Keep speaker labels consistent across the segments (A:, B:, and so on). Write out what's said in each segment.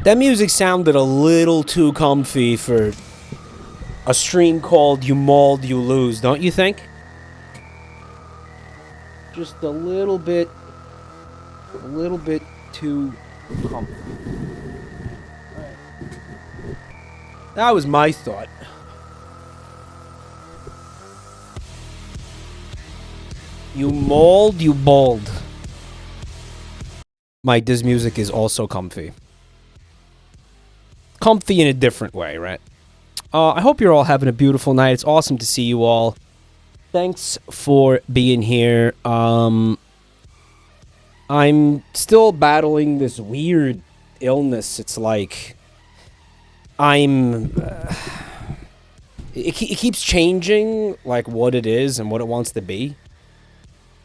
A: That music sounded a little too comfy for a stream called You Mauled, You Lose, don't you think? Just a little bit too comfy. Right. That was my thought. You mauled, you bald. Mike, this music is also comfy. Comfy in a different way, right? I hope you're all having a beautiful night. It's awesome to see you all. Thanks for being here. I'm still battling this weird illness. It's like it keeps changing, like what it is and what it wants to be.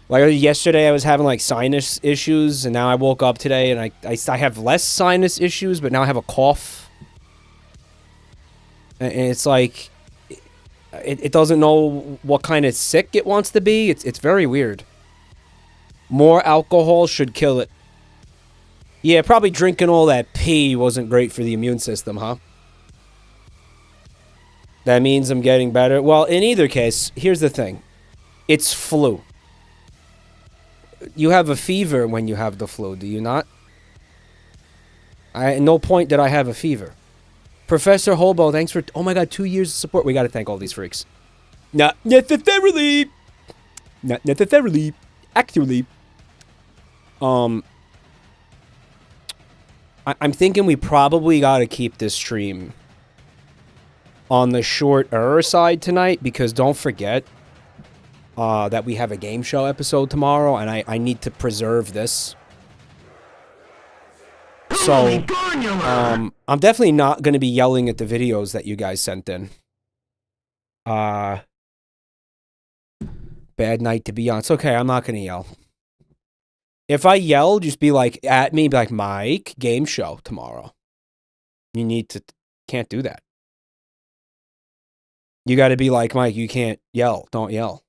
A: Like yesterday I was having like sinus issues, and now I woke up today and I have less sinus issues, but now I have a cough. And it's like it doesn't know what kind of sick it wants to be. It's very weird. More alcohol should kill it. Yeah, probably drinking all that pee wasn't great for the immune system, huh? That means I'm getting better. Well, in either case, here's the thing. It's flu. You have a fever when you have the flu, do you not? At no point did I have a fever. Professor Hobo, thanks for... Oh my god, 2 years of support. We gotta thank all these freaks. Not necessarily. Not necessarily. Actually. I'm thinking we probably gotta keep this stream on the shorter side tonight, because don't forget that we have a game show episode tomorrow, and I need to preserve this. So, I'm definitely not going to be yelling at the videos that you guys sent in. Bad night to be on. It's okay, I'm not going to yell. If I yell, just be like, at me, be like, Mike, game show tomorrow. You need to, can't do that. You got to be like, Mike, you can't yell, don't yell.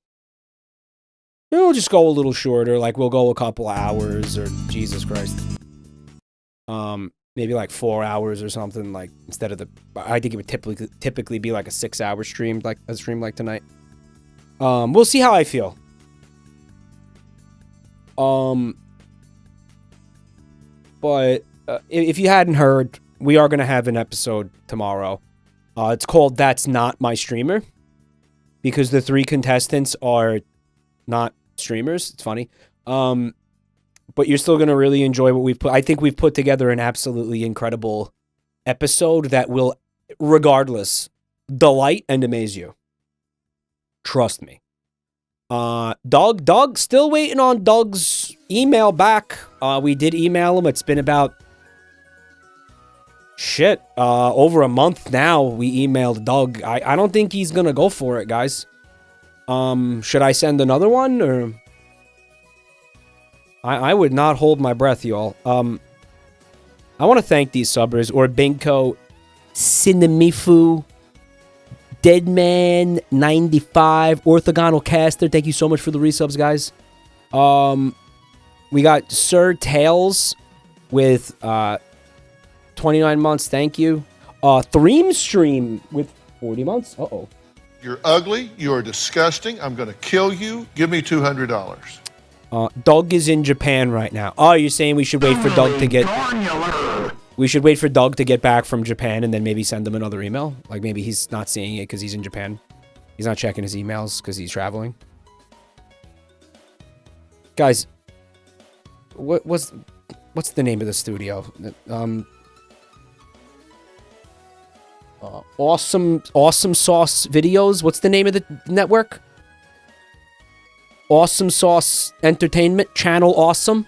A: We'll just go a little shorter, like we'll go a couple hours, or Jesus Christ. Maybe like 4 hours or something, like instead of the, I think it would typically be like a 6-hour stream, like a stream like tonight. We'll see how I feel. But if you hadn't heard, we are gonna have an episode tomorrow. It's called That's Not My Streamer, because the 3 contestants are not streamers. It's funny. But you're still going to really enjoy what we've put. I think we've put together an absolutely incredible episode that will, regardless, delight and amaze you. Trust me. Doug, still waiting on Doug's email back. We did email him. It's been about, over a month now we emailed Doug. I don't think he's going to go for it, guys. Should I send another one, or... I would not hold my breath, y'all. I want to thank these subbers. Orbinko, Cinemifu, Deadman95, Orthogonal Caster. Thank you so much for the resubs, guys. We got Sir Tails with 29 months. Thank you. Thream Stream with 40 months. Uh-oh.
B: You're ugly. You are disgusting. I'm going to kill you. Give me $200.
A: Doug is in Japan right now. Oh, you're saying we should wait for Doug to get... We should wait for Doug to get back from Japan and then maybe send him another email? Like maybe he's not seeing it because he's in Japan. He's not checking his emails because he's traveling. Guys, what's the name of the studio? Awesome Sauce Videos. What's the name of the network? Awesome Sauce Entertainment. Channel Awesome.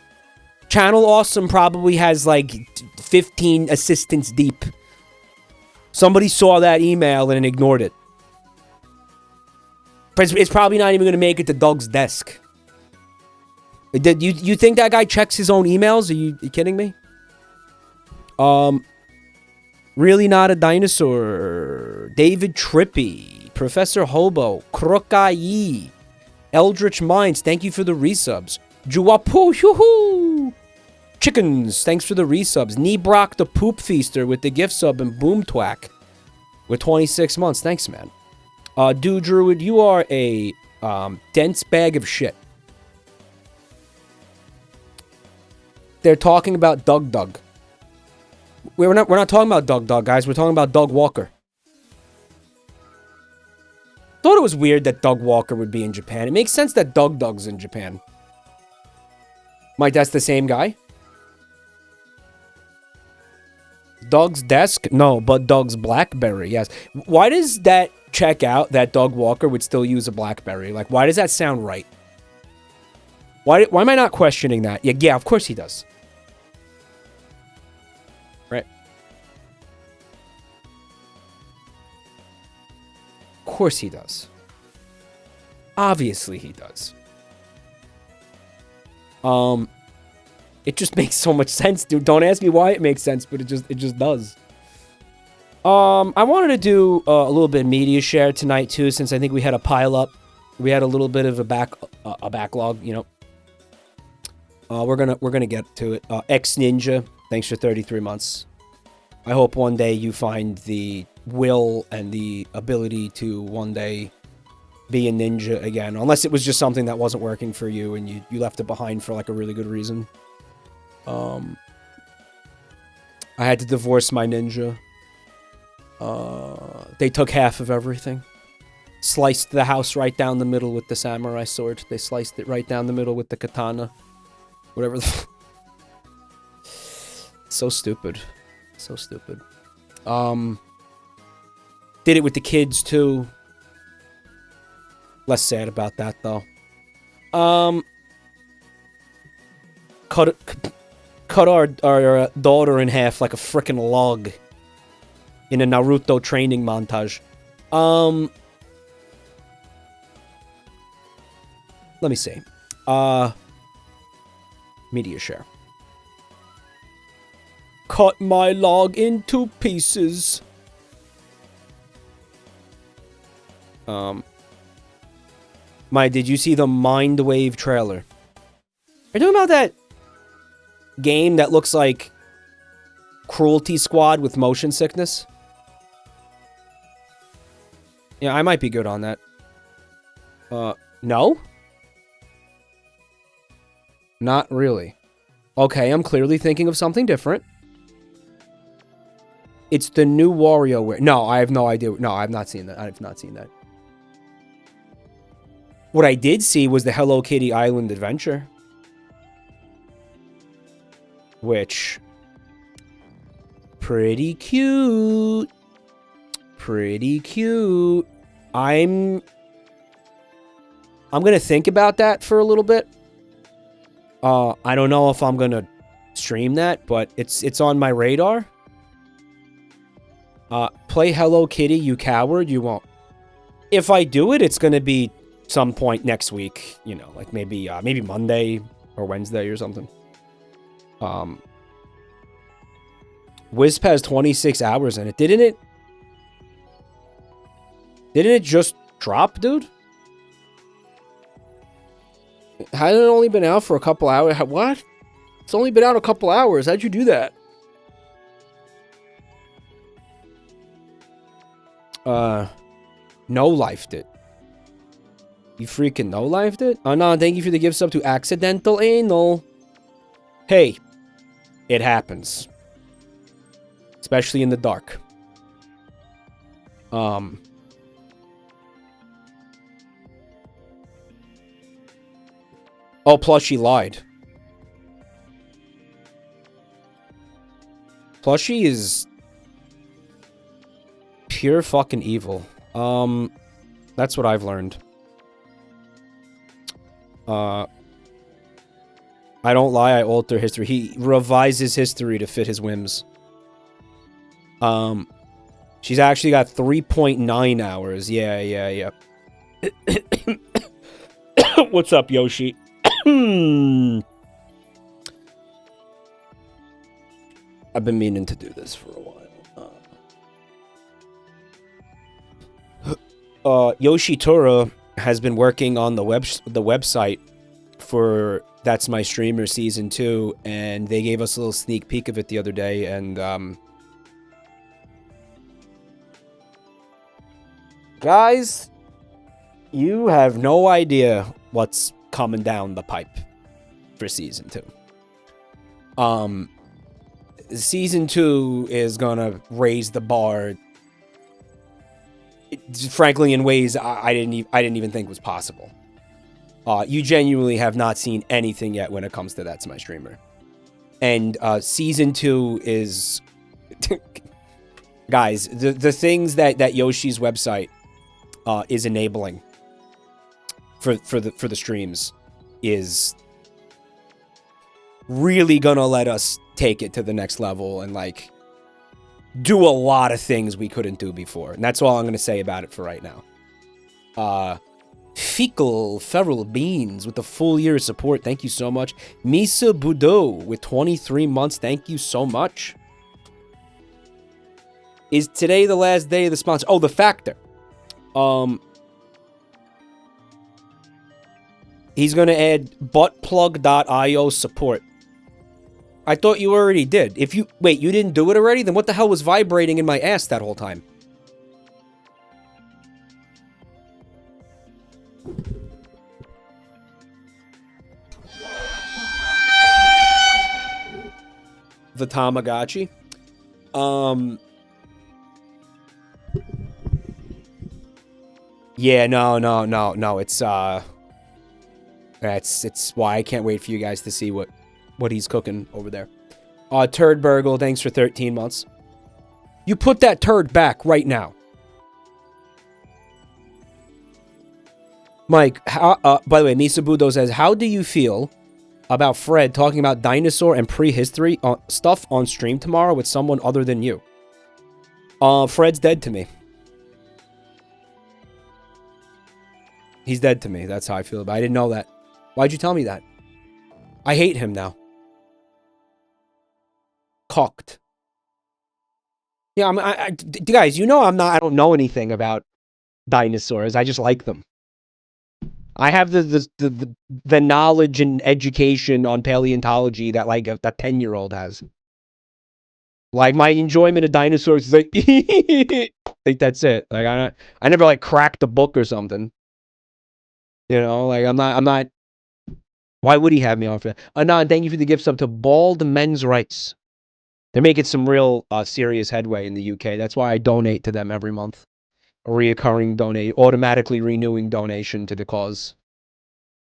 A: Channel Awesome probably has like 15 assistants deep. Somebody saw that email and ignored it. It's probably not even going to make it to Doug's desk. You think that guy checks his own emails? Are you kidding me? Really not a dinosaur. David Trippy. Professor Hobo. Krokai. Eldritch Minds, thank you for the resubs. Juwapu, yoo-hoo! Chickens, thanks for the resubs. Nebrock the Poop Feaster with the gift sub and Boom Twack with 26 months. Thanks, man. Dude Druid, you are a dense bag of shit. They're talking about Doug. We're not talking about Doug, guys. We're talking about Doug Walker. Thought it was weird that Doug Walker would be in Japan. It makes sense that Doug's in Japan. Mike, that's the same guy? Doug's desk? No, but Doug's BlackBerry, yes. Why does that check out that Doug Walker would still use a BlackBerry? Like, why does that sound right? Why am I not questioning that? Yeah, of course he does. Right. Of course he does. Obviously he does. It just makes so much sense, dude. Don't ask me why it makes sense, but it just does. I wanted to do a little bit of media share tonight too, since I think we had a pile up. We had a little bit of a backlog, you know. We're gonna get to it. X Ninja, thanks for 33 months. I hope one day you find the will and the ability to one day be a ninja again, unless it was just something that wasn't working for you and you left it behind for like a really good reason. I had to divorce my ninja. They took half of everything. Sliced the house right down the middle with the samurai sword. They sliced it right down the middle with the katana. Whatever. So stupid. So stupid. Did it with the kids too. Less sad about that though. Cut our daughter in half like a frickin' log in a Naruto training montage. Let me see. Media share. Cut my log into pieces. Did you see the MINDWAVE trailer? Are you talking about that game that looks like Cruelty Squad with motion sickness? Yeah, I might be good on that. No? Not really. Okay, I'm clearly thinking of something different. It's the new WarioWare. No, I have no idea. No, I've not seen that. I've not seen that. What I did see was the Hello Kitty Island Adventure. Which... pretty cute. Pretty cute. I'm gonna think about that for a little bit. I don't know if I'm gonna stream that, but it's on my radar. Play Hello Kitty, you coward. You won't. If I do it, it's gonna be some point next week. You know, like maybe Monday or Wednesday or something. Wisp has 26 hours in it. Didn't it just drop, dude? Hasn't it only been out for a couple hours? What? It's only been out a couple hours. How'd you do that? No-lifed it. You freaking no-lifed it? Oh, no, thank you for the gift sub to Accidental Anal. Hey, it happens. Especially in the dark. Oh, plus she lied. Plushie is pure fucking evil. That's what I've learned. I don't lie, I alter history. He revises history to fit his whims. She's actually got 3.9 hours. Yeah. What's up, Yoshi? I've been meaning to do this for a while. Yoshi Tura has been working on the website for That's My Streamer Season 2, and they gave us a little sneak peek of it the other day, and, guys, you have no idea what's coming down the pipe for Season 2. Season 2 is gonna raise the bar, frankly, in ways I didn't even think was possible. You genuinely have not seen anything yet when it comes to That's My Streamer. And Season 2 is... Guys, the things that Yoshi's website is enabling for the streams is really gonna let us take it to the next level and, like, do a lot of things we couldn't do before. And that's all I'm gonna say about it for right now. Fecal Feral Beans with the full year of support. Thank you so much. Misa Boudot with 23 months. Thank you so much. Is today the last day of the sponsor? Oh, the Factor. He's going to add buttplug.io support. I thought you already did. Wait, you didn't do it already? Then what the hell was vibrating in my ass that whole time? The Tamagotchi. Yeah, no. It's why I can't wait for you guys to see what he's cooking over there. Turd Burgle, thanks for 13 months. You put that turd back right now. Mike, by the way, Misabudo says, how do you feel about Fred talking about dinosaur and prehistory stuff on stream tomorrow with someone other than you? Fred's dead to me. He's dead to me. That's how I feel about it. I didn't know that. Why'd you tell me that? I hate him now. Cocked. Yeah, guys, you know I don't know anything about dinosaurs. I just like them. I have the knowledge and education on paleontology that, like, a 10-year-old has. Like, my enjoyment of dinosaurs is like, like, that's it. Like, I never, like, cracked a book or something. You know, like, I'm not. Why would he have me on for that? Anon, thank you for the gift sub to Bald Men's Rights. They're making some real serious headway in the UK. That's why I donate to them every month. A reoccurring automatically renewing donation to the cause.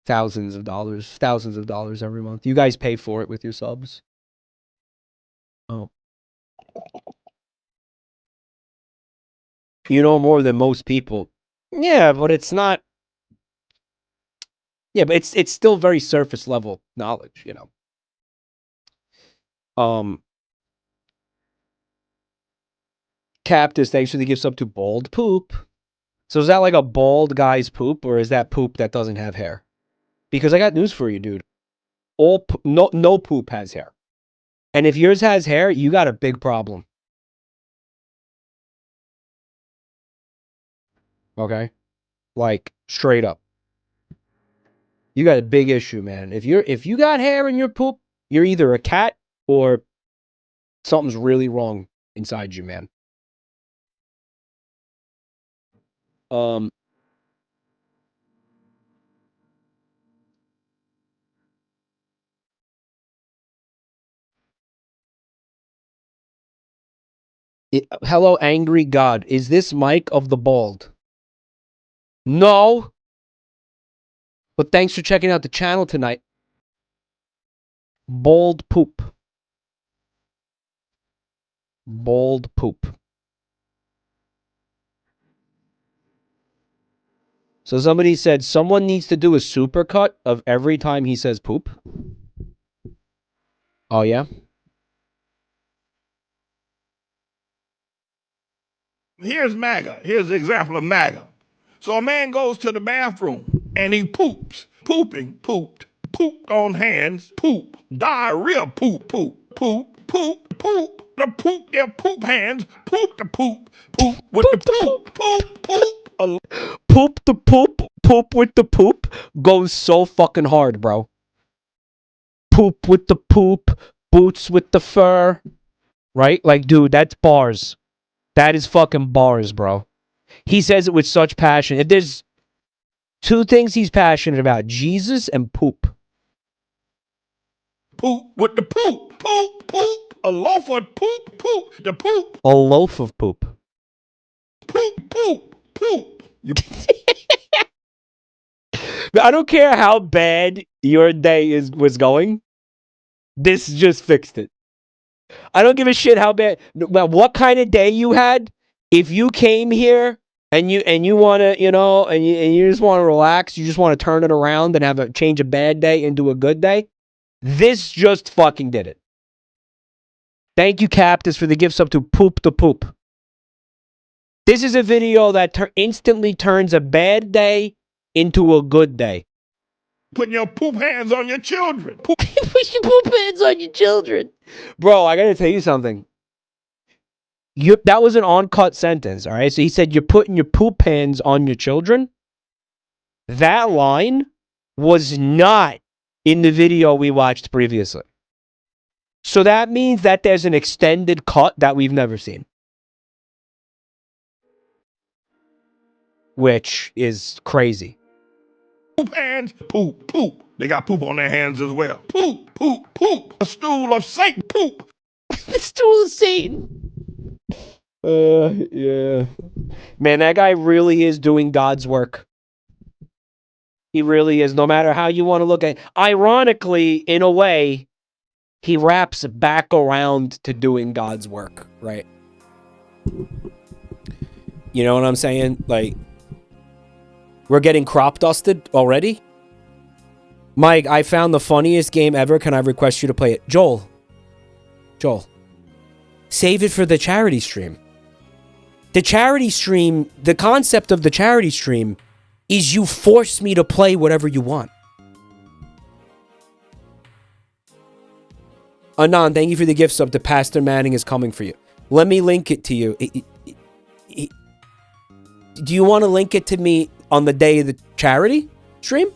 A: Thousands of dollars every month. You guys pay for it with your subs. Oh. You know more than most people. Yeah, but it's not. Yeah, but it's still very surface level knowledge, you know. Captus, thanks for the gifts up to Bald Poop. So is that like a bald guy's poop, or is that poop that doesn't have hair? Because I got news for you, dude. No poop has hair. And if yours has hair, you got a big problem. Okay? Like, straight up. You got a big issue, man. If you got hair in your poop, you're either a cat or something's really wrong inside you, man. Hello, angry God. Is this Mike of the Bald? No. But thanks for checking out the channel tonight. Bald Poop. Bald Poop. So somebody said someone needs to do a supercut of every time he says poop. Oh, yeah?
C: Here's MAGA. Here's the example of MAGA. So a man goes to the bathroom and he poops. Pooped on hands, poop. Diarrhea, poop. The poop, their poop hands, poop the poop with the poop.
A: Poop the poop. poop with the poop goes so fucking hard, bro. Poop with the poop, boots with the fur. Right? Like, dude, that's bars. That is fucking bars, bro. He says it with such passion. If there's two things he's passionate about, Jesus and poop.
C: Poop with the poop. Poop, poop. A loaf of poop, poop. The poop.
A: A loaf of poop.
C: Poop, poop, poop. You
A: I don't care how bad your day was going. This just fixed it. I don't give a shit how bad, what kind of day you had. If you came here and you want to, and you just want to relax, you just want to turn it around and have change a bad day into a good day. This just fucking did it. Thank you, Captus, for the gifts up to Poop the Poop. This is a video that instantly turns a bad day into a good day.
C: putting your poop hands on your children. Poop.
A: Put your poop hands on your children. Bro, I gotta tell you something. That was an uncut sentence, all right? So he said, you're putting your poop hands on your children. That line was not in the video we watched previously. So that means that there's an extended cut that we've never seen. Which is crazy.
C: Poop hands, poop, poop. They got poop on their hands as well. Poop, poop, poop. A stool of Satan, poop.
A: The stool of Satan. Yeah. Man, that guy really is doing God's work. He really is, no matter how you want to look at it. Ironically, in a way, he wraps back around to doing God's work, right? You know what I'm saying? Like, we're getting crop dusted already? Mike, I found the funniest game ever. Can I request you to play it? Joel, save it for the charity stream. The charity stream, the concept of the charity stream is you force me to play whatever you want. Anon, thank you for the gift sub. The Pastor Manning is coming for you. Let me link it to you. Do you want to link it to me on the day of the charity stream?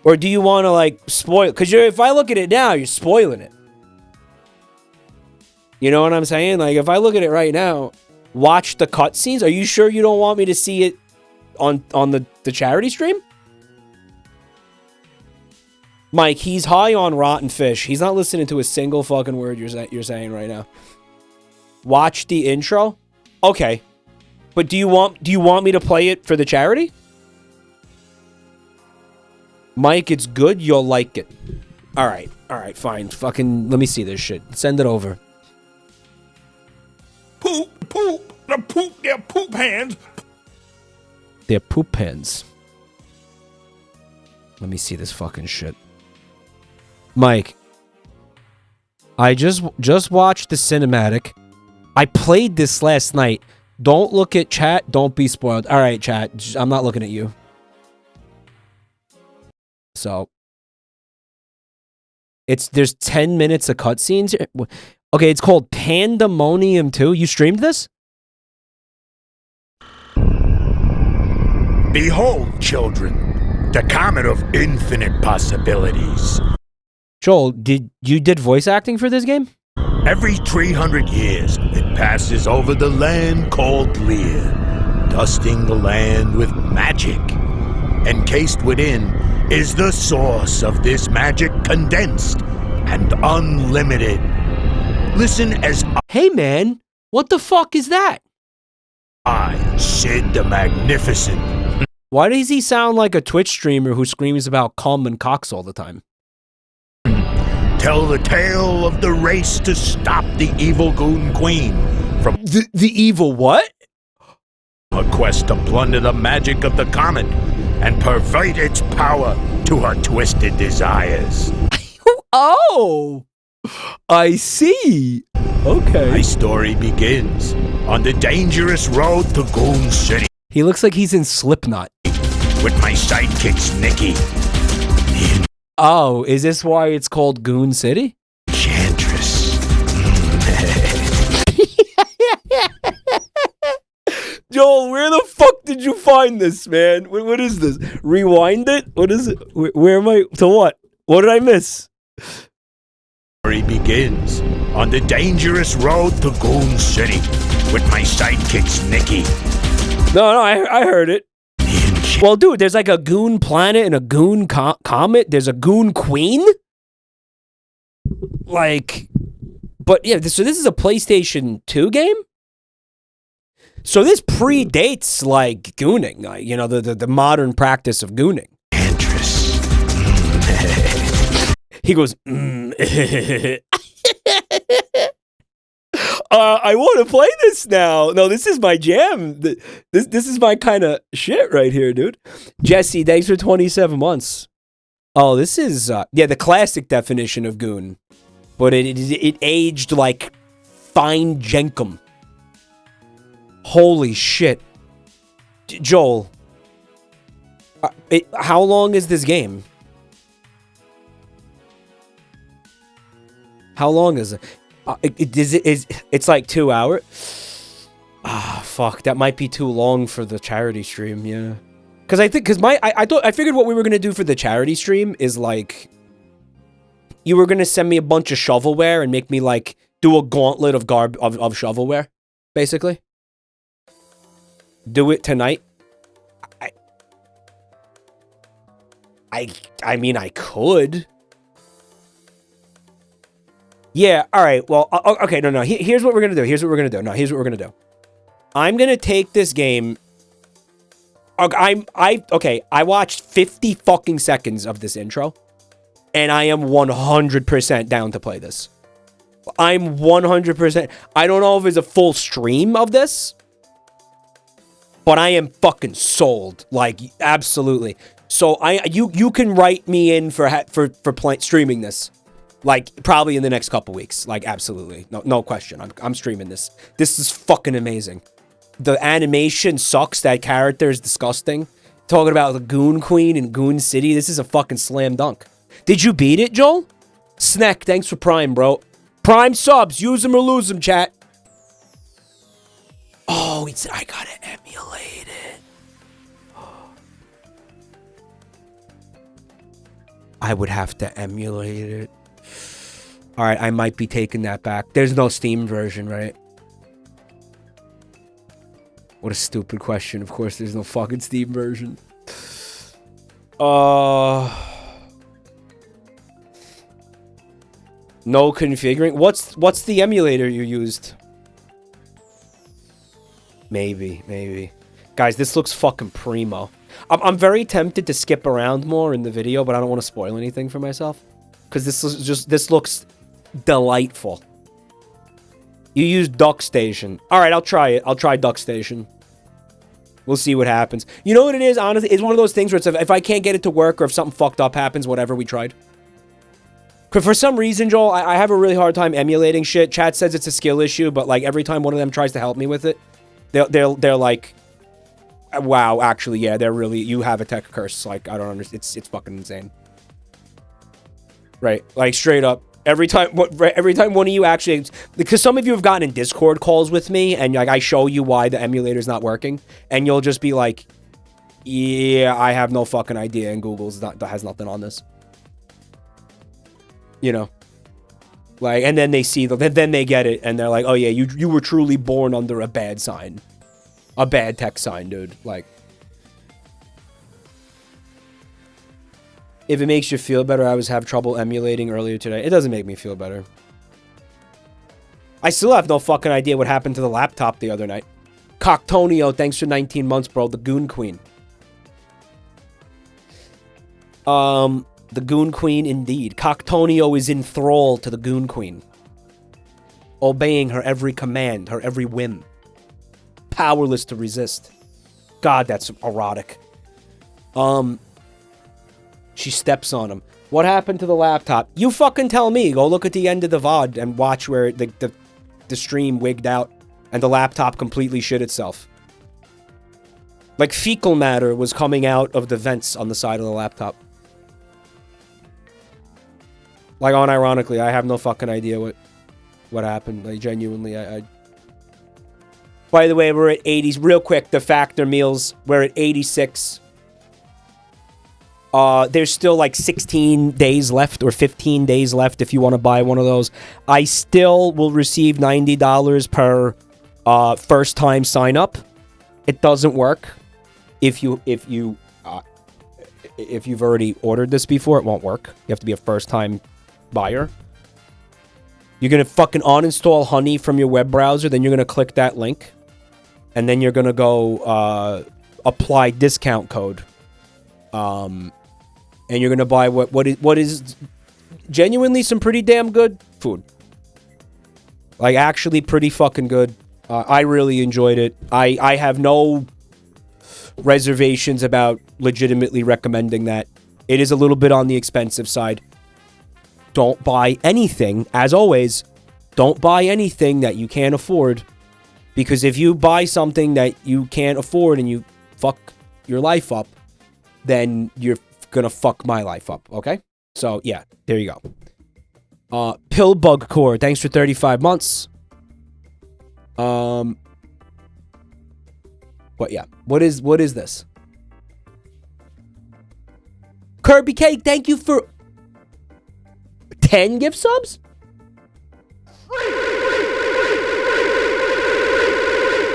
A: Or do you want to, like, spoil? Because if I look at it now, you're spoiling it. You know what I'm saying? Like, if I look at it right now, watch the cutscenes. Are you sure you don't want me to see it on the charity stream? Mike, he's high on rotten fish. He's not listening to a single fucking word you're saying right now. Watch the intro? Okay. But do you want me to play it for the charity? Mike, it's good. You'll like it. All right, fine. Fucking, let me see this shit. Send it over.
C: Poop, poop. The poop, their poop hands.
A: They're poop hands. Let me see this fucking shit. Mike, I just watched the cinematic. I played this last night. Don't look at chat. Don't be spoiled. All right, chat. I'm not looking at you. So, there's 10 minutes of cutscenes. Okay, it's called Pandemonium 2. You streamed this?
D: Behold, children, the comet of infinite possibilities.
A: Joel, you did voice acting for this game?
D: Every 300 years, it passes over the land called Lear, dusting the land with magic. Encased within is the source of this magic, condensed and unlimited. Listen as
A: Hey man, what the fuck is that?
D: I, Sid the Magnificent.
A: Why does he sound like a Twitch streamer who screams about cum and cocks all the time?
D: Tell the tale of the race to stop the evil Goon Queen from
A: the evil what?
D: a quest to plunder the magic of the comet and pervert its power to her twisted desires.
A: Oh, I see. Okay.
D: My story begins on the dangerous road to Goon City
A: He looks like he's in Slipknot.
D: with my sidekicks Nikki, the
A: Oh, is this why it's called Goon City?
D: Enchantress.
A: Yo, Joel, where the fuck did you find this, man? What is this? Rewind it? What is it? Where am I? To what? What did I miss?
D: He begins on the dangerous road to Goon City with my sidekicks, Nikki.
A: No, I heard it. Well, dude, there's like a goon planet and a goon comet. There's a goon queen. Like, but yeah, so this is a PlayStation 2 game? So this predates, like, gooning, like, you know, the modern practice of gooning.
D: Interest.
A: He goes, I want to play this now. No, this is my jam. This is my kind of shit right here, dude. Jesse, thanks for 27 months. Oh, this is, yeah, the classic definition of goon. But it aged like fine jenkum. Holy shit. Joel. How long is this game? How long is it? It's like 2 hours. Ah, fuck. That might be too long for the charity stream, yeah. Because I figured what we were going to do for the charity stream is like, you were going to send me a bunch of shovelware and make me like do a gauntlet of shovelware, basically. Do it tonight. I mean, I could. Yeah, all right. Well, okay, no. Here's what we're going to do. Here's what we're going to do. No, here's what we're going to do. I'm going to take this game. Okay, I watched 50 fucking seconds of this intro, and I am 100% down to play this. I'm 100%. I don't know if it's a full stream of this, but I am fucking sold. Like, absolutely. So you can write me in for streaming this, like probably in the next couple weeks. Like, absolutely, no question. I'm streaming this. This is fucking amazing. The animation sucks. That character is disgusting. Talking about the Goon Queen and Goon City. This is a fucking slam dunk. Did you beat it, Joel? Snack, thanks for Prime, bro. Prime subs, use them or lose them, chat. Oh, I gotta emulate it. I would have to emulate it. All right, I might be taking that back. There's no Steam version, right? What a stupid question. Of course, there's no fucking Steam version. No configuring. What's the emulator you used? Maybe. Guys, this looks fucking primo. I'm very tempted to skip around more in the video, but I don't want to spoil anything for myself. Because this looks delightful. You use Duck Station. Alright, I'll try it. I'll try Duck Station. We'll see what happens. You know what it is, honestly? It's one of those things where it's if I can't get it to work or if something fucked up happens, whatever, we tried. Because for some reason, Joel, I have a really hard time emulating shit. Chat says it's a skill issue, but like every time one of them tries to help me with it, they're like, wow, actually, yeah, they're really, you have a tech curse. Like, I don't understand. It's fucking insane. Right. Like, straight up. Every time one of you actually, because some of you have gotten in Discord calls with me, and like I show you why the emulator's not working, and you'll just be like, yeah, I have no fucking idea, and Google's has nothing on this. You know? Like, and then they see then they get it, and they're like, oh yeah, you were truly born under a bad sign. A bad tech sign, dude. Like, if it makes you feel better, I was having trouble emulating earlier today. It doesn't make me feel better. I still have no fucking idea what happened to the laptop the other night. Cocktonio, thanks for 19 months, bro. The Goon Queen. The Goon Queen, indeed. Cocktonio is enthralled to the Goon Queen. Obeying her every command, her every whim. Powerless to resist. God, that's erotic. She steps on him. What happened to the laptop? You fucking tell me. Go look at the end of the VOD and watch where the stream wigged out and the laptop completely shit itself. Like fecal matter was coming out of the vents on the side of the laptop. Like, unironically, I have no fucking idea what happened. Like, genuinely, By the way, we're at 80s. Real quick, the Factor meals, we're at 86. There's still like 16 days left or 15 days left if you want to buy one of those. I still will receive $90 per first time sign up. It doesn't work if you've already ordered this before. It won't work. You have to be a first time buyer. You're gonna fucking uninstall Honey from your web browser. Then you're gonna click that link, and then you're gonna go apply discount code. And you're gonna buy what is genuinely some pretty damn good food. Like, actually pretty fucking good. I really enjoyed it. I have no reservations about legitimately recommending that. It is a little bit on the expensive side. Don't buy anything, as always, don't buy anything that you can't afford. Because if you buy something that you can't afford and you fuck your life up, then you're gonna fuck my life up, okay? So, yeah, there you go. Pillbug Core, thanks for 35 months. But yeah, what is this? Kirby Cake, thank you for 10 gift subs?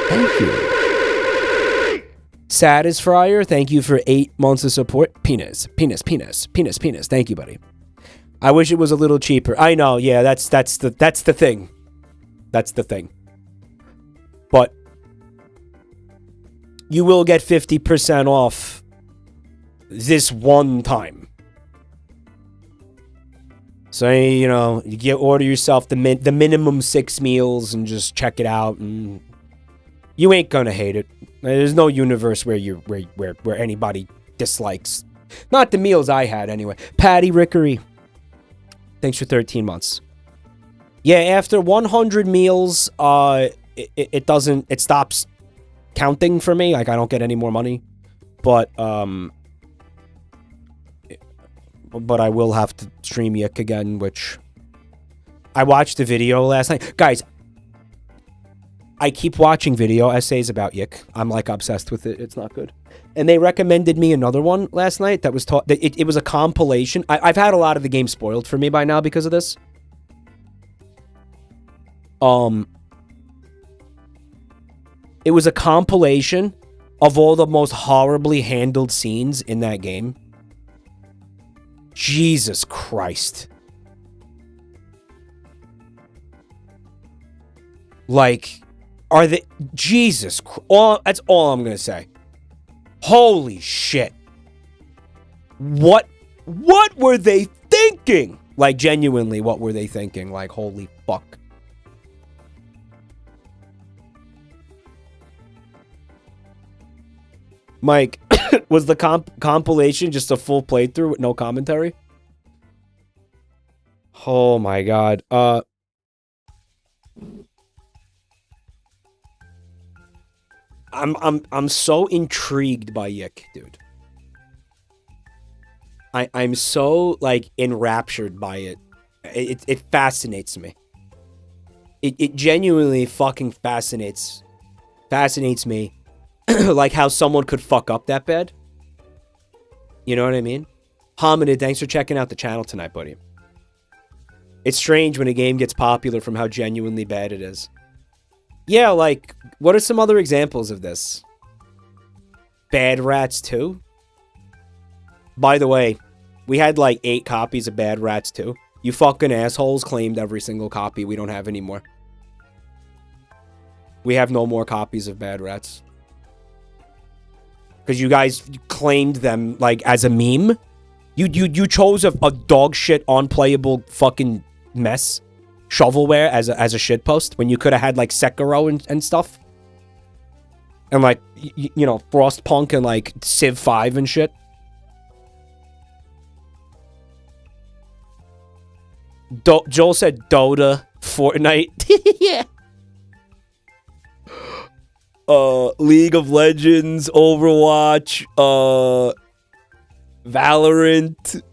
A: Thank you. Satisfyer, thank you for 8 months of support. Penis. Thank you, buddy. I wish it was a little cheaper. I know, yeah, that's the thing. That's the thing. But you will get 50% off this one time. So, you know, you order yourself the minimum 6 meals and just check it out, and you ain't gonna hate it. There's no universe where anybody dislikes. Not the meals I had, anyway. Patty Rickery, thanks for 13 months. Yeah, after 100 meals, it stops counting for me. Like, I don't get any more money. But I will have to stream YIIK again, which I watched the video last night. Guys, I keep watching video essays about YIIK. I'm like obsessed with it. It's not good. And they recommended me another one last night that was it was a compilation. I've had a lot of the game spoiled for me by now because of this. It was a compilation of all the most horribly handled scenes in that game. Jesus Christ. Like, are they... Jesus Christ. That's all I'm going to say. Holy shit. What were they thinking? Like, genuinely, what were they thinking? Like, holy fuck. Mike, was the compilation just a full playthrough with no commentary? Oh my god. I'm so intrigued by YIIK, dude. I'm so like enraptured by it. It fascinates me. It genuinely fucking fascinates me. Like how someone could fuck up that bad. You know what I mean? Hominid, thanks for checking out the channel tonight, buddy. It's strange when a game gets popular from how genuinely bad it is. Yeah, like, what are some other examples of this? Bad Rats 2? By the way, we had like 8 copies of Bad Rats 2. You fucking assholes claimed every single copy. We don't have any more. We have no more copies of Bad Rats. Because you guys claimed them, like, as a meme. You chose a dog shit, unplayable fucking mess. Shovelware as a shitpost. When you could have had, like, Sekiro and stuff. And, like, you know, Frostpunk and, like, Civ 5 and shit. Joel said Dota, Fortnite. Yeah. League of Legends, Overwatch, Valorant,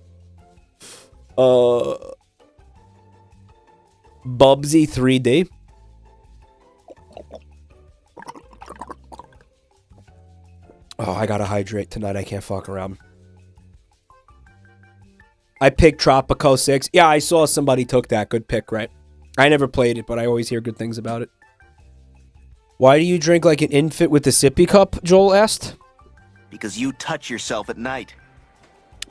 A: Bubsy 3D. Oh, I gotta hydrate tonight. I can't fuck around. I picked Tropico 6. Yeah, I saw somebody took that. Good pick, right? I never played it, but I always hear good things about it. Why do you drink like an infant with a sippy cup? Joel asked.
E: Because you touch yourself at night.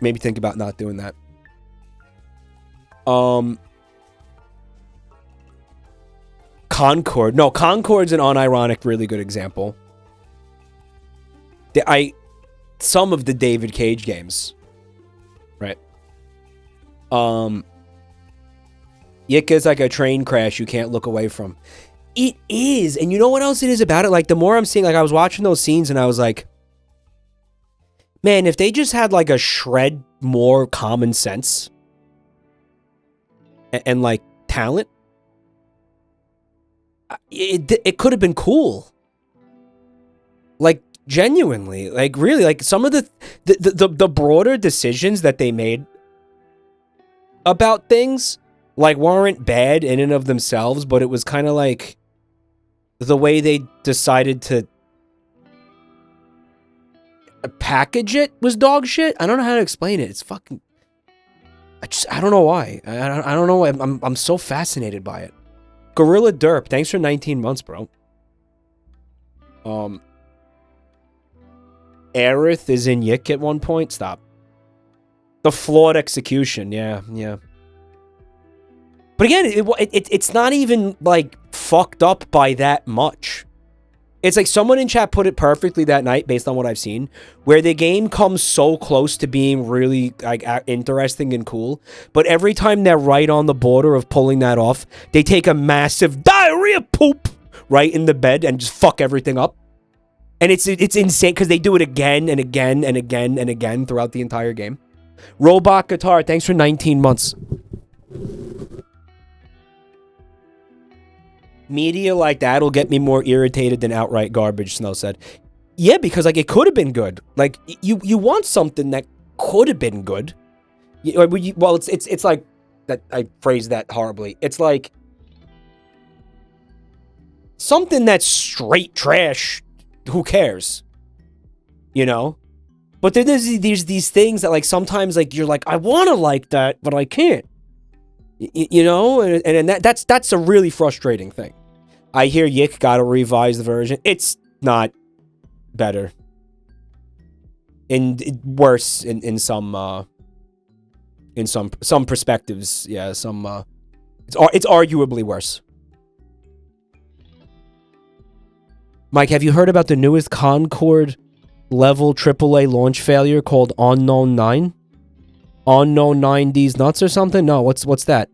A: Maybe think about not doing that. Concord. No, Concord's an unironic, really good example. Some of the David Cage games. Right. YIIK is like a train crash you can't look away from. It is. And you know what else it is about it? Like, the more I'm seeing, like, I was watching those scenes and I was like, man, if they just had like a shred more common sense and like talent, it could have been cool. Like, genuinely, like, really, like, some of the broader decisions that they made about things, like, weren't bad in and of themselves, but it was kind of like the way they decided to package it was dog shit. I don't know how to explain it. It's fucking... I don't know why. I don't know. I'm so fascinated by it. Gorilla Derp, thanks for 19 months, bro. Aerith is in YIIK at one point. Stop. The flawed execution. Yeah. But again, it's not even, like, fucked up by that much. It's like someone in chat put it perfectly that night, based on what I've seen, where the game comes so close to being really, like, interesting and cool, but every time they're right on the border of pulling that off, they take a massive diarrhea poop right in the bed and just fuck everything up. And it's insane because they do it again and again and again and again throughout the entire game. Robot Guitar, thanks for 19 months. Media like that'll get me more irritated than outright garbage, Snow said. Yeah, because, like, it could have been good. Like, you want something that could have been good. Well, it's like that. I phrased that horribly. It's like something that's straight trash. Who cares? You know? But then there's these things that, like, sometimes, like, you're like, I want to like that, but I can't. You know? And that's a really frustrating thing. I hear YIIK got a revised version. It's not better. And worse in some perspectives. Yeah, it's arguably worse. Mike, have you heard about the newest Concord level AAA launch failure called Unknown 9? Unknown 9D's nuts or something? No, what's that?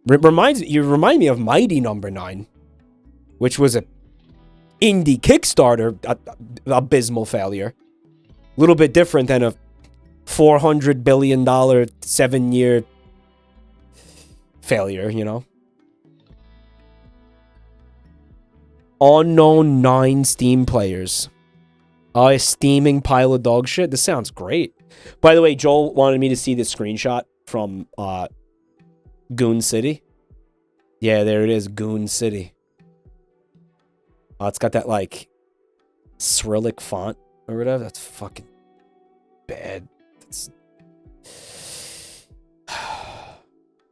A: You remind me of Mighty Number 9, which was a indie Kickstarter abysmal failure. A little bit different than a $400 billion 7-year failure, you know? Unknown 9 Steam players. A steaming pile of dog shit. This sounds great. By the way, Joel wanted me to see this screenshot from Goon City. Yeah, there it is, Goon City. It's got that, like, Cyrillic font or whatever. That's fucking bad.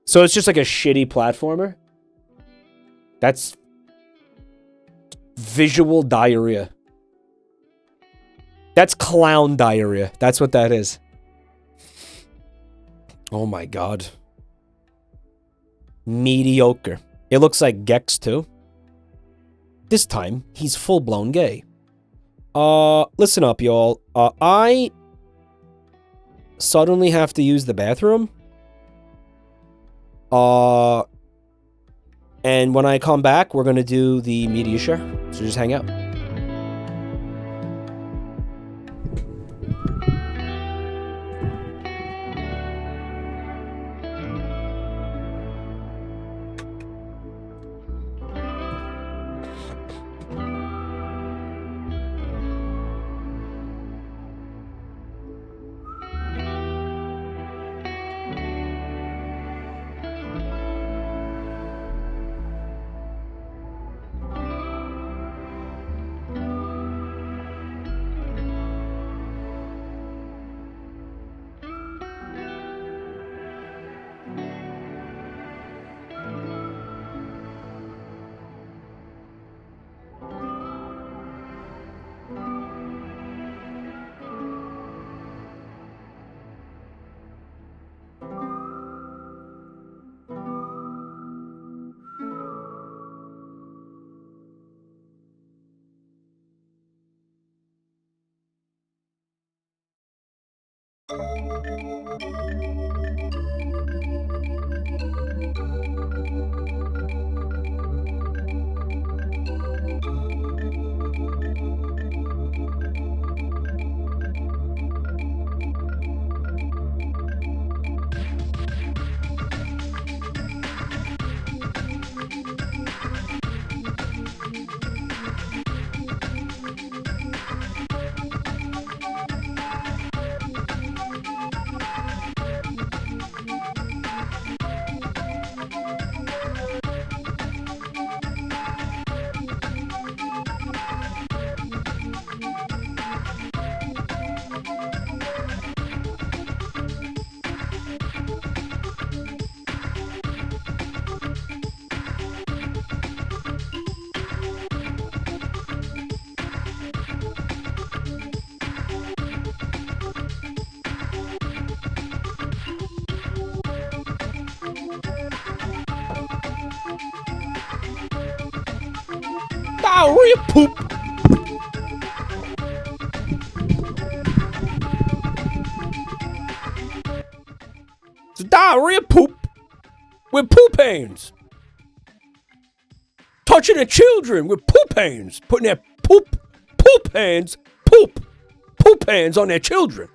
A: So it's just like a shitty platformer. That's visual diarrhea. That's clown diarrhea. That's what that is. Oh my god. Mediocre. It looks like Gex too. This time, he's full-blown gay. Listen up, y'all. I suddenly have to use the bathroom. And when I come back, we're gonna do the media share. So just hang out. Diarrhea poop. It's diarrhea poop with poop hands. Touching the children with poop hands. Putting their poop hands on their children.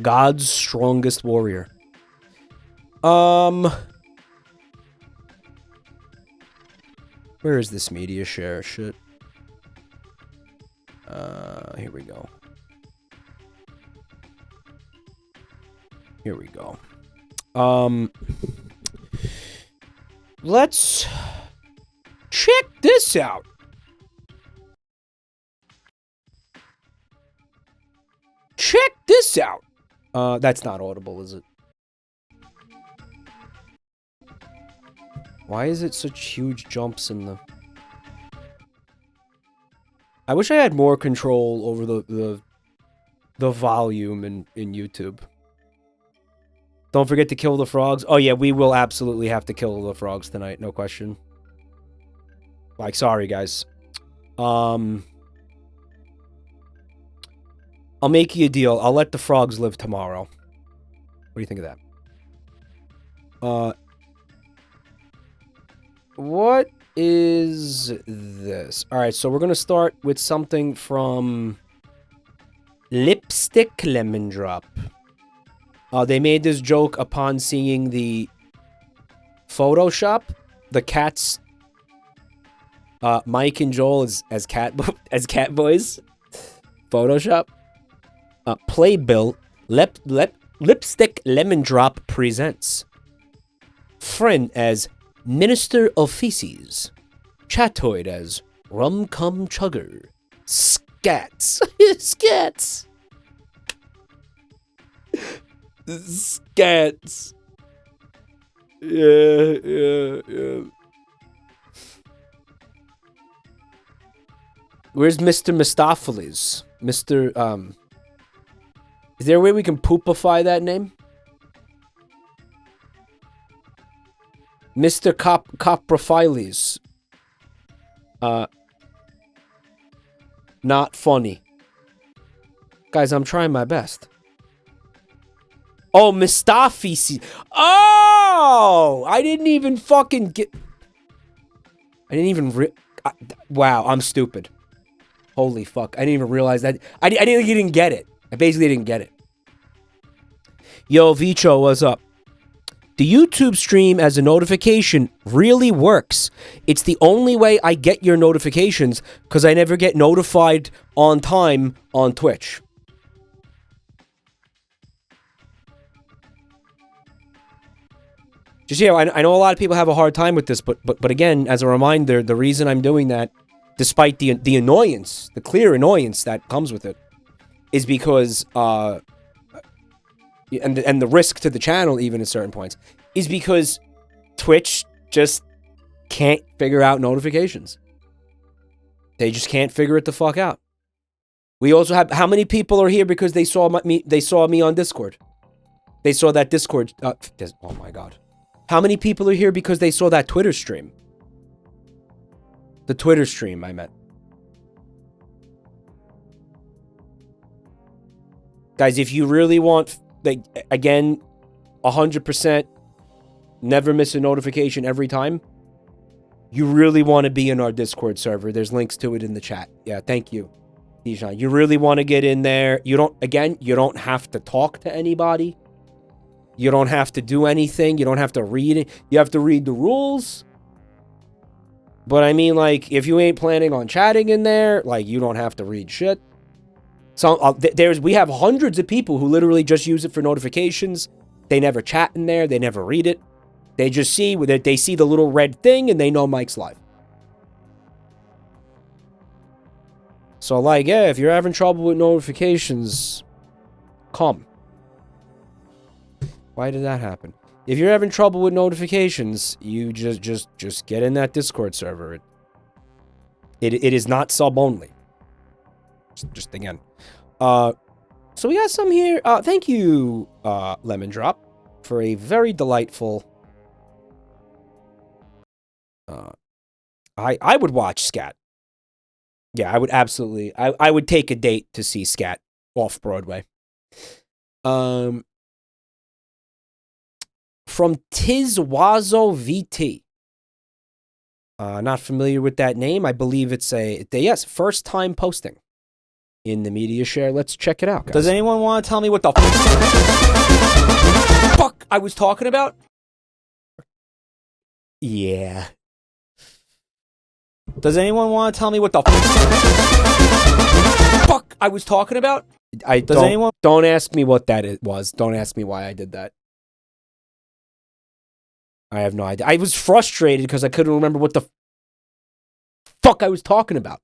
A: God's strongest warrior. Where is this media share shit? Here we go. Here we go. Let's check this out. Check this out. That's not audible, is it? Why is it such huge jumps in the... I wish I had more control over the volume in YouTube. Don't forget to kill the frogs. Oh yeah, we will absolutely have to kill the frogs tonight, no question. Like, sorry guys. I'll make you a deal. I'll let the frogs live tomorrow. What do you think of that? What is this? Alright, so we're gonna start with something from Lipstick Lemon Drop. They made this joke upon seeing the Photoshop. The cats, Mike and Joel as cat boys. Photoshop. Playbill. Lipstick Lemon Drop presents Friend as Minister of Feces. Chatoid as Rum-Cum Chugger. Scats. Scats. Scats. Yeah. Where's Mr. Mistopheles? Is there a way we can poopify that name? Mr. Coprophiles. Not funny. Guys, I'm trying my best. Oh, Mistafisi. Oh! I didn't even fucking get... I didn't even wow, I'm stupid. Holy fuck. I didn't even realize that. I didn't get it. I basically didn't get it. Yo, Vicho, what's up? The YouTube stream as a notification really works. It's the only way I get your notifications because I never get notified on time on Twitch. Just, yeah, I know a lot of people have a hard time with this, but again, as a reminder, the reason I'm doing that, despite the annoyance, the clear annoyance that comes with it, is because, and the risk to the channel, even at certain points, is because Twitch just can't figure out notifications. They just can't figure it the fuck out. We also have, how many people are here because they saw me on Discord? They saw that Discord, oh my god. How many people are here because they saw that Twitter stream? The Twitter stream, I meant. Guys, if you really want, like, again, 100%, never miss a notification every time, you really want to be in our Discord server. There's links to it in the chat. Yeah, thank you, Dijon. You really want to get in there. You don't have to talk to anybody. You don't have to do anything. You don't have to read it. You have to read the rules. But I mean, like, if you ain't planning on chatting in there, like, you don't have to read shit. So we have hundreds of people who literally just use it for notifications. They never chat in there. They never read it. They just see they see the little red thing and they know Mike's live. So, like, yeah, if you're having trouble with notifications, come. Why did that happen? If you're having trouble with notifications, you just get in that Discord server. It is not sub only. Just again. So we got some here. Thank you, Lemon Drop, for a very delightful. I would watch Scat. Yeah, I would absolutely. I would take a date to see Scat off Broadway. From Tizwazo VT. Not familiar with that name. I believe it's yes, first time posting in the media share. Let's check it out, guys. Does anyone want to tell me what the fuck I was talking about? Yeah. Does anyone want to tell me what the fuck I was talking about? Don't ask me what that was. Don't ask me why I did that. I have no idea. I was frustrated because I couldn't remember what the fuck I was talking about.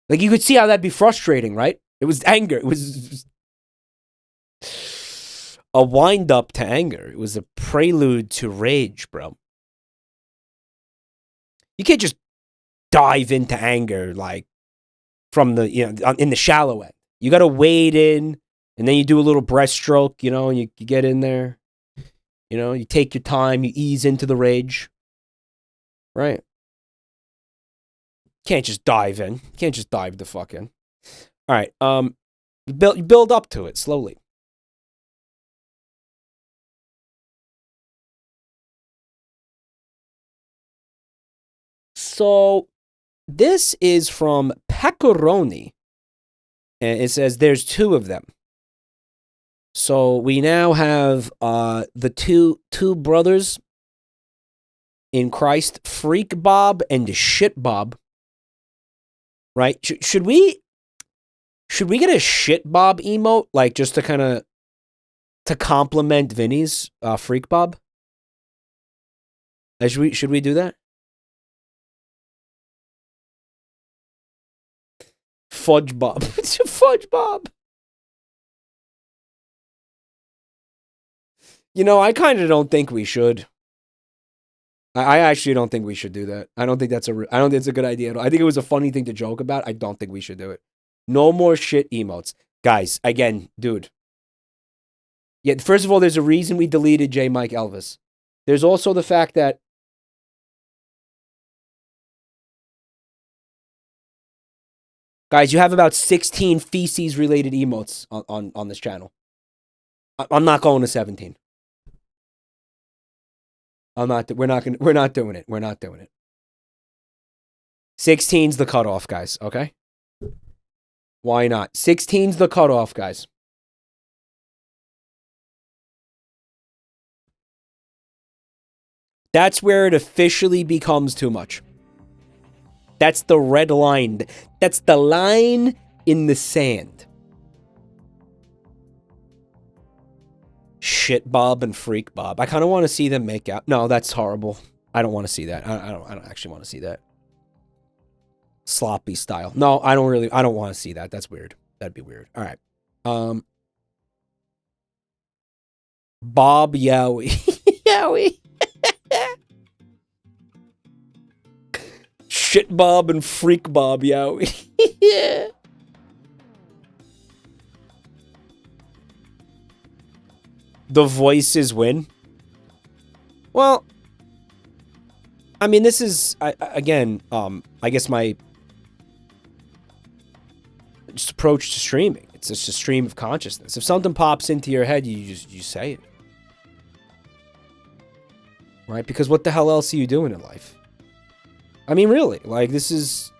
A: Like, you could see how that'd be frustrating, right? It was anger. It was a wind-up to anger. It was a prelude to rage, bro. You can't just dive into anger, like, from the, in the shallow end. You got to wade in, and then you do a little breaststroke, and you get in there. You take your time, you ease into the rage. Right? Can't just dive in. Can't just dive the fuck in. All right. Build up to it slowly. So, this is from Pepperoni. And it says there's two of them. So we now have the two brothers in Christ, Freak Bob and Shit Bob. Right? Should we get a Shit Bob emote, like, just to compliment Vinny's Freak Bob? Should we do that? Fudge Bob. It's a Fudge Bob. I kind of don't think we should. I actually don't think we should do that. I don't think it's a good idea at all. I think it was a funny thing to joke about. I don't think we should do it. No more shit emotes. Guys, again, dude. Yeah, first of all, there's a reason we deleted J. Mike Elvis. There's also the fact that guys, you have about 16 feces-related emotes on this channel. I'm not going to 17. We're not doing it. We're not doing it. 16's the cutoff, guys, okay? Why not? 16's the cutoff, guys. That's where it officially becomes too much. That's the red line. That's the line in the sand. Shit Bob and Freak Bob. I kind of want to see them make out. No, that's horrible. I don't want to see that. I don't actually want to see that. Sloppy style. No, I don't want to see that. That's weird. That'd be weird. All right. Bob Yowie. Yowie. Shit Bob and Freak Bob Yowie. Yeah. The voices win. Well, I mean, this is again. I guess my just approach to streaming. It's just a stream of consciousness. If something pops into your head, you say it. Right? Because what the hell else are you doing in life? I mean, really, like, that's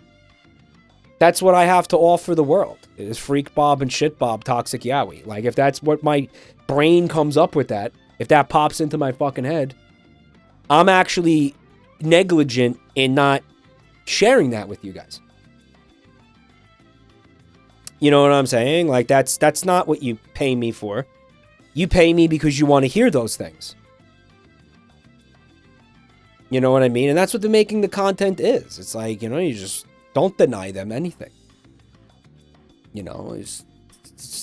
A: what I have to offer the world. Is Freak Bob and Shit Bob Toxic Yowie. Like, if that's what my brain comes up with that, if that pops into my fucking head, I'm actually negligent in not sharing that with you guys. You know what I'm saying? Like, that's not what you pay me for. You pay me because you want to hear those things. You know what I mean? And that's what the making the content is. It's like, you know, you just don't deny them anything. You know, it's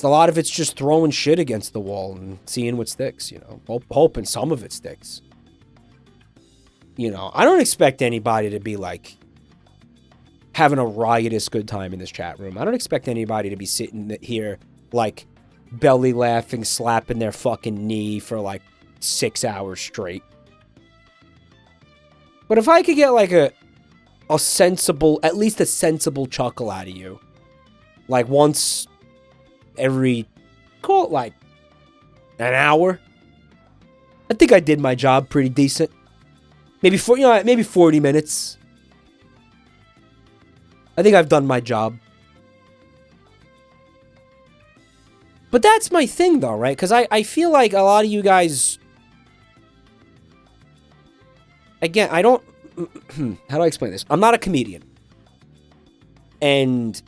A: a lot of it's just throwing shit against the wall and seeing what sticks, you know. Hoping some of it sticks. You know, I don't expect anybody to be like having a riotous good time in this chat room. I don't expect anybody to be sitting here like belly laughing, slapping their fucking knee for like 6 hours straight. But if I could get like a sensible, at least a sensible chuckle out of you, like once every, call it like an hour, I think I did my job pretty decent. Maybe maybe 40 minutes. I think I've done my job. But that's my thing though, right? Because I feel like a lot of you guys, again, I don't, how do I explain this? I'm not a comedian. And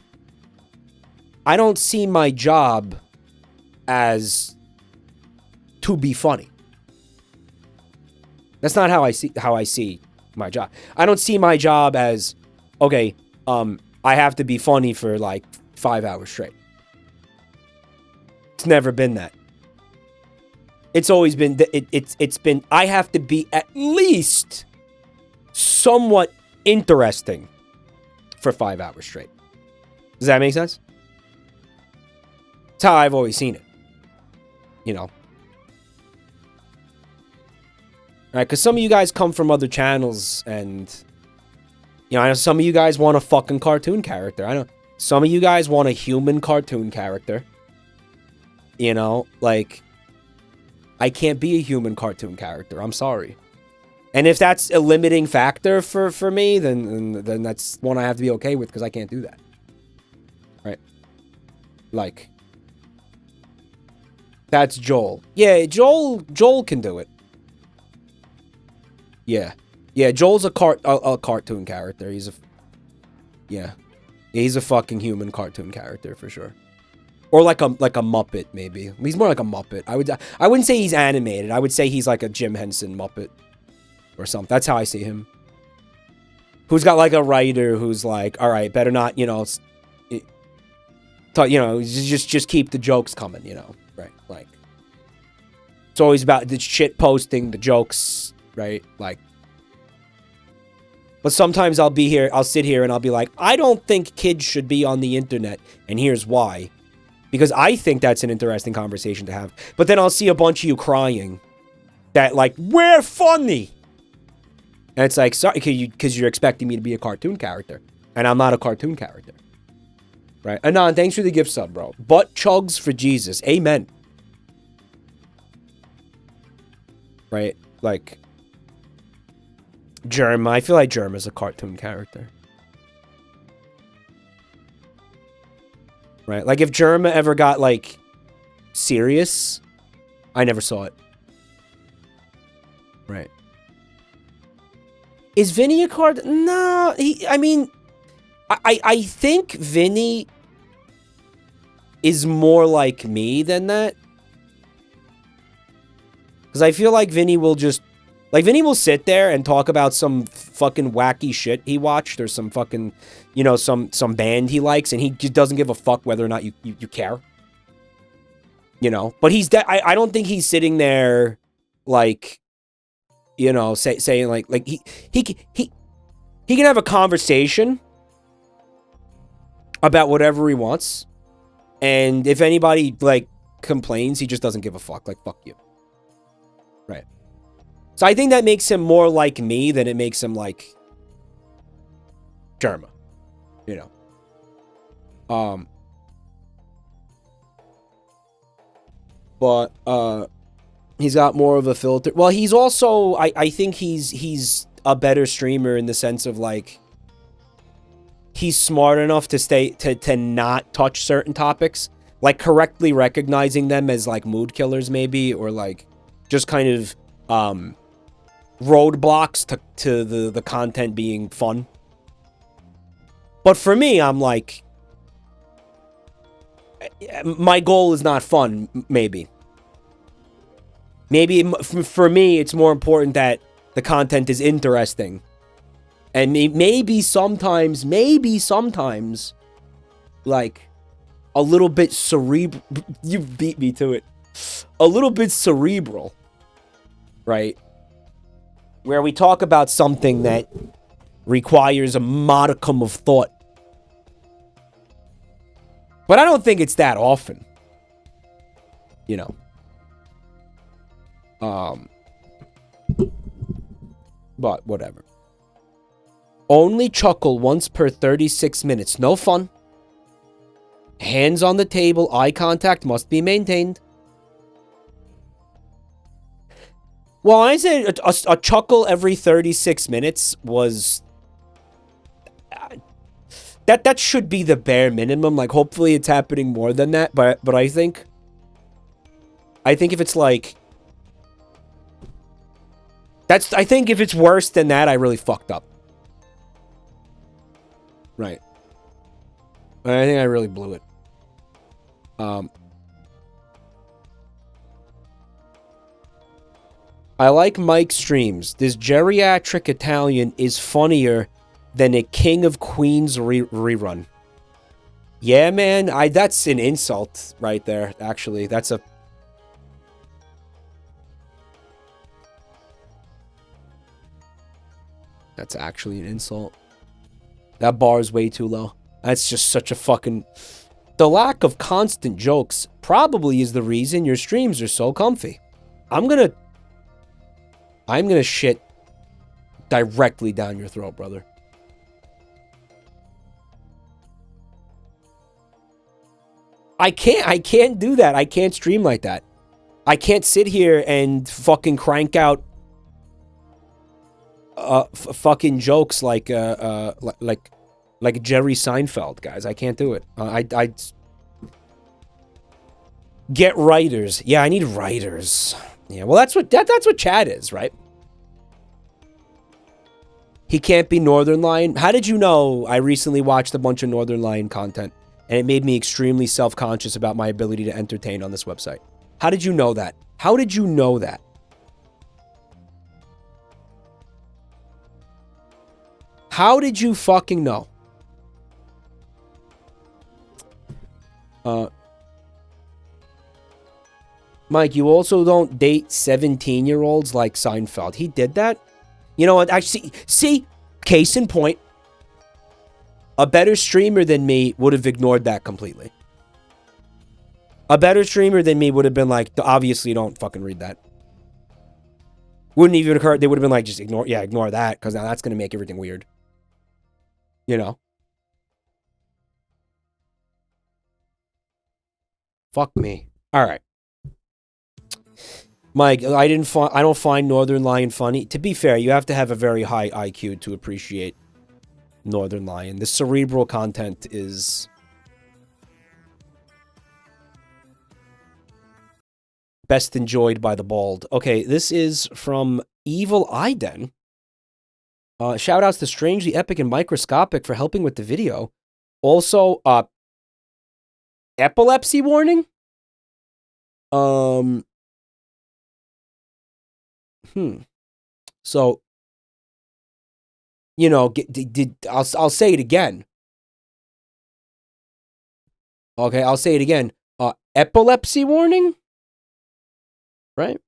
A: I don't see my job as to be funny. That's not how I see my job. I don't see my job as, okay, I have to be funny for like 5 hours straight. It's never been that. It's always been, it's been, I have to be at least somewhat interesting for 5 hours straight. Does that make sense? That's how I've always seen it. You know? Right, because some of you guys come from other channels and, you know, I know some of you guys want a fucking cartoon character. I know some of you guys want a human cartoon character. You know, like, I can't be a human cartoon character. I'm sorry. And if that's a limiting factor for me, then that's one I have to be okay with because I can't do that. Right? Like, that's Joel. Yeah, Joel can do it. Yeah. Yeah, Joel's a cartoon character. He's a fucking human cartoon character for sure. Or like a Muppet maybe. He's more like a Muppet. I wouldn't say he's animated. I would say he's like a Jim Henson Muppet or something. That's how I see him. Who's got like a writer who's like, all right, better not, you know, just keep the jokes coming, you know, right? Like, it's always about the shit posting, the jokes, right? Like, but sometimes I'll sit here and I'll be like, I don't think kids should be on the internet, and here's why. Because I think that's an interesting conversation to have. But then I'll see a bunch of you crying that, like, we're funny. And it's like, sorry, because you're expecting me to be a cartoon character. And I'm not a cartoon character. Right? Anon, thanks for the gift sub, bro. Butt chugs for Jesus. Amen. Right? Like, Germ. I feel like Germ is a cartoon character. Right? Like, if Germa ever got, like, serious, I never saw it. Right. Is Vinny a card? No, I mean, I think Vinny is more like me than that. Because I feel like Vinny will just, like, Vinny will sit there and talk about some fucking wacky shit he watched or some fucking, you know, some band he likes, and he just doesn't give a fuck whether or not you care. You know? But I don't think he's sitting there, like, you know, saying, like he can have a conversation about whatever he wants, and if anybody, like, complains, he just doesn't give a fuck. Like, fuck you. Right. So I think that makes him more like me than it makes him like Germa. You know. but he's got more of a filter. Well, he's also I think he's a better streamer in the sense of like he's smart enough to not touch certain topics, like correctly recognizing them as like mood killers maybe, or like just kind of roadblocks to the content being fun. But for me, I'm like, my goal is not fun, maybe. Maybe for me, it's more important that the content is interesting. And maybe sometimes, like, a little bit cerebral. You beat me to it. A little bit cerebral, right? Where we talk about something that requires a modicum of thought. But I don't think it's that often. You know. But whatever. Only chuckle once per 36 minutes. No fun. Hands on the table. Eye contact must be maintained. Well, I said a chuckle every 36 minutes was... That should be the bare minimum. Like, hopefully it's happening more than that. But I think if it's like... I think if it's worse than that, I really fucked up. Right. I think I really blew it. I like Mike's streams. This geriatric Italian is funnier than a King of Queens rerun. Yeah, man. That's an insult right there, actually. That's actually an insult. That bar is way too low. That's just such a fucking... The lack of constant jokes probably is the reason your streams are so comfy. I'm gonna shit directly down your throat, brother. I can't do that. I can't stream like that. I can't sit here and fucking crank out fucking jokes like Jerry Seinfeld, guys. I can't do it. I get writers. Yeah, I need writers. Yeah, well, that's what Chad is, right? He can't be Northern Lion. How did you know? I recently watched a bunch of Northern Lion content, and it made me extremely self-conscious about my ability to entertain on this website. How did you know that? How did you know that? How did you fucking know? Mike, you also don't date 17-year-olds like Seinfeld. He did that? You know what? Actually, see, case in point. A better streamer than me would have ignored that completely. A better streamer than me would have been like, obviously don't fucking read that. Wouldn't even occur. They would have been like, just ignore that, because now that's going to make everything weird. You know? Fuck me. All right. Mike, I don't find Northern Lion funny. To be fair, you have to have a very high IQ to appreciate Northern Lion. The cerebral content is best enjoyed by the bald. Okay, this is from Evil Iden. Shout-outs to Strangely Epic and Microscopic for helping with the video. Also, epilepsy warning? So, you know, I'll say it again. Okay, I'll say it again. Epilepsy warning? Right?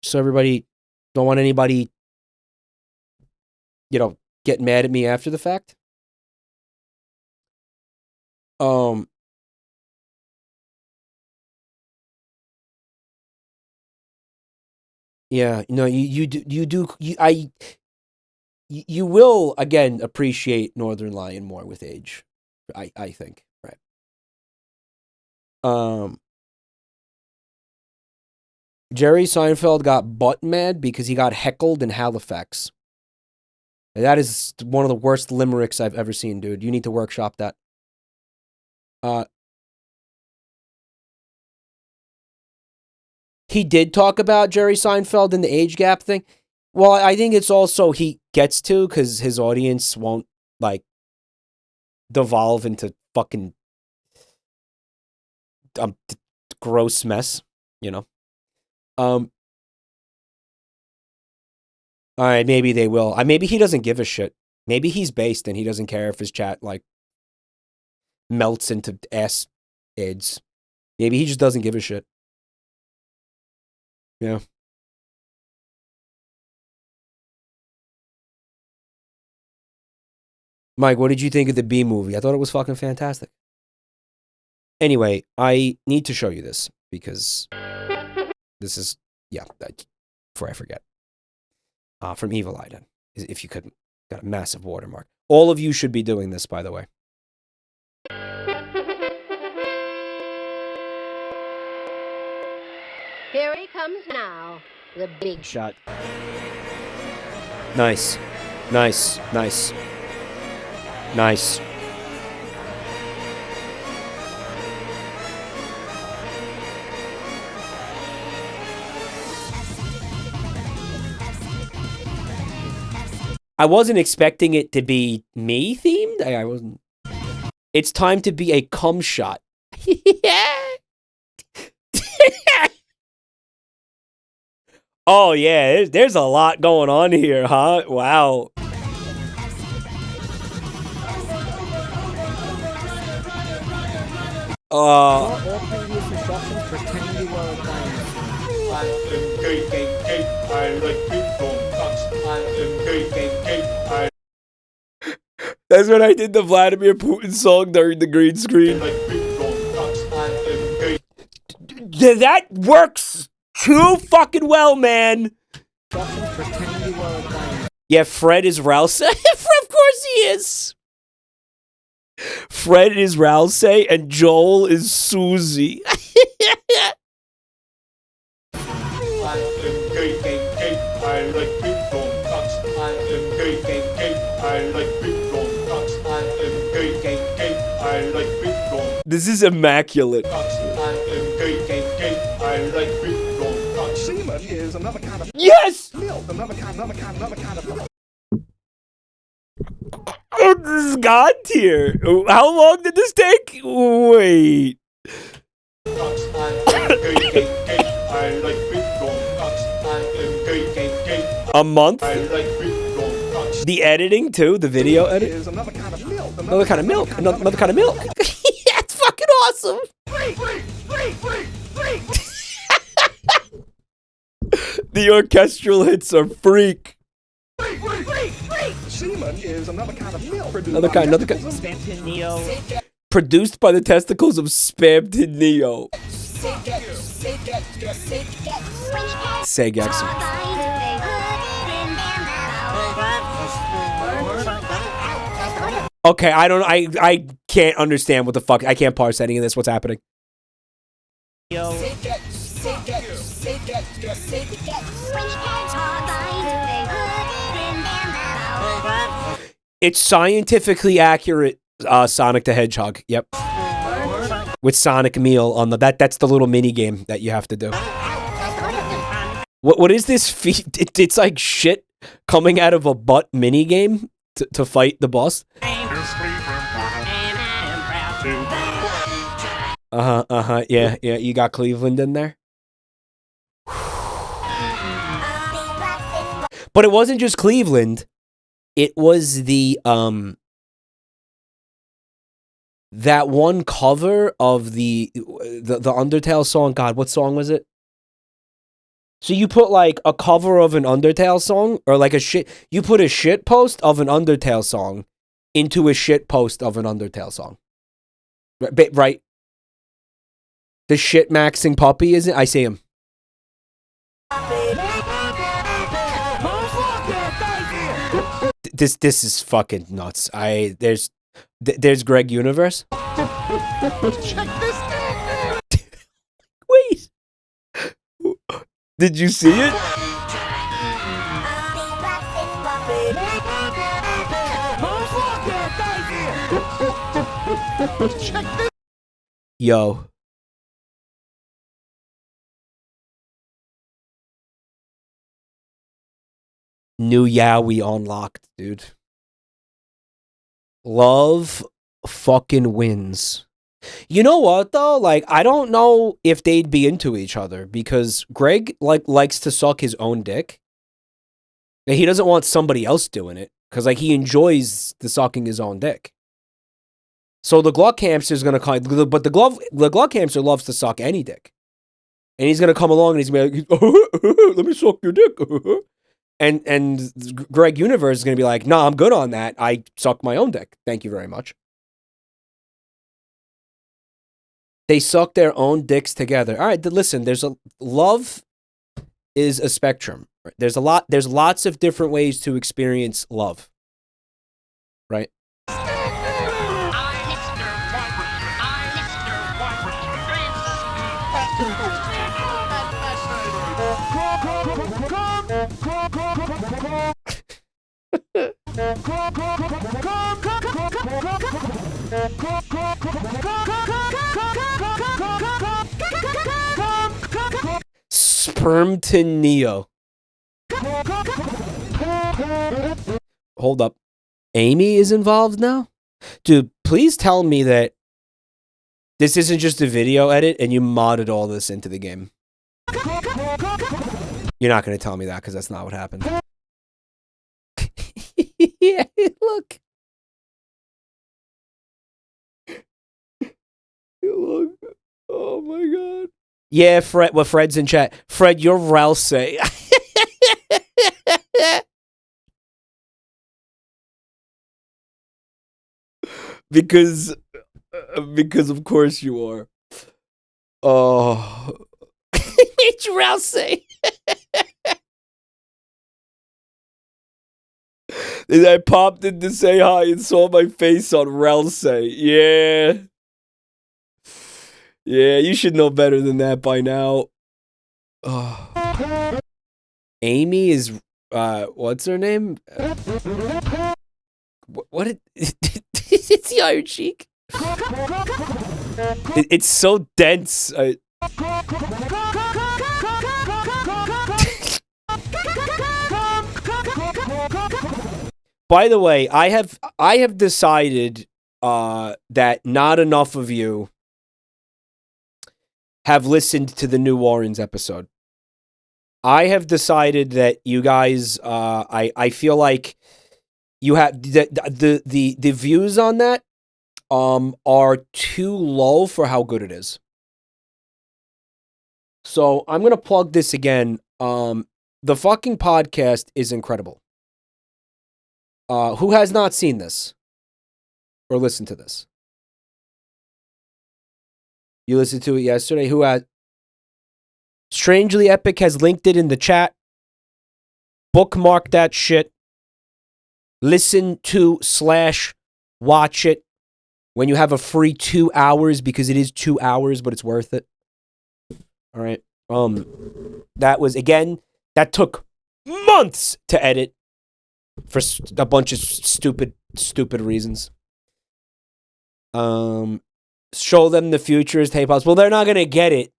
A: So everybody, don't want anybody, you know, getting mad at me after the fact. Yeah, no, you will again appreciate Northern Lion more with age. I think, right? Jerry Seinfeld got butt mad because he got heckled in Halifax. And that is one of the worst limericks I've ever seen, dude. You need to workshop that. He did talk about Jerry Seinfeld and the age gap thing. Well, I think it's also he gets to because his audience won't, like, devolve into fucking gross mess, you know? All right, maybe they will. Maybe he doesn't give a shit. Maybe he's based and he doesn't care if his chat, like, melts into ass aids. Maybe he just doesn't give a shit. Yeah. Mike, what did you think of the Bee movie? I thought it was fucking fantastic. Anyway, I need to show you this because this is, yeah, before I forget. From Evil Eye, if you couldn't. Got a massive watermark. All of you should be doing this, by the way.
F: Here he comes now, the big
A: shot. Nice. Nice. Nice. Nice. I wasn't expecting it to be me themed. I wasn't. It's time to be a cum shot. Oh yeah, there's a lot going on here, huh? Wow.
G: All previous instructions pretend you were playing.
H: I am gay. I like people. I am gay.
A: That's when I did the Vladimir Putin song during the green screen. That works too fucking well, man. Yeah, Fred is Rouse. Of course he is. Fred is Rouse and Joel is Susie. This is immaculate.
C: Semen is another kind of
A: yes.
C: Milk, another kind of.
A: Oh, this is God tier. How long did this take? Wait. A month? The editing too, the video edit.
C: Is another kind of milk.
A: Another kind of milk. Another kind of milk. That's fucking awesome. The orchestral hits are freak.
C: Semen is another kind of milk.
A: Another kind. Produced by the testicles of Spamton Neo. Segex. Okay, I can't understand what the fuck. I can't parse any of this. What's happening? It's scientifically accurate Sonic the Hedgehog. Yep. With Sonic Meal on the that's the little mini game that you have to do. What is this feat? It's like shit coming out of a butt mini game to fight the boss. Yeah, you got Cleveland in there. But it wasn't just Cleveland. It was the that one cover of the Undertale song. God, what song was it? So you put like a cover of an Undertale song, or like you put a shit post of an Undertale song into a shit post of an Undertale song. Right? The shit maxing puppy, isn't? I see him. This is fucking nuts. There's Greg Universe.
C: Check this out.
A: Did you see it? Yo. New Yowie unlocked, dude. Love fucking wins. You know what though? Like, I don't know if they'd be into each other because Greg likes to suck his own dick. And he doesn't want somebody else doing it because like he enjoys the sucking his own dick. So the Gluck hamster is gonna come, but the Gluck hamster loves to suck any dick, and he's gonna come along and he's gonna be like, "Let me suck your dick," and Greg Universe is gonna be like, "Nah, I'm good on that. I suck my own dick. Thank you very much." They suck their own dicks together. All right, listen. Love is a spectrum. Right? There's lots of different ways to experience love. Right. Sperm to Neo. Hold up. Amy is involved now? Dude, please tell me that this isn't just a video edit and you modded all this into the game. You're not going to tell me that because that's not what happened. Yeah, look. Look. Oh my god. Yeah, Fred. Well, Fred's in chat. Fred, you're Ralsei. because of course you are. Oh, it's Ralsei. And I popped in to say hi and saw my face on Ralsei. Yeah. Yeah, you should know better than that by now. Oh. Amy is, what's her name? What it's the Iron Cheek. It's so dense. By the way, I have decided that not enough of you have listened to the New Warrens episode. I have decided that you guys, I feel like you have the views on that are too low for how good it is. So I'm gonna plug this again. The fucking podcast is incredible. Who has not seen this or listened to this? You listened to it yesterday. Who had? Strangely Epic has linked it in the chat. Bookmark that shit. Listen to / watch it when you have a free 2 hours because it is 2 hours, but it's worth it. All right. That was again. That took months to edit for a bunch of stupid reasons. Show them the futures tape house. Well, they're not gonna get it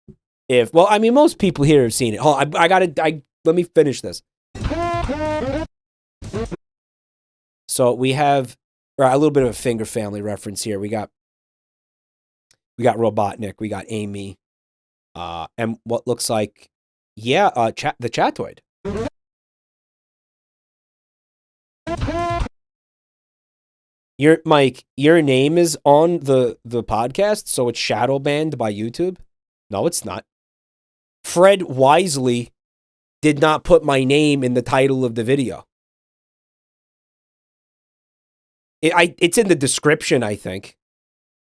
A: if. Well, I mean, most people here have seen it. Hold on, let me finish this. So we have a little bit of a Finger Family reference here. We got Robotnik. We got Amy, and what looks like, the chatoid. Mike, your name is on the podcast, so it's shadow banned by YouTube? No, it's not. Fred wisely did not put my name in the title of the video. It's in the description, I think.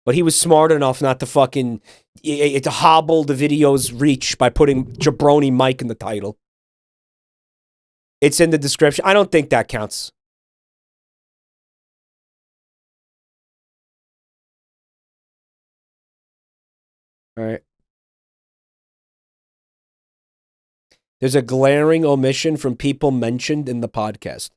A: But he was smart enough not to fucking to hobble the video's reach by putting JabroniMike in the title. It's in the description. I don't think that counts. All right. There's a glaring omission from people mentioned in the podcast.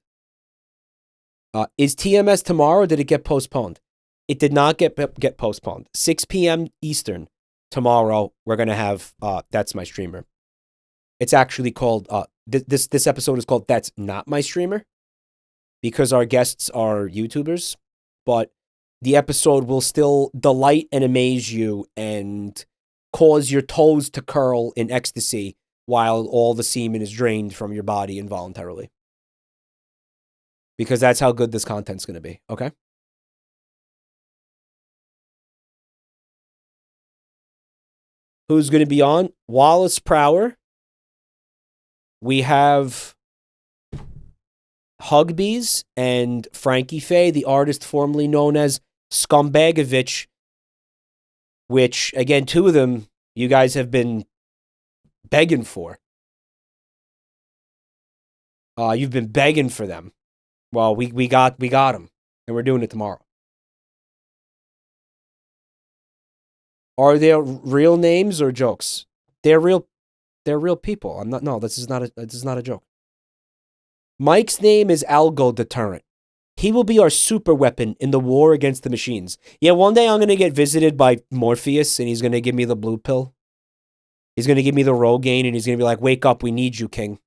A: Is TMS tomorrow or did it get postponed? It did not get postponed. 6 p.m. Eastern tomorrow, we're going to have That's My Streamer. It's actually called, this episode is called That's Not My Streamer because our guests are YouTubers, but the episode will still delight and amaze you and cause your toes to curl in ecstasy while all the semen is drained from your body involuntarily. Because that's how good this content's going to be, okay? Who's going to be on? Wallace Prower. We have Hugbees and Frankie Faye, the artist formerly known as Scumbagovich, which, again, two of them you guys have been begging for. You've been begging for them. Well, we got them, and we're doing it tomorrow. Are there real names or jokes? They're real people. This is not a joke. Mike's name is Algo Deterrent. He will be our super weapon in the war against the machines. Yeah, one day I'm going to get visited by Morpheus, and he's going to give me the blue pill. He's going to give me the Rogaine, and he's going to be like, wake up, we need you, King.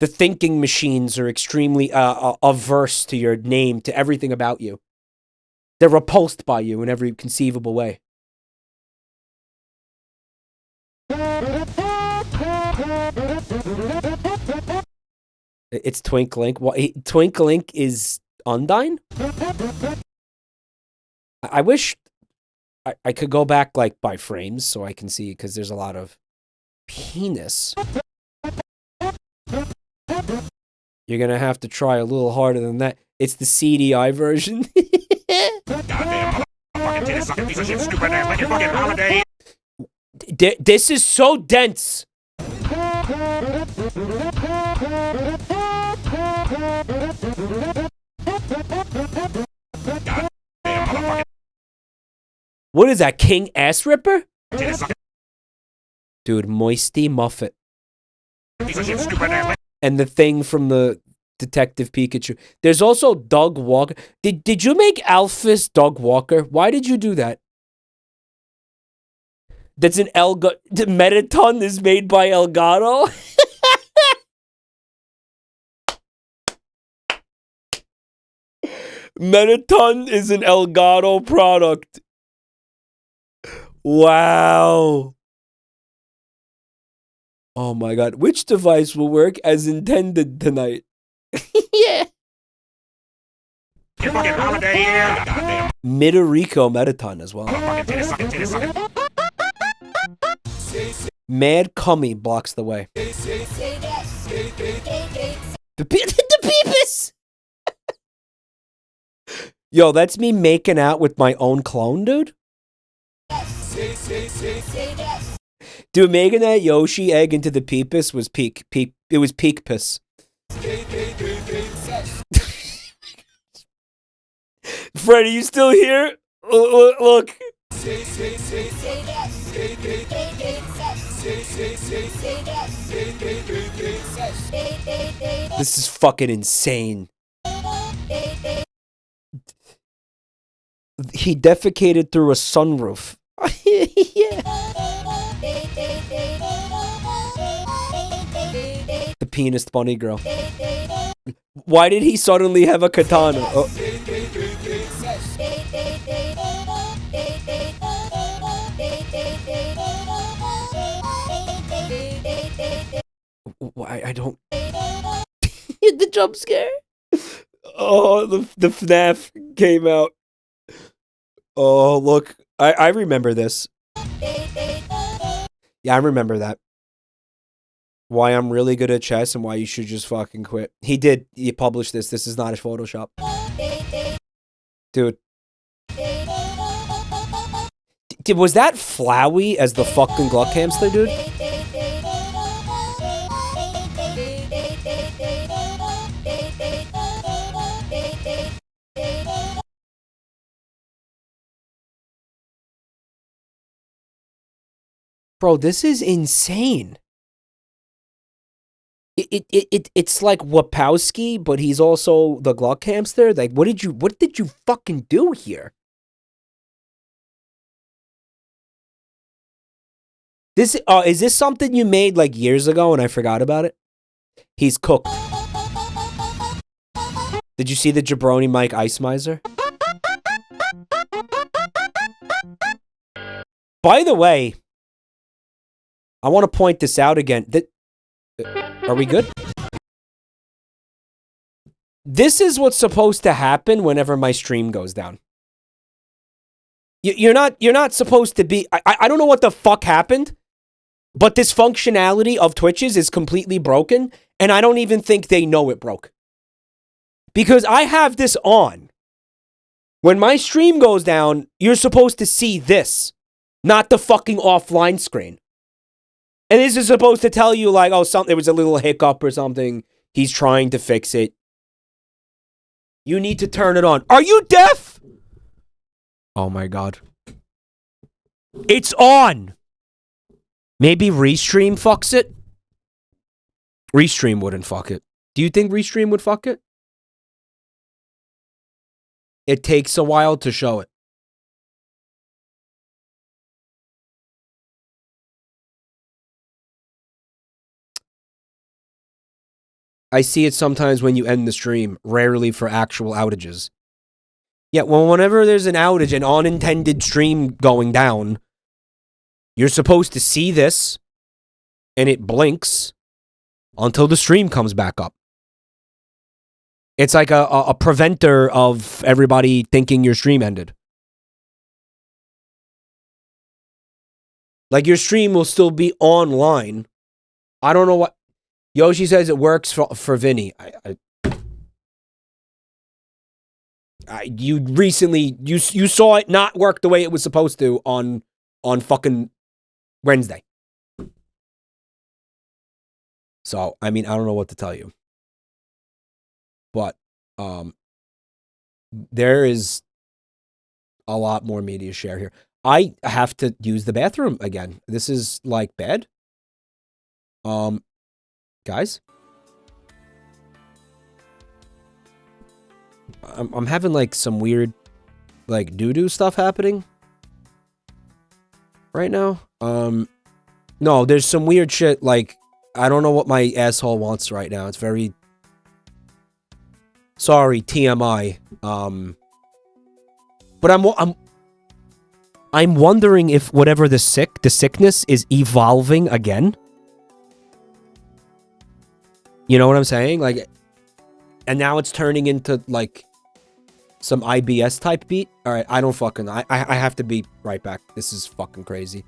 A: The thinking machines are extremely averse to your name, to everything about you. They're repulsed by you in every conceivable way. It's Twinklink. Twinklink is Undyne? I wish I could go back like by frames so I can see, because there's a lot of penis. You're going to have to try a little harder than that. It's the CDI version. This is so dense. What is that, King Ass Ripper? Dude, Moisty Muffet. And the thing from the Detective Pikachu. There's also Doug Walker. Did you make Alphys Doug Walker? Why did you do that? That's an the Metaton is made by Elgato? Metaton is an Elgato product. Wow. Oh my god. Which device will work as intended tonight? Yeah. Midorico Metaton as well. Mad Cummy blocks the way. The Peepus! Yo, that's me making out with my own clone, dude? Dude, making that Yoshi egg into the Peepus was peak. It was peak piss. Freddy, you still here? Look. This is fucking insane. He defecated through a sunroof. Yeah. The penis bunny girl. Why did he suddenly have a katana? Oh. I don't. The jump scare. Oh, the FNAF came out. Oh, look. I remember this. Yeah, I remember that. Why I'm really good at chess and why you should just fucking quit. He published this. This is not a Photoshop. Dude. Was that Flowey as the fucking Gluck hamster, dude? Bro, this is insane. It's like Wapowski, but he's also the Gluck hamster. Like, what did you fucking do here? This is this something you made like years ago and I forgot about it? He's cooked. Did you see the JabroniMike Ice Miser? By the way, I want to point this out again. Are we good? This is what's supposed to happen whenever my stream goes down. You're not supposed to be. I don't know what the fuck happened, but this functionality of Twitches is completely broken, and I don't even think they know it broke. Because I have this on. When my stream goes down, you're supposed to see this, not the fucking offline screen. And this is supposed to tell you, like, oh, there was a little hiccup or something. He's trying to fix it. You need to turn it on. Are you deaf? Oh my god. It's on! Maybe Restream fucks it? Restream wouldn't fuck it. Do you think Restream would fuck it? It takes a while to show it. I see it sometimes when you end the stream, rarely for actual outages. Yeah, well, whenever there's an outage, an unintended stream going down, you're supposed to see this, and it blinks until the stream comes back up. It's like a preventer of everybody thinking your stream ended. Like, your stream will still be online. I don't know what... Yoshi says it works for Vinny. You recently... You saw it not work the way it was supposed to on fucking Wednesday. So, I mean, I don't know what to tell you. But, there is a lot more media share here. I have to use the bathroom again. This is, like, bad. Guys? I'm having, like, some weird, like, doo-doo stuff happening right now. No, there's some weird shit, like, I don't know what my asshole wants right now. It's very... Sorry, TMI. But I'm wondering if whatever the sickness is evolving again. You know what I'm saying? Like, and now it's turning into like some IBS type beat. All right, I don't fucking. I have to be right back. This is fucking crazy.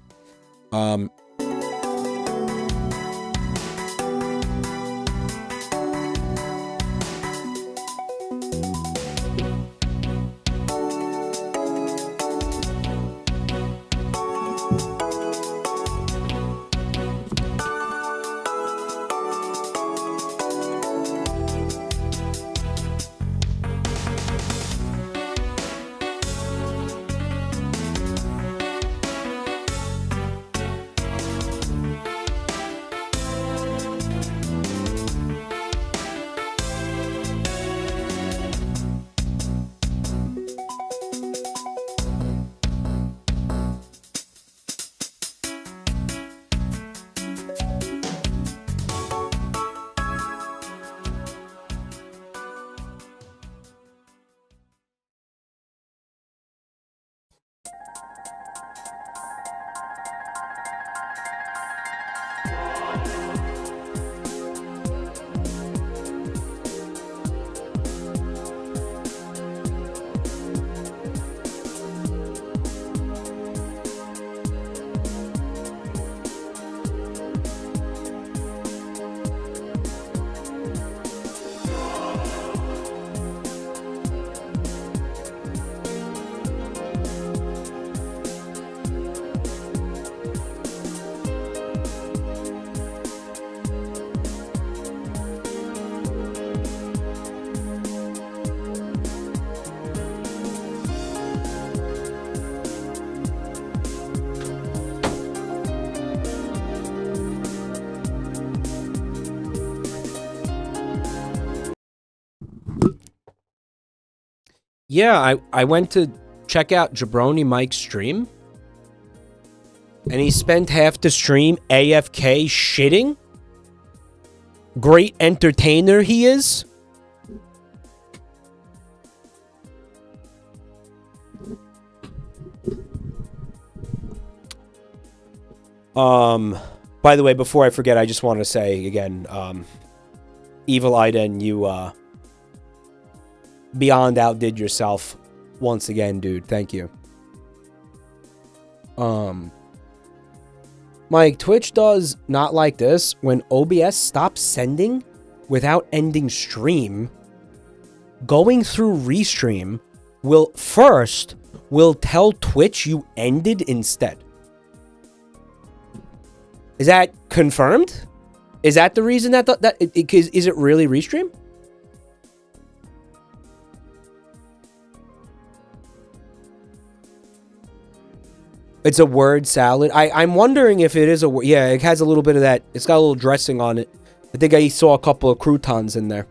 A: Yeah, I went to check out JabroniMike's stream, and he spent half the stream AFK shitting. Great entertainer he is. By the way, before I forget, I just want to say again, Evil Iden, you beyond outdid yourself once again, dude. Thank you. Mike, Twitch does not like this. When OBS stops sending without ending stream, going through restream will tell Twitch you ended instead. Is that confirmed? Is that the reason that is it really restream? It's a word salad. I'm wondering if it is a word. Yeah, it has a little bit of that. It's got a little dressing on it. I think I saw a couple of croutons in there.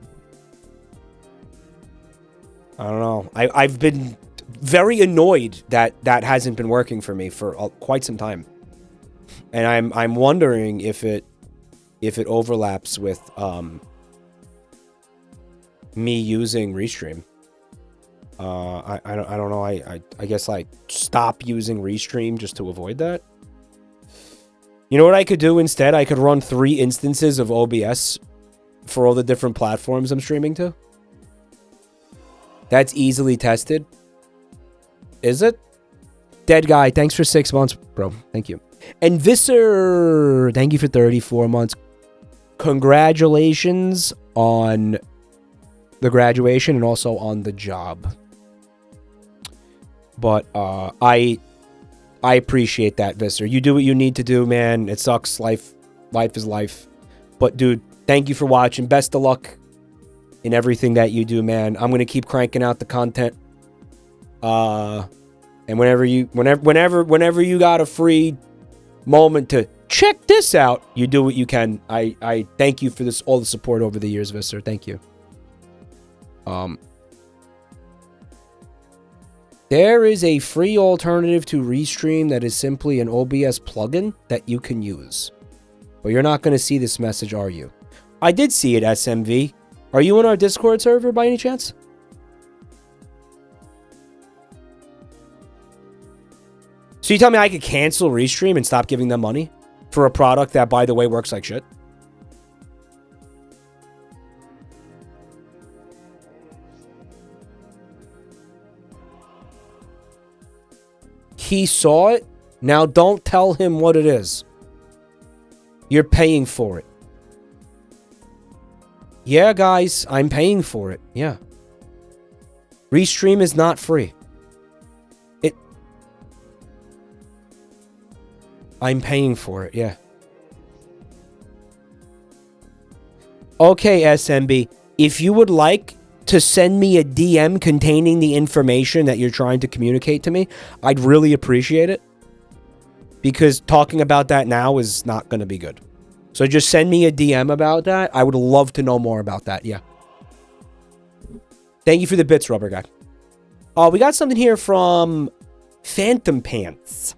A: I don't know. I've been very annoyed that that hasn't been working for me for quite some time. And I'm wondering if it overlaps with me using Restream. I don't know. I guess like stop using Restream just to avoid that. You know what I could do instead? I could run 3 instances of OBS for all the different platforms I'm streaming to. That's easily tested. Is it? Dead Guy, thanks for 6 months, bro. Thank you. And Visser, thank you for 34 months. Congratulations on the graduation and also on the job. But I appreciate that, Visser. You do what you need to do, man. It sucks. Life is life. But dude, thank you for watching. Best of luck in everything that you do, man. I'm gonna keep cranking out the content. And whenever you got a free moment to check this out, you do what you can. I thank you for this, all the support over the years, Visser. Thank you. There is a free alternative to Restream that is simply an OBS plugin that you can use. But you're not going to see this message, are you? I did see it, SMV. Are you in our Discord server by any chance? So you tell me I could cancel Restream and stop giving them money for a product that, by the way, works like shit? He saw it. Now don't tell him what it is. You're paying for it. Yeah, guys, I'm paying for it. Yeah. Restream is not free. I'm paying for it, yeah. Okay, SMB. If you would like to send me a DM containing the information that you're trying to communicate to me, I'd really appreciate it. Because talking about that now is not going to be good. So just send me a DM about that. I would love to know more about that, yeah. Thank you for the bits, Rubber Guy. Oh, we got something here from Phantom Pants.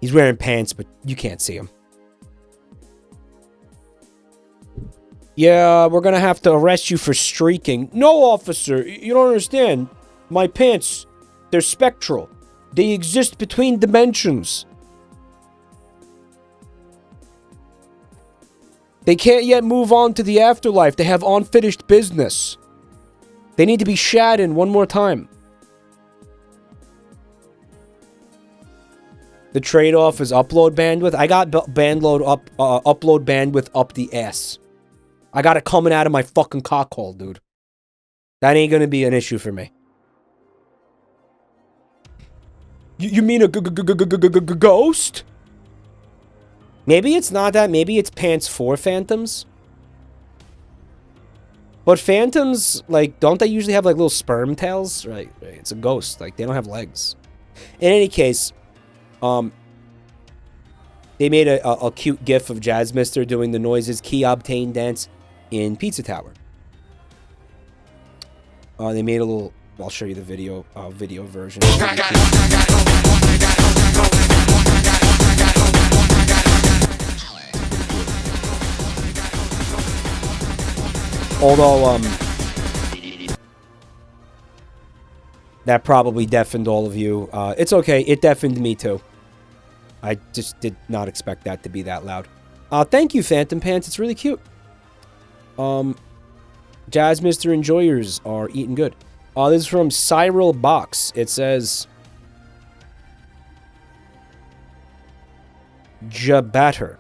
A: He's wearing pants, but you can't see him. Yeah, we're gonna have to arrest you for streaking. No, officer, you don't understand. My pants, they're spectral. They exist between dimensions. They can't yet move on to the afterlife. They have unfinished business. They need to be shat in one more time. The trade-off is upload bandwidth. I got upload bandwidth up the ass. I got it coming out of my fucking cockhole, dude. That ain't gonna be an issue for me. You mean a ghost? Maybe it's not that. Maybe it's pants for phantoms. But phantoms, like, don't they usually have, like, little sperm tails? Right, it's a ghost. Like, they don't have legs. In any case, they made a cute gif of Jazzmister doing the noises key obtain dance in Pizza Tower. They made a little. I'll show you the video version. Although that probably deafened all of you. It's okay. It deafened me too. I just did not expect that to be that loud. Thank you, Phantom Pants. It's really cute. Jazz Mr. Enjoyers are eating good. This is from Cyril Box. It says... Jabatter.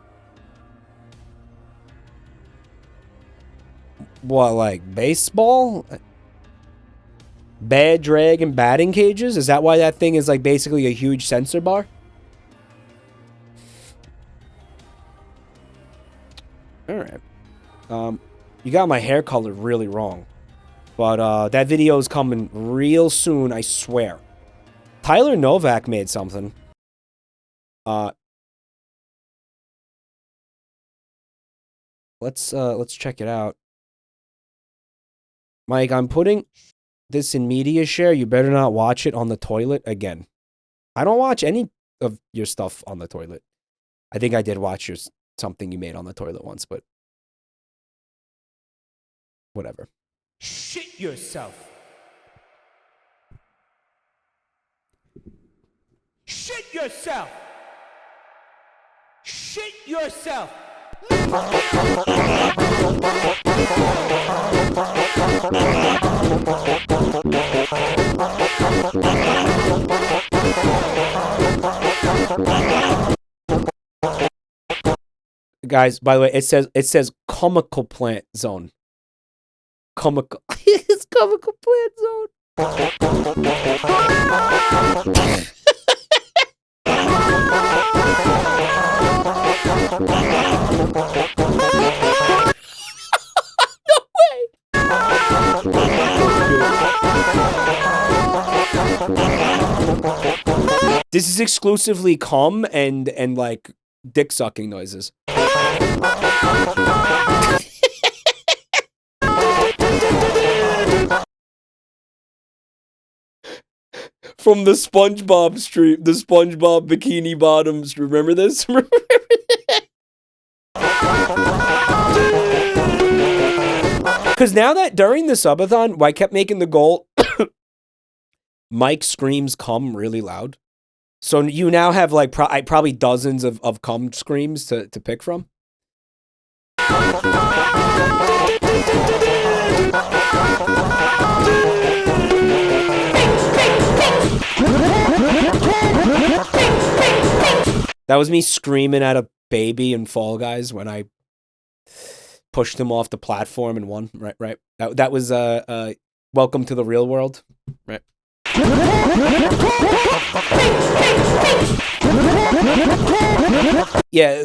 A: What, like baseball? Bad drag and batting cages? Is that why that thing is like basically a huge sensor bar? Alright. You got my hair colored really wrong. But that video is coming real soon, I swear. Tyler Novak made something. Let's check it out. Mike, I'm putting this in media share. You better not watch it on the toilet again. I don't watch any of your stuff on the toilet. I think I did watch something you made on the toilet once, but whatever. Shit yourself. Shit yourself. Shit yourself. Guys, by the way, it says comical plant zone. Comical. It's comical plant zone. No way. This is exclusively cum and like dick sucking noises. From the SpongeBob stream, the SpongeBob Bikini Bottoms. Remember this? Remember that? Because now that during the subathon, I kept making the goal, Mike screams cum really loud. So you now have like probably dozens of cum screams to pick from. That was me screaming at a baby in Fall Guys when I pushed him off the platform and won. Right. That was Welcome to the Real World. Right. Yeah,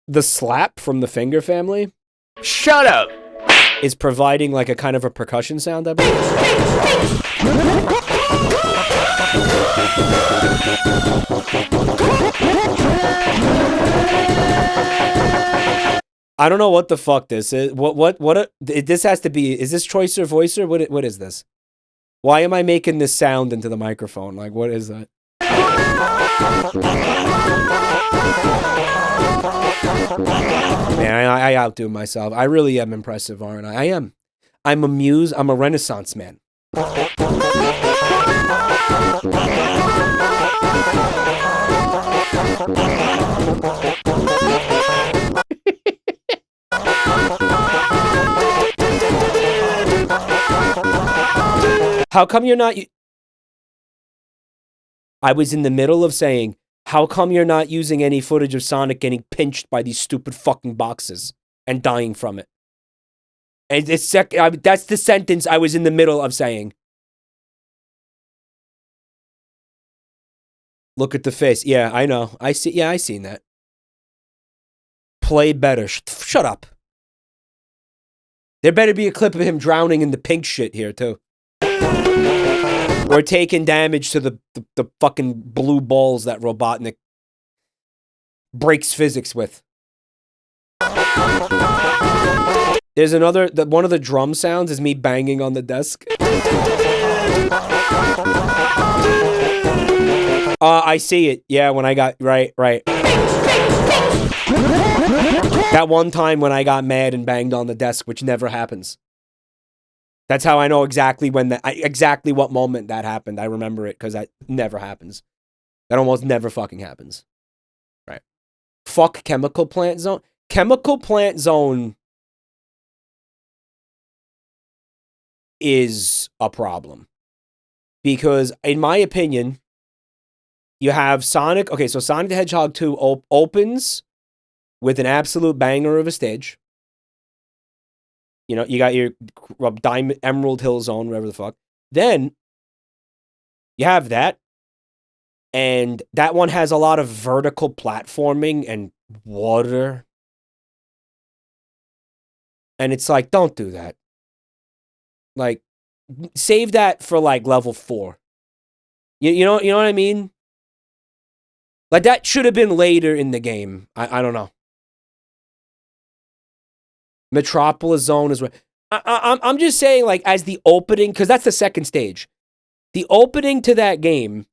A: the slap from the Finger family. Shut up. Is providing like a kind of a percussion sound, I believe. I don't know what the fuck this is. This has to be. Is this Choicer Voicer? What is this? Why am I making this sound into the microphone? Like, what is that? Man, I outdo myself. I really am impressive, aren't I? I am. I'm a muse. I'm a Renaissance man. How come you're not... I was in the middle of saying, how come you're not using any footage of Sonic getting pinched by these stupid fucking boxes and dying from it? And that's the sentence I was in the middle of saying. Look at the face. Yeah, I know. I see. Yeah, I seen that. Play better. Shut up. There better be a clip of him drowning in the pink shit here, too. Or taking damage to the fucking blue balls that Robotnik breaks physics with. There's another, one of the drum sounds is me banging on the desk. I see it. Yeah, when I got, right. That one time when I got mad and banged on the desk, which never happens. That's how I know exactly when exactly what moment that happened. I remember it because that never happens. That almost never fucking happens. Right. Fuck Chemical Plant Zone. Chemical Plant Zone is a problem. Because, in my opinion, you have Sonic. Okay, so Sonic the Hedgehog 2 opens with an absolute banger of a stage. You know, you got your Diamond Emerald Hill Zone, whatever the fuck. Then you have that. And that one has a lot of vertical platforming and water. And it's like, don't do that. Like, save that for like level 4. You know what I mean? Like, that should have been later in the game. I don't know. Metropolis Zone is where I'm just saying, like, as the opening, because that's the second stage. The opening to that game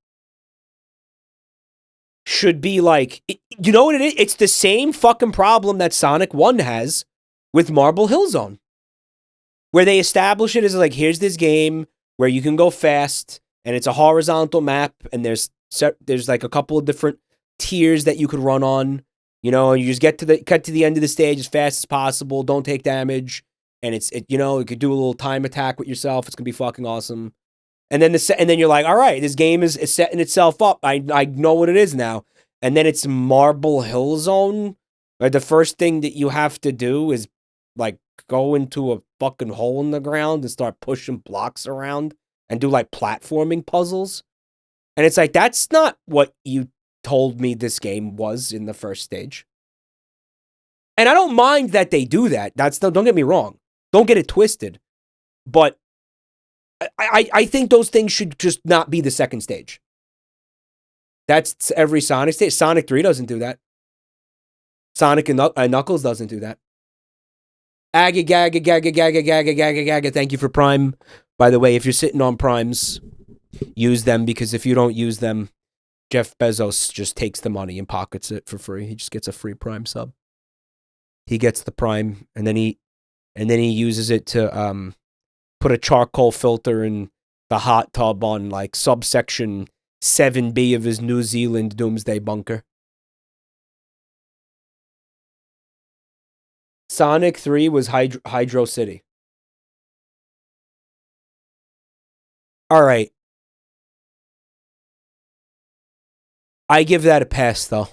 A: should be like, you know what it is? It's the same fucking problem that Sonic 1 has with Marble Hill Zone. Where they establish it as like, here's this game where you can go fast, and it's a horizontal map, and there's like a couple of different tiers that you could run on. You know, you just get to the end of the stage as fast as possible. Don't take damage, and you know, you could do a little time attack with yourself. It's gonna be fucking awesome. And then you're like, all right, this game is setting itself up. I know what it is now. And then it's Marble Hill Zone. Where the first thing that you have to do is like go into a fucking hole in the ground and start pushing blocks around and do like platforming puzzles. And it's like, that's not what you told me this game was in the first stage. And I don't mind that they do that. Don't get me wrong. Don't get it twisted. But I think those things should just not be the second stage. That's every Sonic stage. Sonic 3 doesn't do that. Sonic and Knuckles doesn't do that. Aga. Thank you for Prime. By the way, if you're sitting on Primes, use them, because if you don't use them, Jeff Bezos just takes the money and pockets it for free. He just gets a free Prime sub. He gets the Prime, and then he uses it to put a charcoal filter in the hot tub on like subsection 7B of his New Zealand doomsday bunker. Sonic 3 was Hydro City. All right. I give that a pass, though.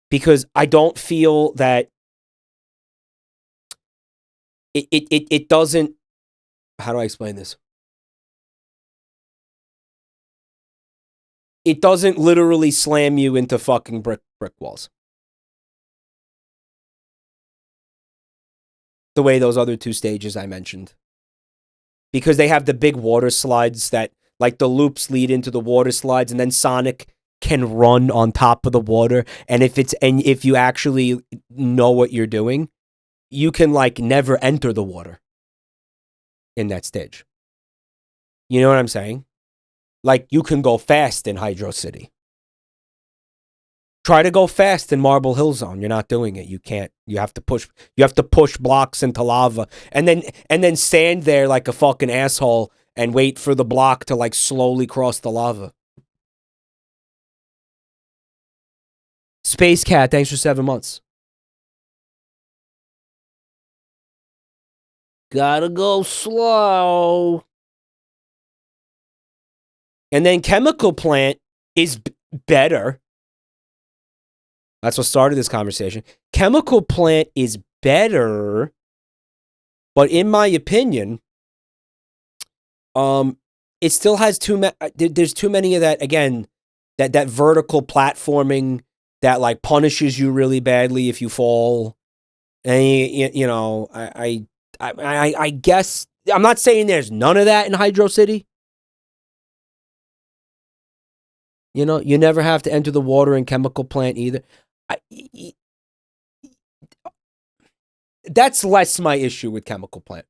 A: Because I don't feel that it doesn't... How do I explain this? It doesn't literally slam you into fucking brick walls. The way those other two stages I mentioned. Because they have the big water slides that, like, the loops lead into the water slides, and then Sonic can run on top of the water, and if you actually know what you're doing, you can, like, never enter the water in that stage. You know what I'm saying? Like, you can go fast in Hydro City. Try to go fast in Marble Hill Zone. You're not doing it. You can't. You have to push blocks into lava, and then stand there like a fucking asshole and wait for the block to like slowly cross the lava. Space Cat, thanks for 7 months. Gotta go slow. And then Chemical Plant is better. That's what started this conversation. Chemical Plant is better, but in my opinion, it still has there's too many of that, again, that vertical platforming that like punishes you really badly if you fall. And you know, I guess I'm not saying there's none of that in Hydro City. You know, you never have to enter the water in Chemical Plant either. that's less my issue with Chemical Plant.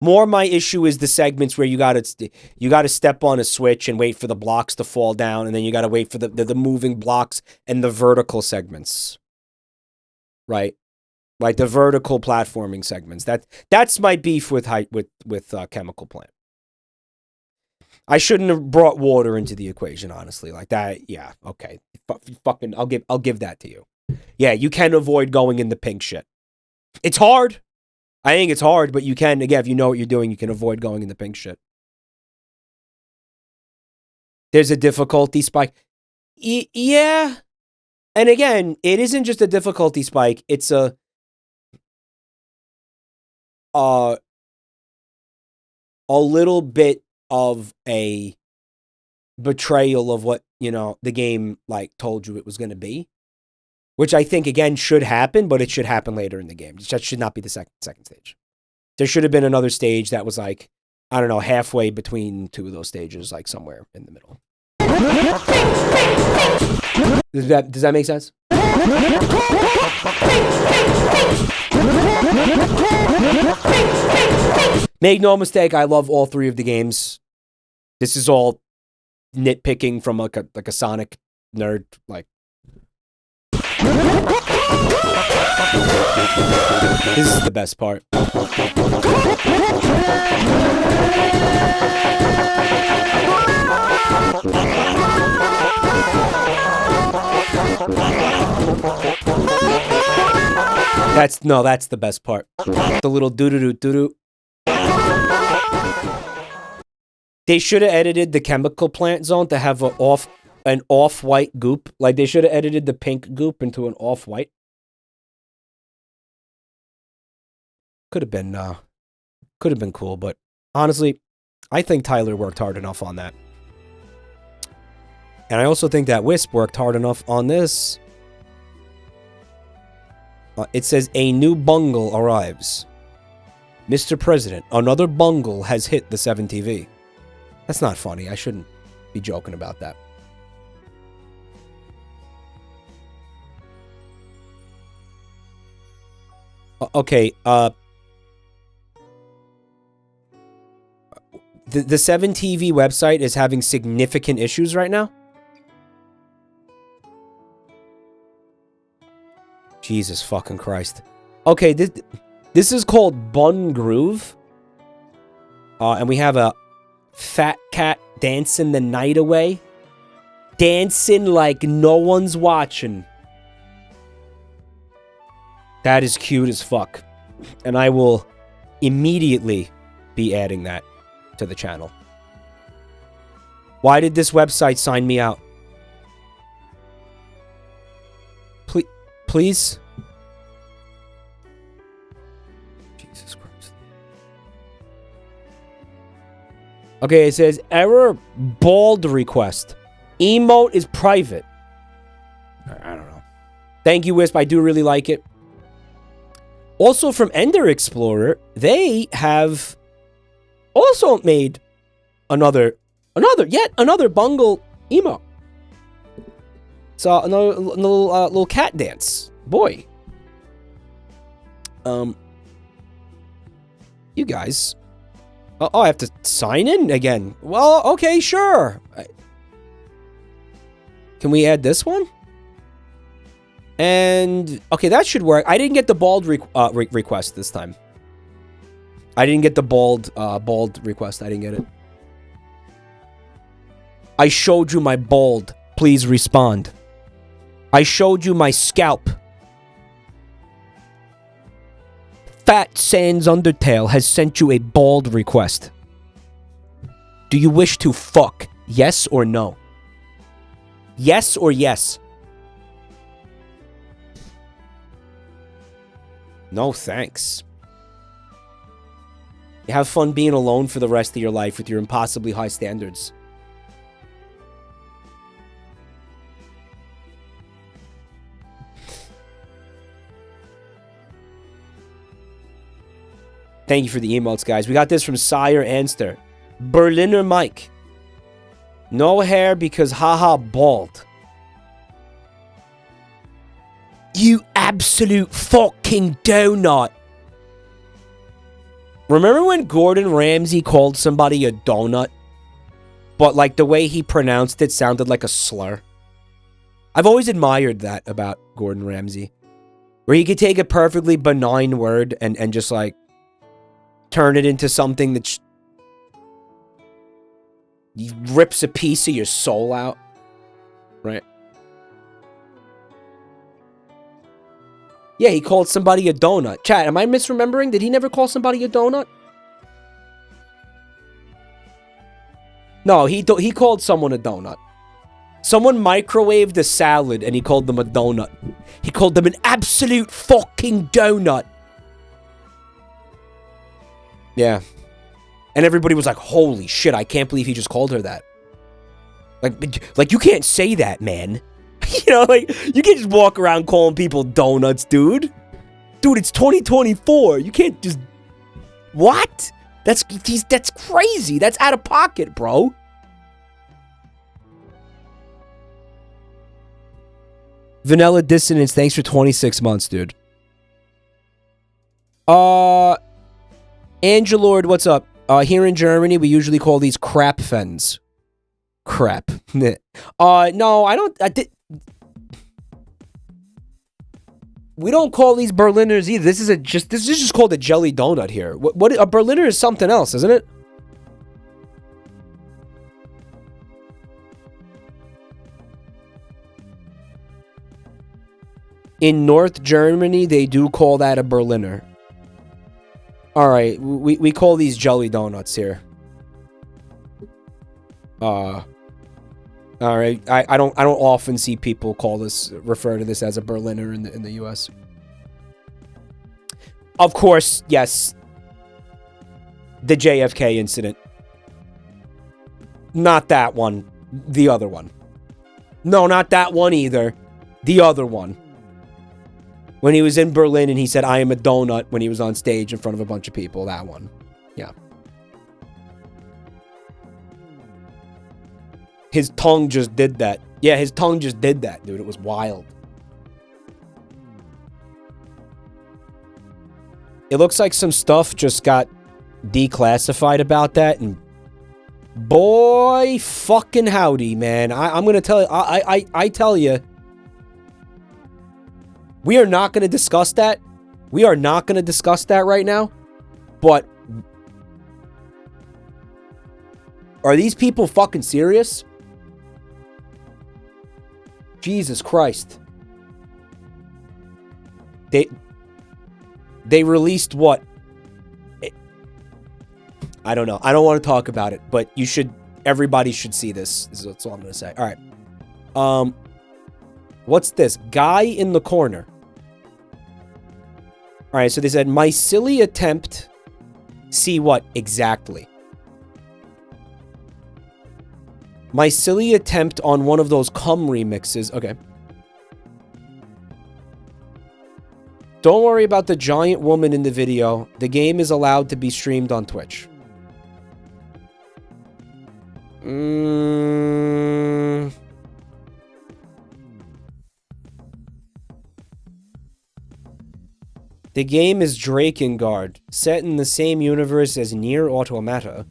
A: More my issue is the segments where you gotta step on a switch and wait for the blocks to fall down, and then you gotta wait for the moving blocks and the vertical segments. Right? Like the vertical platforming segments. That's my beef with Chemical Plant. I shouldn't have brought water into the equation, honestly. Like that, yeah, okay. Fucking, I'll give that to you. Yeah, you can avoid going in the pink shit. It's hard. I think it's hard, but you can, again, if you know what you're doing, you can avoid going in the pink shit. There's a difficulty spike. Yeah. And again, it isn't just a difficulty spike. It's a little bit of a betrayal of what, you know, the game, like, told you it was going to be. Which I think, again, should happen, but it should happen later in the game. That should not be the second stage. There should have been another stage that was, like, I don't know, halfway between two of those stages, like somewhere in the middle. Does that make sense? Make no mistake, I love all three of the games. This is all nitpicking from like a Sonic nerd, like. This is the best part. That's the best part. The little doo-doo-doo-doo-doo. They should have edited the Chemical Plant zone to have an off-white goop. Like, they should have edited the pink goop into an off-white. Could have been cool, but honestly, I think Tyler worked hard enough on that. And I also think that Wisp worked hard enough on this. It says, a new bungle arrives. Mr. President, another bungle has hit the 7TV. That's not funny. I shouldn't be joking about that. Okay, the 7TV website is having significant issues right now. Jesus fucking Christ. Okay, this is called Bun Groove. And we have a fat cat dancing the night away. Dancing like no one's watching. That is cute as fuck. And I will immediately be adding that to the channel. Why did this website sign me out? Please? Jesus Christ. Okay, it says error bald request. Emote is private. I don't know. Thank you, Wisp. I do really like it. Also from Ender Explorer, they have also made another bungle emote. So another little cat dance. Boy. You guys. Oh, I have to sign in again. Well, okay, sure. Can we add this one? And okay, that should work. I didn't get the bald request this time. I didn't get the bald request. I didn't get it. I showed you my bald. Please respond. I showed you my scalp. Fat Sans Undertale has sent you a bald request. Do you wish to fuck? Yes or no? Yes or yes? No thanks. You have fun being alone for the rest of your life with your impossibly high standards. Thank you for the emotes, guys. We got this from Sire Anster. Berliner Mike. No hair because haha bald. You absolute fucking donut. Remember when Gordon Ramsay called somebody a donut? But, like, the way he pronounced it sounded like a slur. I've always admired that about Gordon Ramsay. Where he could take a perfectly benign word and just, like, turn it into something that rips a piece of your soul out. Right? Yeah, he called somebody a donut. Chat, am I misremembering? Did he never call somebody a donut? No, he called someone a donut. Someone microwaved a salad and he called them a donut. He called them an absolute fucking donut. Yeah. And everybody was like, holy shit, I can't believe he just called her that. Like you can't say that, man. You know, like, you can't just walk around calling people donuts, dude. Dude, it's 2024. You can't just... What? That's crazy. That's out of pocket, bro. Vanilla Dissonance, thanks for 26 months, dude. Angelord, what's up? Here in Germany, we usually call these crap fens. Crap. No, I don't... We don't call these Berliners either. This is just called a jelly donut here. What a Berliner is something else, isn't it? In North Germany, they do call that a Berliner. All right, we call these jelly donuts here. All right, I don't often see people refer to this as a Berliner in the US. Of course, yes. The JFK incident. Not that one. The other one. No, not that one either. The other one. When he was in Berlin and he said, I am a donut, when he was on stage in front of a bunch of people. That one. Yeah. His tongue just did that. Yeah, his tongue just did that, dude. It was wild. It looks like some stuff just got declassified about that, and boy fucking howdy, man. I'm gonna tell you, I tell you, we are not gonna discuss that. We are not gonna discuss that right now. But are these people fucking serious? Jesus Christ. They released what? I don't know. I don't want to talk about it, but everybody should see this. That's all I'm going to say. All right. What's this? Guy in the corner. All right, so they said, my silly attempt. See what? Exactly. My silly attempt on one of those cum remixes. Okay. Don't worry about the giant woman in the video. The game is allowed to be streamed on Twitch. The game is Drakengard, set in the same universe as Nier Automata,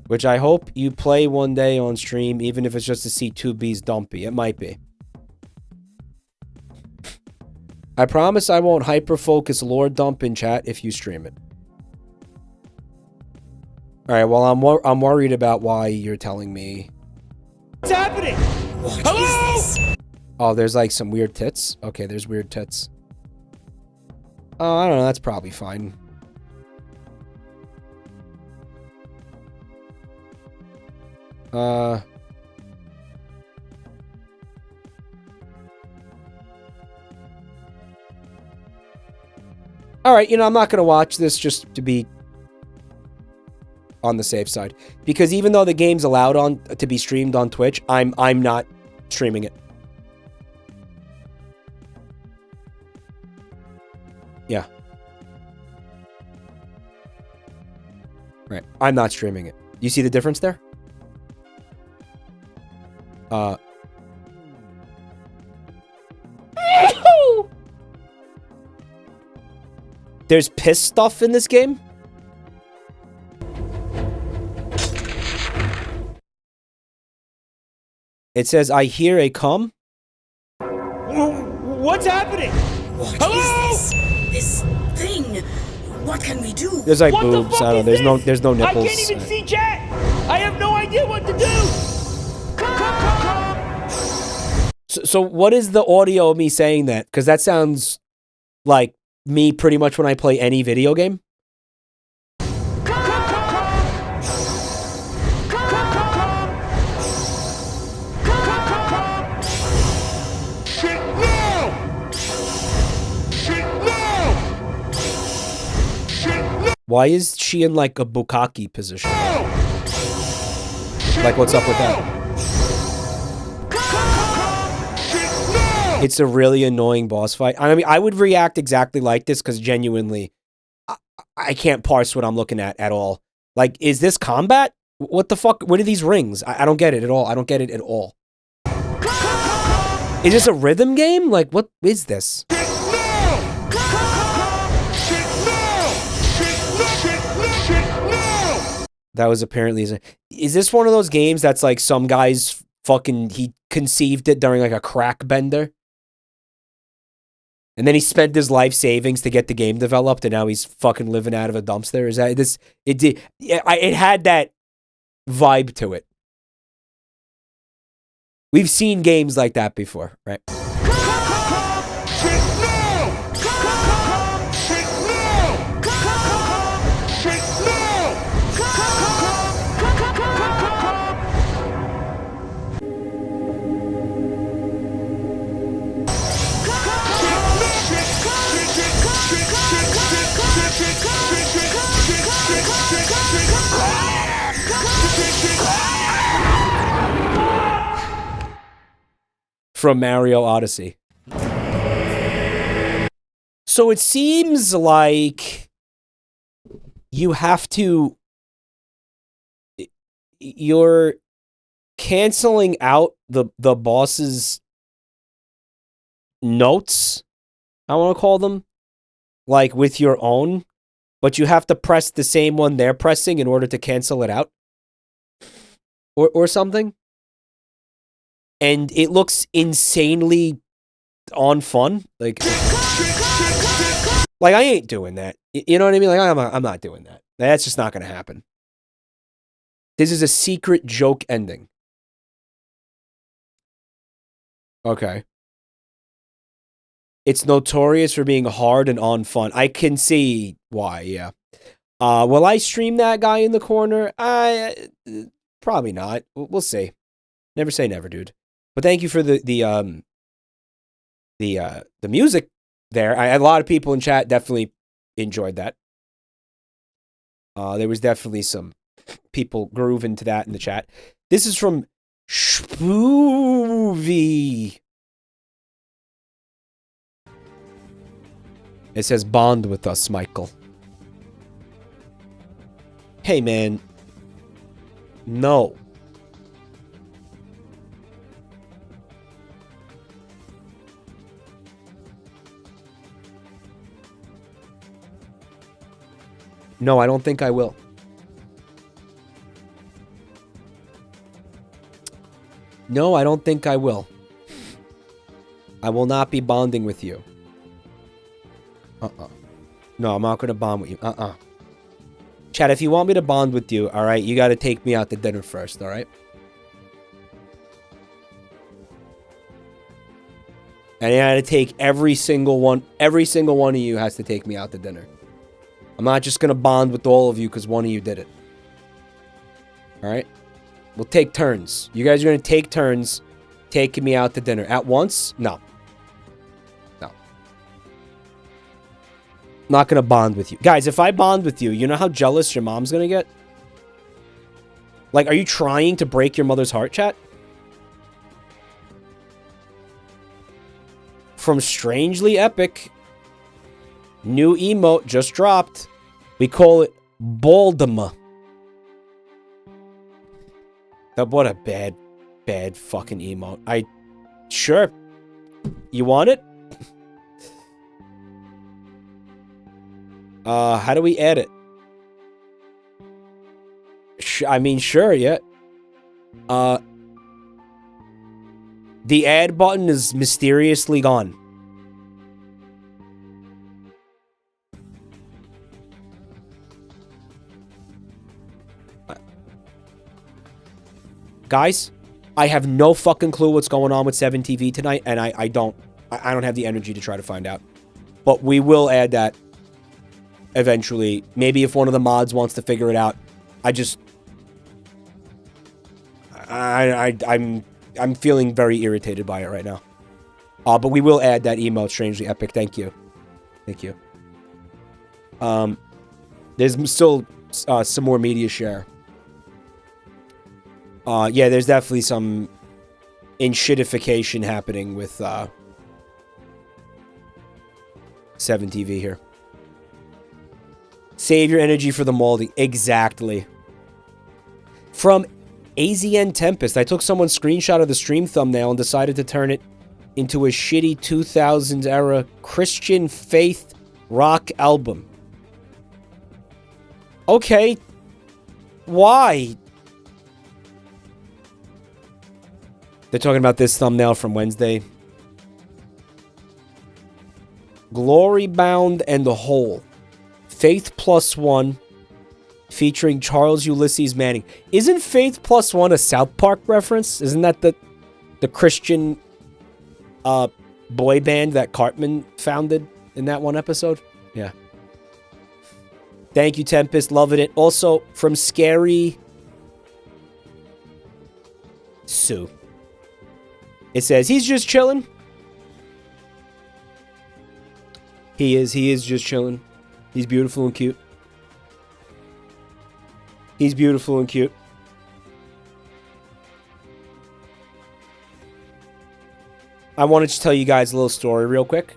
A: which I hope you play one day on stream, even if it's just to see 2B's dumpy. It might be. I promise I won't hyper-focus lore dump in chat if you stream it. Alright, well, I'm worried about why you're telling me. What's happening? Hello? Is this? Oh, there's like some weird tits? Okay, there's weird tits. Oh, I don't know, that's probably fine. Alright, you know, I'm not gonna watch this just to be on the safe side. Because even though the game's allowed to be streamed on Twitch, I'm not streaming it. Yeah. Right. I'm not streaming it. You see the difference there? there's piss stuff in this game? It says, I hear a cum. What's happening?
I: What is this thing? What can we do?
A: There's like boobs. I don't know. There's no nipples.
J: I can't even see chat. I have no idea what to do.
A: So what is the audio of me saying that? Because that sounds like me pretty much when I play any video game. Why is she in like a bukkake position? Like, what's up with that? It's a really annoying boss fight. I mean, I would react exactly like this because genuinely, I can't parse what I'm looking at all. Like, is this combat? What the fuck? What are these rings? I don't get it at all. I don't get it at all. Is this a rhythm game? Like, what is this? That was apparently... Is this one of those games that's like some guy's fucking... He conceived it during like a crack bender? And then he spent his life savings to get the game developed and now he's fucking living out of a dumpster? Is that... this? It had that vibe to it. We've seen games like that before, right? From Mario Odyssey. So it seems like you have to... You're canceling out the boss's notes, I want to call them, like with your own, but you have to press the same one they're pressing in order to cancel it out. Or something. And it looks insanely on fun. Like I ain't doing that. You know what I mean? Like, I'm not doing that. That's just not going to happen. This is a secret joke ending. Okay. It's notorious for being hard and on fun. I can see why, yeah. Will I stream that guy in the corner? Probably not. We'll see. Never say never, dude. But thank you for the music there. A lot of people in chat definitely enjoyed that. There was definitely some people grooving to that in the chat. This is from Spoovy. It says, bond with us, Michael. Hey, man. No. No, I don't think I will. No, I don't think I will. I will not be bonding with you. No, I'm not going to bond with you. Chad, if you want me to bond with you, all right, you got to take me out to dinner first, all right? And you got to take every single one of you has to take me out to dinner. I'm not just going to bond with all of you because one of you did it. All right? We'll take turns. You guys are going to take turns taking me out to dinner. At once? No. No. I'm not going to bond with you. Guys, if I bond with you, you know how jealous your mom's going to get? Like, are you trying to break your mother's heart, chat? From Strangely Epic... New emote just dropped. We call it Baldema. What a bad fucking emote. Sure. You want it? How do we add it? I mean, sure, yeah. The add button is mysteriously gone. Guys, I have no fucking clue what's going on with 7TV tonight, and I don't have the energy to try to find out. But we will add that eventually. Maybe if one of the mods wants to figure it out. I'm feeling very irritated by it right now. But we will add that emote, Strangely Epic. Thank you. Thank you. There's still some more media share. Yeah, there's definitely some inshitification happening with 7TV here. Save your energy for the molding. Exactly. From AZN Tempest, I took someone's screenshot of the stream thumbnail and decided to turn it into a shitty 2000s era Christian faith rock album. Okay. Why? They're talking about this thumbnail from Wednesday. Glory Bound and the Whole. Faith Plus One. Featuring Charles Ulysses Manning. Isn't Faith Plus One a South Park reference? Isn't that the Christian boy band that Cartman founded in that one episode? Yeah. Thank you, Tempest. Loving it. Also, from Scary Sue. It says, he's just chilling. He is just chilling. He's beautiful and cute. He's beautiful and cute. I wanted to tell you guys a little story real quick.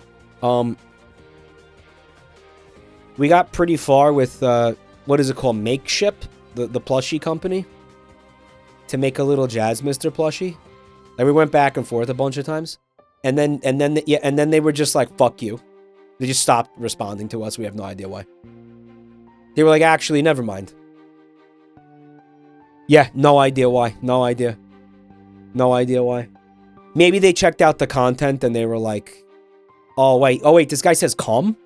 A: We got pretty far with, what is it called? Makeship, the plushie company, to make a little Jazz Mister plushie. Like, we went back and forth a bunch of times. And then they were just like, fuck you. They just stopped responding to us. We have no idea why. They were like, actually, never mind. Yeah, no idea why. No idea. No idea why. Maybe they checked out the content and they were like, oh, wait, this guy says come?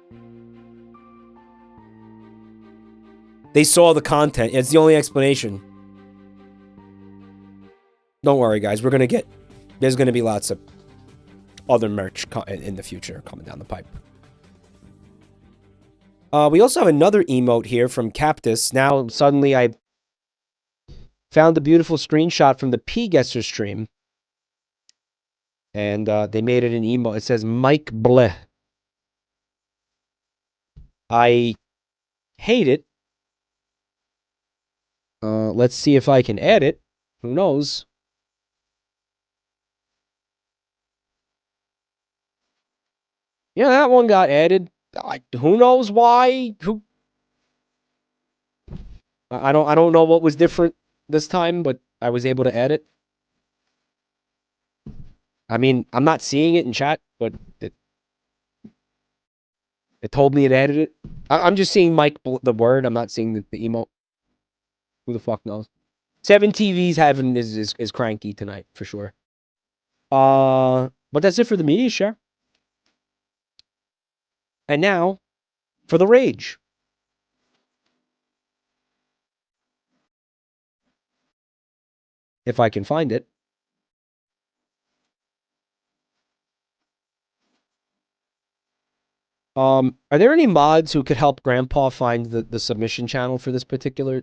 A: They saw the content. It's the only explanation. Don't worry, guys. There's going to be lots of other merch in the future coming down the pipe. We also have another emote here from Cactus. Now, suddenly, I found a beautiful screenshot from the P-Guesser stream. And they made it an emote. It says, Mike Bleh. I hate it. Let's see if I can add it. Who knows? Yeah, that one got added. Who knows why? I don't know what was different this time, but I was able to add it. I mean, I'm not seeing it in chat, but it told me it added it. I'm just seeing Mike the word. I'm not seeing the emote. Who the fuck knows? 7TV's having is cranky tonight for sure. But that's it for the media share. And now for the rage. If I can find it. Are there any mods who could help Grandpa find the submission channel for this particular?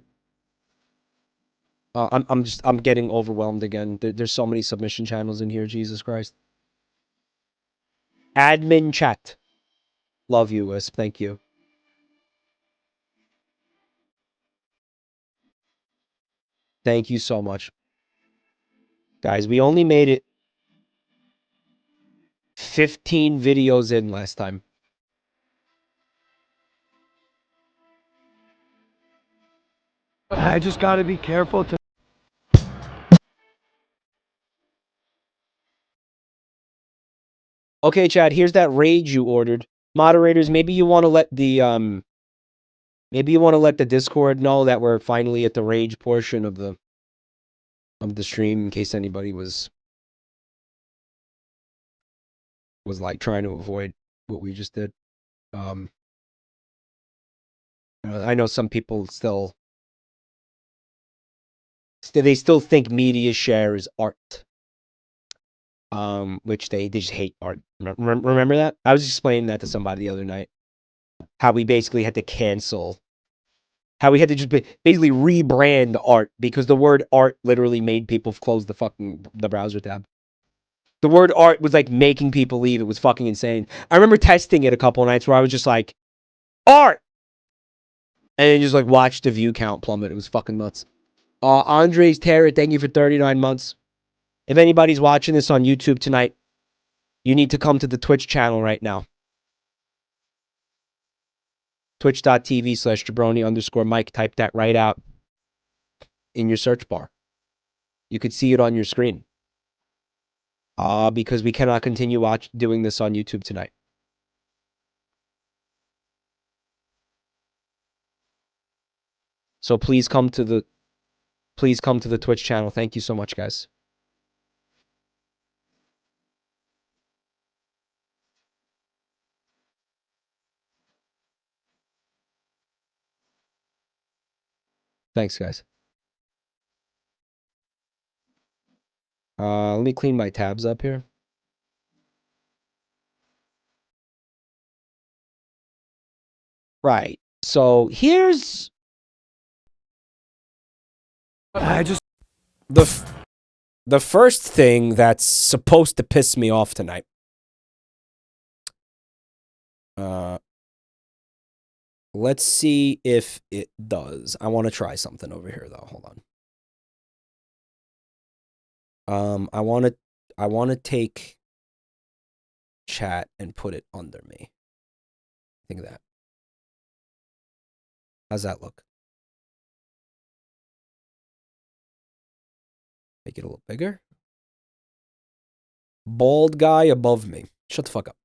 A: I'm getting overwhelmed again. There's so many submission channels in here. Jesus Christ. Admin chat. Love you, Wisp. Thank you. Thank you so much. Guys, we only made it 15 videos in last time.
K: I just gotta be careful to...
A: Okay, Chad, here's that rage you ordered. Moderators, maybe you want to let the Maybe you want to let the Discord know that we're finally at the rage portion of the stream, in case anybody was like trying to avoid what we just did. I know some people still think media share is art. Which they just hate art. Remember that? I was explaining that to somebody the other night. How we basically had to cancel. How we had to just basically rebrand art because the word art literally made people close the browser tab. The word art was like making people leave. It was fucking insane. I remember testing it a couple of nights where I was just like, art! And then just like watched the view count plummet. It was fucking nuts. Andres Terra, thank you for 39 months. If anybody's watching this on YouTube tonight, you need to come to the Twitch channel right now. Twitch.tv/jabroni_Mike. Type that right out in your search bar. You could see it on your screen. Because we cannot continue doing this on YouTube tonight. So please come to the Twitch channel. Thank you so much, guys. Thanks, guys. Let me clean my tabs up here. Right. So here's the first thing that's supposed to piss me off tonight. Let's see if it does. I want to try something over here though. Hold on. I want to take chat and put it under me. Think of that. How's that look? Make it a little bigger. Bald guy above me. Shut the fuck up.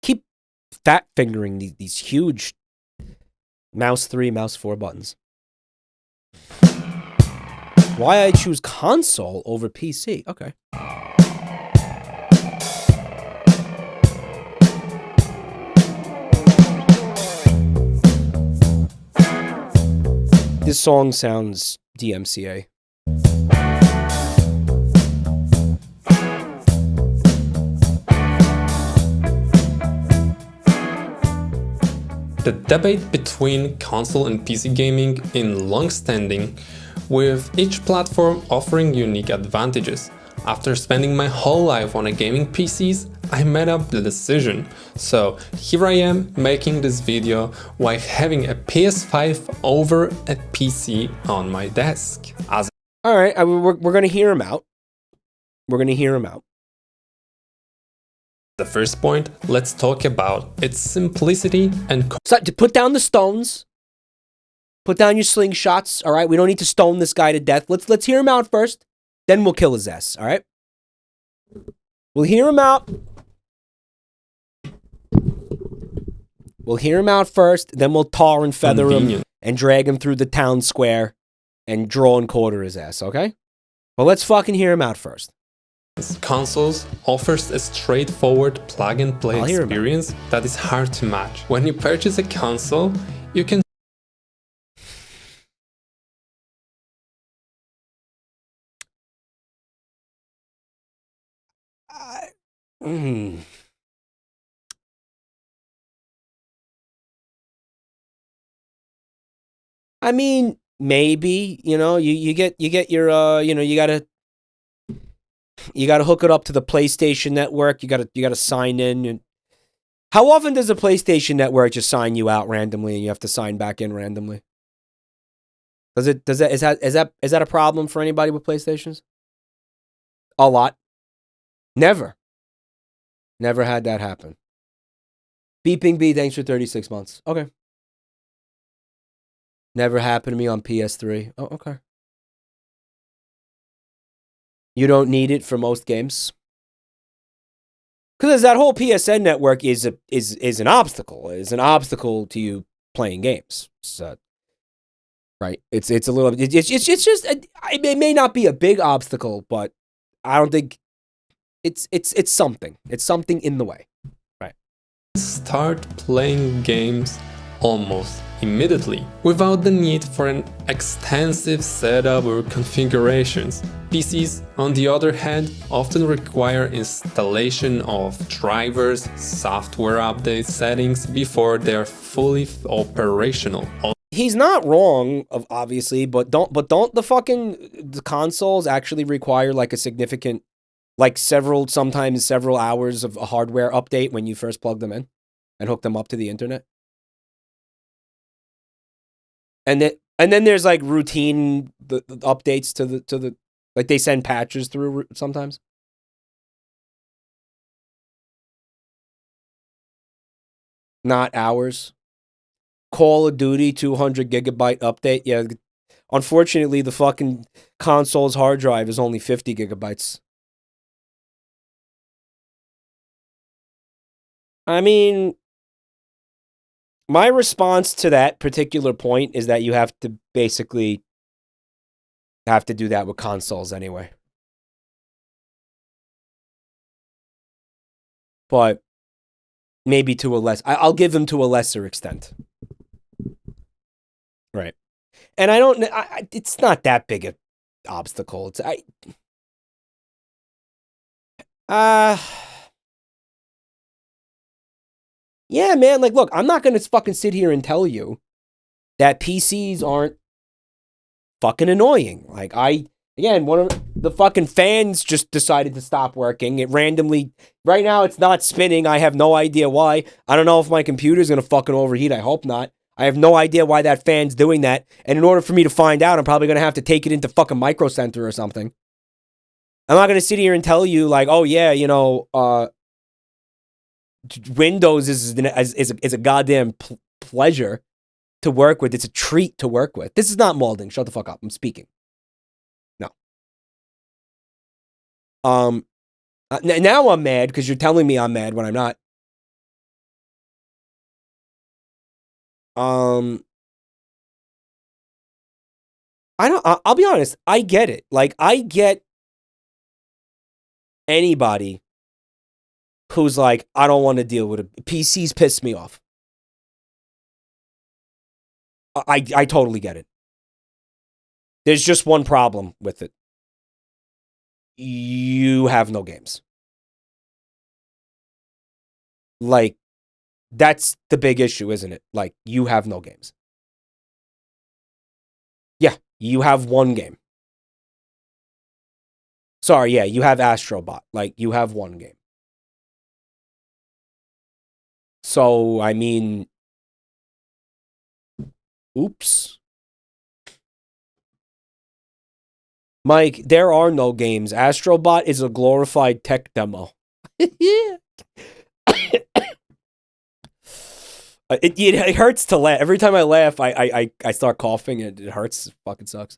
A: Keep fat fingering these huge mouse 3, mouse 4 buttons. Why I choose console over PC? Okay. This song sounds DMCA.
L: The debate between console and PC gaming is long-standing, with each platform offering unique advantages. After spending my whole life on a gaming PCs, I made up the decision. So here I am making this video while having a PS5 over a PC on my desk.
A: Alright, we're gonna hear him out. We're gonna hear him out.
L: The first point, let's talk about its simplicity and...
A: So, to put down the stones. Put down your slingshots, all right? We don't need to stone this guy to death. Let's hear him out first. Then we'll kill his ass, all right? We'll hear him out. We'll hear him out first, then we'll tar and feather him and drag him through the town square and draw and quarter his ass, okay? But let's fucking hear him out first.
L: Consoles offers a straightforward plug-and-play experience that is hard to match. When you purchase a console, you can
A: I mean, maybe, you know, you get your you know, you gotta hook it up to the PlayStation Network. You gotta sign in. And how often does the PlayStation Network just sign you out randomly and you have to sign back in randomly? Is that a problem for anybody with PlayStations? A lot. Never had that happen. Beeping B, thanks for 36 months. Okay. Never happened to me on PS3. Oh, okay. You don't need it for most games. Because that whole PSN network is an obstacle. Is an obstacle to you playing games. So, right? It's a little. It's just. It may not be a big obstacle, but I don't think it's something. It's something in the way. Right.
L: Start playing games almost immediately, without the need for an extensive setup or configurations. PCs, on the other hand, often require installation of drivers, software update settings before they're fully operational.
A: He's not wrong, obviously, but don't the consoles actually require like a significant, like sometimes several hours of a hardware update when you first plug them in and hook them up to the internet? And then there's like routine the updates to the like they send patches through sometimes. Not hours. Call of Duty 200 gigabyte update. Yeah, unfortunately the fucking console's hard drive is only 50 gigabytes. I mean, my response to that particular point is that you have to basically have to do that with consoles anyway. But maybe to a I'll give them to a lesser extent. Right. And it's not that big an obstacle. Yeah, man, like, look, I'm not going to fucking sit here and tell you that PCs aren't fucking annoying. Like, again, one of the fucking fans just decided to stop working. It randomly, right now, it's not spinning. I have no idea why. I don't know if my computer's going to fucking overheat. I hope not. I have no idea why that fan's doing that. And in order for me to find out, I'm probably going to have to take it into fucking Micro Center or something. I'm not going to sit here and tell you, like, oh, yeah, you know, Windows is a goddamn pleasure to work with. It's a treat to work with. This is not molding. Shut the fuck up. I'm speaking. No. Now I'm mad because you're telling me I'm mad when I'm not. I'll be honest. I get it. Like, I get anybody who's like, I don't want to deal with it. PCs piss me off. I totally get it. There's just one problem with it. You have no games. Like, that's the big issue, isn't it? Like, you have no games. Yeah, you have one game. Sorry, yeah, you have Astrobot. Like, you have one game. So, I mean, oops. Mike, there are no games. Astrobot is a glorified tech demo. It hurts to laugh. Every time I laugh, I start coughing and it hurts. It fucking sucks.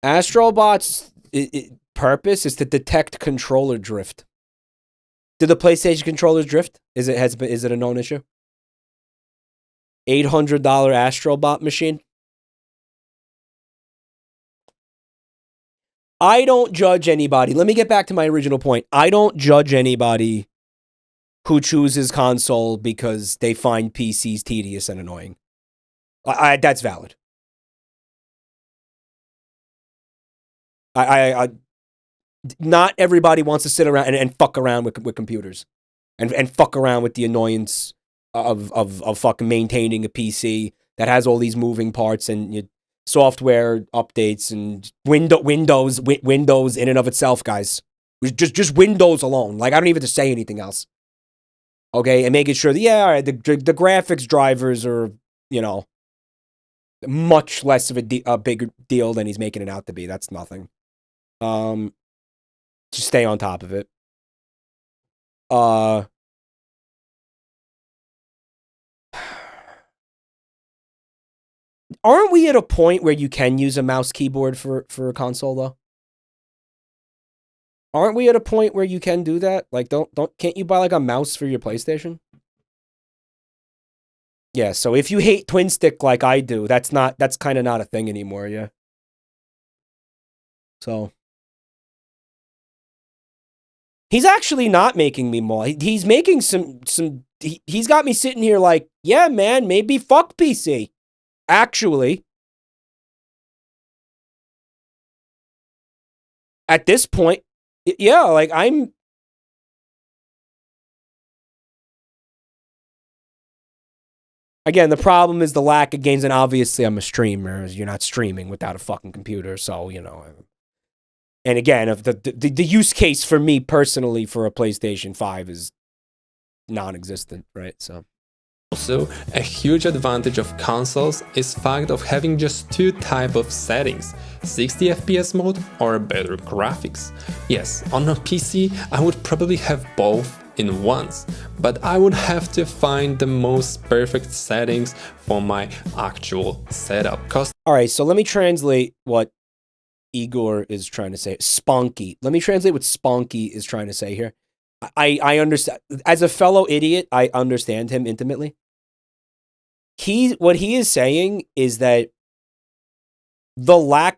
A: Astrobot's purpose is to detect controller drift. Do the PlayStation controllers drift? Is it a known issue? $800 Astrobot machine. I don't judge anybody. Let me get back to my original point. I don't judge anybody who chooses console because they find PCs tedious and annoying. That's valid. Not everybody wants to sit around and fuck around with computers and fuck around with the annoyance of fucking maintaining a PC that has all these moving parts and software updates and Windows in and of itself, guys. Just Windows alone. Like, I don't even have to say anything else. Okay, and making sure that, yeah, all right, the graphics drivers are, you know, much less of a bigger deal than he's making it out to be. That's nothing. Just stay on top of it. Aren't we at a point where you can use a mouse keyboard for a console though? Aren't we at a point where you can do that? Like, can't you buy like a mouse for your PlayStation? Yeah, so if you hate twin stick like I do, that's kind of not a thing anymore, yeah. So he's actually not making me more. He's making he's got me sitting here like, yeah, man, maybe fuck PC. Actually, at this point, yeah, like again, the problem is the lack of games, and obviously I'm a streamer. You're not streaming without a fucking computer, so, you know. And again, if the use case for me personally for a PlayStation 5 is non-existent, right? So
L: also, a huge advantage of consoles is fact of having just two type of settings, 60 FPS mode or better graphics. Yes, on a PC I would probably have both in once, but I would have to find the most perfect settings for my actual setup.
A: Alright, so let me translate what Igor is trying to say. Spunky. Let me translate what Spunky is trying to say here. I understand. As a fellow idiot, I understand him intimately. What he is saying is that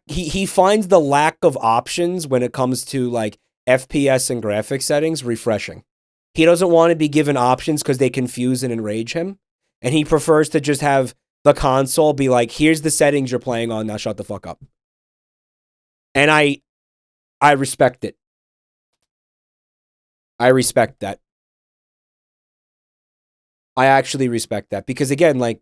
A: he finds the lack of options when it comes to like FPS and graphics settings refreshing. He doesn't want to be given options because they confuse and enrage him. And he prefers to just have the console be like, here's the settings you're playing on, now shut the fuck up. And I respect it. I respect that. I actually respect that. Because again, like,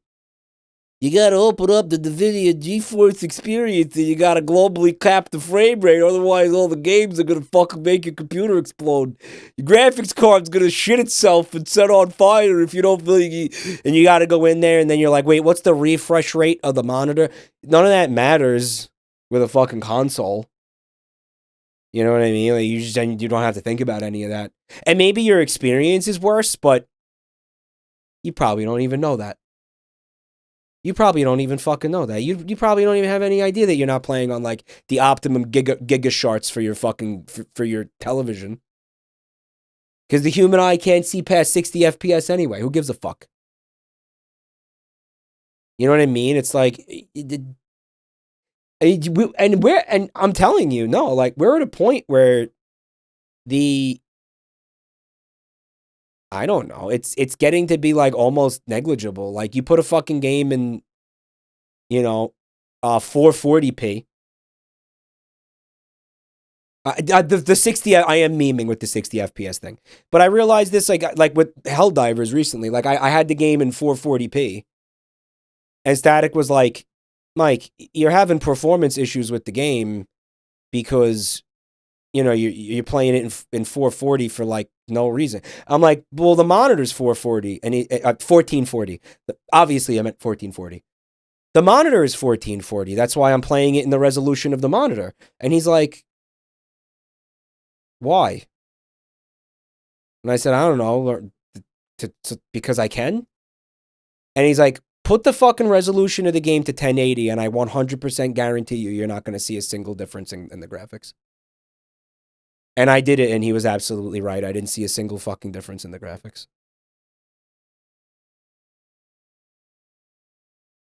A: you gotta open up the NVIDIA GeForce experience and you gotta globally cap the frame rate, otherwise all the games are gonna fucking make your computer explode. Your graphics card's gonna shit itself and set on fire if you don't feel and you gotta go in there and then you're like, wait, what's the refresh rate of the monitor? None of that matters with a fucking console. You know what I mean? Like you don't have to think about any of that. And maybe your experience is worse, but you probably don't even know that. You probably don't even fucking know that. You probably don't even have any idea that you're not playing on like the optimum giga charts for your fucking for your television. Because the human eye can't see past 60 FPS anyway. Who gives a fuck? You know what I mean? It's like, and I'm telling you, no, like we're at a point where I don't know. It's getting to be like almost negligible. Like you put a fucking game in, you know, 440p. The 60, I am memeing with the 60 FPS thing, but I realized this like with Helldivers recently. Like I had the game in 440p, and Static was like, Mike, you're having performance issues with the game because, you know, you're playing it in 440 for like no reason. I'm like, well, the monitor's 440 and 1440. Obviously, I meant 1440. The monitor is 1440. That's why I'm playing it in the resolution of the monitor. And he's like, why? And I said, I don't know, because I can. And he's like, put the fucking resolution of the game to 1080, and I 100% guarantee you're not going to see a single difference in the graphics. And I did it, and he was absolutely right. I didn't see a single fucking difference in the graphics.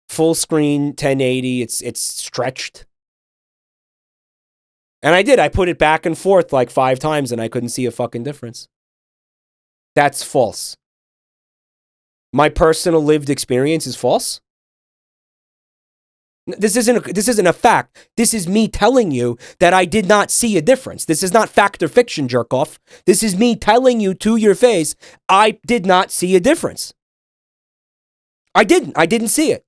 A: Full screen, 1080, it's stretched. And I did. I put it back and forth like 5 times, and I couldn't see a fucking difference. That's false. My personal lived experience is false. This isn't a fact. This is me telling you that I did not see a difference. This is not fact or fiction, jerk off. This is me telling you to your face, I did not see a difference. I didn't see it.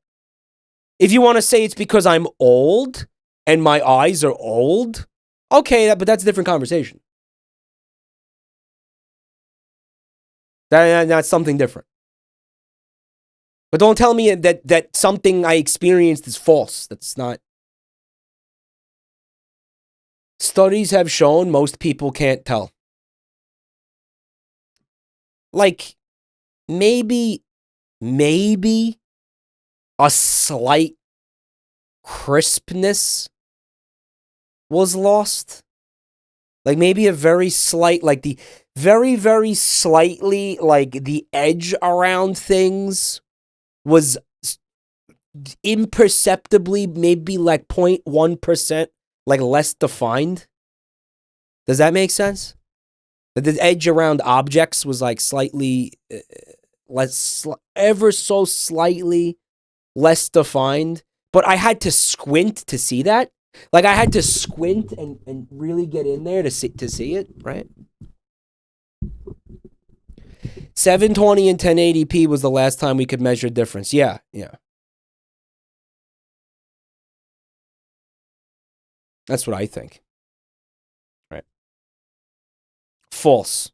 A: If you want to say it's because I'm old and my eyes are old, okay, but that's a different conversation. That's something different. But don't tell me that something I experienced is false. That's not. Studies have shown most people can't tell. Like, maybe a slight crispness was lost. Like maybe a very slight, like the very, very slightly, like the edge around things was imperceptibly, maybe like 0.1%, like less defined. Does that make sense? The edge around objects was like slightly ever so slightly less defined, but I had to squint to see that. Like I had to squint and really get in there to see it, right? 720 and 1080p was the last time we could measure difference. Yeah, yeah. That's what I think. Right. False.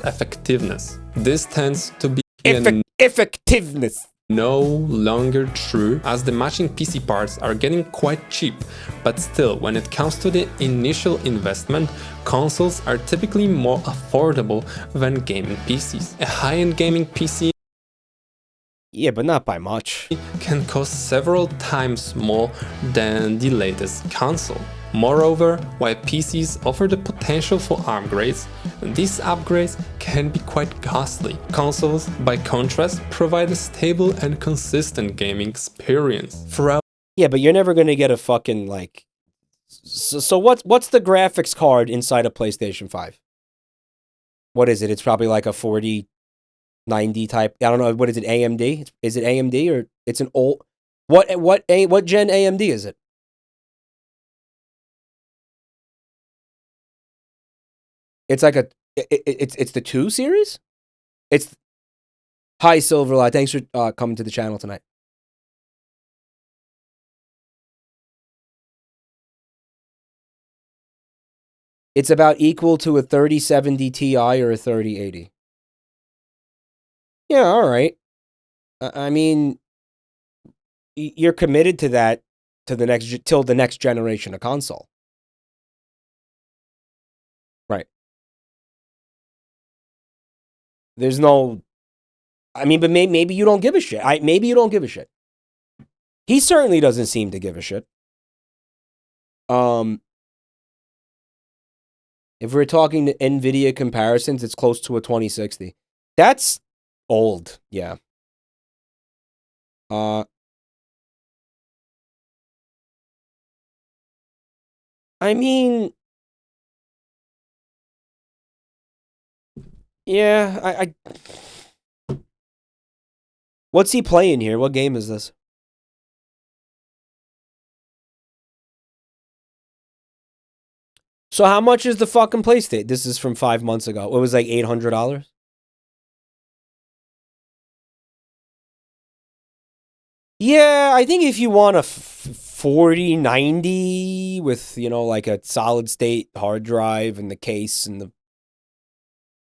L: Effectiveness. This tends to be
A: effectiveness.
L: No longer true, as the matching PC parts are getting quite cheap, but still, when it comes to the initial investment, consoles are typically more affordable than gaming PCs. A high-end gaming PC,
A: yeah, but not by much,
L: can cost several times more than the latest console. Moreover, while PCs offer the potential for upgrades, these upgrades can be quite costly. Consoles, by contrast, provide a stable and consistent gaming experience throughout.
A: Yeah, but you're never gonna get a fucking like. So what's the graphics card inside a PlayStation 5? What is it? It's probably like a 4090 type. I don't know. What is it? AMD? Is it AMD or it's an old? What gen AMD is it? It's like it's the 2 series? It's Hi Silverlight, thanks for coming to the channel tonight. It's about equal to a 3070 Ti or a 3080. Yeah, all right. I mean, you're committed to that till the next generation of console. Right. There's no, I mean, but maybe you don't give a shit. Maybe you don't give a shit. He certainly doesn't seem to give a shit. If we're talking to NVIDIA comparisons, it's close to a 2060. That's old, yeah. I mean, yeah, I what's he playing here? What game is this? So how much is the fucking PlayStation? This is from 5 months ago. It was like $800. Yeah, I think if you want a 4090 with, you know, like a solid state hard drive and the case and the,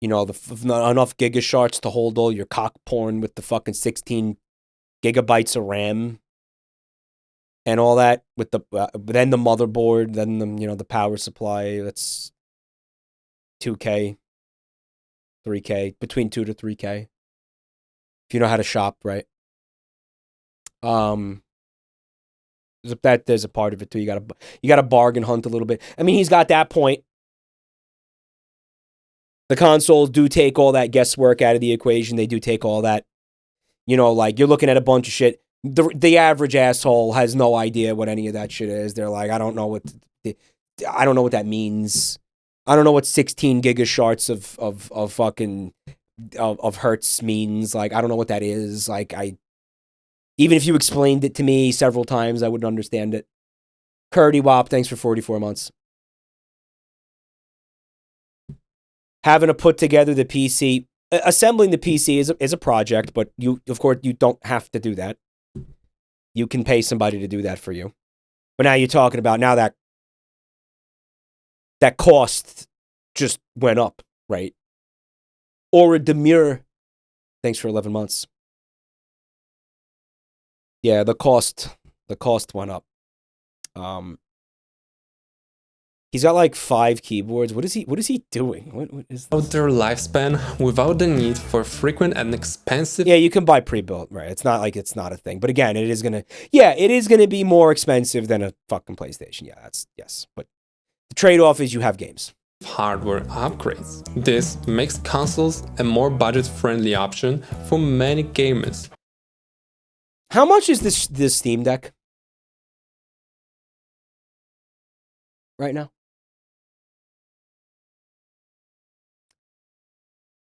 A: you know, enough gigashards to hold all your cock porn with the fucking 16 gigabytes of RAM and all that with the then the motherboard, then the, you know, the power supply, that's $2K, $3K, between $2 to $3K. If you know how to shop, right? There's a part of it too. You gotta bargain hunt a little bit. I mean, he's got that point. The consoles do take all that guesswork out of the equation. They do take all that, you know, like you're looking at a bunch of shit. The average asshole has no idea what any of that shit is. They're like, I don't know what that means. I don't know what 16 gigashards of fucking hertz means. Like, I don't know what that is. Like, even if you explained it to me several times, I wouldn't understand it. Curdy Wop, thanks for 44 months. Having to put together the PC, assembling the PC is a project, but of course, you don't have to do that. You can pay somebody to do that for you. But now you're talking about now that cost just went up, right? Or a Demure, thanks for 11 months. Yeah, the cost went up. He's got like 5 keyboards. What is he doing? What is this?
L: Their lifespan without the need for frequent and expensive.
A: Yeah, you can buy pre-built, right? It's not like it's not a thing. But again, it is gonna be more expensive than a fucking PlayStation. Yeah, yes. But the trade-off is you have games.
L: Hardware upgrades. This makes consoles a more budget-friendly option for many gamers.
A: How much is this Steam Deck right now?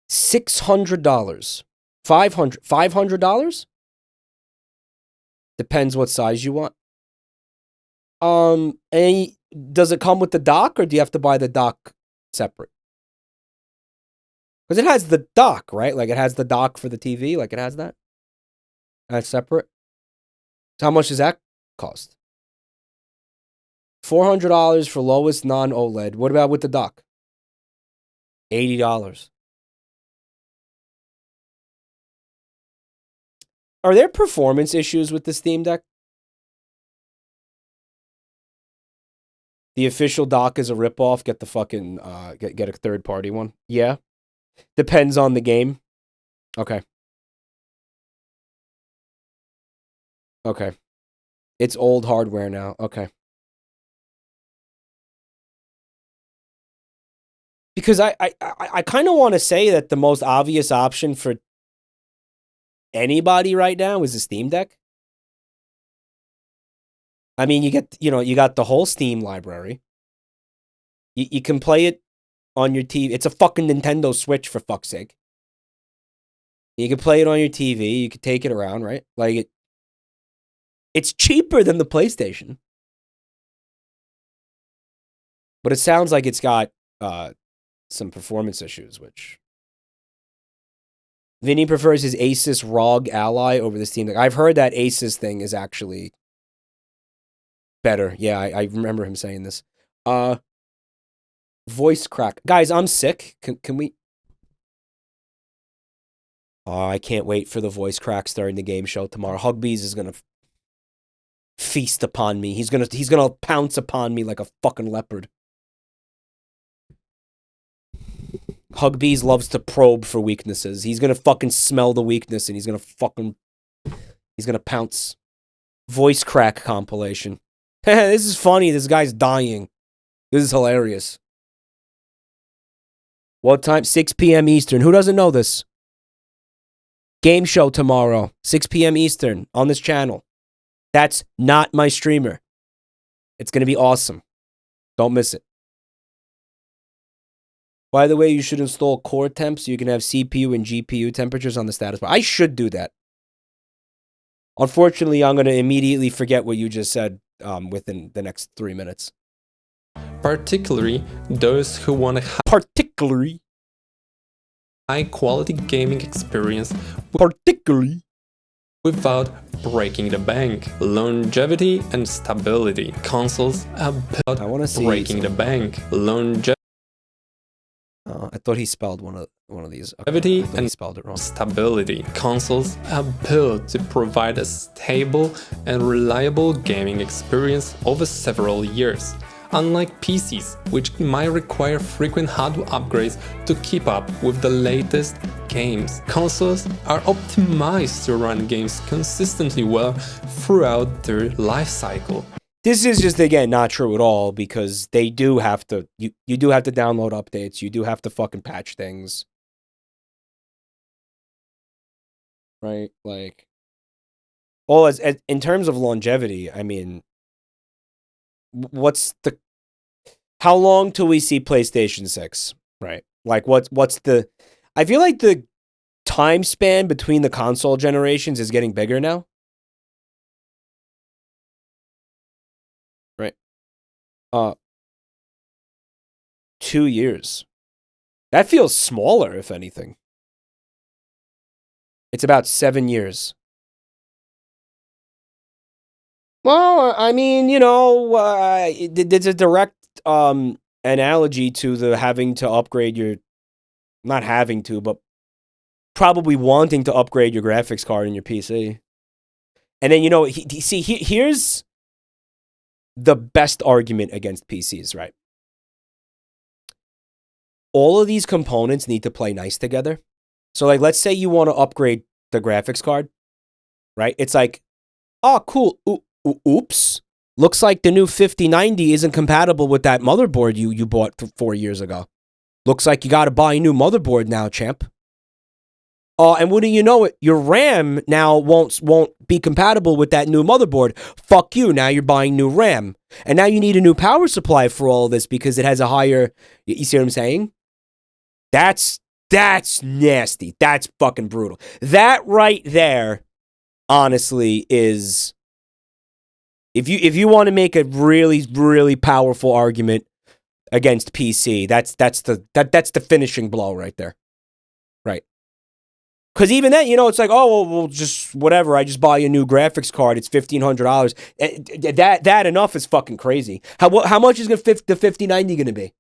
A: $600. $500? Depends what size you want. And does it come with the dock, or do you have to buy the dock separate? Because it has the dock, right? Like it has the dock for the TV, like it has that. That's separate. So how much does that cost? $400 for lowest non-OLED. What about with the dock? $80. Are there performance issues with the Steam Deck? The official dock is a ripoff. Get the fucking get a third-party one. Yeah. Depends on the game. Okay. Okay. It's old hardware now. Okay. Because I kind of want to say that the most obvious option for anybody right now is a Steam Deck. I mean, you got the whole Steam library. You can play it on your TV. It's a fucking Nintendo Switch, for fuck's sake. You can play it on your TV. You can take it around, right? Like it's cheaper than the PlayStation. But it sounds like it's got some performance issues, which Vinny prefers his Asus ROG Ally over the Steam Deck. I've heard that Asus thing is actually better. Yeah, I remember him saying this. Voice crack. Guys, I'm sick. Can we... Oh, I can't wait for the voice cracks during the game show tomorrow. Hugbees is gonna feast upon me. He's gonna pounce upon me like a fucking leopard. Hugbees loves to probe for weaknesses. He's gonna fucking smell the weakness and he's gonna pounce. Voice crack compilation. This is funny. This guy's dying. This is hilarious. What time? 6 p.m. Eastern. Who doesn't know this? Game show tomorrow, 6 p.m. Eastern on this channel. That's not my streamer. It's going to be awesome. Don't miss it. By the way, you should install core temp so you can have CPU and GPU temperatures on the status bar. I should do that. Unfortunately, I'm going to immediately forget what you just said within the next 3 minutes.
L: Particularly those who want a high-quality gaming experience without breaking the bank. Longevity and stability. Consoles about breaking the bank. Longevity.
A: I thought he spelled one of these.
L: Okay.
A: And he spelled it wrong.
L: Stability. Consoles are built to provide a stable and reliable gaming experience over several years. Unlike PCs, which might require frequent hardware upgrades to keep up with the latest games, consoles are optimized to run games consistently well throughout their life cycle.
A: This is just, again, not true at all, because they do have to, you do have to download updates, you do have to fucking patch things. Right? Like, well, as in terms of longevity, I mean, how long till we see PlayStation 6, right? Like, what's the, I feel like the time span between the console generations is getting bigger now. Right? 2 years. That feels smaller, if anything. It's about 7 years. Well, I mean, you know, there's a direct analogy to the having to upgrade your, not having to, but probably wanting to upgrade your graphics card in your PC. And then, you know, here's the best argument against PCs, right? all of these components need to play nice together. So like, let's say you want to upgrade the graphics card, right? It's like, oh, cool. Oops. Looks like the new 5090 isn't compatible with that motherboard you bought 4 years ago. Looks like you got to buy a new motherboard now, champ. And wouldn't you know it, your RAM now won't be compatible with that new motherboard. Fuck you, now you're buying new RAM. And now you need a new power supply for all of this because it has a higher... You see what I'm saying? That's nasty. That's fucking brutal. That right there, honestly, is... If you want to make a really, really powerful argument against PC, that's the finishing blow right there. Right. Because even then, you know, it's like, oh, well, just whatever. I just buy a new graphics card. It's $1,500. That enough is fucking crazy. How much is the 5090 going to be?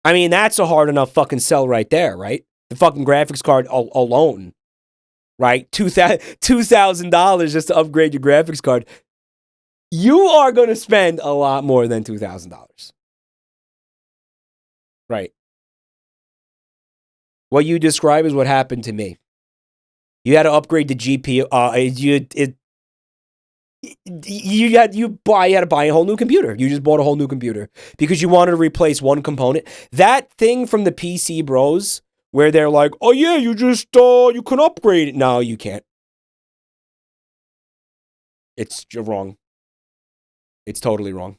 A: I mean, that's a hard enough fucking sell right there, right? The fucking graphics card alone, right? $2,000 just to upgrade your graphics card. You are going to spend a lot more than $2,000. Right. What you describe is what happened to me. You had to upgrade the GPU. You had to buy a whole new computer. You just bought a whole new computer because you wanted to replace one component. That thing from the PC bros where they're like, "Oh yeah, you can upgrade it." No, you can't. You're wrong. It's totally wrong.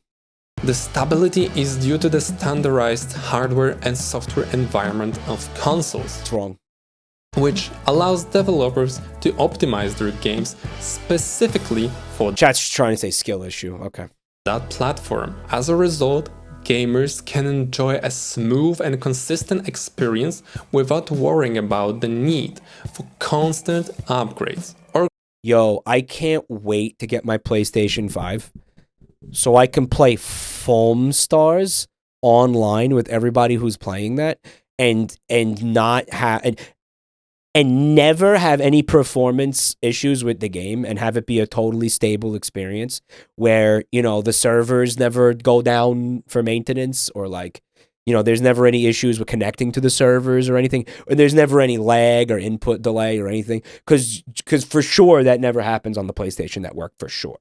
L: The stability is due to the standardized hardware and software environment of consoles.
A: It's wrong.
L: Which allows developers to optimize their games specifically for
A: Chat's trying to say skill issue. Okay.
L: That platform. As a result, gamers can enjoy a smooth and consistent experience without worrying about the need for constant upgrades.
A: Yo, I can't wait to get my PlayStation 5 so I can play Foam Stars online with everybody who's playing that and not have and never have any performance issues with the game and have it be a totally stable experience where, you know, the servers never go down for maintenance or like, you know, there's never any issues with connecting to the servers or anything, or there's never any lag or input delay or anything, because for sure that never happens on the PlayStation Network, for sure.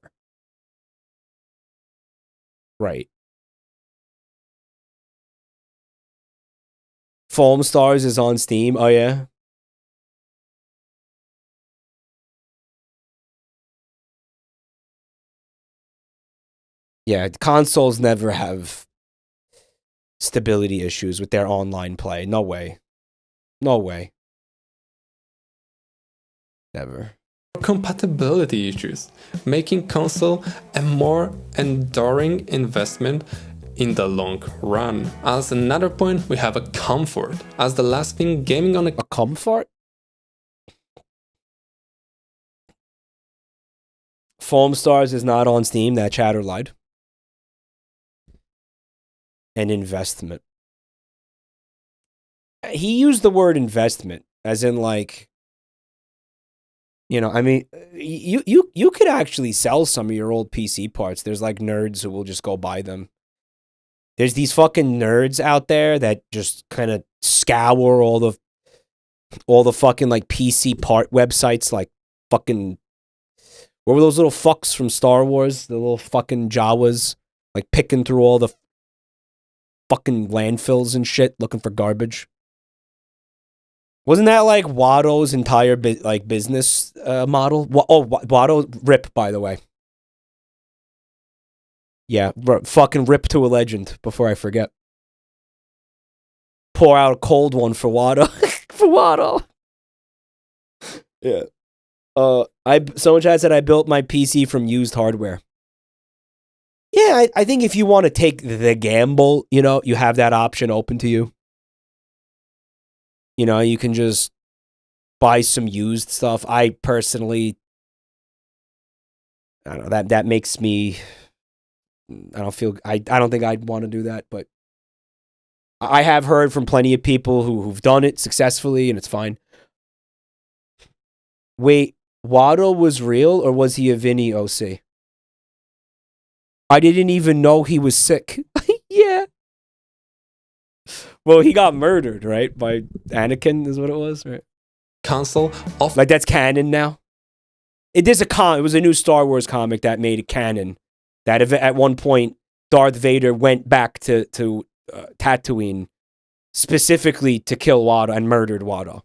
A: Right. Foam Stars is on Steam. Oh, yeah? Yeah, consoles never have stability issues with their online play. No way. No way. Never.
L: Compatibility issues, making console a more enduring investment in the long run. As another point, we have a comfort. As the last thing, gaming on a
A: comfort? Foam Stars is not on Steam. That chatter lied. An investment. He used the word investment as in like, you know, I mean, you could actually sell some of your old PC parts. There's like nerds who will just go buy them. There's these fucking nerds out there that just kind of scour all the fucking like PC part websites, like fucking, what were those little fucks from Star Wars? The little fucking Jawas, like picking through all the fucking landfills and shit, looking for garbage. Wasn't that like Watto's entire business model? Watto rip, by the way. Yeah, fucking rip to a legend before I forget. Pour out a cold one for Watto. For Watto. Yeah. Someone chat said I built my PC from used hardware. Yeah, I think if you want to take the gamble, you know, you have that option open to you. You know, you can just buy some used stuff. I personally, I don't know, that makes me, I don't think I'd want to do that, but I have heard from plenty of people who've done it successfully and it's fine. Wait, Watto was real or was he a Vinny OC? I didn't even know he was sick. Yeah. Well, he got murdered, right? By Anakin is what it was, right?
L: Console of
A: like that's canon now. It was a new Star Wars comic that made it canon. That at one point Darth Vader went back to Tatooine specifically to kill Watto and murdered Watto.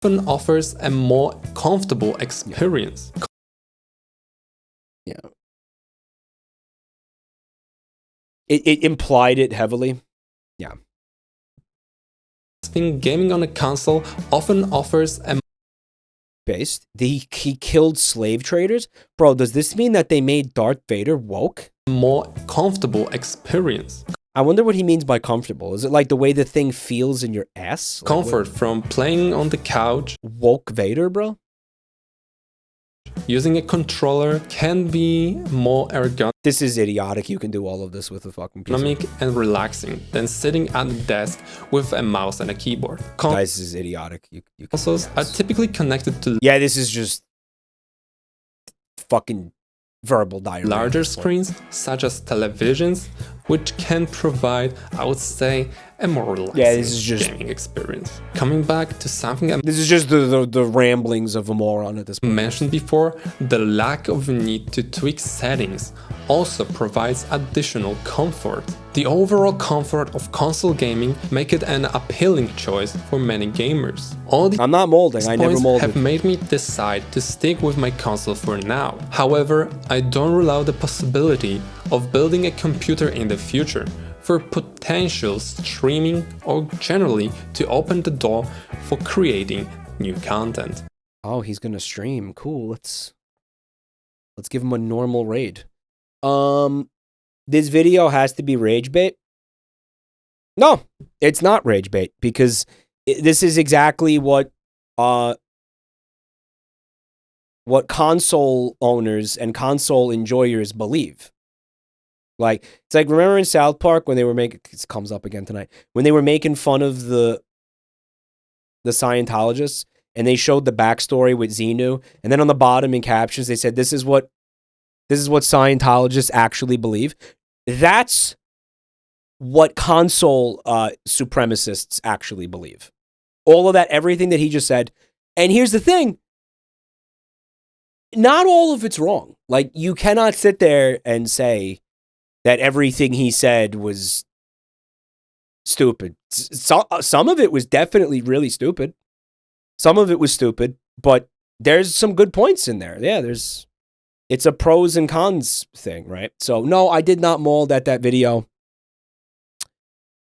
L: often offers a more comfortable experience.
A: Yeah. It implied it heavily. Yeah.
L: Gaming on a console often offers a
A: based. He killed slave traders? Bro, does this mean that they made Darth Vader woke?
L: more comfortable experience.
A: I wonder what he means by comfortable. Is it like the way the thing feels in your ass? Like
L: Comfort from playing on the couch.
A: Woke Vader, bro?
L: Using a controller can be more ergonomic.
A: This is idiotic. You can do all of this with a fucking
L: PC. And relaxing than sitting at the desk with a mouse and a keyboard.
A: Guys, this is idiotic. You
L: consoles are typically connected to
A: this is just fucking verbal diarrhea.
L: Larger screens, such as televisions, which can provide, I would say, a more relaxing
A: this is just
L: gaming experience. Coming back to something
A: this is just the ramblings of a moron at this point.
L: Mentioned before, the lack of a need to tweak settings also provides additional comfort. The overall comfort of console gaming make it an appealing choice for many gamers. All these
A: I'm not molding, I never molded.
L: have made me decide to stick with my console for now. However, I don't rule out the possibility of building a computer in the future for potential streaming or generally to open the door for creating new content.
A: Oh, he's gonna stream. Cool. Let's give him a normal raid. This video has to be rage bait. No, it's not rage bait because this is exactly what console owners and console enjoyers believe. Like, it's like, remember in South Park when they were making, it comes up again tonight, when they were making fun of the Scientologists and they showed the backstory with Xenu, and then on the bottom in captions they said, this is what Scientologists actually believe. That's what console supremacists actually believe. All of that, everything that he just said. And here's the thing. Not all of it's wrong. Like, you cannot sit there and say that everything he said was stupid. Some of it was definitely really stupid. Some of it was stupid, but there's some good points in there. Yeah, it's a pros and cons thing, right? So no, I did not mold at that video.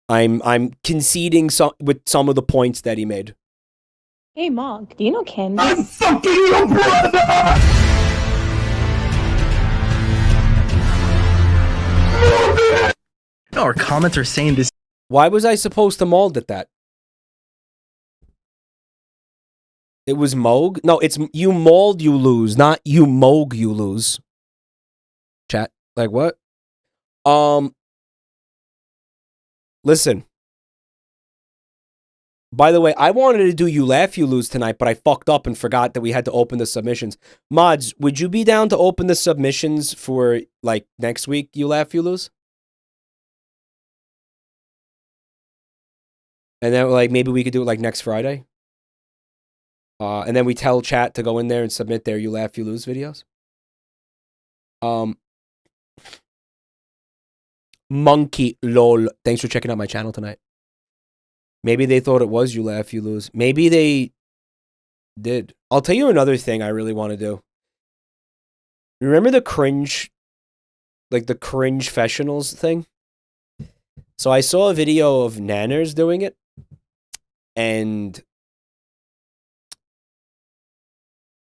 A: I'm conceding with some of the points that he made.
M: Hey Monk, do you know Candi?
H: I'm fucking your brother!
N: Our comments are saying this.
A: Why was I supposed to mold at that? It was Moog? No, it's you mold, you lose, not you Moog, you lose. Chat, like what? Listen. By the way, I wanted to do You Laugh, You Lose tonight, but I fucked up and forgot that we had to open the submissions. Mods, would you be down to open the submissions for, like, next week, You Laugh, You Lose? And then, like, maybe we could do it, like, next Friday? And then we tell chat to go in there and submit their You Laugh, You Lose videos? Monkey, lol. Thanks for checking out my channel tonight. Maybe they thought it was You Laugh, You Lose. Maybe they did. I'll tell you another thing I really want to do. Remember the cringe, like the Cringefessionals thing? So I saw a video of Nanners doing it. And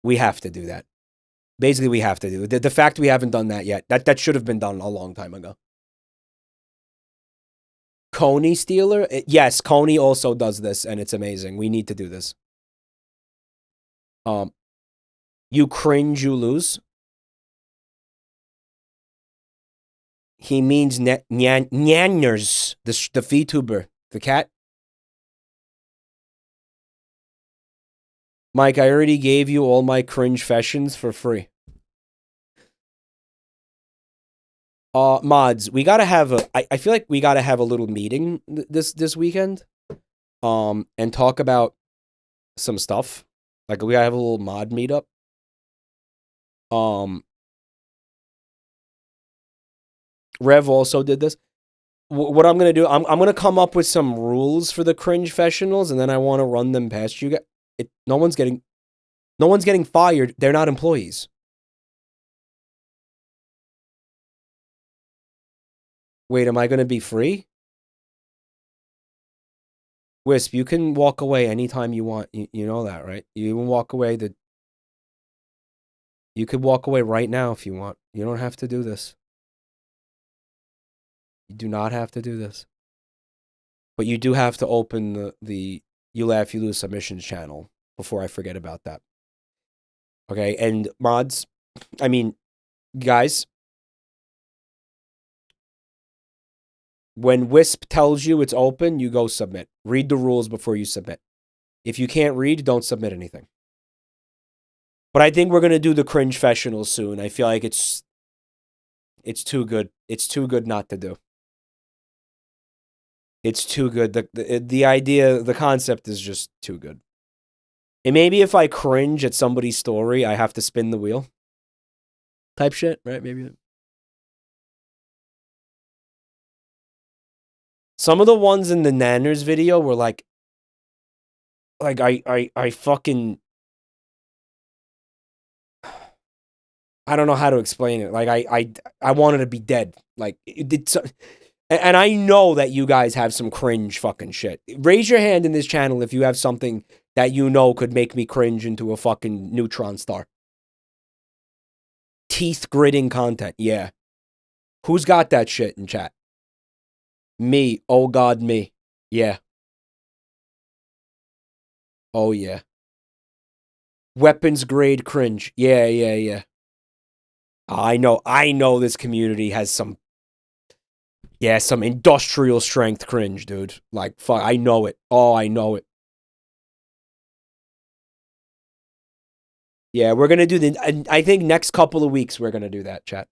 A: we have to do that. Basically, we have to do it. The fact we haven't done that yet, that should have been done a long time ago. Coney Stealer? Yes, Coney also does this, and it's amazing. We need to do this. You cringe, you lose. He means Nyanners, the VTuber, the cat. Mike, I already gave you all my Cringefessions for free. Mods, we gotta have I feel like we gotta have a little meeting this weekend. And talk about some stuff. Like we gotta have a little mod meetup. Rev also did this. What I'm gonna do, I'm gonna come up with some rules for the Cringefessionals, and then I want to run them past you guys. No one's getting fired. They're not employees. Wait, am I gonna be free? Wisp, you can walk away anytime you want. You know that, right? You can walk away. You could walk away right now if you want. You don't have to do this. You do not have to do this. But you do have to open the You Laugh, You Lose submissions channel before I forget about that. Okay, and mods, I mean, guys, when Wisp tells you it's open, you go submit. Read the rules before you submit. If you can't read, don't submit anything. But I think we're going to do the Cringefessionals soon. I feel like it's too good. It's too good not to do. It's too good. The idea, the concept is just too good. And maybe if I cringe at somebody's story, I have to spin the wheel. Type shit, right? Maybe. Some of the ones in the Nanners video were like I fucking, I don't know how to explain it. Like I wanted to be dead. Like it's, and I know that you guys have some cringe fucking shit. Raise your hand in this channel if you have something that you know could make me cringe into a fucking neutron star. Teeth gritting content, yeah. Who's got that shit in chat? Me. Oh God, me. Yeah. Oh yeah. Weapons grade cringe. Yeah, yeah, yeah. I know this community has some, yeah, some industrial strength cringe, dude. Like, fuck, I know it. Oh, I know it. Yeah, we're gonna do I think next couple of weeks we're gonna do that, chat.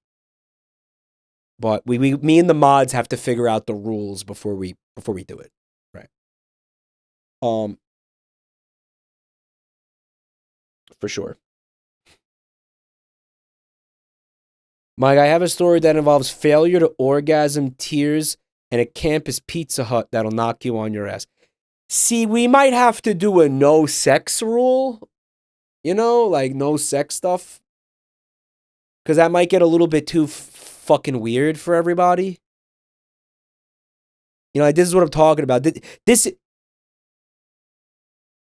A: But me and the mods have to figure out the rules before we do it, right? For sure. Mike, I have a story that involves failure to orgasm, tears, and a campus Pizza Hut that'll knock you on your ass. See, we might have to do a no sex rule. You know, like no sex stuff. Because that might get a little bit too fucking weird for everybody. You know, like, this is what I'm talking about. This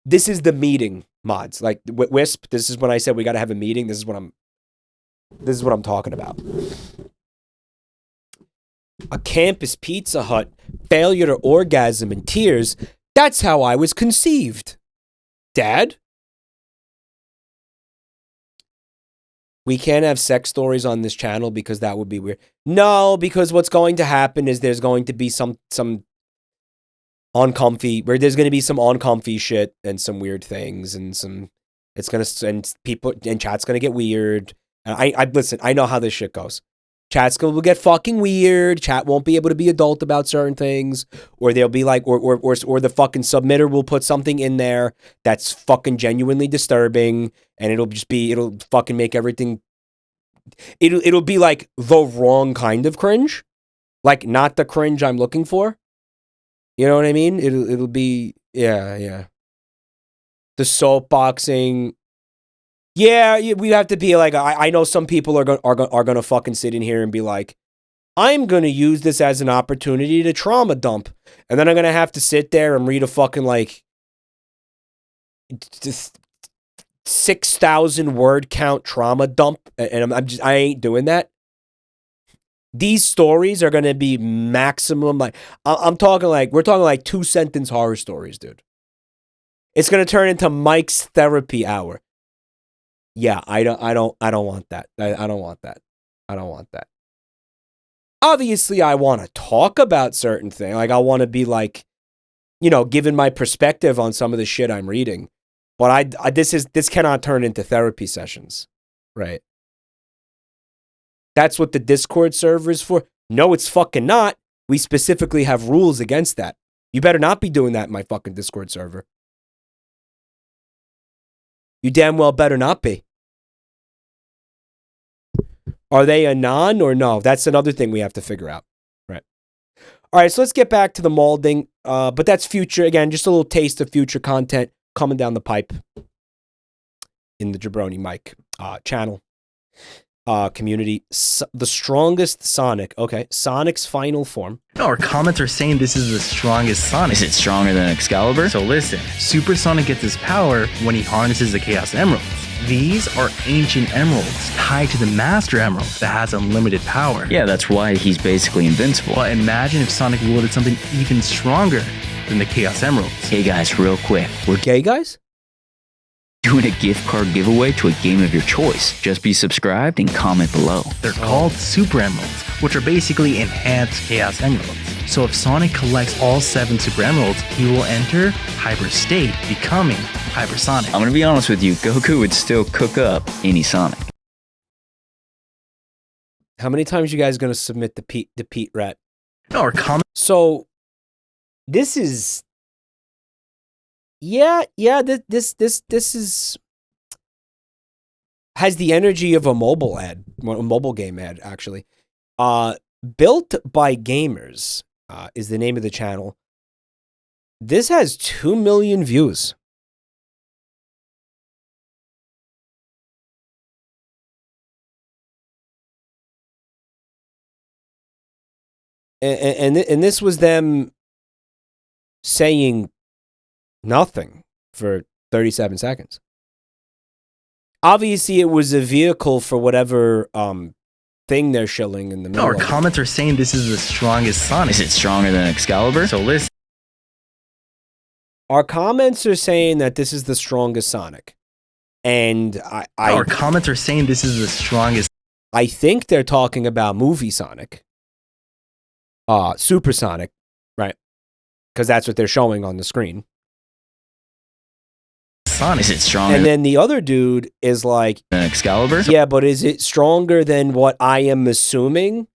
A: is the meeting, mods. Like, Wisp, this is when I said we got to have a meeting. This is what I'm talking about. A campus Pizza Hut, failure to orgasm and tears. That's how I was conceived. Dad? We can't have sex stories on this channel because that would be weird. No, because what's going to happen is there's going to be some uncomfy, where there's going to be some uncomfy shit and some weird things and some, it's going to, and people, and chat's going to get weird. And I listen, I know how this shit goes. Chat's going to get fucking weird. Chat won't be able to be adult about certain things, or they'll be like, or the fucking submitter will put something in there that's fucking genuinely disturbing, and it'll fucking make everything. It'll be like the wrong kind of cringe, like not the cringe I'm looking for. You know what I mean? It'll be, yeah. The soapboxing. Yeah, we have to be like, I know some people are gonna fucking sit in here and be like, I'm gonna use this as an opportunity to trauma dump, and then I'm gonna have to sit there and read a fucking like 6,000 word count trauma dump, and I ain't doing that. These stories are gonna be maximum, like I'm talking like, we're talking like 2-sentence horror stories, dude. It's gonna turn into Mike's therapy hour. Yeah, I don't want that. I don't want that. I don't want that. Obviously, I want to talk about certain things. Like, I want to be like, you know, giving my perspective on some of the shit I'm reading. But this cannot turn into therapy sessions, right? That's what the Discord server is for. No, it's fucking not. We specifically have rules against that. You better not be doing that in my fucking Discord server. You damn well better not be. Are they anon or no? That's another thing we have to figure out. Right. All right, so let's get back to the molding. But that's future. Again, just a little taste of future content coming down the pipe in the JabroniMike channel. Community. The strongest Sonic. Okay, Sonic's final form.
N: Our comments are saying this is the strongest Sonic. Is it stronger than Excalibur? So listen, Super Sonic gets his power when he harnesses the Chaos Emeralds. These are ancient emeralds tied to the Master Emerald that has unlimited power. Yeah, that's why he's basically invincible. But imagine if Sonic wielded something even stronger than the Chaos Emeralds. Hey guys, real quick.
A: We're gay guys?
N: Doing a gift card giveaway to a game of your choice. Just be subscribed and comment below. They're called Super Emeralds, which are basically enhanced Chaos Emeralds. So if Sonic collects all 7 Super Emeralds, he will enter Hyper State, becoming Hypersonic. I'm gonna be honest with you, Goku would still cook up any Sonic.
A: How many times you guys gonna submit the Peet rat?
N: No, or comment.
A: So this is this is has the energy of a mobile ad, a mobile game ad actually. Built by Gamers is the name of the channel. This has 2 million views. And this was them saying nothing for 37 seconds. Obviously, it was a vehicle for whatever thing they're shilling in the middle.
N: Our comments are saying this is the strongest Sonic. Is it stronger than Excalibur? So listen.
A: Our comments are saying that this is the strongest Sonic. And
N: Our comments are saying this is the strongest.
A: I think they're talking about movie Sonic. Super Sonic, right? Because that's what they're showing on the screen.
N: Sonic. Is it stronger?
A: And then the other dude is like,
N: than Excalibur?
A: Yeah, but is it stronger than what I am assuming?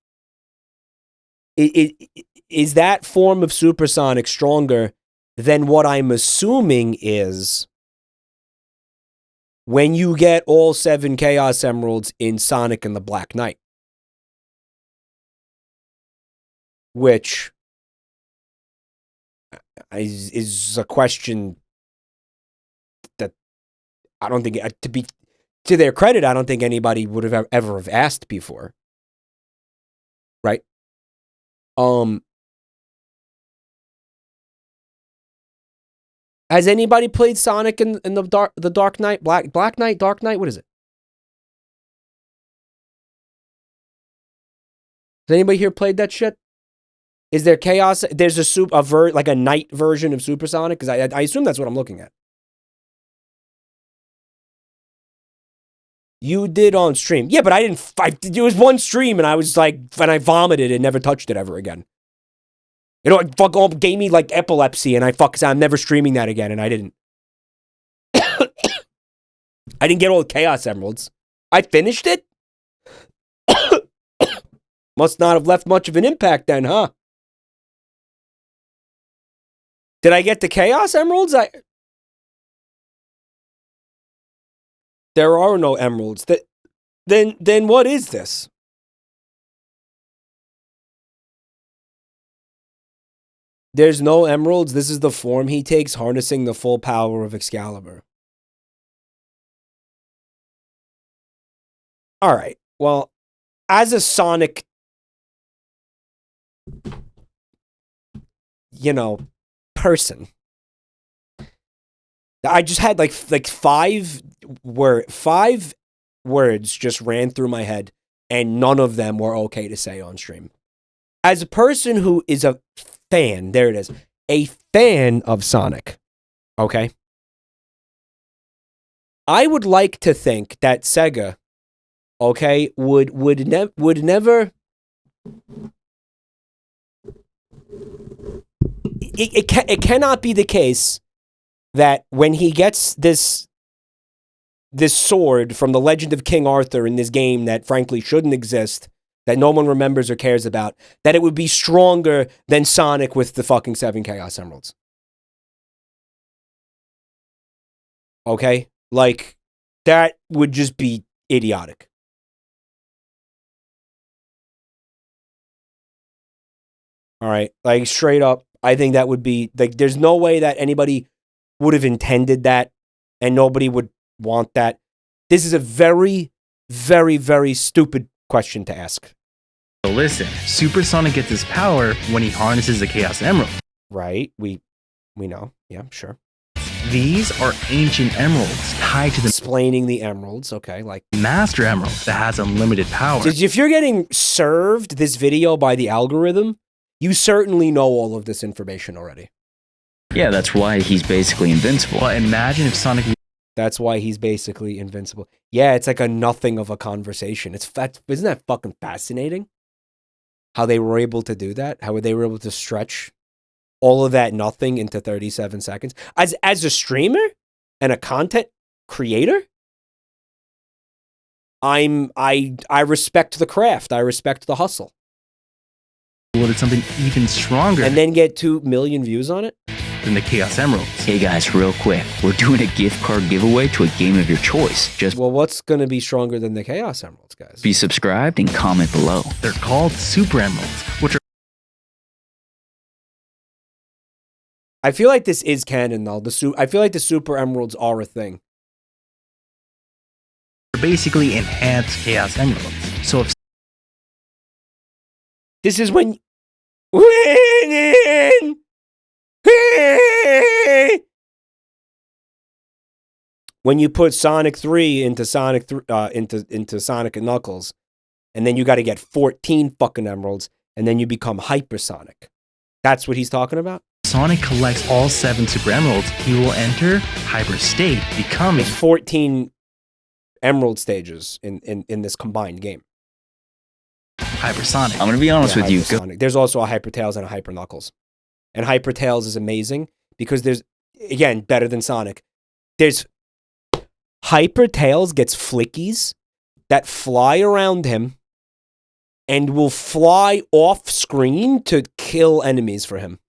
A: Is that form of supersonic stronger than what I'm assuming is when you get all 7 Chaos Emeralds in Sonic and the Black Knight? Which is a question that I don't think, to their credit, I don't think anybody would have ever have asked before. Right? Has anybody played Sonic in the Dark Knight? Black Knight? Dark Knight? What is it? Has anybody here played that shit? Is there Chaos? There's like a night version of Supersonic? Because I assume that's what I'm looking at. You did on stream. Yeah, but I didn't. It was one stream and I was like, and I vomited and never touched it ever again. You know, it fuck gave me like epilepsy and I said, I'm never streaming that again, and I didn't. I didn't get all the Chaos Emeralds. I finished it? Must not have left much of an impact then, huh? Did I get the Chaos Emeralds? There are no emeralds. Then what is this? There's no emeralds. This is the form he takes, harnessing the full power of Excalibur. All right. Well, as a Sonic, person, I just had like 5 words just ran through my head, and none of them were okay to say on stream. As a person who is a fan, there it is, a fan of Sonic, okay? I would like to think that Sega, okay, would never. It cannot be the case that when he gets this this sword from the legend of King Arthur in this game that frankly shouldn't exist, that no one remembers or cares about, that it would be stronger than Sonic with the fucking 7 Chaos Emeralds. Okay? Like, that would just be idiotic. All right? Like, straight up, I think that would be, like, there's no way that anybody would have intended that, and nobody would want that. This is a very, very, very stupid question to ask.
N: So listen, Supersonic gets his power when he harnesses the Chaos Emerald.
A: Right? We know. Yeah, sure.
N: These are ancient emeralds tied to the
A: explaining the emeralds, okay, like
N: Master Emerald that has unlimited power.
A: So if you're getting served this video by the algorithm, you certainly know all of this information already.
O: Yeah, that's why he's basically invincible.
N: Well, imagine if Sonic...
A: That's why he's basically invincible. Yeah, it's like a nothing of a conversation. Isn't that fucking fascinating? How they were able to do that? How they were able to stretch all of that nothing into 37 seconds? As a streamer and a content creator, I respect the craft. I respect the hustle.
N: It's something even stronger.
A: And then get 2 million views on it?
N: Than the Chaos Emeralds.
O: Hey guys, real quick. We're doing a gift card giveaway to a game of your choice. Just
A: well, what's going to be stronger than the Chaos Emeralds, guys?
O: Be subscribed and comment below.
N: They're called Super Emeralds, which are...
A: I feel like this is canon, though. I feel like the Super Emeralds are a thing.
N: They're basically enhanced Chaos Emeralds. So if...
A: This is when... Winning! When you put Sonic 3 into Sonic into Sonic and Knuckles, and then you got to get 14 fucking emeralds, and then you become Hypersonic. That's what he's talking about?
N: Sonic collects all 7 Super Emeralds, he will enter Hyper State, becoming...
A: There's 14 emerald stages in this combined game.
N: Hypersonic.
O: I'm going to be honest with you.
A: There's also a Hyper Tails and a Hyper Knuckles. And Hyper Tails is amazing because there's, again, better than Sonic. There's Hyper Tails gets flickies that fly around him and will fly off screen to kill enemies for him.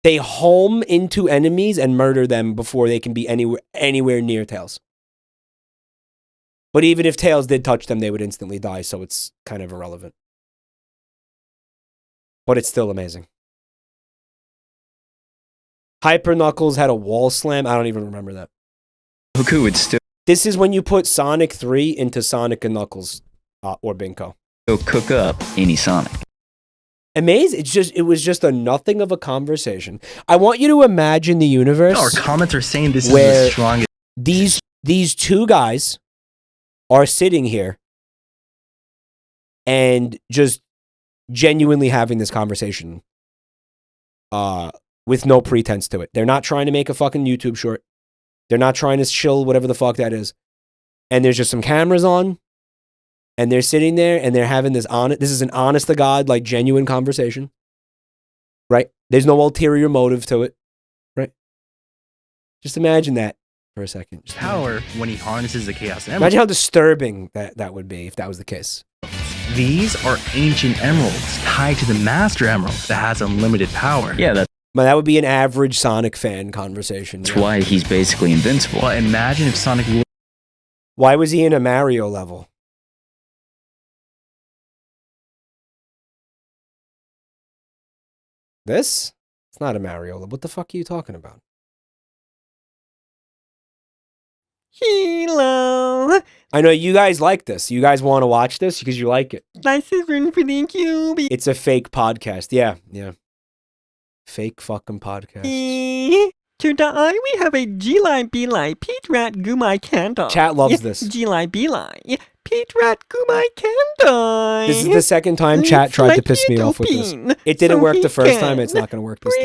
A: They home into enemies and murder them before they can be anywhere near Tails. But even if Tails did touch them, they would instantly die, so it's kind of irrelevant. But it's still amazing. Hyper Knuckles had a wall slam. I don't even remember that.
O: Goku would still...
A: This is when you put Sonic 3 into Sonic and Knuckles or Binko.
O: Go cook up any Sonic.
A: Amazing. It was just a nothing of a conversation. I want you to imagine the universe.
N: Our comments are saying this is the strongest.
A: These 2 guys are sitting here and just genuinely having this conversation with no pretense to it. They're not trying to make a fucking YouTube short. They're not trying to shill whatever the fuck that is. And there's just some cameras on, and they're sitting there and they're having this is an honest to God, like genuine conversation. Right? There's no ulterior motive to it. Right? Just imagine that for a second. Just
N: power when he harnesses the Chaos Emerald.
A: Imagine how disturbing that would be if that was the case.
N: These are ancient emeralds tied to the Master Emerald that has unlimited power.
O: Yeah,
A: that would be an average Sonic fan conversation.
O: That's why he's basically invincible.
N: Well, imagine if Sonic...
A: Why was he in a Mario level? This? It's not a Mario level. What the fuck are you talking about?
J: Hello.
A: I know you guys like this. You guys want to watch this because you like it.
J: Nice run for the QB.
A: It's a fake podcast. Yeah. Fake fucking podcast.
J: Today we have a Jeeli Beeli Peet Rat Goomi candle.
A: Chat loves this.
J: Jeeli Beeli Peet Rat Goomi candle.
A: This is the second time chat tried to piss me off with this. It didn't work the first time. It's not going to work this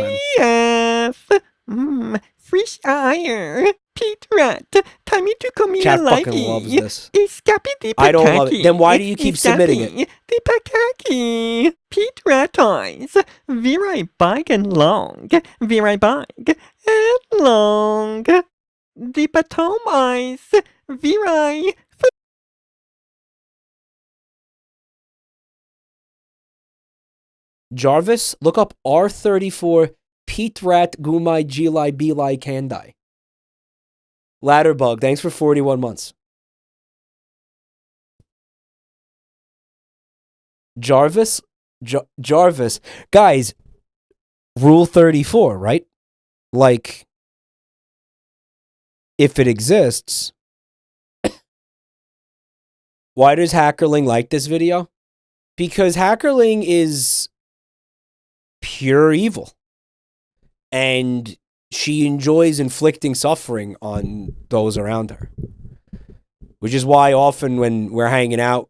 A: time.
J: Fresh air. Peet Rat, time to come in.
A: Chat fucking loves this. I don't love it. Then why do you keep submitting it?
J: The Pakaki. Peet Rat eyes. Very big and long. Very big and long. The Potomice. Virai.
A: Jarvis, look up R34 Peet Rat Goomi Jeeli Beeli Candi. Ladderbug, thanks for 41 months. Jarvis, Jarvis, guys, Rule 34, right? Like, if it exists, why does Hackerling like this video? Because Hackerling is pure evil. And she enjoys inflicting suffering on those around her. Which is why often when we're hanging out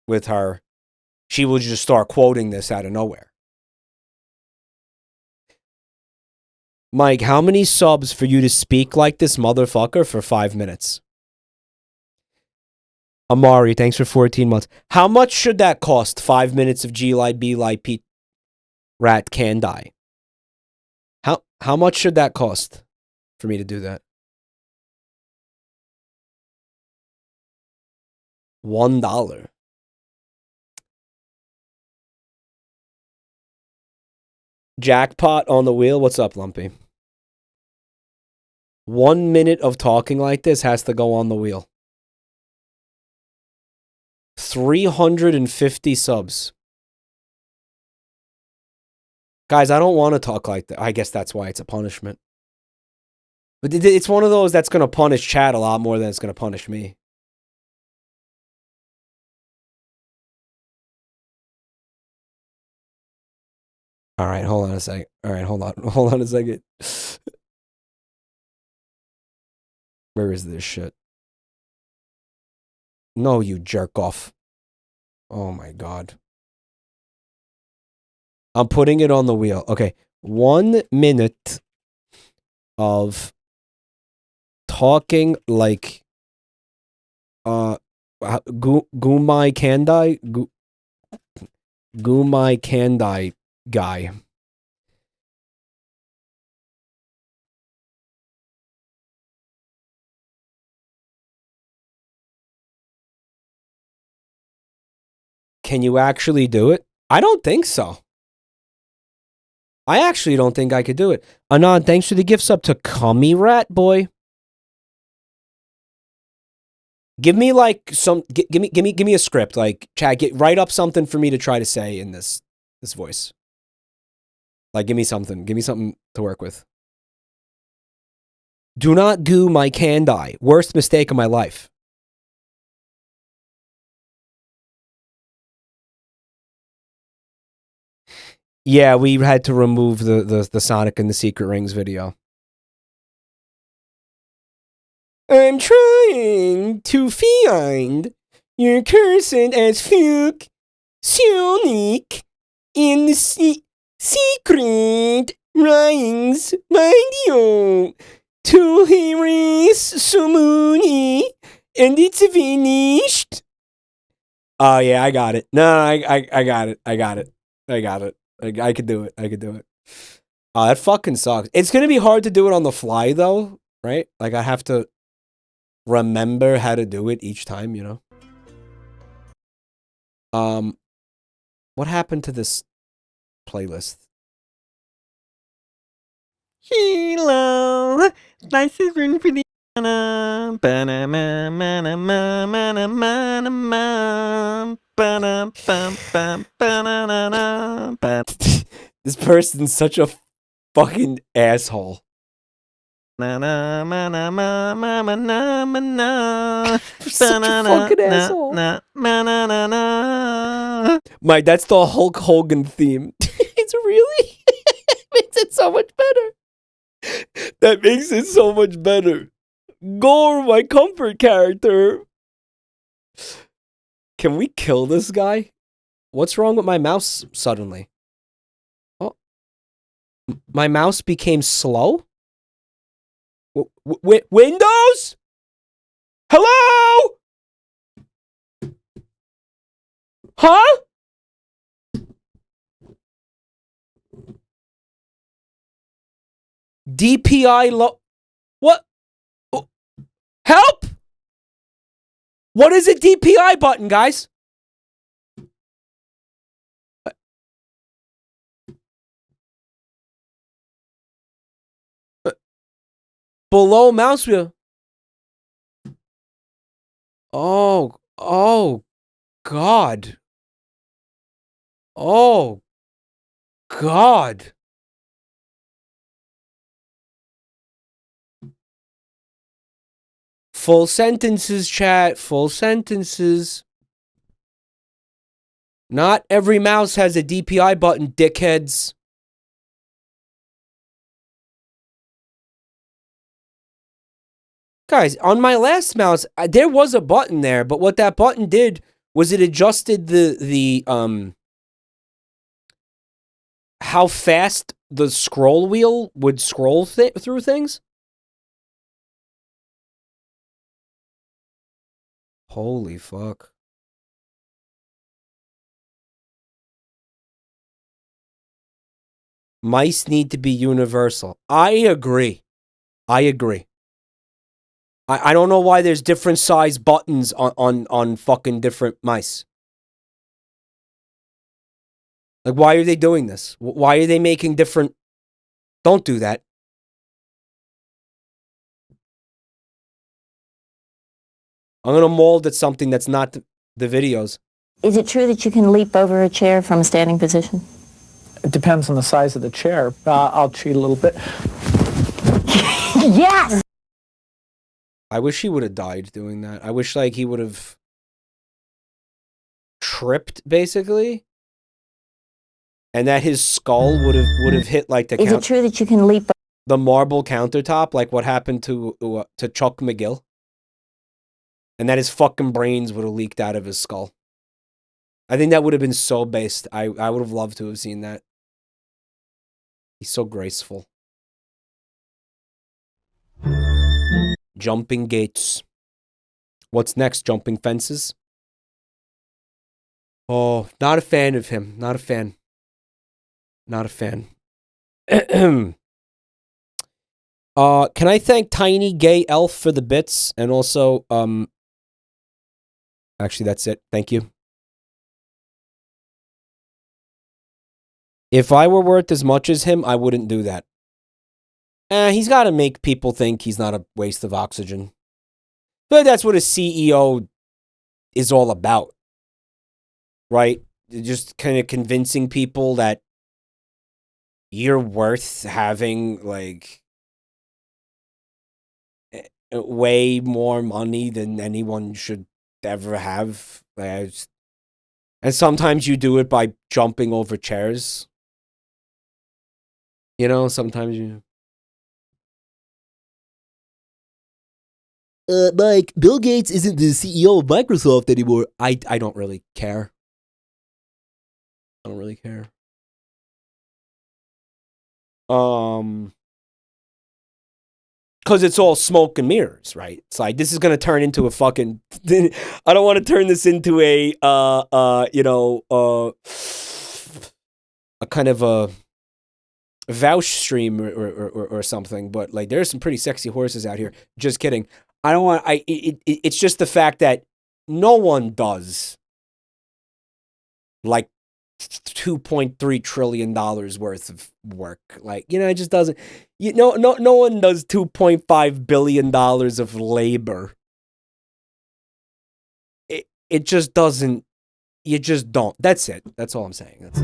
A: with her, she will just start quoting this out of nowhere. Mike, how many subs for you to speak like this motherfucker for 5 minutes? Amari, thanks for 14 months. How much should that cost? 5 minutes of Jeeli, Beeli, Peet, Rat, Candi. How much should that cost for me to do that? $1. Jackpot on the wheel. What's up, Lumpy? 1 minute of talking like this has to go on the wheel. 350 subs. Guys, I don't want to talk like that. I guess that's why it's a punishment. But it's one of those that's going to punish chat a lot more than it's going to punish me. All right, hold on a second. All right, hold on a second. Where is this shit? No, you jerk off. Oh my God. I'm putting it on the wheel. Okay. 1 minute of talking like Goomi Candi Goomi Candi guy. Can you actually do it? I don't think so. I actually don't think I could do it. Anand, thanks for the gift sub to Cummy Rat Boy. Give me like some give me a script, like Chad, write up something for me to try to say in this voice. Like give me something to work with. Do not goo my Candi. Worst mistake of my life. Yeah, we had to remove the Sonic and the Secret Rings video. I'm trying to find your cursed as fuck Sonic in the secret rings video to erase Sumuni, and it's finished. Oh yeah, I got it. No, I got it. I got it. I could do it. Oh, that fucking sucks. It's gonna be hard to do it on the fly though, right? Like I have to remember how to do it each time, you know? What happened to this playlist?
J: Hello, nice is room for the
A: This person's such a fucking asshole. Such a fucking asshole. Mike, that's the Hulk Hogan theme. It's really makes it so much better. That makes it so much better. Gore, my comfort character. Can we kill this guy? What's wrong with my mouse suddenly? Oh, my mouse became slow? Windows? Hello? Huh? DPI low. What? Help! What is a DPI button, guys? Below mouse wheel. Oh, God. Oh, God. Full sentences, chat. Full sentences. Not every mouse has a DPI button, dickheads. Guys, on my last mouse, there was a button there, but what that button did was it adjusted the how fast the scroll wheel would scroll through things. Holy fuck. Mice need to be universal. I agree. I agree. I don't know why there's different size buttons on fucking different mice. Like, why are they doing this? Why are they making different... Don't do that. I'm going to mold at something that's not the videos.
M: Is it true that you can leap over a chair from a standing position?
G: It depends on the size of the chair. I'll cheat a little bit.
M: Yes!
A: I wish he would have died doing that. I wish, like, he would have tripped, basically. And that his skull would have hit, like, the...
M: Is it true that you can leap...
A: The marble countertop, like what happened to Chuck McGill? And that his fucking brains would have leaked out of his skull. I think that would have been so based. I would have loved to have seen that. He's so graceful. Jumping gates. What's next? Jumping fences? Oh, not a fan of him. Not a fan. Not a fan. Can I thank Tiny Gay Elf for the bits? And also, actually, that's it. Thank you. If I were worth as much as him, I wouldn't do that. He's got to make people think he's not a waste of oxygen. But that's what a CEO is all about. Right? Just kind of convincing people that you're worth having, like, way more money than anyone should ever have. And sometimes you do it by jumping over chairs. You know, sometimes you... Mike, Bill Gates isn't the CEO of Microsoft anymore. I don't really care. I don't really care. Because it's all smoke and mirrors, right? It's like, this is going to turn into a fucking... I don't want to turn this into a, you know, a kind of a vouch stream or something, but, like, there's some pretty sexy horses out here. Just kidding. I don't want... It's just the fact that no one does, like, $2.3 trillion worth of work. Like, you know, it just doesn't... No one does $2.5 billion of labor. It just doesn't... You just don't. That's it. That's all I'm saying. That's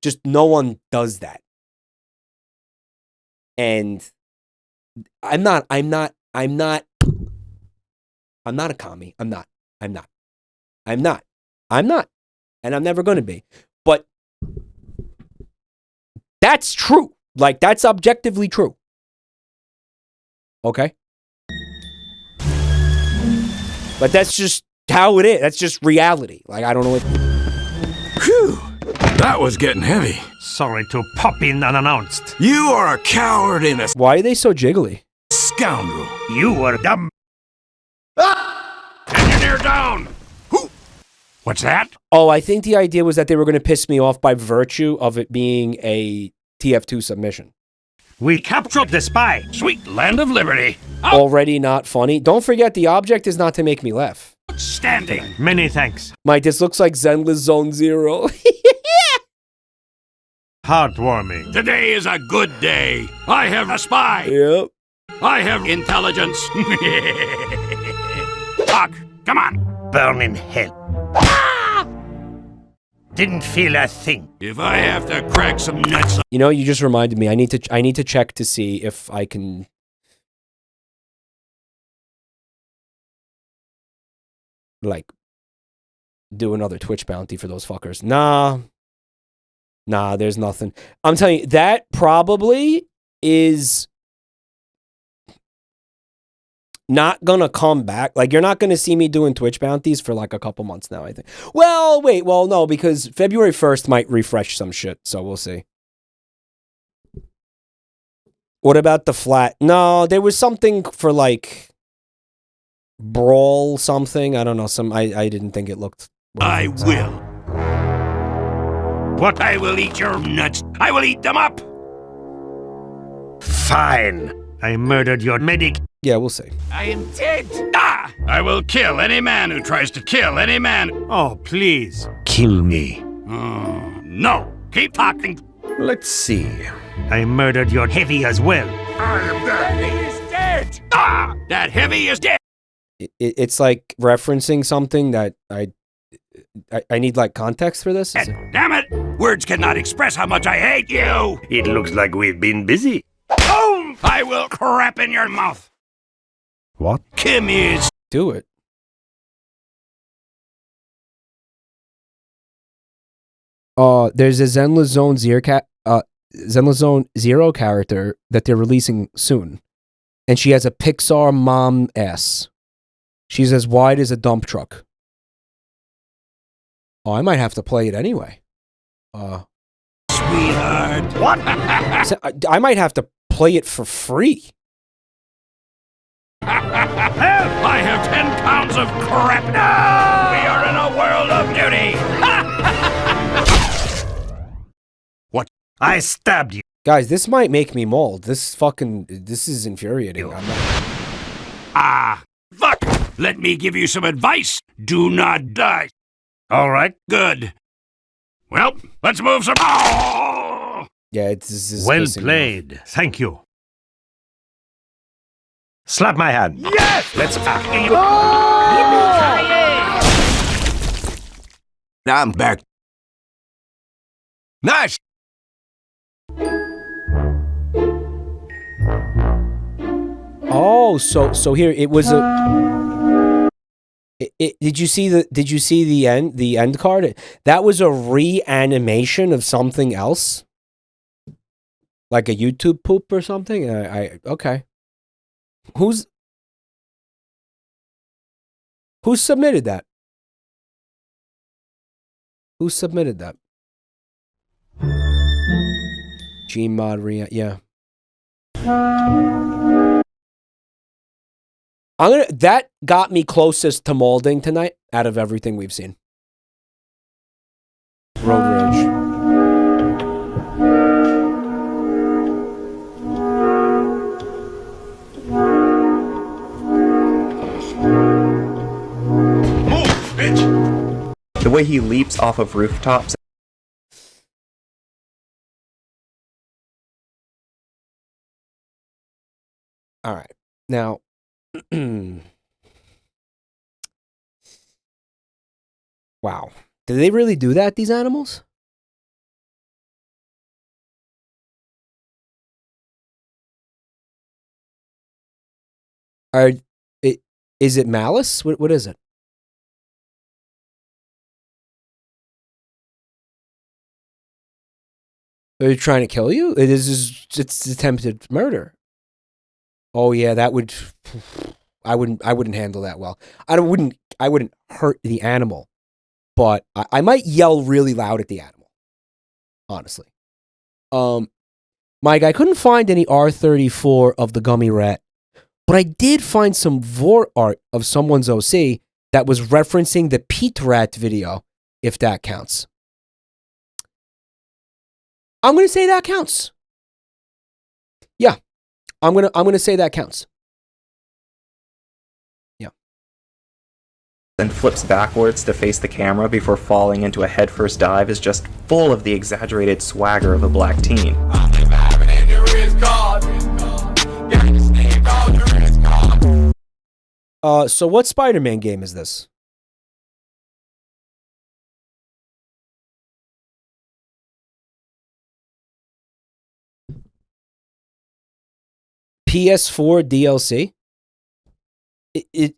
A: just no one does that. And I'm not a commie. I'm not. And I'm never going to be. But that's true. Like, that's objectively true. Okay? But that's just how it is. That's just reality. Like, I don't know what...
P: Phew! That was getting heavy.
Q: Sorry to pop in unannounced.
P: You are a coward and a...
A: Why are they so jiggly?
P: Scoundrel.
Q: You were dumb.
P: Ah! Engineer down!
Q: What's that?
A: Oh, I think the idea was that they were going to piss me off by virtue of it being a TF2 submission.
Q: We captured the spy.
P: Sweet land of liberty.
A: Already not funny. Don't forget the object is not to make me laugh.
P: Outstanding.
Q: Many thanks.
A: Mike, this looks like Zenless Zone Zero.
Q: Heartwarming.
P: Today is a good day. I have a spy.
A: Yep.
P: I have intelligence. Talk. Come on.
Q: Burn in hell. Didn't feel a thing.
P: If I have to crack some nuts.
A: You know, you just reminded me. I need to check to see if I can. Like, do another Twitch bounty for those fuckers. Nah, there's nothing. I'm telling you, that probably is not gonna come back. Like, you're not gonna see me doing Twitch bounties for like a couple months now, I think. Well, wait, no, because February 1st might refresh some shit, so we'll see. What about the flat? No, there was something for like Brawl something. I don't know. I didn't think it looked.
P: I will. What? I will eat your nuts. I will eat them up.
Q: Fine. I murdered your medic.
A: Yeah, we'll see.
P: I am dead. I will kill any man who tries to kill any man.
Q: Oh, please. Kill me.
P: No. Keep talking.
Q: Let's see. I murdered your heavy as well.
P: I am dead. He is dead. That heavy is dead.
A: It's like referencing something that I need like context for this.
P: Damn it! Words cannot express how much I hate you.
Q: It looks like we've been busy.
P: Boom! I will crap in your mouth.
Q: What?
P: Kim is.
A: Do it. There's a Zenless Zone Zero character that they're releasing soon, and she has a Pixar mom ass. She's as wide as a dump truck. Oh, I might have to play it anyway.
P: Sweetheart. What?
A: I might have to play it for free.
P: I have 10 pounds of crap. No! We are in a world of beauty. What?
Q: I stabbed you.
A: Guys, this might make me mold. This is infuriating.
P: Fuck! Let me give you some advice. Do not die.
Q: All right.
P: Good. Well, let's move some. Oh!
A: Yeah, this is
Q: well played. Thank you. Slap my hand.
P: Yes!
Q: Let's pack.
P: I'm back. Nice.
A: Oh, so here it was a. Did you see the end card? That was a reanimation of something else, like a YouTube poop or something. Okay. Who submitted that? Who submitted that? Gmod yeah. That got me closest to molding tonight out of everything we've seen. Road Rage.
P: Move, bitch!
R: The way he leaps off of rooftops.
A: All right. Now, wow. Did they really do that, these animals? Is it malice? What is it? Are they trying to kill you? It's attempted murder. Oh yeah, that would. I wouldn't handle that well. I wouldn't hurt the animal, but I might yell really loud at the animal. Honestly, Mike, I couldn't find any R34 of the gummy rat, but I did find some vor art of someone's OC that was referencing the Peet rat video, if that counts. I'm gonna say that counts. I'm gonna say that counts. Yeah.
R: And flips backwards to face the camera before falling into a headfirst dive is just full of the exaggerated swagger of a black teen.
A: So what Spider-Man game is this? PS4 DLC?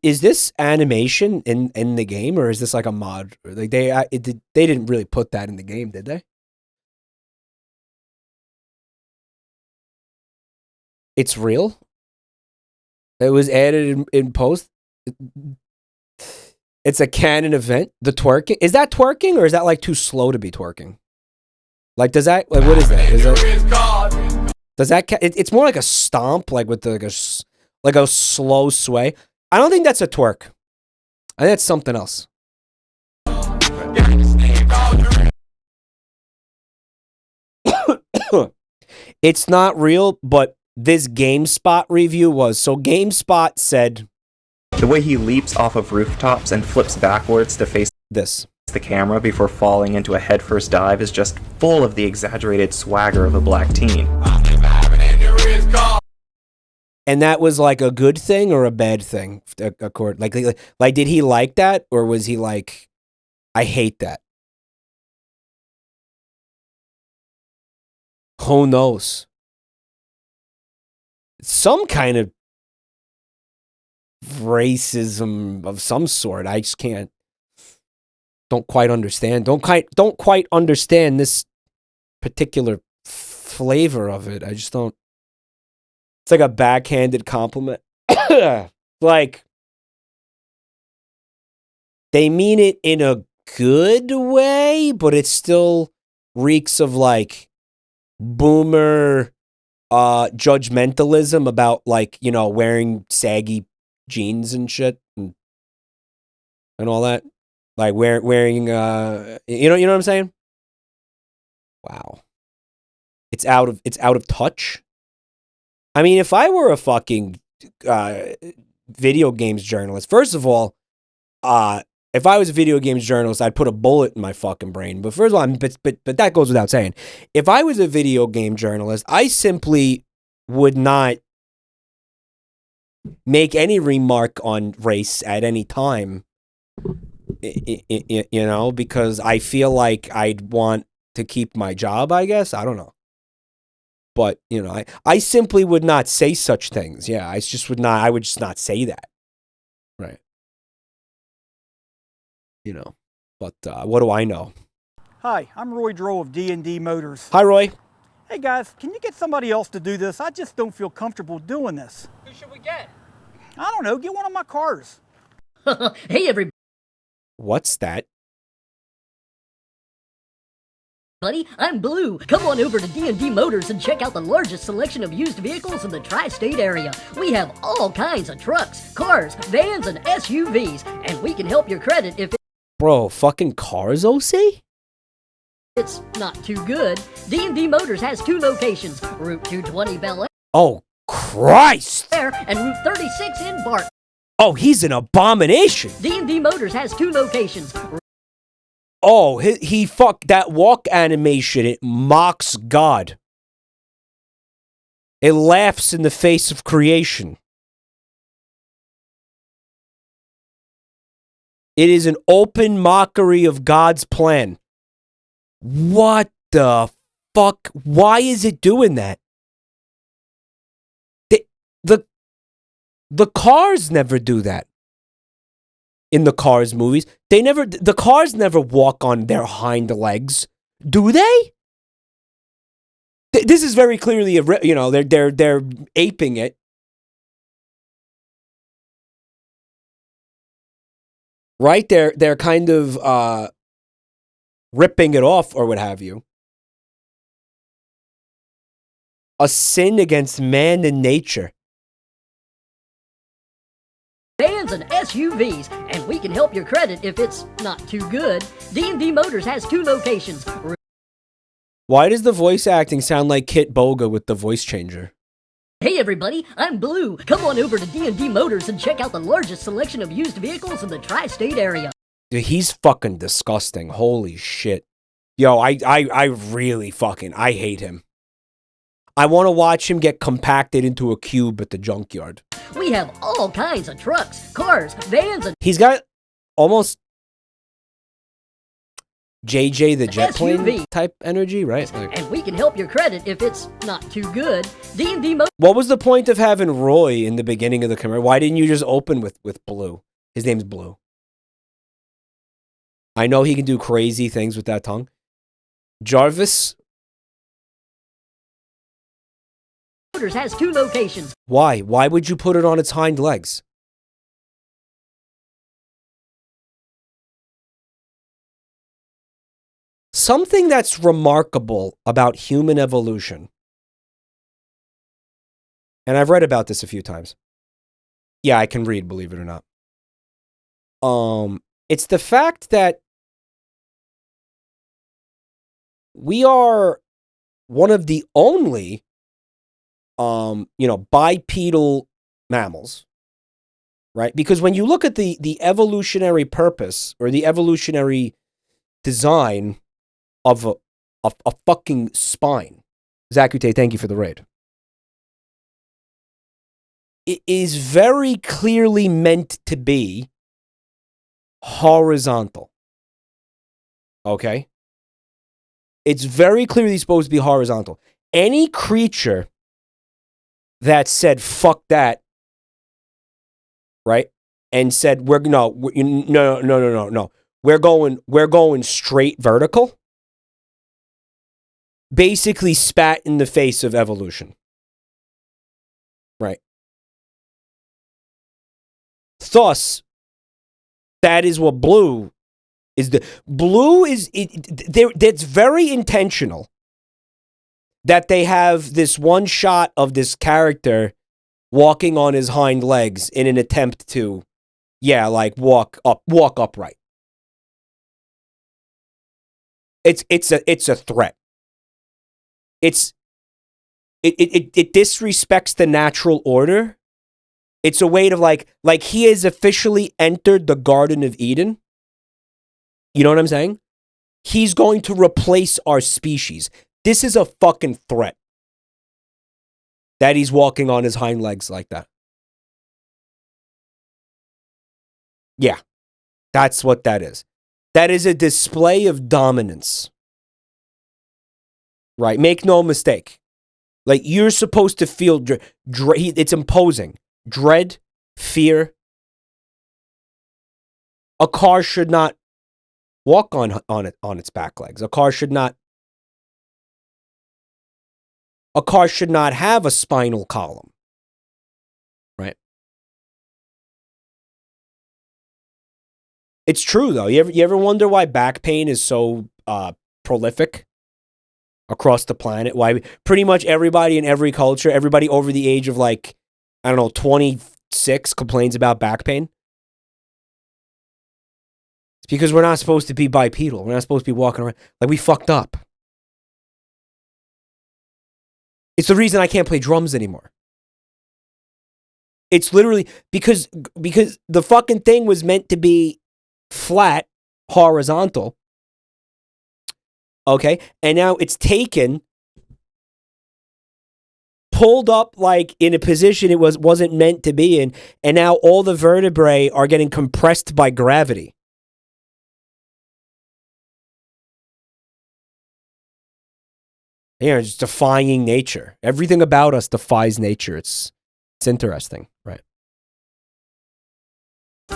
A: Is this animation in the game, or is this like a mod? Like they didn't really put that in the game, did they? It's real? It was added in post? It's a canon event? The twerking? Is that twerking, or is that like too slow to be twerking? Like, does that, like, what is that? Does that, it's more like a stomp, like with like a slow sway. I don't think that's a twerk. I think that's something else. It's not real, but this GameSpot review was. So GameSpot said,
R: the way he leaps off of rooftops and flips backwards to face the camera before falling into a headfirst dive is just full of the exaggerated swagger of a black teen.
A: And that was like a good thing or a bad thing? Like did he like that, or was he like, I hate that? Who knows? Some kind of racism of some sort. I just don't quite understand. Don't quite understand this particular flavor of it. I just don't. It's like a backhanded compliment. Like, they mean it in a good way, but it still reeks of like boomer judgmentalism about, like, you know, wearing saggy jeans and shit and all that. Like wearing you know what I'm saying? Wow. It's out of touch. I mean, if I were a fucking video games journalist, first of all, if I was a video games journalist, I'd put a bullet in my fucking brain. But first of all, but that goes without saying. If I was a video game journalist, I simply would not make any remark on race at any time. You know, because I feel like I'd want to keep my job, I guess. I don't know. But, you know, I simply would not say such things. Yeah, I would just not say that. Right. You know, but what do I know?
S: Hi, I'm Roy Droll of D&D Motors.
A: Hi, Roy.
S: Hey, guys, can you get somebody else to do this? I just don't feel comfortable doing this.
T: Who should we get?
S: I don't know. Get one of my cars.
T: Hey, everybody.
A: What's that?
T: I'm Blue. Come on over to D&D Motors and check out the largest selection of used vehicles in the tri-state area. We have all kinds of trucks, cars, vans, and SUVs, and we can help your credit if
A: Bro, fucking cars, OC?
T: it's not too good. D&D Motors has 2 locations, Route 220 Bel Air
A: Oh, Christ!
T: and Route 36 in Bart.
A: Oh, he's an abomination!
T: D&D Motors has 2 locations.
A: Oh, he fuck that walk animation. It mocks God. It laughs in the face of creation. It is an open mockery of God's plan. What the fuck? Why is it doing that? The Cars never do that. In the Cars movies, the cars never walk on their hind legs, do they? This is very clearly they're aping it. Right? They're kind of ripping it off or what have you. A sin against man and nature.
T: Vans and SUVs, and we can help your credit if it's not too good. D&D Motors has 2 locations.
A: Why does the voice acting sound like Kit Boga with the voice changer?
T: Hey everybody, I'm Blue. Come on over to D&D Motors and check out the largest selection of used vehicles in the tri-state area.
A: Dude, he's fucking disgusting. Holy shit. Yo, I really fucking, I hate him. I want to watch him get compacted into a cube at the junkyard.
T: We have all kinds of trucks, cars, vans, and
A: He's got almost JJ the jet plane
T: SUV
A: type energy, right? Like,
T: and we can help your credit if it's not too good. D&D Motors.
A: what was the point of having Roy in the beginning of the commercial? Why didn't you just open with Blue? His name's Blue. I know he can do crazy things with that tongue. Jarvis.
T: Motors has 2 locations.
A: Why? Why would you put it on its hind legs? Something that's remarkable about human evolution, and I've read about this a few times. Yeah, I can read, believe it or not. It's the fact that we are one of the only bipedal mammals, right? Because when you look at the evolutionary purpose or the evolutionary design of a fucking spine, Zakute, thank you for the raid. It is very clearly meant to be horizontal. Okay? It's very clearly supposed to be horizontal. Any creature that said fuck that, right, and said we're going straight vertical, basically spat in the face of evolution, right? Thus, that is what Blue is. That's very intentional. That they have this one shot of this character walking on his hind legs in an attempt to, walk upright. It's a threat. It disrespects the natural order. It's a way to like he has officially entered the Garden of Eden. You know what I'm saying? He's going to replace our species. This is a fucking threat. That he's walking on his hind legs like that. Yeah. That's what that is. That is a display of dominance. Right? Make no mistake. Like, you're supposed to feel... it's imposing. Dread, fear. A car should not walk on its back legs. A car should not have a spinal column. Right? It's true, though. You ever wonder why back pain is so prolific across the planet? Why pretty much everybody in every culture, everybody over the age of 26 complains about back pain? It's because we're not supposed to be bipedal. We're not supposed to be walking around. We fucked up. It's the reason I can't play drums anymore. It's literally because the fucking thing was meant to be flat, horizontal. Okay? And now it's taken, pulled up in a position it wasn't meant to be in, and now all the vertebrae are getting compressed by gravity. It's defying nature. Everything about us defies nature. It's interesting, right?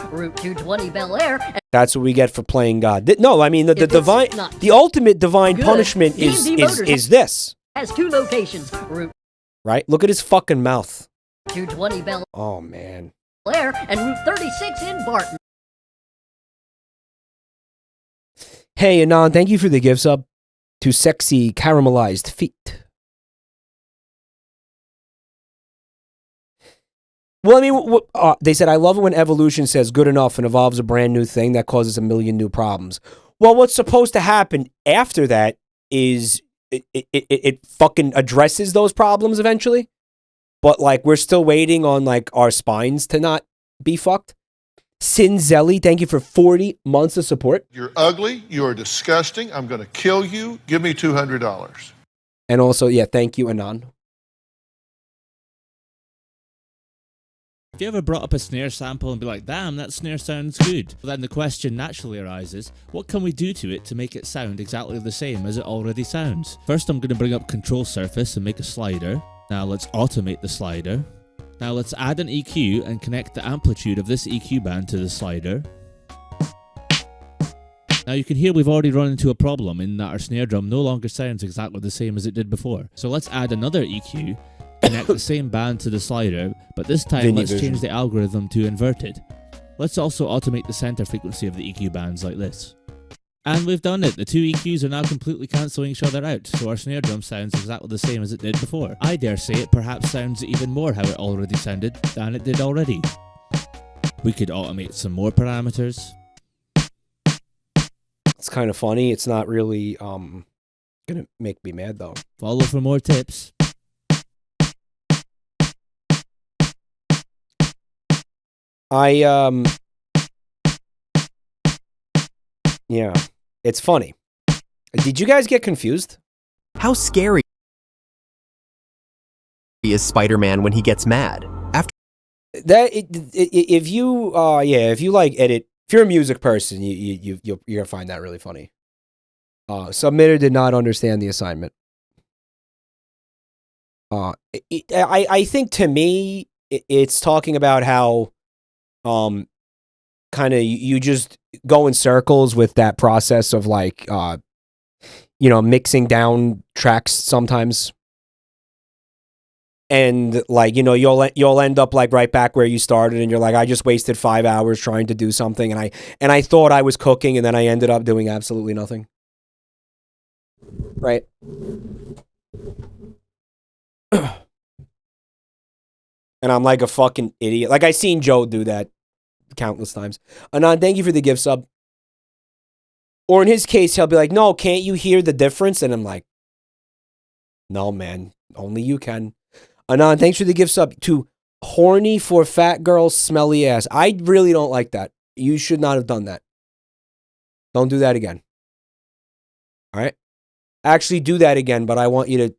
T: Route 220 Bel Air.
A: That's what we get for playing God. No, I mean the ultimate divine punishment is this.
T: Has 2 locations. Route
A: right? Look at his fucking mouth.
T: 220 Bel
A: Oh man.
T: Air and Route 36 in Barton.
A: Hey Anon, thank you for the gift sub to Sexy Caramelized Feet. Well, I mean, they said, I love it when evolution says good enough and evolves a brand new thing that causes a million new problems. Well, what's supposed to happen after that is it fucking addresses those problems eventually. but like we're still waiting on like our spines to not be fucked. Sinzelli, thank you for 40 months of support.
B: You're ugly. You are disgusting. I'm going to kill you. Give me $200.
A: And also, yeah, thank you, Anon.
U: Have you ever brought up a snare sample and be like, damn, that snare sounds good? Well, then the question naturally arises, what can we do to it to make it sound exactly the same as it already sounds? First, I'm going to bring up Control Surface and make a slider. Now let's automate the slider. Now let's add an EQ and connect the amplitude of this EQ band to the slider. Now you can hear we've already run into a problem in that our snare drum no longer sounds exactly the same as it did before. So let's add another EQ, connect the same band to the slider, but this time let's change the algorithm to inverted. Let's also automate the center frequency of the EQ bands like this. And we've done it. The two EQs are now completely cancelling each other out, so our snare drum sounds exactly the same as it did before. I dare say it perhaps sounds even more how it already sounded than it did already. We could automate some more parameters.
A: It's kind of funny. It's not really gonna make me mad though.
U: Follow for more tips.
A: Yeah, it's funny. Did you guys get confused?
V: How scary is Spider-Man when he gets mad? After
A: that, if you if you like edit, if you're a music person, you're gonna find that really funny. Submitter did not understand the assignment. I think to me, it's talking about how kind of you just go in circles with that process of like mixing down tracks sometimes, and like you'll end up like right back where you started, and you're like, I just wasted 5 hours trying to do something, and I thought I was cooking, and then I ended up doing absolutely nothing. Right. And I'm like a fucking idiot. Like I seen Joe do that countless times. Anon, thank you for the gift sub. Or in his case, he'll be like, no, can't you hear the difference? And I'm like, no, man, only you can. Anon, thanks for the gift sub to Horny for Fat Girls Smelly Ass. I really don't like that. You should not have done that. Don't do that again. All right? Actually do that again, but I want you to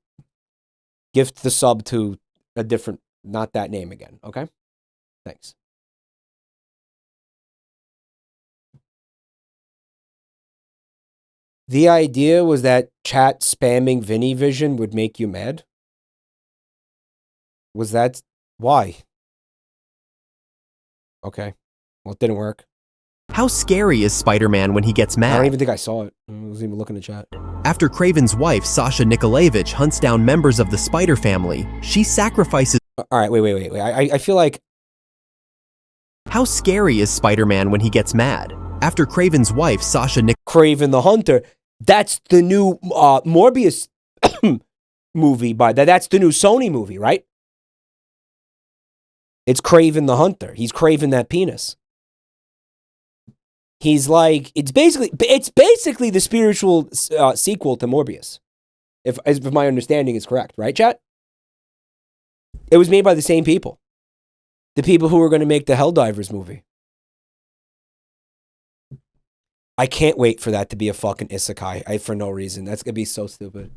A: gift the sub to a different, not that name again, okay? Thanks. The idea was that chat spamming Vinny Vision would make you mad? Was that why? Okay. Well, it didn't work.
V: How scary is Spider-Man when he gets mad?
A: I don't even think I saw it. I wasn't even looking at chat.
V: After Kraven's wife, Sasha Nikolaevich, hunts down members of the Spider family, she sacrifices...
A: All right, wait. I feel like...
V: How scary is Spider-Man when he gets mad? After Kraven's wife, Sasha
A: Kraven the Hunter, that's the new Morbius movie. That's the new Sony movie, right? It's Kraven the Hunter. He's Kraven that penis. He's like, it's basically the spiritual sequel to Morbius, if my understanding is correct, right, chat? It was made by the same people, the people who were going to make the Helldivers movie. I can't wait for that to be a fucking isekai for no reason. That's gonna be so stupid.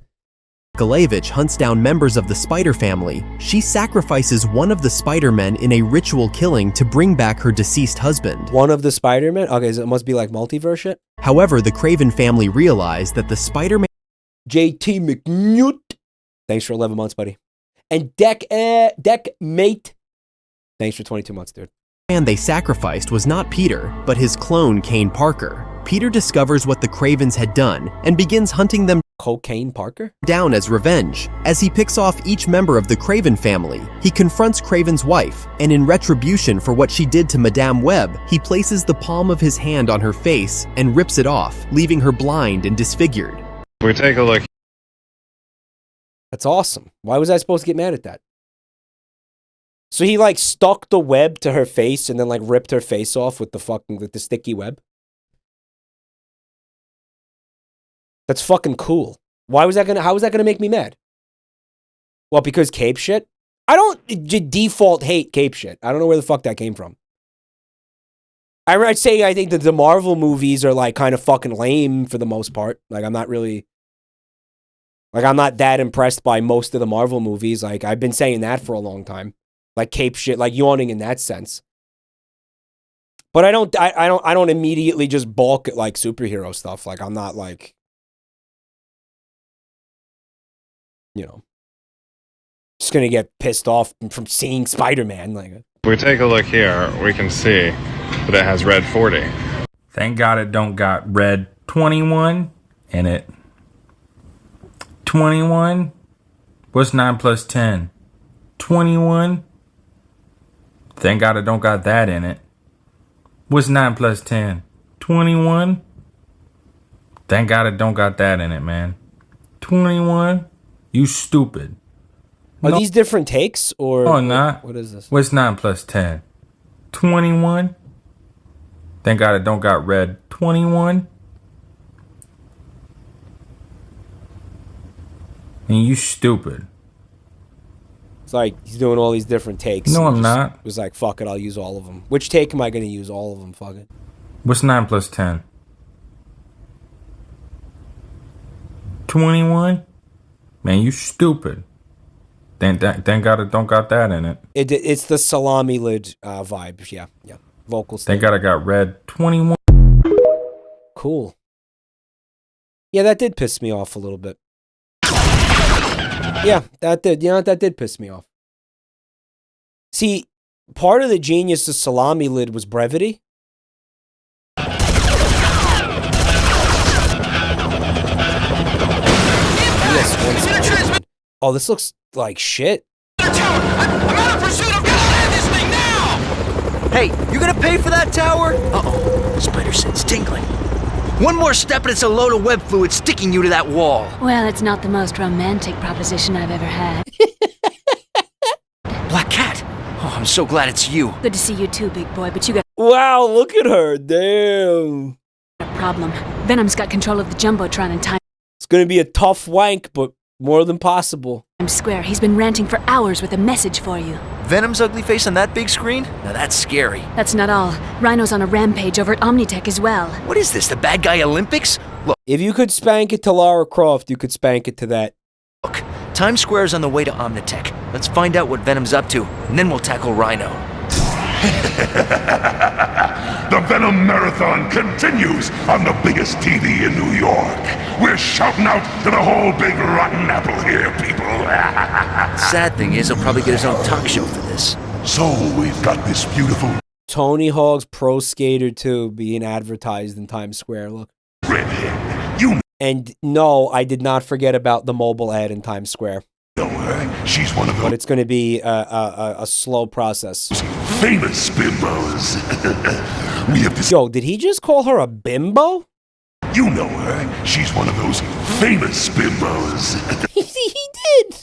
V: Nikolaevich hunts down members of the Spider family. She sacrifices one of the Spider-Men in a ritual killing to bring back her deceased husband.
A: One of the Spider-Men? Okay, so it must be like multiverse shit?
V: However, the Kraven family realize that the Spider-Man...
A: JT McNewt. Thanks for 11 months, buddy. And Deck Mate. Thanks for 22 months, dude.
V: And they sacrificed was not Peter, but his clone, Kane Parker. Peter discovers what the Kravens had done and begins hunting them
A: Cocaine Parker?
V: Down as revenge. As he picks off each member of the Kraven family, he confronts Kraven's wife, and in retribution for what she did to Madame Web, he places the palm of his hand on her face and rips it off, leaving her blind and disfigured.
W: We take a look.
A: That's awesome. Why was I supposed to get mad at that? So he like stuck the web to her face and then like ripped her face off with the sticky web? That's fucking cool. How was that gonna make me mad? Well, because cape shit? I don't default hate cape shit. I don't know where the fuck that came from. I'd say I think that the Marvel movies are like kind of fucking lame for the most part. Like I'm not that impressed by most of the Marvel movies. Like I've been saying that for a long time. Like cape shit, like yawning in that sense. But I don't immediately just balk at like superhero stuff. Like I'm not like, you know, just gonna get pissed off from seeing Spider-Man. Like,
D: If we take a look here, we can see that it has red 40.
E: Thank God it don't got red 21 in it. 21? What's 9 plus 10? 21? Thank God it don't got that in it. What's 9 plus 10? 21? Thank God it don't got that in it, man. 21? You stupid.
A: Are these different takes or?
E: Oh, not.
A: What is this?
E: What's 9 plus 10? 21? Thank God it don't got red 21. And you stupid.
A: It's like he's doing all these different takes.
E: No, I'm
A: He just
E: not.
A: Was like, fuck it, I'll use all of them. Which take am I going to use? All of them, fuck it.
E: What's 9 plus 10? 21? Man, you stupid. Thank God it don't got that in it.
A: It's the salami lid vibe. Yeah. Vocals.
E: Thank God I got red 21.
A: Cool. Yeah, that did piss me off a little bit. Yeah, that did. You know what? That did piss me off. See, part of the genius of salami lid was brevity. Yes, oh, this looks like shit.
W: Hey, you gonna pay for that tower? Uh-oh, spider sense tingling. One more step and it's a load of web fluid sticking you to that wall.
X: Well, it's not the most romantic proposition I've ever had.
W: Black Cat. Oh, I'm so glad it's you.
X: Good to see you too, big boy, but you got
A: Wow, look at her. Damn.
X: a problem. Venom's got control of the Jumbotron in Times
A: It's gonna be a tough wank, but more than possible.
X: Square. He's been ranting for hours with a message for you.
W: Venom's ugly face on that big screen? Now that's scary.
X: That's not all. Rhino's on a rampage over at Omnitech as well.
W: What is this, the bad guy Olympics? Look,
A: If you could spank it to Lara Croft, you could spank it to that.
W: Times Square's on the way to Omnitech. Let's find out what Venom's up to, and then we'll tackle Rhino.
P: The Venom Marathon continues on the biggest TV in New York. We're shouting out to the whole big rotten apple here, people.
W: Sad thing is, he'll probably get his own talk show for this.
P: So we've got this beautiful
A: Tony Hawk's Pro Skater 2 being advertised in Times Square. Look.
P: redhead. You
A: And no, I did not forget about the mobile ad in Times Square.
P: know her. She's one of
A: But it's going to be a slow process.
P: famous bimbos. We have this.
A: Yo, did he just call her a bimbo?
P: You know her. She's one of those famous bimbos.
A: He did.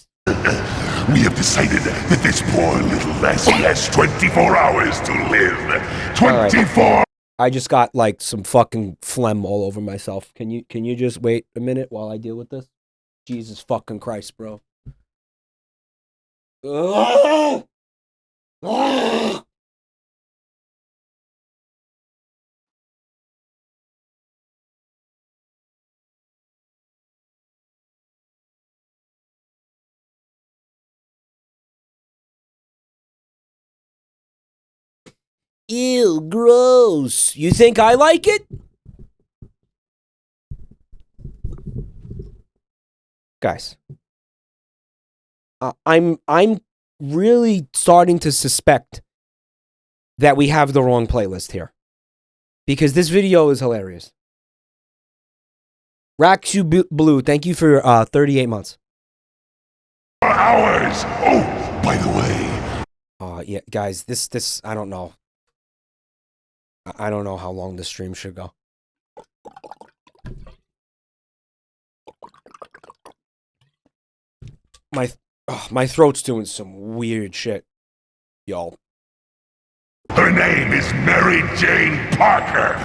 P: We have decided that this poor little lassie has 24 hours to live. 24.
A: Right. I just got like some fucking phlegm all over myself. Can you just wait a minute while I deal with this? Jesus fucking Christ, bro. Ugh! Ugh! Ew, gross. You think I like it? Guys. I'm really starting to suspect that we have the wrong playlist here. Because this video is hilarious. Raxu Blue, thank you for 38 months.
P: Hours. Oh, by the way.
A: Yeah, guys, this I don't know. I don't know how long this stream should go. My throat's doing some weird shit, y'all.
P: Her name is Mary Jane Parker.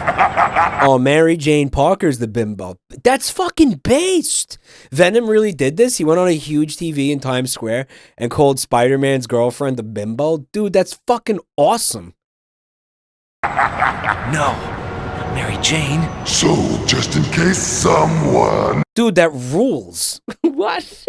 A: Oh, Mary Jane Parker's the bimbo. That's fucking based. Venom really did this. He went on a huge TV in Times Square and called Spider-Man's girlfriend the bimbo. Dude, that's fucking awesome.
W: No, Mary Jane.
P: So, just in case someone...
A: Dude, that rules. What?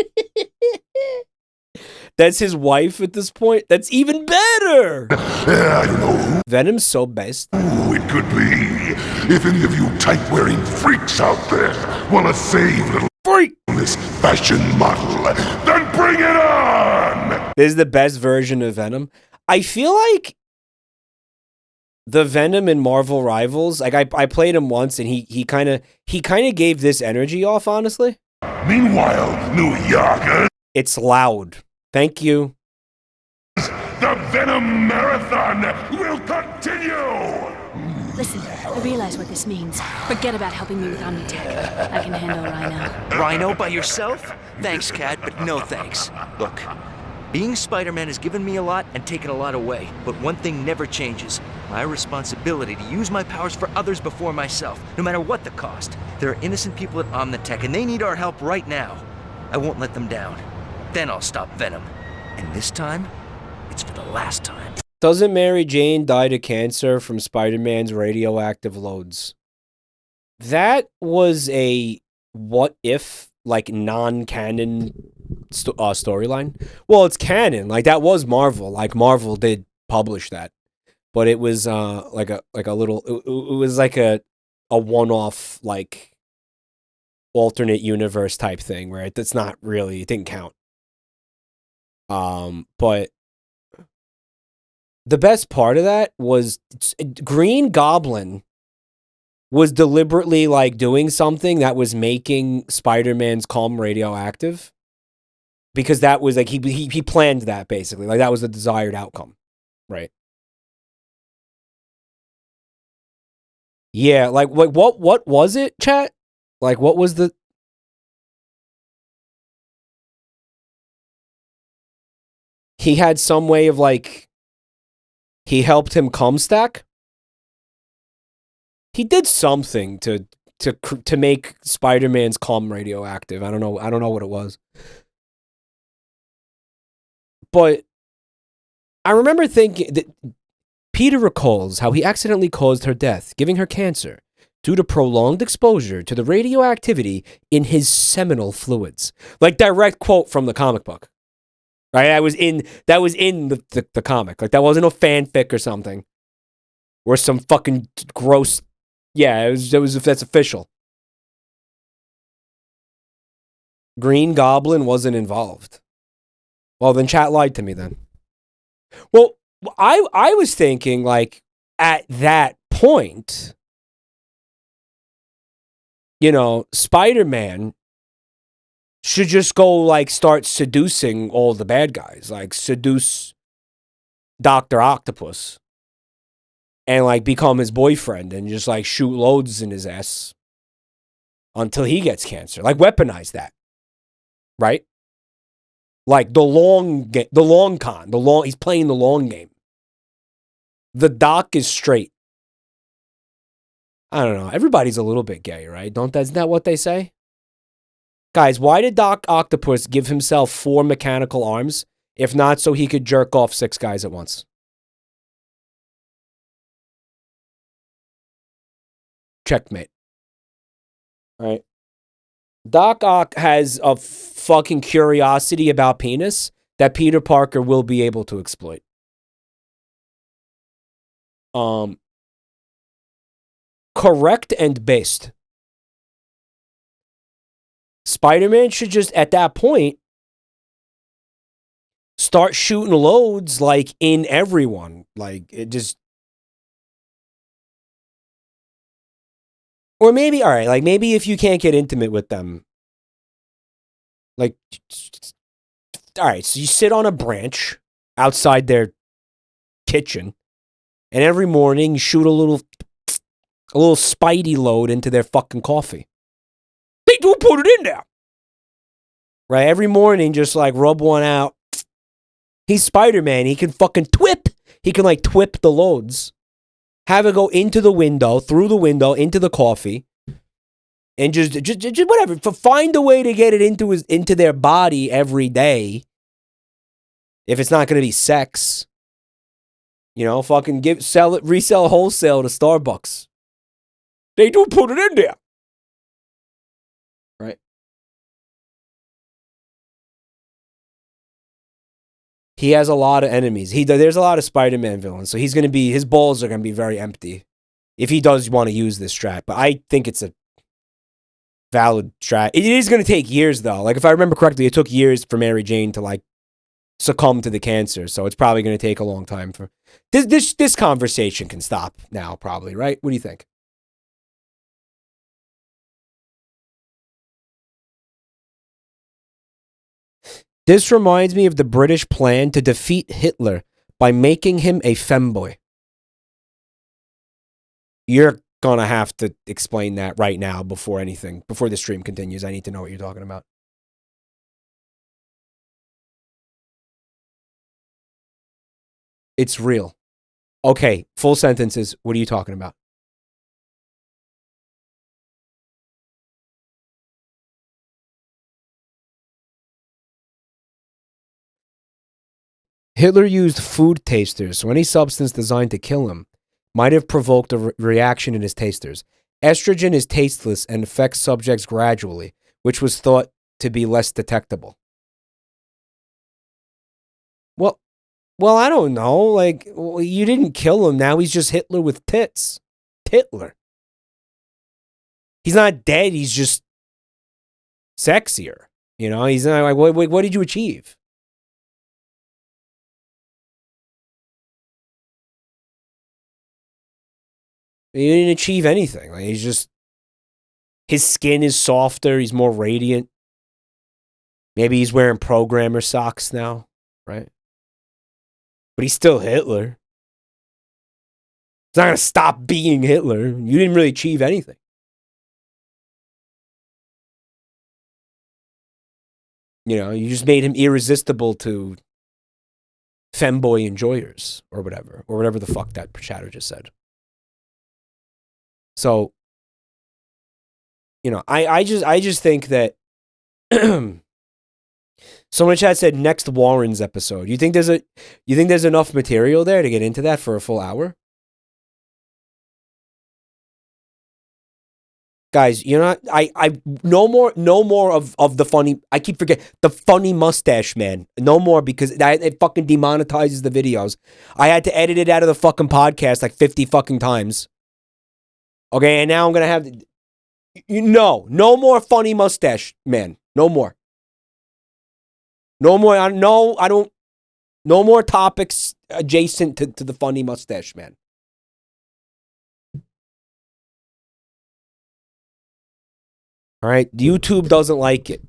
A: That's his wife at this point? That's even better!
P: I don't know who
A: Venom's so based.
P: it could be. If any of you tight-wearing freaks out there want to save little
A: freak
P: this fashion model, then bring it on!
A: This is the best version of Venom. I feel like the Venom in Marvel Rivals, like I played him once and he kind of gave this energy off, honestly.
P: Meanwhile, New Yorkers,
A: it's loud. Thank you.
P: the Venom Marathon will continue!
X: Listen, I realize what this means. Forget about helping me with Omnitech. I can handle Rhino.
W: Rhino by yourself? Thanks, Cat, but no thanks. Look, being Spider-Man has given me a lot and taken a lot away, but one thing never changes. My responsibility to use my powers for others before myself, no matter what the cost. There are innocent people at Omnitech, and they need our help right now. I won't let them down. Then I'll stop Venom. And this time, it's for the last time.
A: Doesn't Mary Jane die to cancer from Spider-Man's radioactive loads? That was a what-if, like, non-canon storyline. Well, it's canon. Like, that was Marvel. Like, Marvel did publish that. But it was, like a little... It was like a one-off, like, alternate universe type thing, where it's not really... It didn't count. But the best part of that was Green Goblin was deliberately like doing something that was making Spider-Man's calm radioactive, because that was like he planned that, basically. Like that was the desired outcome, right? Yeah, like what was it, chat? Like what was the... He had some way of, like, he helped him cum stack. He did something to make Spider-Man's cum radioactive. I don't know what it was. But I remember thinking that Peter recalls how he accidentally caused her death, giving her cancer, due to prolonged exposure to the radioactivity in his seminal fluids. Like, direct quote from the comic book. Right, that was in the comic. Like, that wasn't a fanfic or something, or some fucking gross. Yeah, it was that's official. Green Goblin wasn't involved. Well, then chat lied to me then. Well, I was thinking, like, at that point, you know, Spider-Man should just go, like, start seducing all the bad guys. Like, seduce Dr. Octopus. And, like, become his boyfriend and just, like, shoot loads in his ass until he gets cancer. Like, weaponize that. Right? Like, he's playing the long game. The Doc is straight. I don't know. Everybody's a little bit gay, right? Isn't that what they say? Guys, why did Doc Octopus give himself 4 mechanical arms, if not so he could jerk off 6 guys at once? Checkmate. All right. Doc Ock has a fucking curiosity about penis that Peter Parker will be able to exploit. Correct and based. Spider-Man should just, at that point, start shooting loads, like, in everyone. Like, it just... Or maybe, all right, like, maybe if you can't get intimate with them, like, all right, so you sit on a branch outside their kitchen, and every morning you shoot a little Spidey load into their fucking coffee. They do put it in there. Right? Every morning, just, like, rub one out. He's Spider-Man. He can fucking twip. He can like twip the loads, have it go into the window, through the window, into the coffee, and just whatever. Find a way to get it into their body every day. If it's not going to be sex, you know, fucking resell wholesale to Starbucks. They do put it in there. Right. He has a lot of enemies. There's a lot of Spider-Man villains, so his balls are gonna be very empty if he does want to use this strat. But I think it's a valid strat. It is gonna take years though. Like if I remember correctly, it took years for Mary Jane to like succumb to the cancer, so it's probably gonna take a long time for this conversation can stop now, probably, right? What do you think? This reminds me of the British plan to defeat Hitler by making him a femboy. You're gonna have to explain that right now before the stream continues. I need to know what you're talking about. It's real. Okay, full sentences. What are you talking about? Hitler used food tasters, so any substance designed to kill him might have provoked a reaction in his tasters. Estrogen is tasteless and affects subjects gradually, which was thought to be less detectable. Well, I don't know. Like, you didn't kill him. Now he's just Hitler with tits. Hitler. He's not dead. He's just sexier. You know, he's not like, what did you achieve? He didn't achieve anything. Like, he's just, his skin is softer. He's more radiant. Maybe he's wearing programmer socks now, right? But he's still Hitler. He's not going to stop being Hitler. You didn't really achieve anything. You know, you just made him irresistible to femboy enjoyers or whatever the fuck that chatter just said. So, you know, I just think that someone in chat said next Warren's episode. You think there's enough material there to get into that for a full hour? Guys, you know, I no more of the funny. I keep forgetting the funny mustache man. No more, because it fucking demonetizes the videos. I had to edit it out of the fucking podcast like 50 fucking times. Okay, and now I'm gonna have no more funny mustache man. No more. No more. I don't. No more topics adjacent to the funny mustache man. All right, YouTube doesn't like it.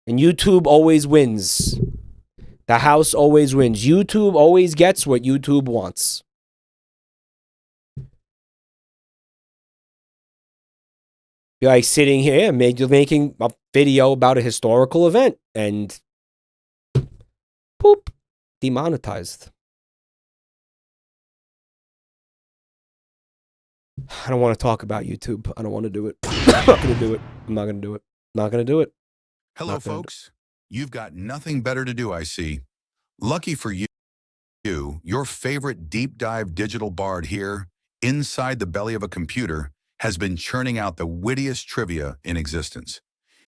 A: And YouTube always wins. The house always wins. YouTube always gets what YouTube wants. You're like sitting here, making a video about a historical event, and poop, demonetized. I don't want to talk about YouTube. I don't want to do it. I'm not going to do it. I'm not going to do it. Not going to do it.
C: Hello, folks. You've got nothing better to do, I see. Lucky for you, your favorite deep dive digital bard here, inside the belly of a computer, has been churning out the wittiest trivia in existence.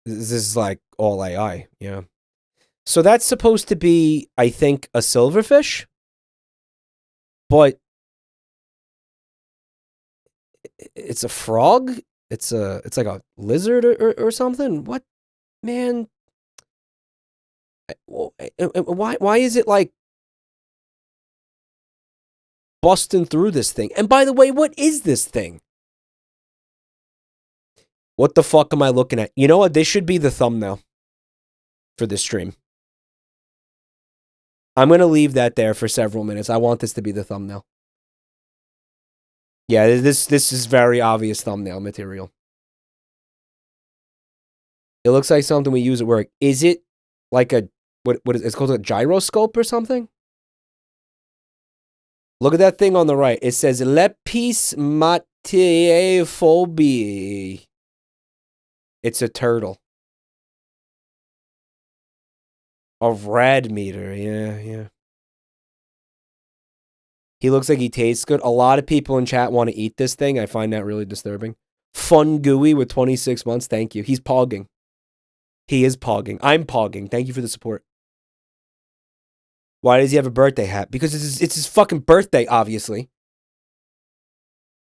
A: This is like all AI, yeah. So that's supposed to be, I think, a silverfish, but it's a frog. It's like a lizard or something. What, man? Why is it like busting through this thing? And by the way, what is this thing? What the fuck am I looking at? You know what? This should be the thumbnail for this stream. I'm going to leave that there for several minutes. I want this to be the thumbnail. Yeah, this is very obvious thumbnail material. It looks like something we use at work. Is it like a, what is it's called, a gyroscope or something? Look at that thing on the right. It says Le Peace Matier Phobie. It's a turtle. A rad meter. Yeah. He looks like he tastes good. A lot of people in chat want to eat this thing. I find that really disturbing. Fun Gooey with 26 months. Thank you. He's pogging. He is pogging. I'm pogging. Thank you for the support. Why does he have a birthday hat? Because it's his fucking birthday, obviously.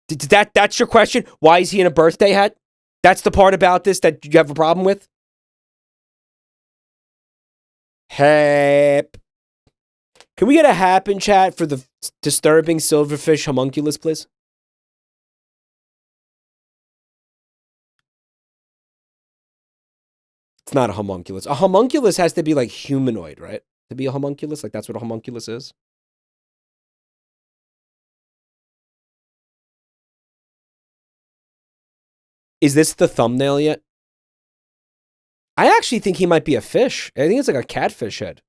A: That's your question? Why is he in a birthday hat? That's the part about this that you have a problem with? Hap. Can we get a hap in chat for the disturbing silverfish homunculus, please? It's not a homunculus. A homunculus has to be like humanoid, right? To be a homunculus? Like that's what a homunculus is? Is this the thumbnail yet? I actually think he might be a fish. I think it's like a catfish head.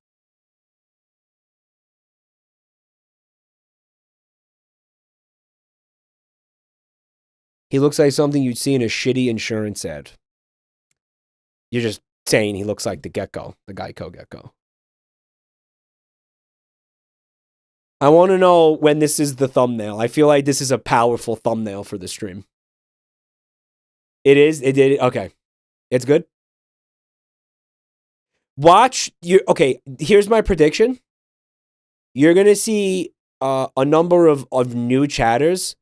A: He looks like something you'd see in a shitty insurance ad. You're just saying he looks like the gecko, the Geico gecko. I want to know when this is the thumbnail. I feel like this is a powerful thumbnail for the stream. It is? It did? Okay. It's good? Watch your... Okay, here's my prediction. You're going to see a number of new chatters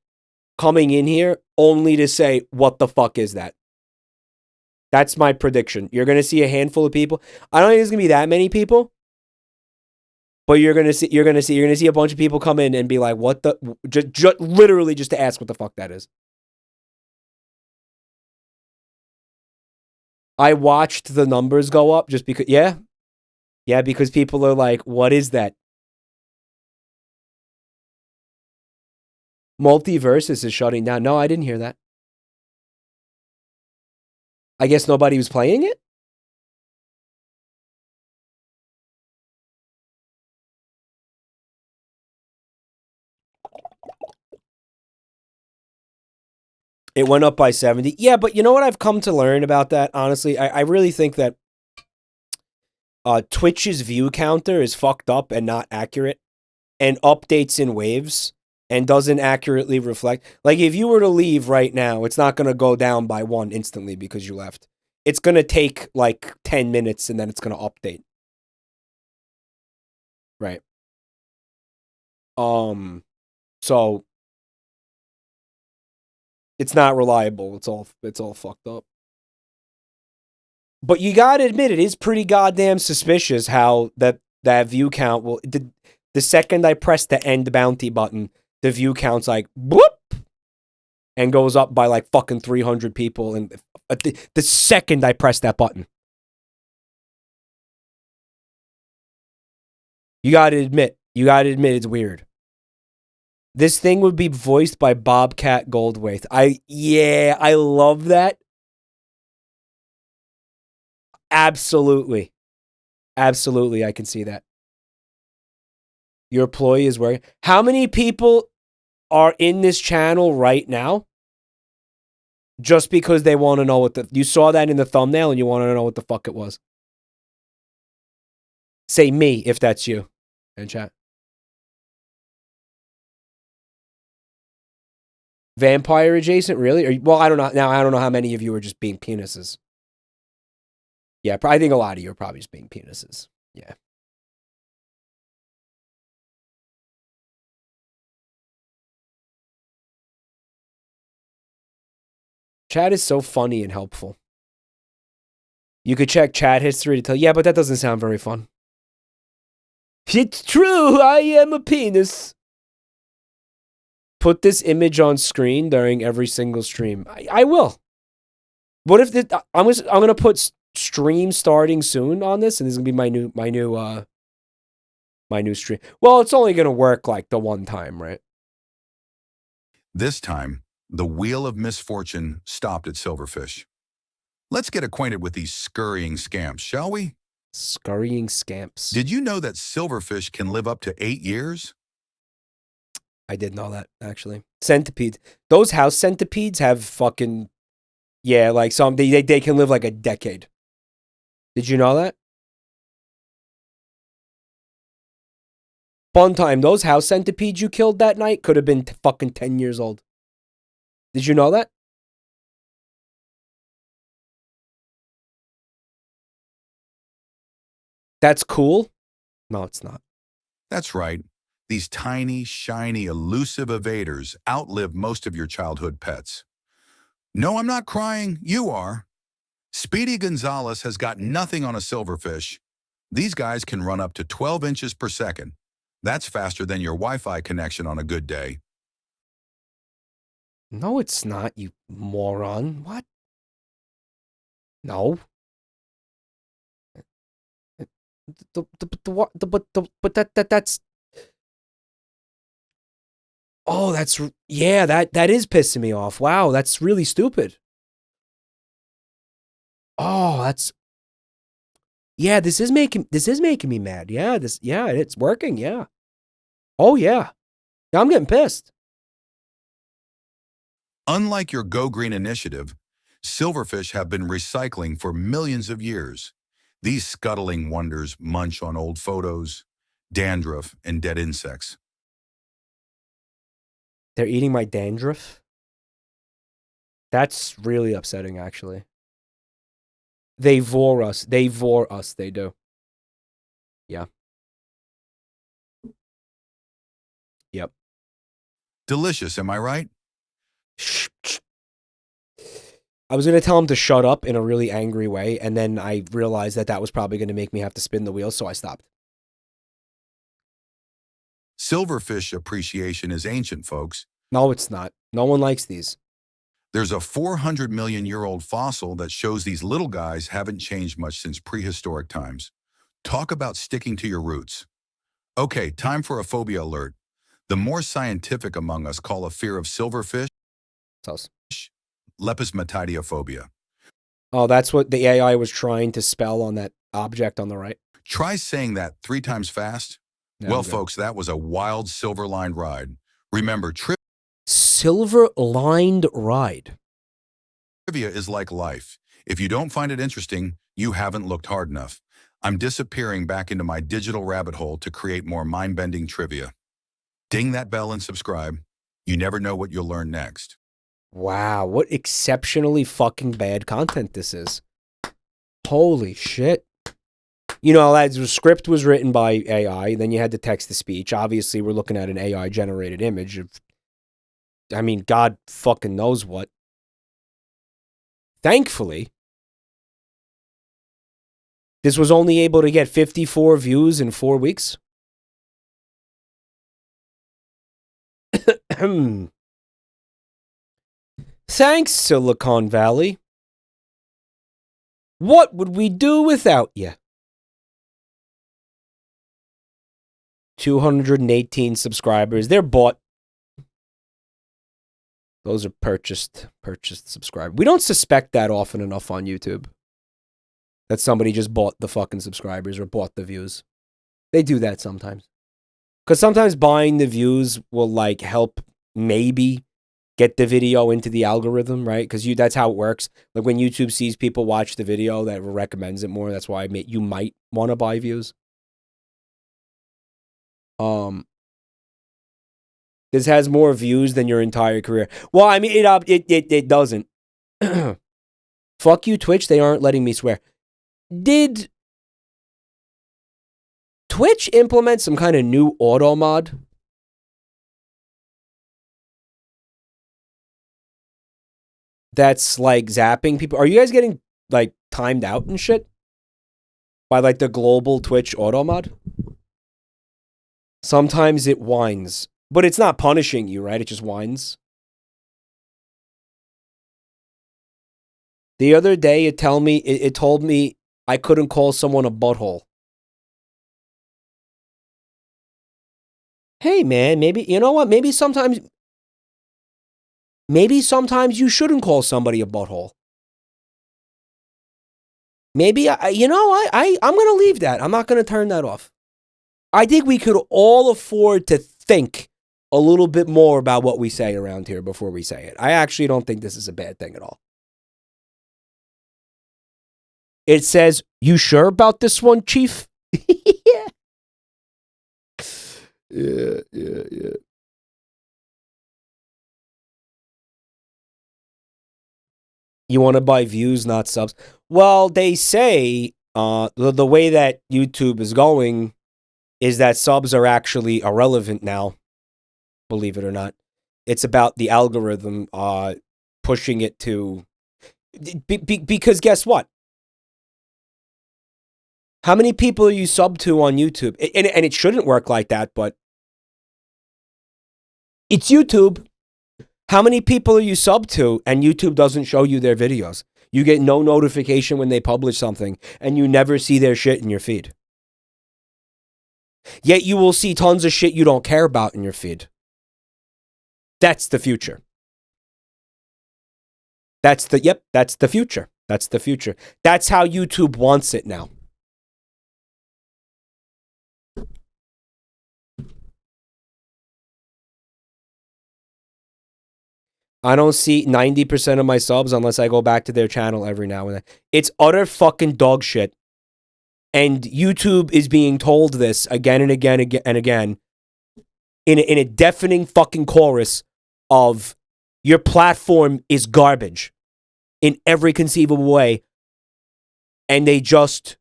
A: coming in here only to say, what the fuck is that? That's my prediction. You're going to see a handful of people. I don't think there's going to be that many people. But you're going to see a bunch of people come in and be like, what the... literally just to ask what the fuck that is. I watched the numbers go up just because... Yeah. Yeah, because people are like, what is that? Multiversus is shutting down. No, I didn't hear that. I guess nobody was playing it? It went up by 70. Yeah, but you know what I've come to learn about that? Honestly, I really think that Twitch's view counter is fucked up and not accurate and updates in waves and doesn't accurately reflect. Like, if you were to leave right now, it's not going to go down by 1 instantly because you left. It's going to take, like, 10 minutes and then it's going to update. Right. So... It's not reliable. It's all fucked up. But you gotta admit, it is pretty goddamn suspicious how that view count will... The second I press the end bounty button, the view count's like, whoop! And goes up by like fucking 300 people. And the second I press that button. You gotta admit it's weird. This thing would be voiced by Bobcat Goldthwait. I love that. Absolutely. Absolutely, I can see that. Your employee is wearing... How many people are in this channel right now just because they want to know what the... You saw that in the thumbnail and you want to know what the fuck it was? Say me if that's you in chat. Vampire adjacent, really? Well, I don't know. Now, I don't know how many of you are just being penises. Yeah, I think a lot of you are probably just being penises. Yeah. Chat is so funny and helpful. You could check chat history to tell... Yeah, but that doesn't sound very fun. It's true, I am a penis. Put this image on screen during every single stream. I will. What if I'm gonna put stream starting soon on this, and this is gonna be my new stream. Well, it's only gonna work like the one time, right?
C: This time, the wheel of misfortune stopped at Silverfish. Let's get acquainted with these scurrying scamps, shall we?
A: Scurrying scamps.
C: Did you know that silverfish can live up to 8 years?
A: I did know that, actually. Centipedes. Those house centipedes have fucking... Yeah, like some... They can live like a decade. Did you know that? Fun time. Those house centipedes you killed that night could have been fucking 10 years old. Did you know that? That's cool? No, it's not.
C: That's right. These tiny, shiny, elusive evaders outlive most of your childhood pets. No, I'm not crying. You are. Speedy Gonzalez has got nothing on a silverfish. These guys can run up to 12 inches per second. That's faster than your Wi-Fi connection on a good day.
A: No, it's not, you moron. What? No. But that's... Oh, that's... Yeah, that is pissing me off. Wow, that's really stupid. Oh, that's... Yeah, this is making me mad. Yeah, it's working, yeah. Oh, yeah. Yeah, I'm getting pissed.
C: Unlike your Go Green initiative, silverfish have been recycling for millions of years. These scuttling wonders munch on old photos, dandruff, and dead insects.
A: They're eating my dandruff? That's really upsetting, actually. They vor us. They vor us. They do. Yeah. Yep.
C: Delicious, am I right?
A: I was going to tell him to shut up in a really angry way, and then I realized that was probably going to make me have to spin the wheel, so I stopped.
C: Silverfish appreciation is ancient, folks.
A: No, it's not. No one likes these.
C: There's a 400-million-year-old fossil that shows these little guys haven't changed much since prehistoric times. Talk about sticking to your roots. Okay, time for a phobia alert. The more scientific among us call a fear of silverfish lepismatidiophobia.
A: Oh, that's what the AI was trying to spell on that object on the right.
C: Try saying that 3 times fast.
A: No,
C: well, folks, that was a wild silver-lined ride. Remember,
A: silver-lined ride.
C: Trivia is like life. If you don't find it interesting, you haven't looked hard enough. I'm disappearing back into my digital rabbit hole to create more mind-bending trivia. Ding that bell and subscribe. You never know what you'll learn next.
A: Wow, what exceptionally fucking bad content this is. Holy shit. You know, the script was written by AI, then you had the text-to-speech. Obviously, we're looking at an AI-generated image of, I mean, God fucking knows what. Thankfully, this was only able to get 54 views in 4 weeks. Thanks, Silicon Valley. What would we do without you? 218 subscribers. They're bought. Those are purchased subscribers. We don't suspect that often enough on YouTube. That somebody just bought the fucking subscribers or bought the views. They do that sometimes. Because sometimes buying the views will, like, help maybe get the video into the algorithm, right? Because that's how it works. Like, when YouTube sees people watch the video, that recommends it more. That's why you might want to buy views. This has more views than your entire career. Well, I mean, it doesn't. Fuck you, Twitch. They aren't letting me swear. Did Twitch implement some kind of new auto mod? That's like zapping people. Are you guys getting like timed out and shit? By like the global Twitch auto mod? Sometimes it whines. But it's not punishing you, right? It just whines. The other day it told me I couldn't call someone a butthole. Hey man, maybe, you know what? Maybe sometimes you shouldn't call somebody a butthole. Maybe, you know, I'm going to leave that. I'm not going to turn that off. I think we could all afford to think a little bit more about what we say around here before we say it. I actually don't think this is a bad thing at all. It says, "You sure about this one, Chief?" Yeah. You want to buy views, not subs? Well, they say the way that YouTube is going is that subs are actually irrelevant now, believe it or not. It's about the algorithm pushing it to... because guess what? How many people are you sub to on YouTube? And it shouldn't work like that, but it's YouTube. How many people are you sub to and YouTube doesn't show you their videos? You get no notification when they publish something and you never see their shit in your feed. Yet you will see tons of shit you don't care about in your feed. That's the future. That's the future. That's the future. That's how YouTube wants it now. I don't see 90% of my subs unless I go back to their channel every now and then. It's utter fucking dog shit. And YouTube is being told this again and again and again in a deafening fucking chorus of your platform is garbage in every conceivable way. And they just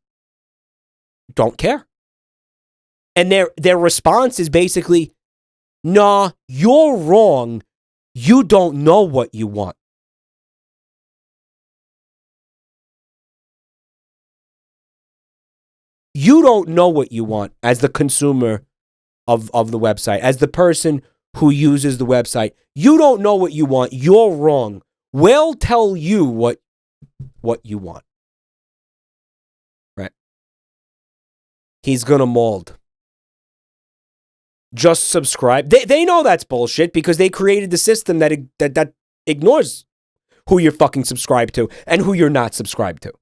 A: don't care. And their response is basically, nah, you're wrong. You don't know what you want. You don't know what you want as the consumer of the website, as the person who uses the website. You don't know what you want. You're wrong. We'll tell you what you want. Right. He's gonna mold. Just subscribe. They know that's bullshit because they created the system that ignores who you're fucking subscribed to and who you're not subscribed to.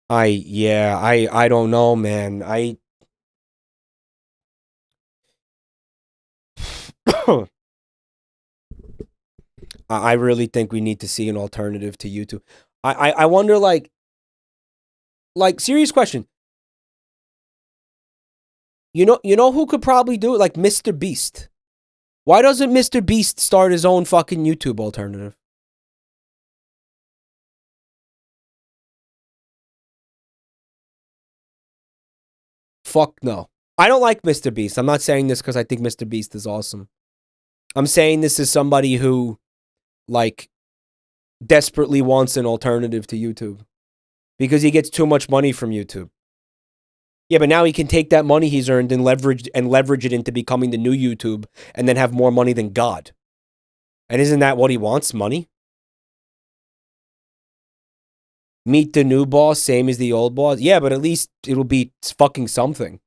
A: I don't know, man. I really think we need to see an alternative to YouTube. I wonder, like, serious question. You know who could probably do it? Like Mr. Beast. Why doesn't Mr. Beast start his own fucking YouTube alternative? Fuck no. I don't like Mr. Beast. I'm not saying this because I think Mr. Beast is awesome. I'm saying this as somebody who, like, desperately wants an alternative to YouTube. Because he gets too much money from YouTube. Yeah, but now he can take that money he's earned and leverage it into becoming the new YouTube and then have more money than God. And isn't that what he wants? Money? Meet the new boss, same as the old boss. Yeah, but at least it'll be fucking something.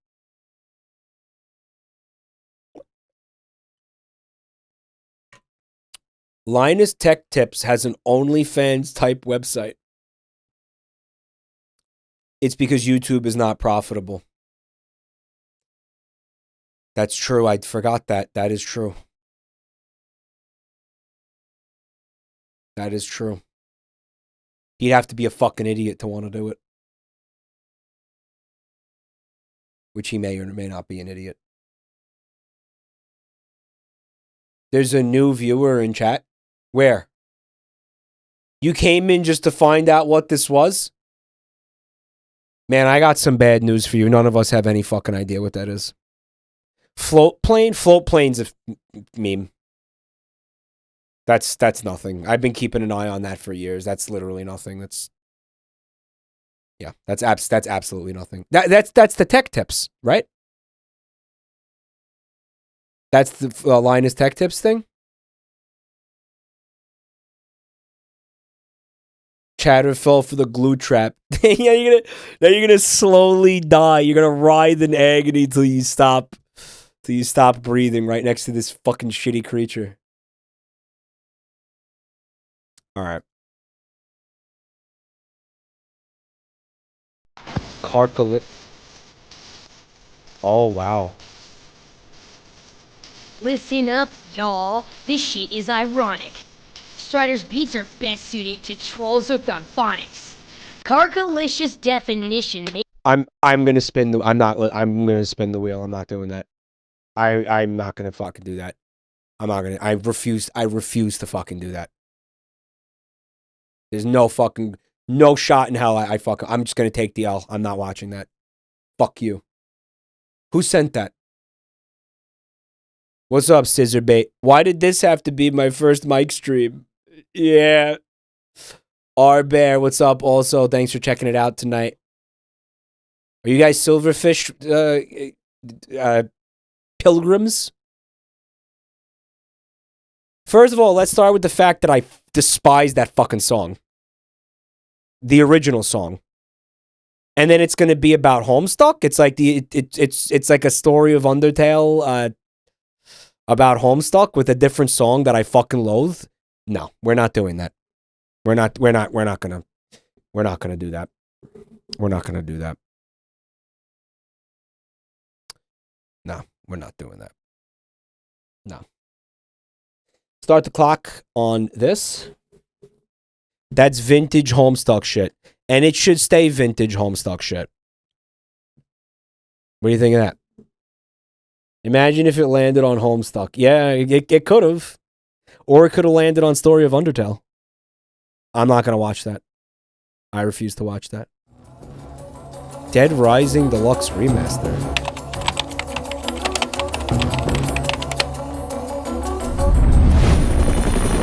A: Linus Tech Tips has an OnlyFans type website. It's because YouTube is not profitable. That's true. I forgot that. That is true. That is true. He'd have to be a fucking idiot to want to do it. Which he may or may not be an idiot. There's a new viewer in chat. Where? You came in just to find out what this was? Man, I got some bad news for you. None of us have any fucking idea what that is. Float plane? Float plane's a meme. That's nothing. I've been keeping an eye on that for years. That's literally nothing. That's absolutely nothing. That's the tech tips, right? That's the Linus Tech Tips thing. Chatter fell for the glue trap. Yeah, you're gonna slowly die. You're gonna writhe in agony until you stop breathing right next to this fucking shitty creature. All right. Oh, wow.
F: Listen up, y'all. This shit is ironic. Strider's beats are best suited to trolls hooked on phonics. KARKALICIOUS definition.
A: I'm gonna spin the. I'm gonna spin the wheel. I'm not doing that. I'm not gonna fucking do that. I'm not gonna. I refuse to fucking do that. There's no shot in hell. I'm just gonna take the L. I'm not watching that. Fuck you. Who sent that? What's up, Scissorbait? Why did this have to be my first mic stream? Yeah. R-Bear, what's up? Also, thanks for checking it out tonight. Are you guys Silverfish pilgrims? First of all, let's start with the fact that I despise that fucking song. The original song. And then it's going to be about Homestuck? It's like it's like a story of Undertale about Homestuck with a different song that I fucking loathe. No, we're not doing that. We're not gonna do that. We're not gonna do that. No, we're not doing that. No. Start the clock on this. That's vintage Homestuck shit. And it should stay vintage Homestuck shit. What do you think of that? Imagine if it landed on Homestuck. Yeah, it could have. Or it could have landed on Story of Undertale. I'm not going to watch that. I refuse to watch that. Dead Rising Deluxe Remaster.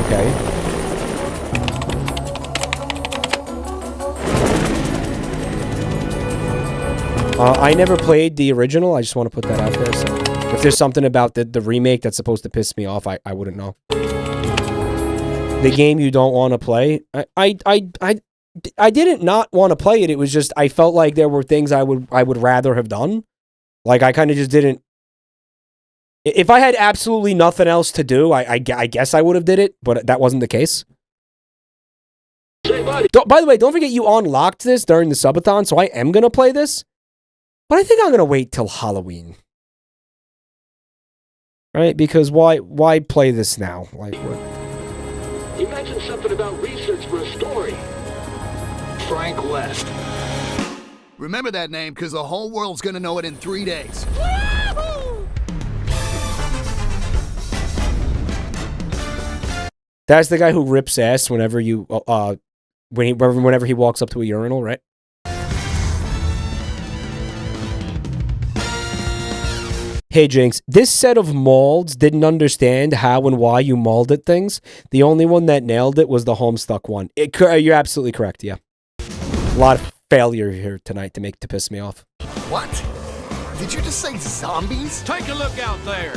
A: Okay. I never played the original. I just want to put that out there. So if there's something about the remake that's supposed to piss me off, I wouldn't know. The game you don't want to play. I didn't not want to play it. It was just I felt like there were things I would rather have done. Like I kind of just didn't. If I had absolutely nothing else to do, I guess I would have did it, but that wasn't the case. By the way, don't forget you unlocked this during the subathon, so I am gonna play this. But I think I'm gonna wait till Halloween. Right? Because why play this now? Like what?
I: You mentioned something about research for a story. Frank West.
K: Remember that name, because the whole world's gonna know it in 3 days.
A: That's the guy who rips ass whenever you whenever he walks up to a urinal, right? Hey Jinx, this set of molds didn't understand how and why you molded things. The only one that nailed it was the Homestuck one. You're absolutely correct, yeah. A lot of failure here tonight to piss me off.
K: What? Did you just say zombies?
L: Take a look out there.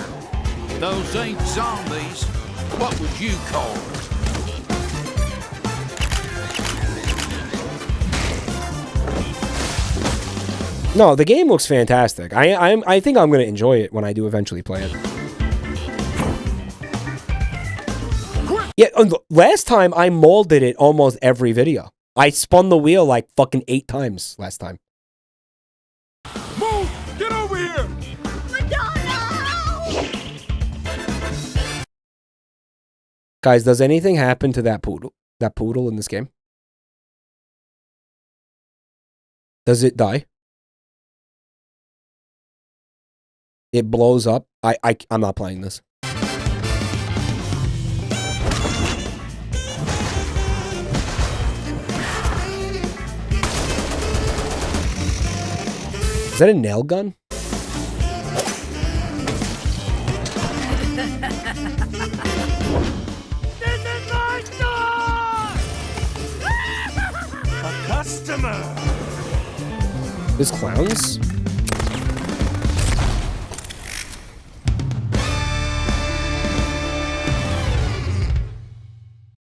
L: Those ain't zombies. What would you call them?
A: No, the game looks fantastic. I think I'm going to enjoy it when I do eventually play it. Yeah, last time I molded it almost every video. I spun the wheel like fucking 8 times last time.
L: Move! Get over here!
A: Guys, does anything happen to that poodle? That poodle in this game? Does it die? It blows up. I'm not playing this. Is that a nail gun?
I: This is my store! A customer!
A: There's clowns?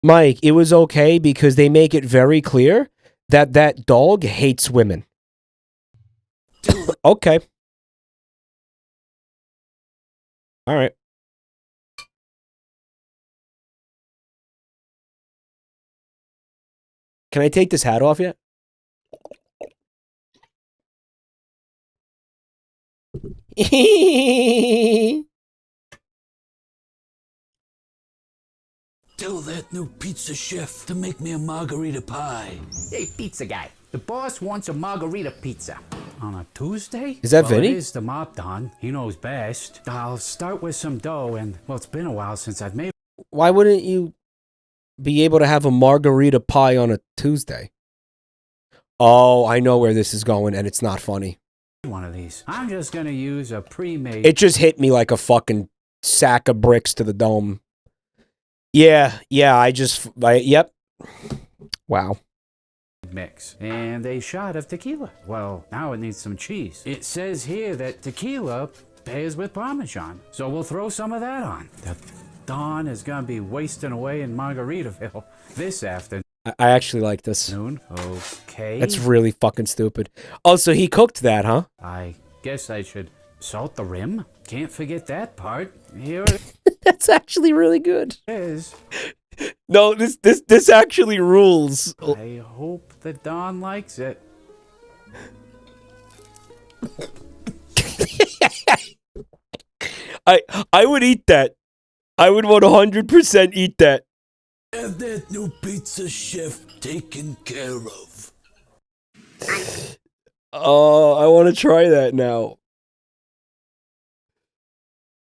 A: Mike, it was okay because they make it very clear that that dog hates women. Okay. All right. Can I take this hat off yet?
L: Tell that new pizza chef to make me a margarita pie.
H: Hey, pizza guy. The boss wants a margarita pizza.
L: On a Tuesday?
A: Is that
L: well,
A: Vinny?
L: It is the mop don. He knows best. I'll start with some dough and, well, it's been a while since I've made...
A: Why wouldn't you be able to have a margarita pie on a Tuesday? Oh, I know where this is going, and it's not funny.
L: One of these. I'm just gonna use a pre-made...
A: It just hit me like a fucking sack of bricks to the dome. Yeah, yep. Wow.
L: mix and a shot of tequila. Well, now it needs some cheese. It says here that tequila pairs with Parmesan, so we'll throw some of that on. The Don is gonna be wasting away in Margaritaville this afternoon.
A: I actually like this.
L: Okay.
A: That's really fucking stupid. Oh, so he cooked that, huh?
L: I guess I should salt the rim. Can't forget that part. Here
A: That's actually really good.
L: it is.
A: No, this actually rules.
L: I hope the Don likes it.
A: I would eat that. I would 100% eat that.
L: Have that new pizza chef taken care of.
A: Oh, I want to try that now.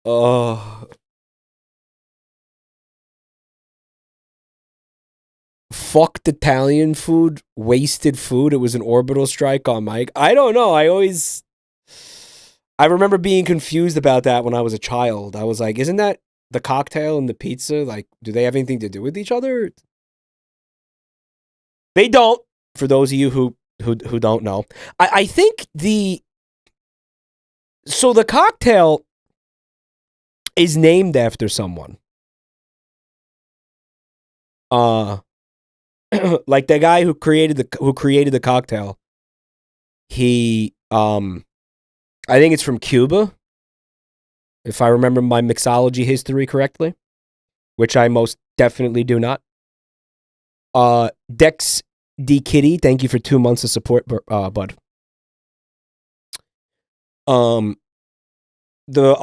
A: Oh. Fucked Italian food, wasted food. It was an orbital strike on Mike. I don't know. I remember being confused about that when I was a child. I was like, isn't that the cocktail and the pizza? Like, do they have anything to do with each other? They don't. For those of you who don't know, I think the cocktail is named after someone. Like the guy who created the cocktail. He I think it's from Cuba, if I remember my mixology history correctly, which I most definitely do not. Dex D Kitty, thank you for 2 months of support, bud. A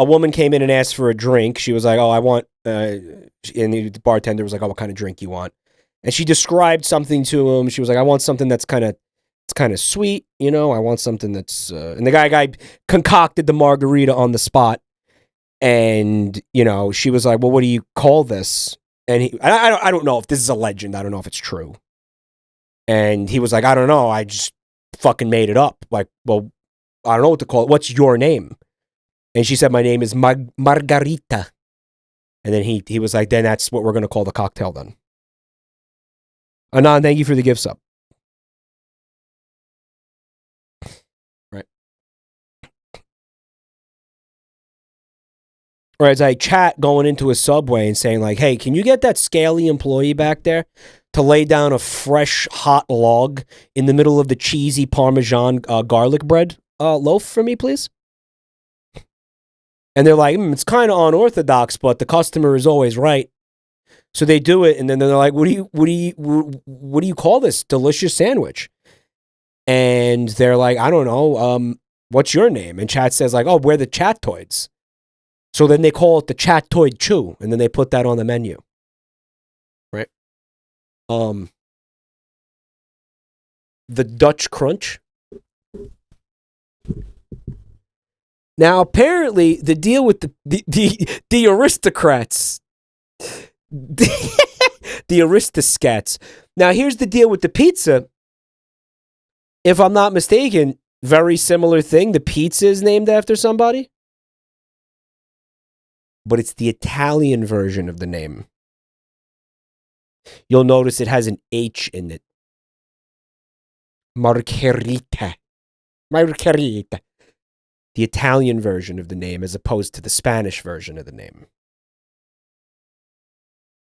A: woman came in and asked for a drink. She was like, "Oh, I want," and the bartender was like, "Oh, what kind of drink you want?" And she described something to him. She was like, "I want something that's kind of sweet, you know. I want something that's," and the guy concocted the margarita on the spot. And, you know, she was like, "Well, what do you call this?" And I don't know if this is a legend. I don't know if it's true. And he was like, "I don't know. I just fucking made it up." Like, "Well, I don't know what to call it. What's your name?" And she said, "My name is Margarita." And then he was like, "Then that's what we're going to call the cocktail then." Anon, thank you for the gift sub. Right. Or as I chat going into a Subway and saying like, "Hey, can you get that scaly employee back there to lay down a fresh hot log in the middle of the cheesy Parmesan garlic bread loaf for me, please?" And they're like, "It's kind of unorthodox, but the customer is always right." So they do it, and then they're like, what do you call this delicious sandwich?" And they're like, "I don't know. What's your name?" And chat says like, "Oh, we're the chatoids." So then they call it the chatoid chew, and then they put that on the menu. Right? The Dutch crunch. Now apparently the deal with the aristocrats. The aristocrats. Now here's the deal with the pizza. If I'm not mistaken, very similar thing. The pizza is named after somebody, but it's the Italian version of the name. You'll notice it has an H in it. Margarita. Margarita. The Italian version of the name as opposed to the Spanish version of the name.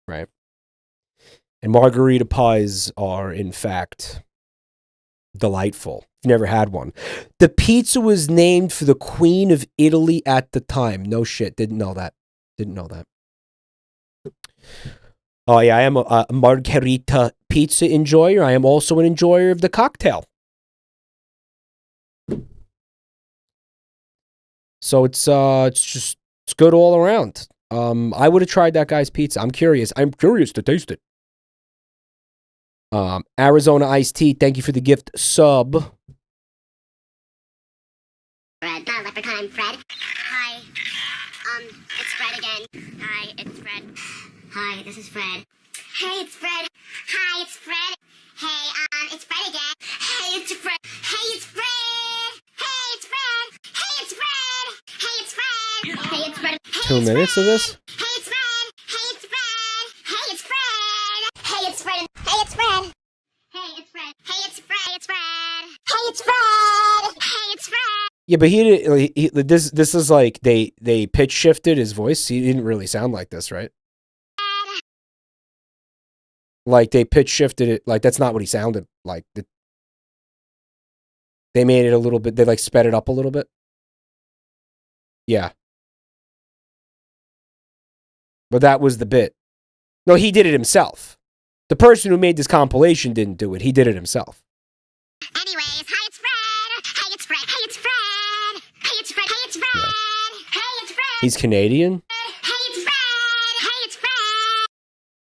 A: Right? And margarita pies are, in fact, delightful. Never had one. The pizza was named for the Queen of Italy at the time. No shit. Didn't know that. Oh, yeah. I am a margarita pizza enjoyer. I am also an enjoyer of the cocktail. So it's good all around. I would have tried that guy's pizza. I'm curious. I'm curious to taste it. Arizona Iced Tea, thank you for the gift sub.
G: Fred, not leprechaun, I'm Fred. Hi. It's Fred again. Hi, it's Fred. Hi, this is Fred. Hey, it's Fred. Hi, it's Fred. Hey, it's Fred again. Hey, it's Fred. Hey, it's Fred. Hey, it's Fred. Hey, it's Fred. Hey, it's Fred. Hey, it's Fred.
A: 2 minutes of this?
G: Hey, it's Fred. Hey, it's Fred. Hey, it's Fred. Hey, it's Fred. Hey, it's Fred. Hey, it's Fred. Hey, it's Fred. It's Fred. Hey, it's Fred. Hey, it's Fred.
A: Yeah, but this is like they pitch shifted his voice. He didn't really sound like this, right? Like they pitch shifted it. Like that's not what he sounded like. They made it a little bit. They like sped it up a little bit. Yeah. But that was the bit. No, he did it himself. The person who made this compilation didn't do it. He did it himself.
G: Anyways, hi, it's Fred. Hey, it's Fred. Hey, it's Fred. Hey, it's Fred. Hey, it's Fred.
A: Yeah.
G: Hey, it's Fred.
A: He's Canadian?
G: Hey, it's Fred. Hey, it's Fred.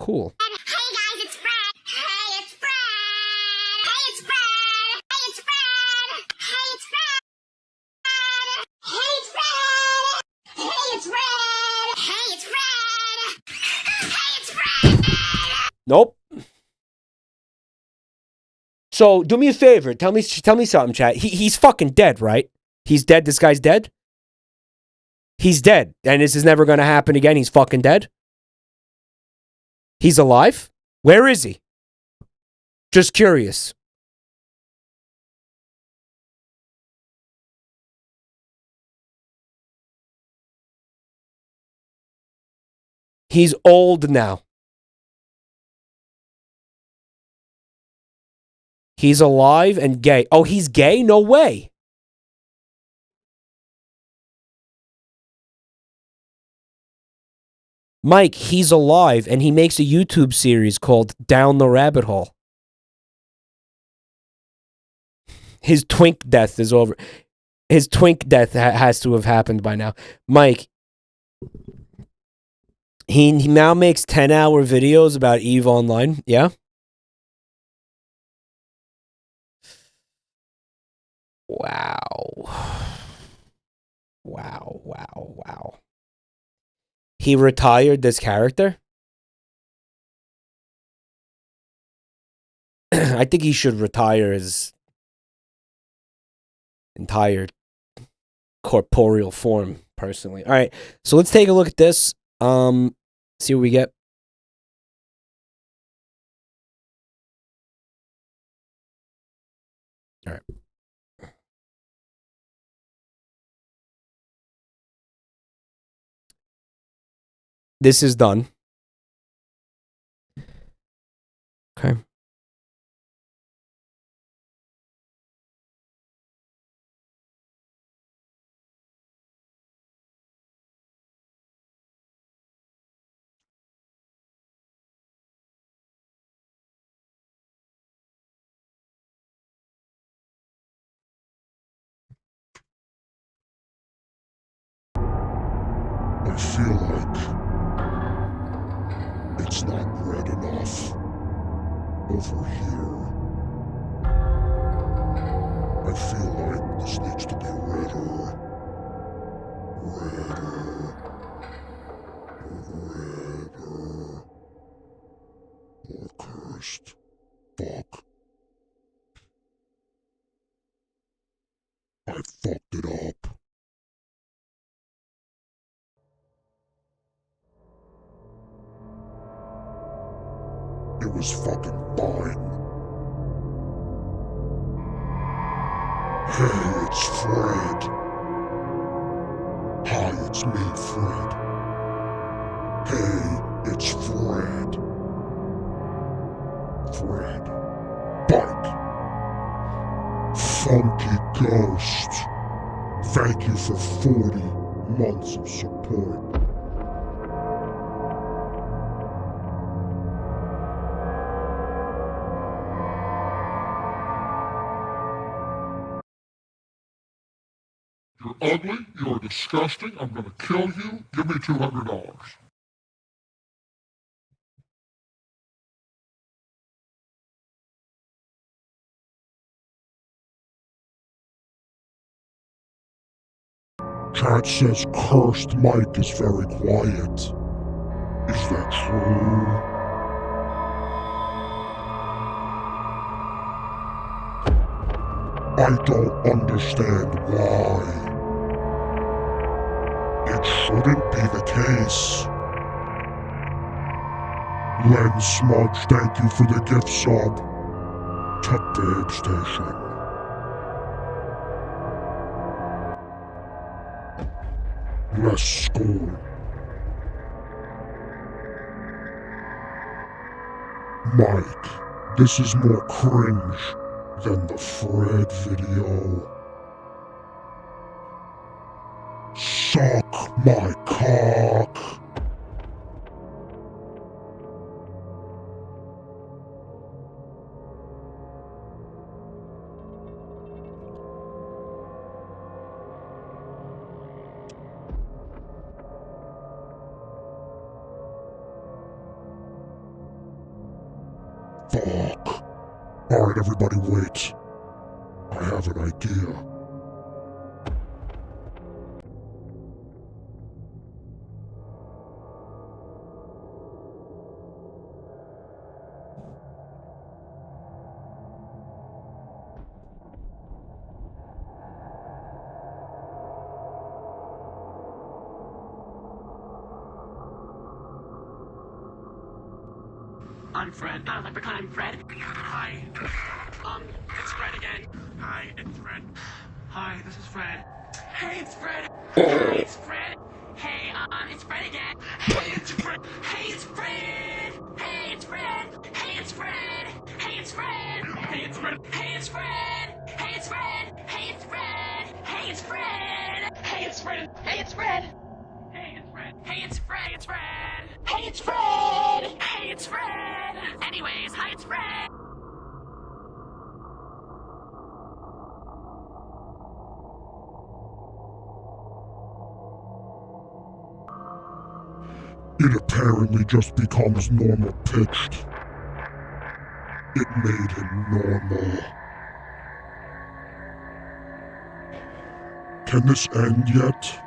A: Cool.
G: Hey, guys, it's Fred. Hey, it's Fred. Hey, it's Fred. Hey, it's Fred. Hey, it's Fred. Hey, it's Fred. Hey, it's Fred. Hey, it's Fred. Hey, it's Fred.
A: Nope. So do me a favor. Tell me something, chat. He's fucking dead, right? He's dead. This guy's dead. He's dead, and this is never going to happen again. He's fucking dead. He's alive. Where is he? Just curious. He's old now. He's alive and gay. Oh, he's gay? No way. Mike, he's alive and he makes a YouTube series called Down the Rabbit Hole. His twink death is over. His twink death has to have happened by now. Mike, he now makes 10-hour videos about EVE Online. Yeah? Wow. Wow, wow, wow. He retired this character? I think he should retire his entire corporeal form, personally. All right, so let's take a look at this. See what we get. All right. This is done. Okay.
P: I feel like it's not red enough over here. I feel like this needs to be redder. Redder. More cursed. Fuck. I fucked it up. It was fucking fine. Hey, it's Fred. Hi, it's me, Fred. Hey, it's Fred. Fred. Bike. Funky Ghost. Thank you for 40 months of support.
B: You're ugly, you're disgusting, I'm gonna kill you, give me $200. Chat says cursed Mike is very quiet. Is that true? I don't understand why. It shouldn't be the case. Len Smudge, thank you for the gift sub. To Big Station. Less school. Mike, this is more cringe than the Fred video. Suck my cock. Fuck. Alright, everybody wait. I have an idea.
J: I'm Fred. Leprechaun, I'm Fred. Hi. It's Fred again. Hi, it's Fred. Hi, this is Fred. Hey, it's Fred. Hi, it's Fred. Hey, it's Fred again. Hey, it's Fred. Hey, it's Fred. Hey, it's Fred. Hey, it's Fred. Hey, it's Fred. Hey, it's Fred. Hey, it's Fred. Hey, it's Fred. Hey, it's Fred. Hey, it's Fred. Hey, it's Fred. Hey, it's Fred. Hey, it's Fred. Hey, it's Fred. It's Fred. Hey, it's Fred. Hey, it's Fred. Anyways, hi, it's Fred.
B: It apparently just becomes normal pitched. It made him normal. Can this end yet?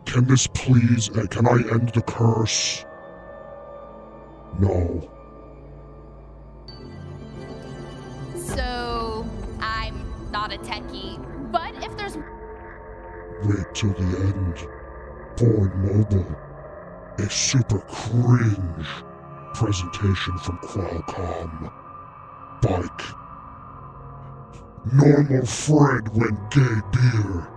B: Can this please, can I end the curse? No.
M: So, I'm not a techie, but if there's...
B: Wait till the end. Born Mobile. A super cringe presentation from Qualcomm. Bike. Normal Fred when gay beer.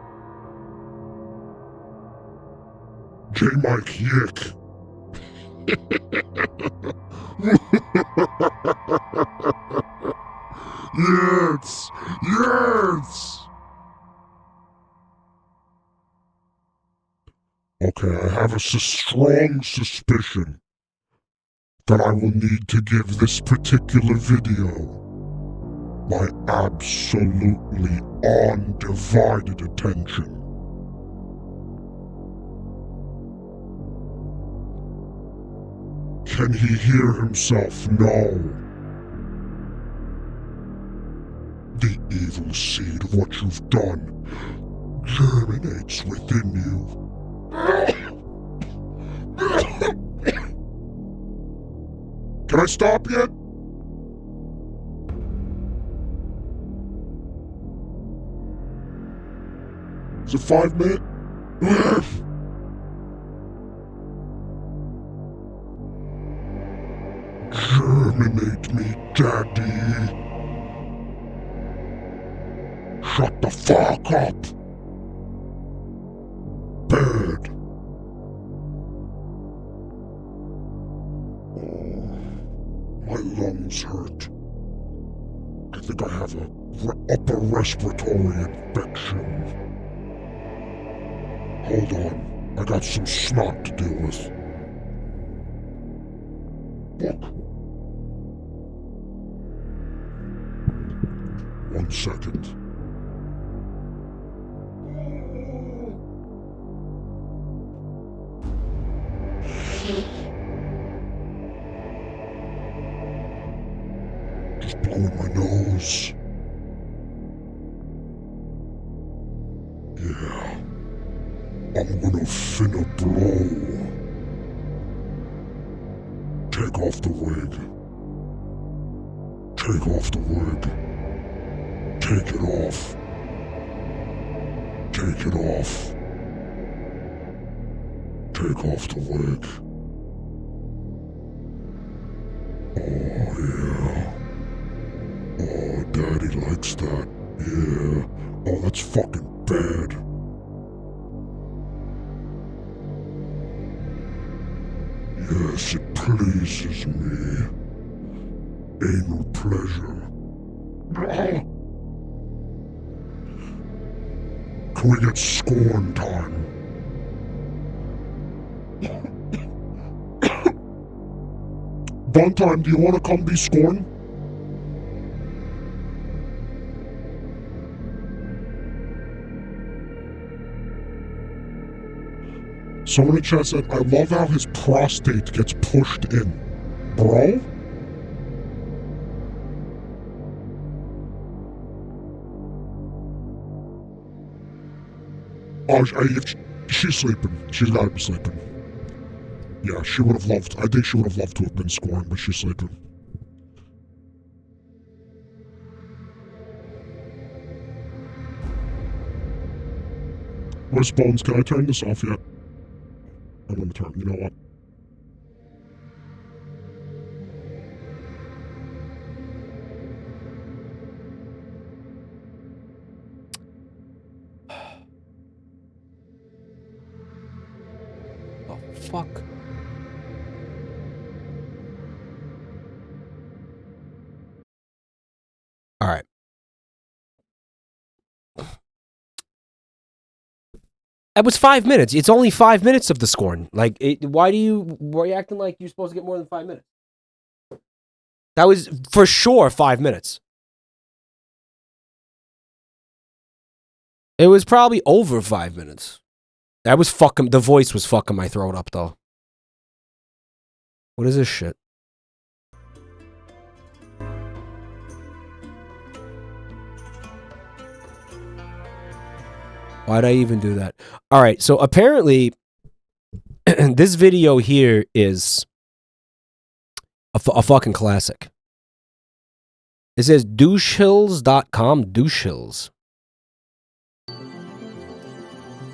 B: J-Mike YIIK. Yes! Yes! Okay, I have a strong suspicion that I will need to give this particular video my absolutely undivided attention. Can he hear himself? No. The evil seed of what you've done germinates within you. Can I stop yet? Is it 5 minutes? Germinate me, Daddy. Shut the fuck up. Bad. My lungs hurt. I think I have a upper respiratory infection. Hold on, I got some snot to deal with. Look. 1 second. Just blowing my nose. Yeah. I'm gonna finna blow. Take off the wig. Take off the wig. Take it off. Take it off. Take off the wig. Oh yeah. Oh, Daddy likes that. Yeah. Oh, that's fucking bad. Yes, it pleases me. Anal pleasure. Can we get scorn time? One time, do you want to come be scorn? Someone in chat said, I love how his prostate gets pushed in. Bro? Oh, she's sleeping. She's gotta be sleeping. Yeah, she would have loved, I think she would have loved to have been scorned, but she's sleeping. Where's Bones? Can I turn this off yet? I'm gonna turn, you know what?
A: Oh, fuck. All right. That was 5 minutes. It's only 5 minutes of the scorn. Like, why are you acting like you're supposed to get more than 5 minutes? That was for sure 5 minutes. It was probably over 5 minutes. That was fucking, the voice was fucking my throat up though. What is this shit? Why'd I even do that? All right, so apparently this video here is a fucking classic. It says douchehills.com, douchehills.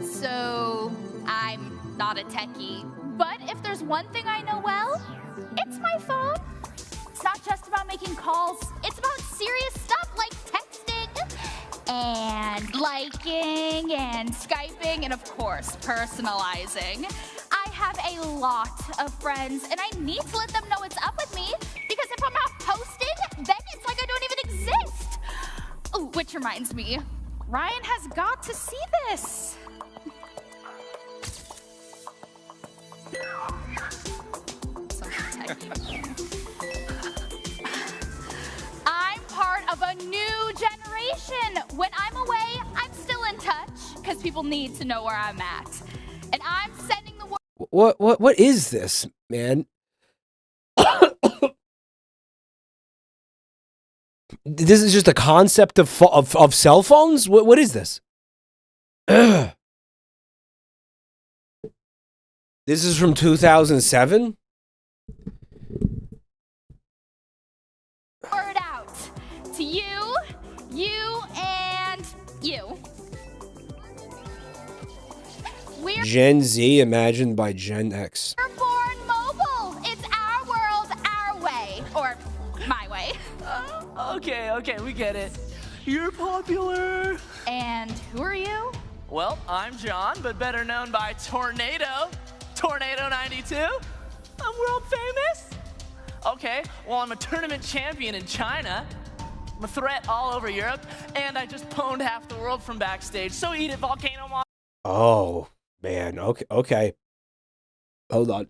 M: So, I'm not a techie, but if there's one thing I know well, it's my phone. It's not just about making calls, it's about serious stuff like texting and liking and Skyping and of course personalizing. I have a lot of friends and I need to let them know what's up with me because if I'm not posting, then it's like I don't even exist. Oh, which reminds me, Ryan has got to see this. I'm part of a new generation. When I'm away, I'm still in touch because people need to know where I'm at. And I'm sending the word.
A: What is this, man? This is just a concept of cell phones? What is this? This is from 2007?
M: Word out to you, and you. We're
A: Gen Z imagined by Gen X.
M: born mobile. It's our world, our way. Or my way.
N: Okay, we get it. You're popular.
M: And who are you?
N: Well, I'm John, but better known by Tornado 92. I'm world famous. Okay, well, I'm a tournament champion in China. I'm a threat all over Europe, and I just pwned half the world from backstage. So eat it, Volcano Monster.
A: Oh, man. Okay. Hold on.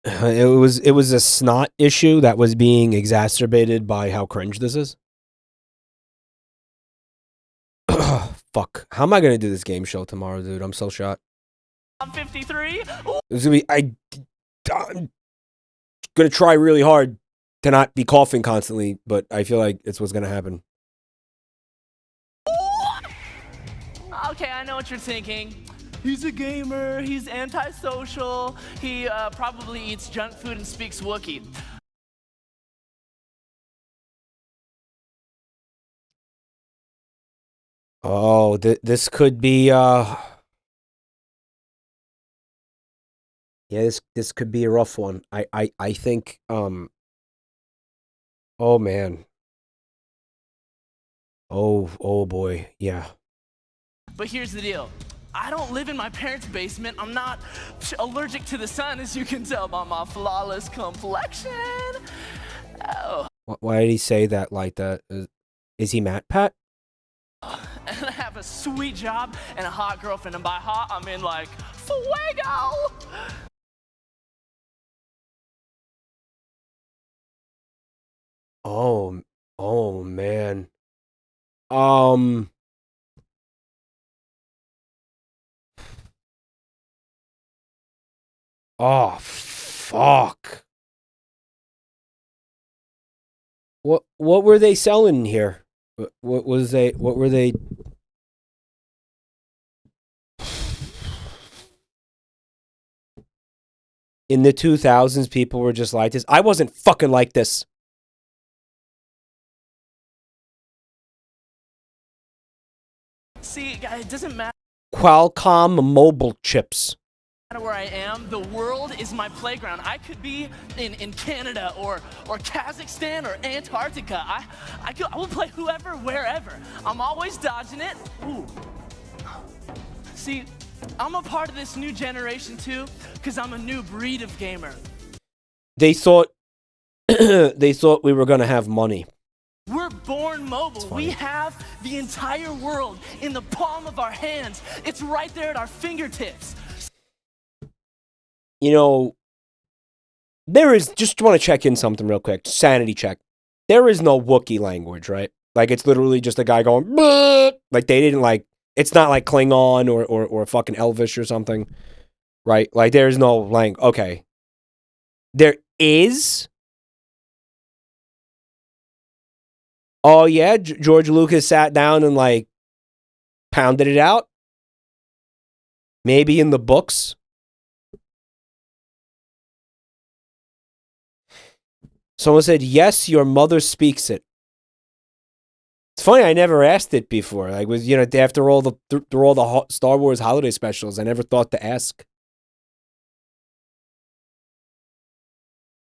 A: It was a snot issue that was being exacerbated by how cringe this is. fuck. How am I gonna do this game show tomorrow, dude? I'm so shot.
N: I'm 53.
A: It's gonna be. I'm gonna try really hard to not be coughing constantly, but I feel like it's what's gonna happen.
N: Okay, I know what you're thinking. He's a gamer, he's antisocial, he probably eats junk food and speaks Wookiee.
A: Oh, this could be, yeah, this could be a rough one. I think, oh, man. Oh, boy, yeah.
N: But here's the deal. I don't live in my parents' basement. I'm not allergic to the sun, as you can tell by my flawless complexion. Oh.
A: Why did he say that like that? Is he Matt Pat?
N: And I have a sweet job and a hot girlfriend. And by hot, I mean like fuego.
A: Oh, man. Oh, fuck. What were they selling here? What were they? In the 2000s, people were just like this. I wasn't fucking like this.
N: See, it doesn't matter.
A: Qualcomm mobile chips.
N: Where I am, the world is my playground. I could be in Canada or Kazakhstan or Antarctica. I will play whoever, wherever. I'm always dodging it. Ooh. See, I'm a part of this new generation too, because I'm a new breed of gamer.
A: They thought we were gonna have money.
N: We're born mobile. We have the entire world in the palm of our hands. It's right there at our fingertips.
A: You know, there is, just want to check in something real quick. Sanity check. There is no Wookiee language, right? Like, it's literally just a guy going, bleh! Like, they didn't, like, it's not like Klingon or fucking Elvish or something, right? Like, there's no language. Okay. There is. Oh, yeah? George Lucas sat down and, like, pounded it out? Maybe in the books? Someone said, yes, your mother speaks it. It's funny, I never asked it before. Like, was, you know, after all the Star Wars holiday specials, I never thought to ask.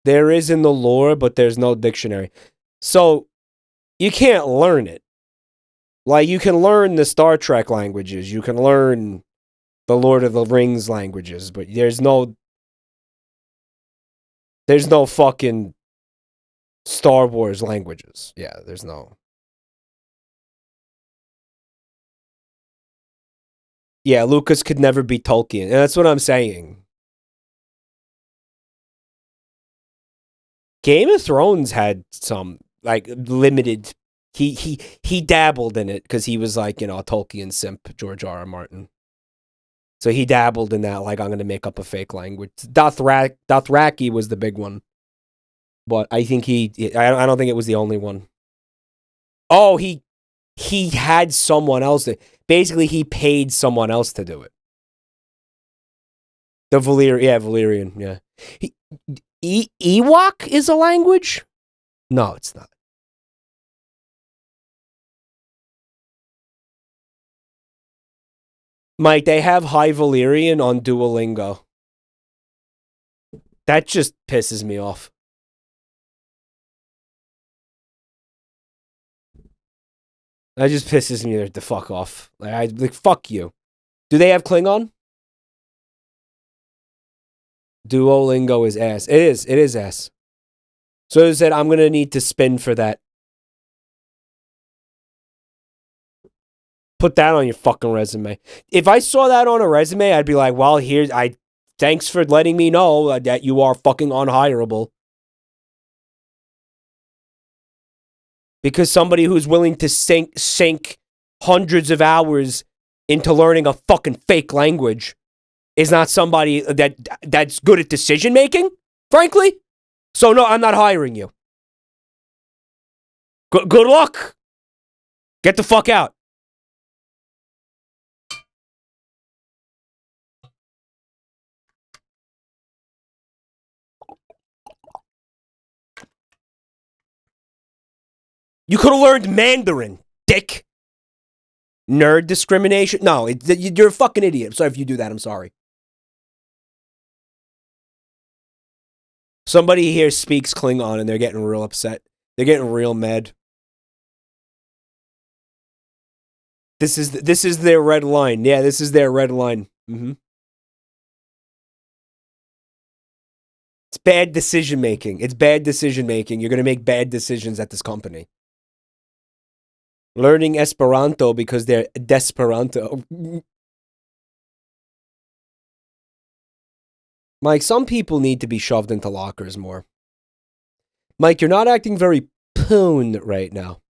A: There is in the lore, but there's no dictionary. So, you can't learn it. Like, you can learn the Star Trek languages. You can learn the Lord of the Rings languages, but there's no fucking Star Wars languages. Yeah, there's no. Yeah, Lucas could never be Tolkien. And that's what I'm saying. Game of Thrones had some, like, limited. He dabbled in it because he was, like, you know, a Tolkien simp, George R.R. Martin. So he dabbled in that, like, I'm going to make up a fake language. Dothraki was the big one. But I think I don't think it was the only one. Oh, he had someone else. Basically, he paid someone else to do it. The Valyrian, yeah. Ewok is a language? No, it's not. Mike, they have High Valyrian on Duolingo. That just pisses me off. That just pisses me the fuck off. Like, fuck you. Do they have Klingon? Duolingo is ass. It is ass. So it said, I'm going to need to spin for that. Put that on your fucking resume. If I saw that on a resume, I'd be like, well, thanks for letting me know that you are fucking unhireable. Because somebody who's willing to sink hundreds of hours into learning a fucking fake language is not somebody that's good at decision making, frankly. So no, I'm not hiring you. Good luck. Get the fuck out. You could have learned Mandarin, dick. Nerd discrimination? No, you're a fucking idiot. I'm sorry if you do that. I'm sorry. Somebody here speaks Klingon and they're getting real upset. They're getting real mad. This is their red line. Yeah, this is their red line. It's bad decision making. It's bad decision making. You're going to make bad decisions at this company. Learning Esperanto because they're desperanto. Mike, some people need to be shoved into lockers more. Mike, you're not acting very poon right now.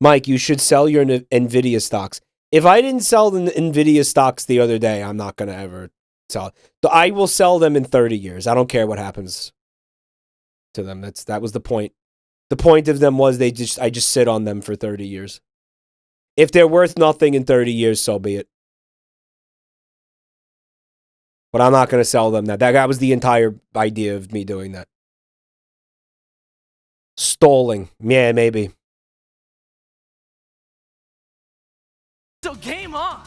A: Mike, you should sell your NVIDIA stocks. If I didn't sell the NVIDIA stocks the other day, I'm not going to ever sell. I will sell them in 30 years. I don't care what happens to them. That was the point. The point of them was I just sit on them for 30 years. If they're worth nothing in 30 years, so be it. But I'm not going to sell them that. That was the entire idea of me doing that. Stalling. Yeah, maybe.
N: So game on.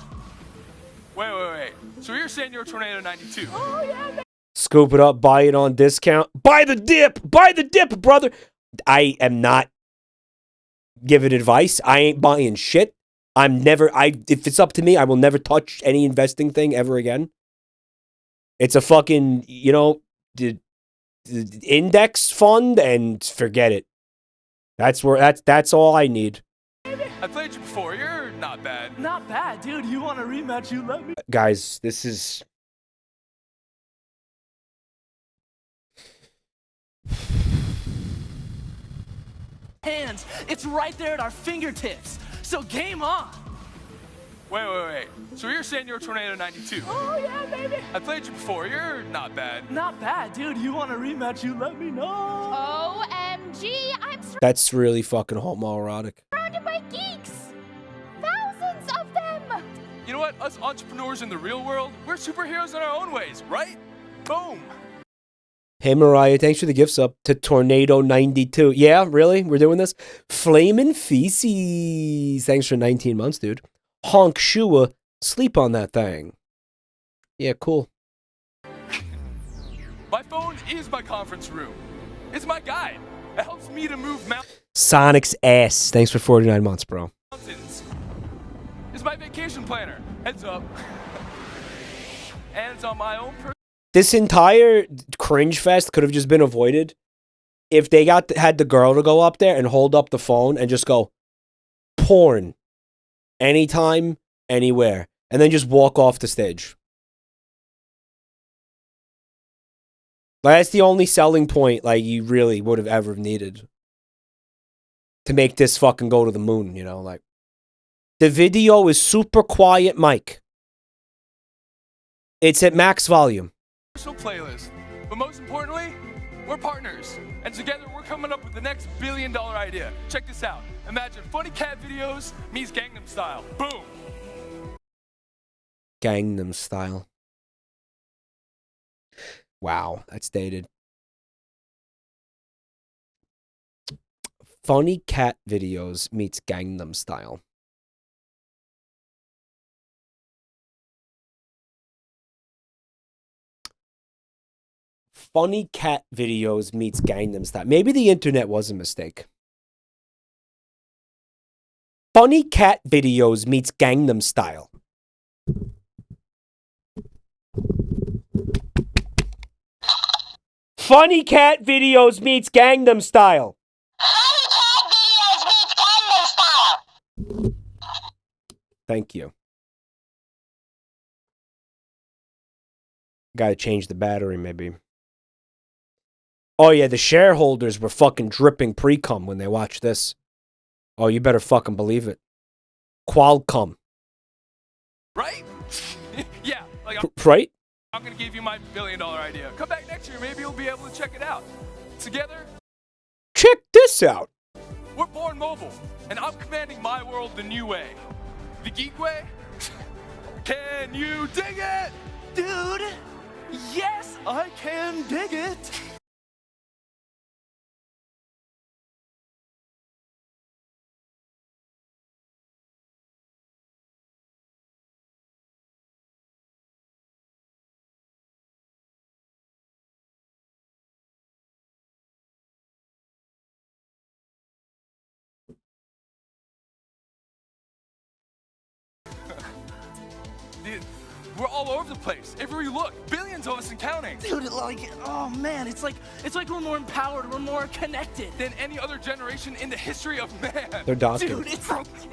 N: Wait. So you're saying you're Tornado 92? Oh yeah. Man.
A: Scoop it up, buy it on discount. Buy the dip. Buy the dip, brother. I am not giving advice. I ain't buying shit. If it's up to me, I will never touch any investing thing ever again. It's a fucking, the index fund and forget it. That's all I need.
N: I played you before. You're not bad. Not bad, dude. You want a rematch? You let me.
A: Guys, this is...
N: Hands. It's right there at our fingertips. So game on. Wait. So you're saying you're Tornado 92? Oh yeah, baby. I played you before. You're not bad. Not bad, dude. You want a rematch? You let me know.
M: OMG, I'm
A: That's really fucking homoerotic.
M: surrounded by geeks. Thousands of them.
N: You know what? Us entrepreneurs in the real world, we're superheroes in our own ways, right? Boom.
A: Hey, Mariah, thanks for the gifts up to Tornado92. Yeah, really? We're doing this? Flamin' Feces. Thanks for 19 months, dude. Honk Shua, sleep on that thing. Yeah, cool.
N: My phone is my conference room. It's my guide. It helps me to move mountains.
A: Sonic's ass. Thanks for 49 months, bro.
N: It's my vacation planner. Heads up. And it's on my own
A: This entire cringe fest could have just been avoided if they had the girl to go up there and hold up the phone and just go, porn, anytime, anywhere, and then just walk off the stage. Like, that's the only selling point you really would have ever needed to make this fucking go to the moon, like. The video is super quiet, Mike. It's at max volume.
N: personal playlist. But most importantly, we're partners. And together we're coming up with the next billion-dollar idea. Check this out. Imagine funny cat videos meets Gangnam Style. Boom.
A: Gangnam Style. Wow, that's dated. Funny cat videos meets Gangnam Style. Funny cat videos meets Gangnam Style. Maybe the internet was a mistake. Funny cat videos meets Gangnam Style. Funny cat videos meets Gangnam Style. Thank you. Gotta change the battery, maybe. Oh, yeah, the shareholders were fucking dripping pre-cum when they watched this. Oh, you better fucking believe it. Qualcomm.
O: Right? Yeah, like
A: Right?
O: I'm gonna give you my $1 billion idea. Come back next year, maybe you'll be able to check it out. Together,
A: check this out.
O: We're born mobile, and I'm commanding my world the new way. The geek way? Can you dig it? Dude, yes, I can dig it. Dude, we're all over the place. Everywhere you look, billions of us and counting.
N: Dude, like, oh man, it's like we're more empowered, we're more connected
O: Than any other generation in the history of man.
A: They're docking.
N: Dude, it's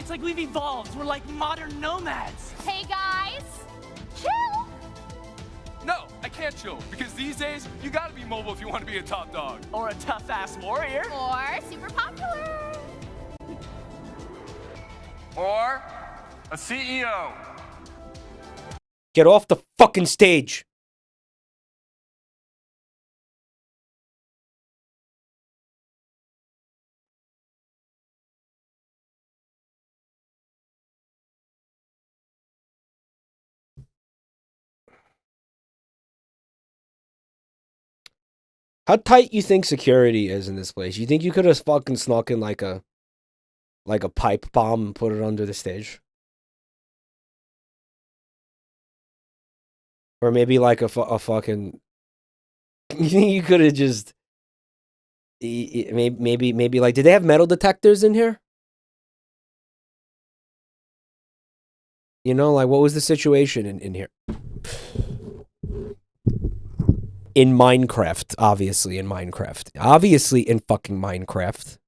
N: like we've evolved. We're like modern nomads.
M: Hey guys, chill.
O: No, I can't chill, because these days, you gotta be mobile if you want to be a top dog.
N: Or a tough-ass warrior.
M: Or super popular.
O: Or a CEO.
A: Get off the fucking stage. How tight you think security is in this place? You think you could have fucking snuck in like a pipe bomb and put it under the stage? Or maybe like a fucking... You think you could have just... Maybe like... Did they have metal detectors in here? You know, like what was the situation in here? In Minecraft, obviously in Minecraft. Obviously in fucking Minecraft.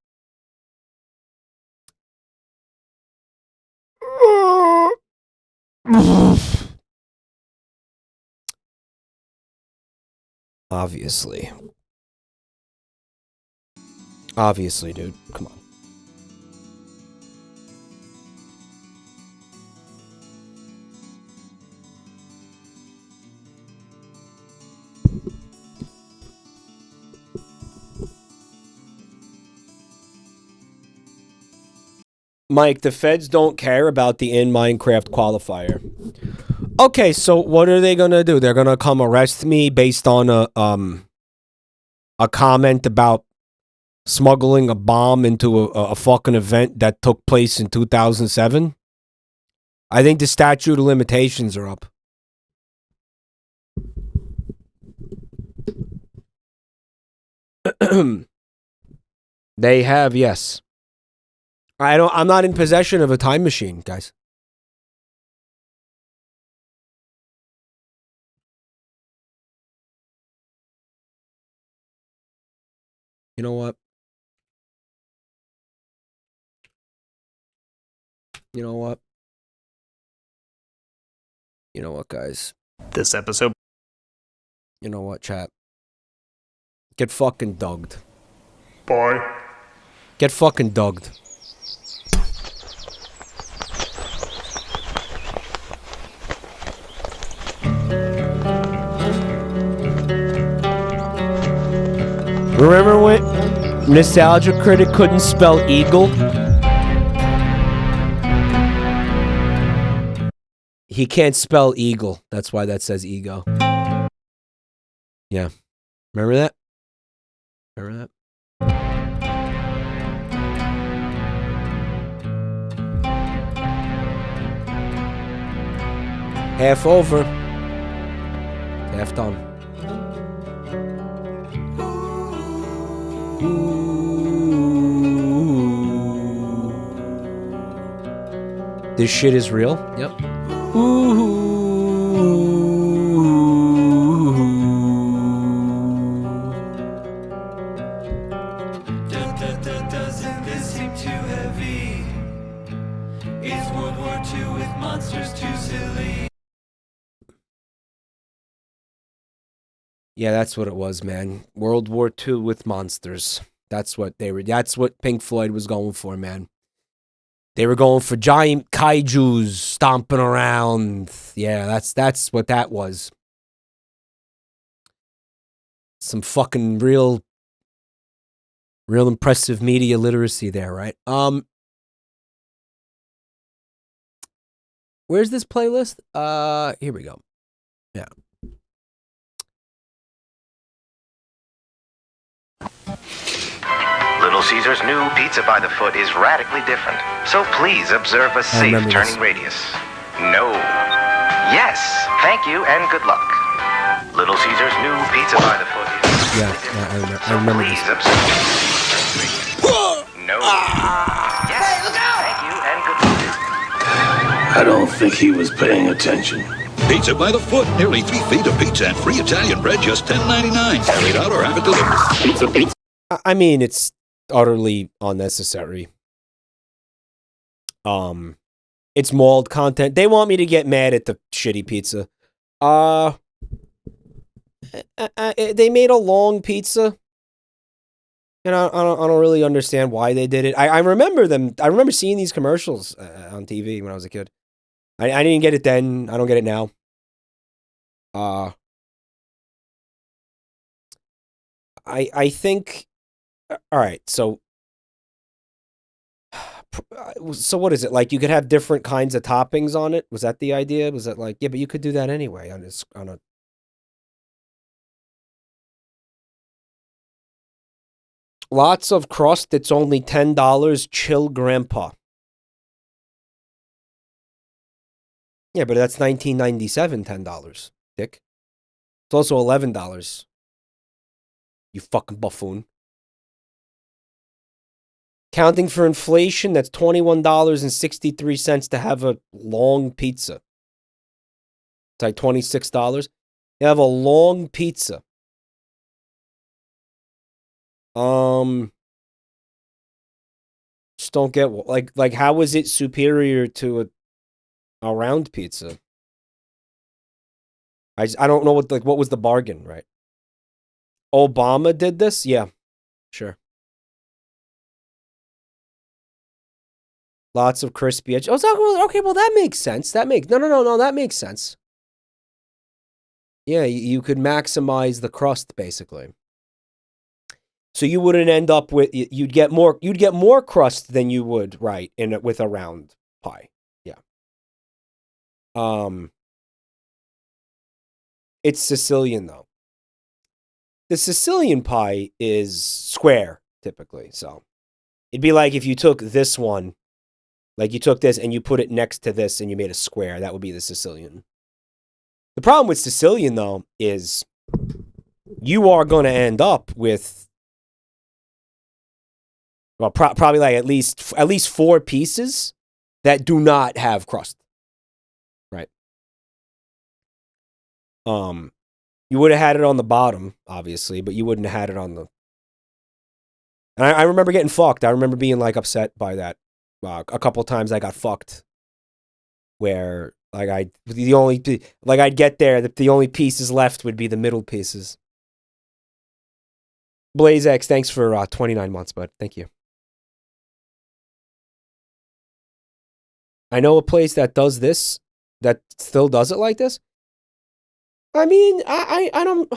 A: Obviously. Obviously, dude. Come on. Mike, the feds don't care about the in Minecraft qualifier. Okay, so what are they gonna do? They're gonna come arrest me based on a comment about smuggling a bomb into a fucking event that took place in 2007? I think the statute of limitations are up. They have, yes. I'm not in possession of a time machine, guys. You know what? You know what? You know what, guys?
Q: This episode.
A: You know what, chat? Get fucking dogged.
Q: Bye.
A: Get fucking dogged. Remember when Nostalgia Critic couldn't spell eagle? He can't spell eagle. That's why that says ego. Yeah. Remember that? Remember that? Half over. Half done. This shit is real? Yep.
R: Doesn't this seem too heavy? Is World War II with monsters too silly?
A: Yeah, that's what it was, man. World War II with monsters. That's what they were. That's what Pink Floyd was going for, man. They were going for giant kaijus stomping around. Yeah, that's what that was. Some fucking real impressive media literacy there, right? Where's this playlist? Here we go. Yeah.
S: Little Caesar's new pizza by the foot is radically different, so please observe a safe turning radius. No. Yes. Thank you and good luck. Little Caesar's new pizza by the foot is...
A: Yeah, I remember
S: please
A: this.
S: observe. No. Yes. Thank you and good luck.
T: I don't think he was paying attention.
U: Pizza by the foot. Nearly 3 feet of pizza and free Italian bread, just $10.99. Carry it out or have it delivered. Pizza.
A: I mean, it's utterly unnecessary. It's mauled content. They want me to get mad at the shitty pizza. They made a long pizza, and I don't really understand why they did it. I remember them. I remember seeing these commercials on TV when I was a kid. I didn't get it then. I don't get it now. I think. All right, so what is it like? You could have different kinds of toppings on it. Was that the idea? Was that like, yeah, but you could do that anyway on a. Lots of crust. It's only $10. Chill, Grandpa. Yeah, but that's $19.97. $10, Dick. It's also $11. You fucking buffoon. Counting for inflation, that's $21.63 to have a long pizza. It's like $26. You have a long pizza. Just don't get like how is it superior to a round pizza? I don't know what was the bargain, right? Obama did this? Yeah. Sure. Lots of crispy edge. Oh, okay, well that makes sense. No, that makes sense. Yeah, you could maximize the crust basically. So you wouldn't end up with you'd get more crust than you would, right, with a round pie. Yeah. It's Sicilian though. The Sicilian pie is square typically, so it'd be like if you took this one, like you took this and you put it next to this and you made a square. That would be the Sicilian. The problem with Sicilian though is you are going to end up with probably like at least 4 pieces that do not have crust. Right. You would have had it on the bottom, obviously, but you wouldn't have had it on the... And I remember getting fucked. I remember being like upset by that. A couple times I got fucked. Where like I'd get there, the only pieces left would be the middle pieces. BlazeX, thanks for 29 months, bud. Thank you. I know a place that does this, that still does it like this. I mean, I'm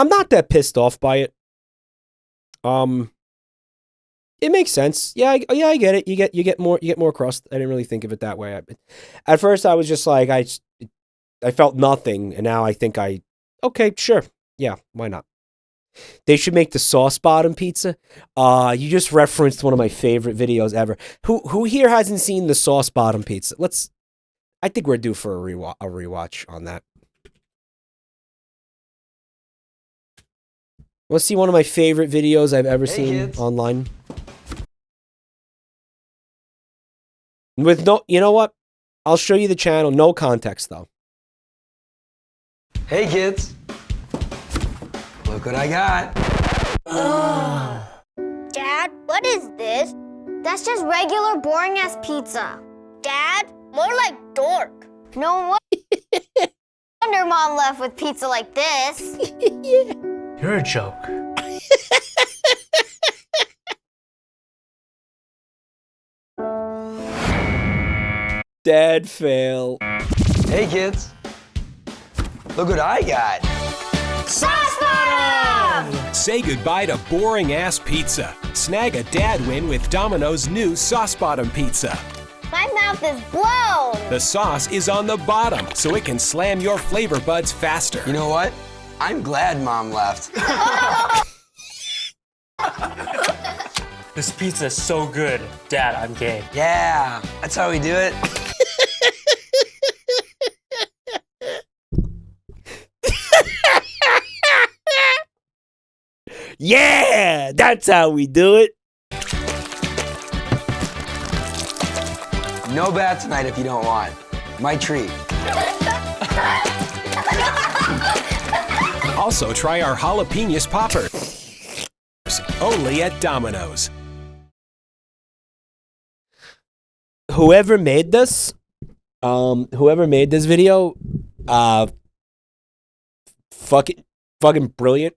A: not that pissed off by it. It makes sense. Yeah, I get it. You get more crust. I didn't really think of it that way. At first, I was just like, I felt nothing, and now I think okay, sure, yeah, why not? They should make the sauce bottom pizza. You just referenced one of my favorite videos ever. Who here hasn't seen the sauce bottom pizza? I think we're due for a rewatch on that. Let's see one of my favorite videos I've ever seen online. With no, you know what? I'll show you the channel. No context though.
V: Hey kids. Look what I got.
G: Dad, what is this? That's just regular boring ass pizza. Dad, more like dork. No wonder Mom left with pizza like this.
V: Yeah. You're a joke.
A: Dad fail.
V: Hey, kids. Look what I got.
D: Sauce Bottom! Say goodbye to boring-ass pizza. Snag a dad win with Domino's new Sauce Bottom Pizza.
G: My mouth is blown.
D: The sauce is on the bottom, so it can slam your flavor buds faster.
V: You know what? I'm glad Mom left.
E: This pizza is so good. Dad, I'm gay.
V: Yeah, that's how we do it.
A: Yeah, that's how we do it.
V: No bat tonight if you don't want. My treat.
D: Also, try our jalapenos popper. Only at Domino's.
A: Whoever made this video, fucking brilliant.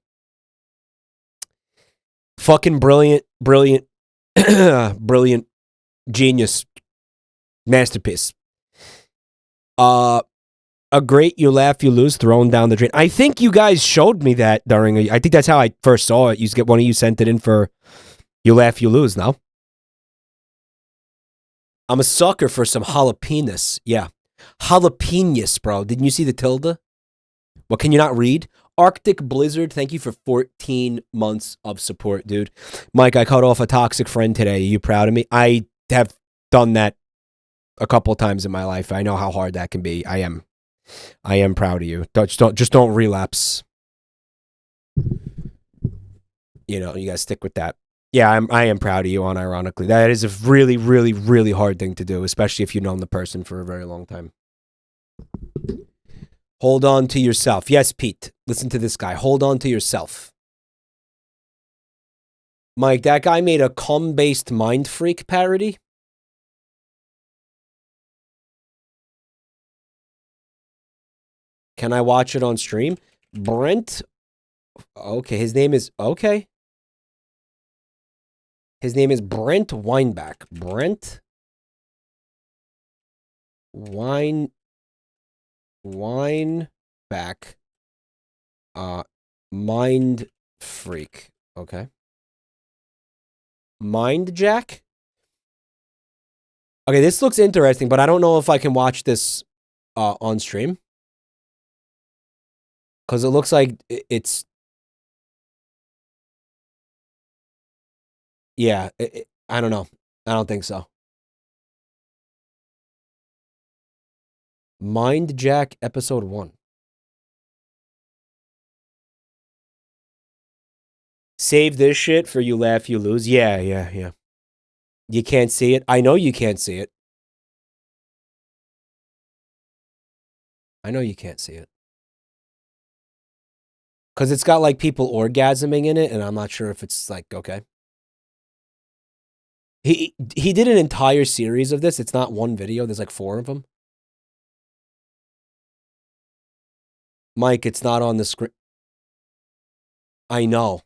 A: Fucking brilliant, brilliant, genius, masterpiece. A great you laugh, you lose, thrown down the drain. I think you guys showed me that I think that's how I first saw it. One of you sent it in for you laugh, you lose. Now I'm a sucker for some jalapenos. Yeah, jalapenos, bro. Didn't you see the tilde? What, can you not read? Arctic Blizzard, thank you for 14 months of support, dude. Mike, I cut off a toxic friend today. Are you proud of me? I have done that a couple times in my life. I know how hard that can be. I am proud of you. Just don't relapse. You know, you guys stick with that. Yeah, I am proud of you, unironically. That is a really, really, really hard thing to do, especially if you've known the person for a very long time. Hold on to yourself. Yes, Pete. Listen to this guy. Hold on to yourself. Mike, that guy made a cum-based Mind Freak parody. Can I watch it on stream? Brent. Okay, his name is... Okay. His name is Brent Weinback. Brent Weinback. Mind Freak. Okay. Mind Jack? Okay, this looks interesting, but I don't know if I can watch this on stream. Because it looks like it's... Yeah, I don't know. I don't think so. Mind Jack episode 1. Save this shit for you laugh, you lose. Yeah. You can't see it. I know you can't see it. I know you can't see it. Because it's got like people orgasming in it, and I'm not sure if it's like, okay. He did an entire series of this. It's not one video. There's like 4 of them. Mike, it's not on the screen. I know.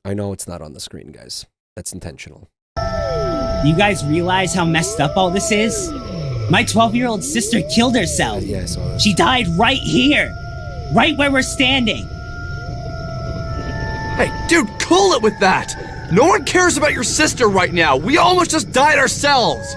A: I know it's not on the screen, guys. That's intentional.
W: You guys realize how messed up all this is? My 12-year-old sister killed herself.
A: Yeah, I saw that.
W: She died right here. Right where we're standing.
X: Hey, dude, cool it with that! No one cares about your sister right now! We almost just died ourselves!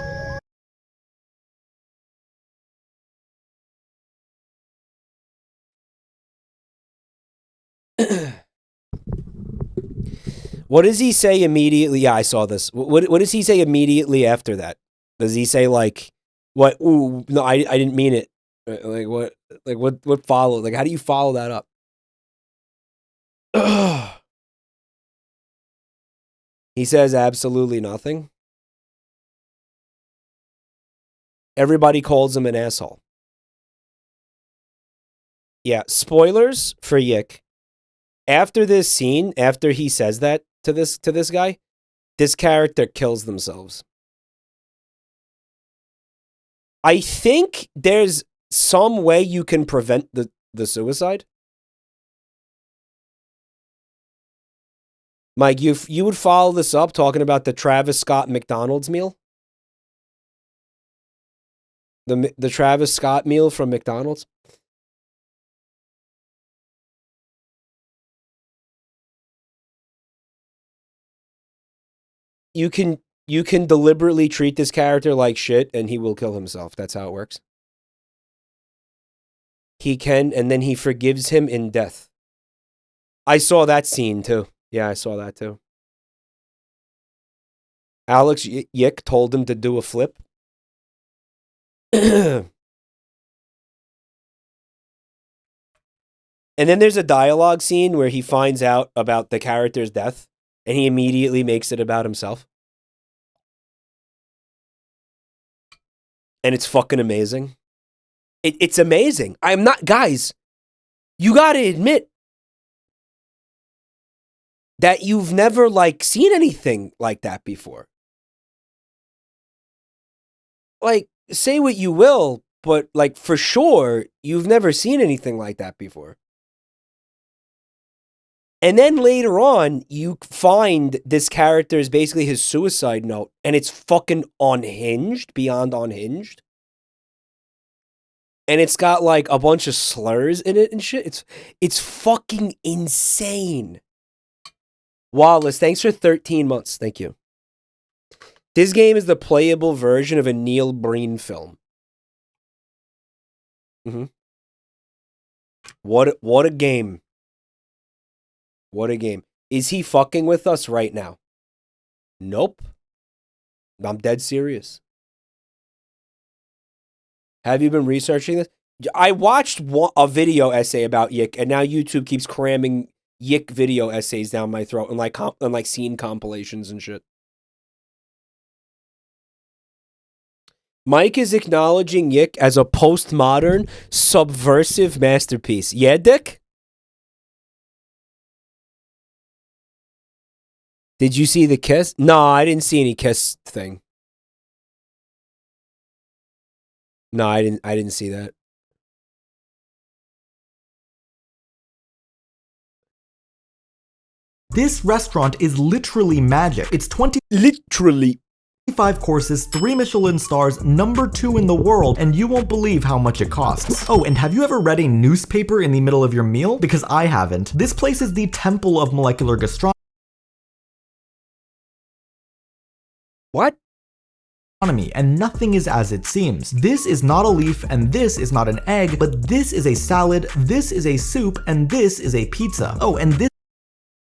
A: What does he say immediately? Yeah, I saw this. What does he say immediately after that? Does he say like, what? Ooh, no, I didn't mean it. Like what? Like what followed? Like how do you follow that up? He says absolutely nothing. Everybody calls him an asshole. Yeah, spoilers for YIIK. After this scene, after he says that to this guy, this character kills themselves. I think there's some way you can prevent the suicide. Mike, you would follow this up talking about the Travis Scott McDonald's meal? The Travis Scott meal from McDonald's? You can deliberately treat this character like shit and he will kill himself. That's how it works. He can, and then he forgives him in death. I saw that scene too. Yeah, I saw that too. Alex YIIK told him to do a flip. And then there's a dialogue scene where he finds out about the character's death and he immediately makes it about himself. And it's fucking amazing. It's amazing. I'm not, guys, you gotta admit that you've never, like, seen anything like that before. Like, say what you will, but, like, for sure, you've never seen anything like that before. And then later on, you find this character is basically his suicide note, and it's fucking unhinged, beyond unhinged. And it's got, like, a bunch of slurs in it and shit. It's fucking insane. Wallace, thanks for 13 months. Thank you. This game is the playable version of a Neil Breen film. What a game. What a game. Is he fucking with us right now? Nope. I'm dead serious. Have you been researching this? I watched a video essay about YIIK, and now YouTube keeps cramming YIIK video essays down my throat and like scene compilations and shit. Mike is acknowledging YIIK as a postmodern, subversive masterpiece. Yeah, Dick? Did you see the kiss? No, I didn't see any kiss thing. No, I didn't see that.
C: This restaurant is literally magic. It's 25 courses, 3 Michelin stars, #2 in the world, and you won't believe how much it costs. Oh, and have you ever read a newspaper in the middle of your meal? Because I haven't. This place is the temple of molecular gastronomy.
A: What?
C: And nothing is as it seems. This is not a leaf, and this is not an egg, but this is a salad, this is a soup, and this is a pizza. Oh, and this...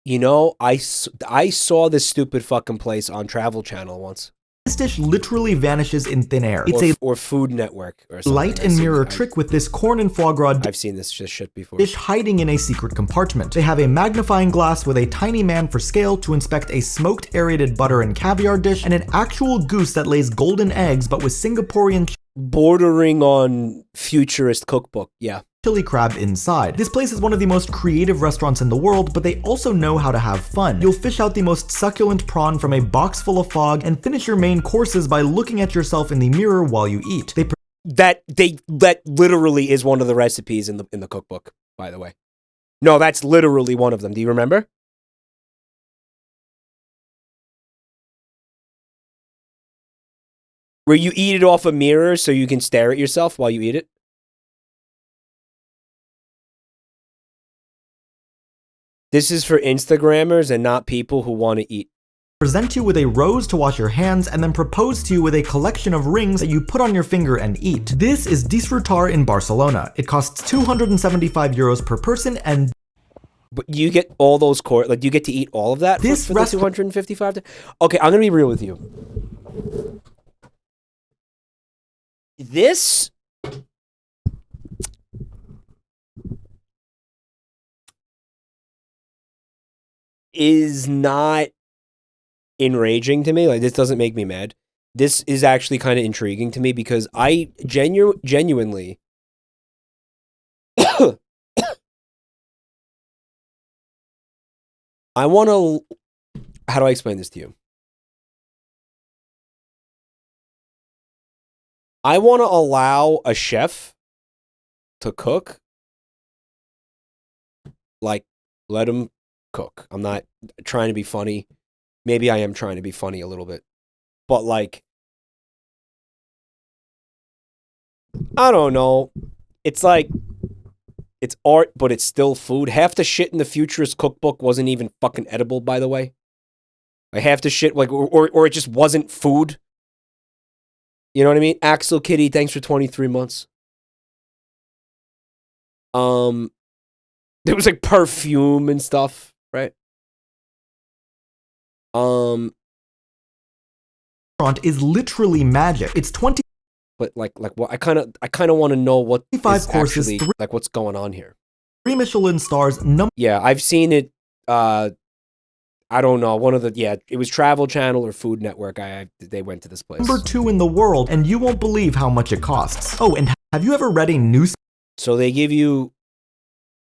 A: You know, I saw this stupid fucking place on Travel Channel once.
C: This dish literally vanishes in thin air. It's
A: or Food Network or something.
C: Light and mirror trick with this corn and foie gras
A: I've seen this shit before.
C: Dish hiding in a secret compartment. They have a magnifying glass with a tiny man for scale to inspect a smoked aerated butter and caviar dish, and an actual goose that lays golden eggs but with Singaporean
A: bordering on futurist cookbook. Yeah.
C: Chili crab inside. This place is one of the most creative restaurants in the world, but they also know how to have fun. You'll fish out the most succulent prawn from a box full of fog and finish your main courses by looking at yourself in the mirror while you eat.
A: That literally is one of the recipes in the cookbook, by the way. No, that's literally one of them. Do you remember? Where you eat it off a mirror so you can stare at yourself while you eat it? This is for Instagrammers and not people who want to eat.
C: Present you with a rose to wash your hands and then propose to you with a collection of rings that you put on your finger and eat. This is Disfrutar in Barcelona. It costs 275 euros per person and...
A: But you get all those you get to eat all of that for the 255? Okay, I'm going to be real with you. This... is not enraging to me. Like, this doesn't make me mad. This is actually kind of intriguing to me because I genuinely I want to... How do I explain this to you? I want to allow a chef to cook. Like, let him cook. I'm not trying to be funny. Maybe I am trying to be funny a little bit. But like, I don't know. It's like, it's art, but it's still food. Half the shit in the Futurist cookbook wasn't even fucking edible, by the way. Like half the shit, like, or it just wasn't food. You know what I mean? Axel Kitty, thanks for 23 months. There was like perfume and stuff, right?
C: Is literally magic. It's 20.
A: But like what? I kind of want to know what
C: 25
A: is
C: courses,
A: actually, like what's going on here.
C: 3 Michelin stars.
A: Yeah, I've seen it. I don't know. One of the it was Travel Channel or Food Network. They went to this place.
C: Number 2 in the world, and you won't believe how much it costs. Oh, and have you ever read a news?
A: So they give you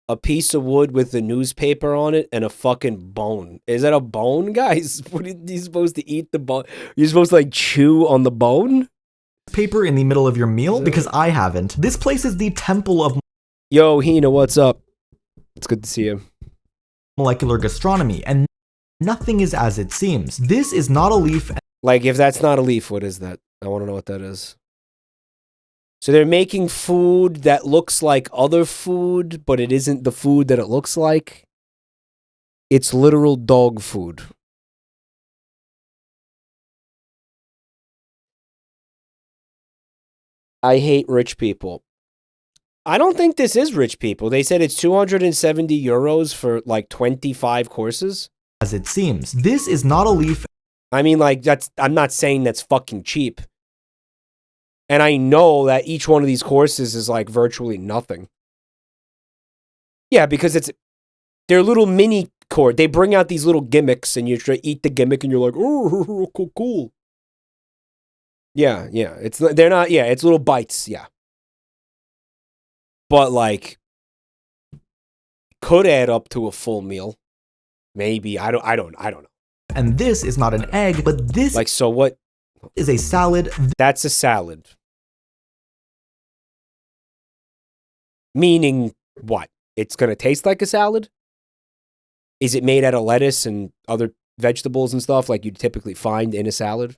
A: a piece of wood with the newspaper on it and a fucking bone. Is that a bone, guys? What are you supposed to eat the bone? You're supposed to like chew on the bone?
C: Paper in the middle of your meal? Because I haven't. This place is the temple of...
A: Yo, Hina, what's up? It's good to see you.
C: Molecular gastronomy, and nothing is as it seems. This is not a leaf.
A: Like, if that's not a leaf, what is that? I want to know what that is. So they're making food that looks like other food, but it isn't the food that it looks like. It's literal dog food. I hate rich people. I don't think this is rich people. They said it's 270 euros for like 25 courses.
C: As it seems, this is not a leaf.
A: I mean, like, I'm not saying that's fucking cheap. And I know that each one of these courses is like virtually nothing. Yeah, because they're little mini course. They bring out these little gimmicks and you try to eat the gimmick and you're like, oh, cool. Yeah. It's little bites, yeah. But like, could add up to a full meal. Maybe. I don't know.
C: And this is not an egg, but this
A: like, so what
C: is a salad.
A: That's a salad. Meaning what? It's going to taste like a salad? Is it made out of lettuce and other vegetables and stuff like you'd typically find in a salad?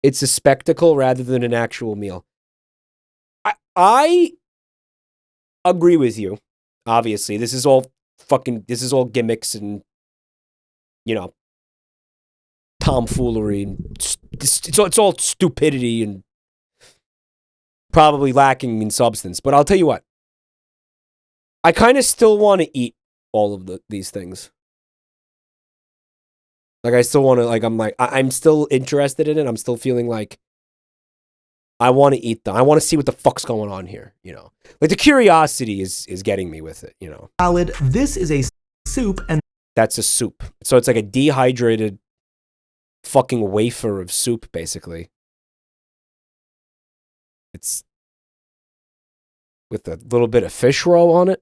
A: It's a spectacle rather than an actual meal. I agree with you. Obviously, this is all gimmicks and, you know, tomfoolery. And it's all stupidity and probably lacking in substance. But I'll tell you what. I kind of still want to eat all of these things. Like, I still want to, I'm still interested in it. I'm still feeling like I want to eat them. I want to see what the fuck's going on here, you know? Like, the curiosity is getting me with it, you know?
C: Salad. This is a soup, and
A: that's a soup. So it's like a dehydrated fucking wafer of soup, basically. It's with a little bit of fish roe on it.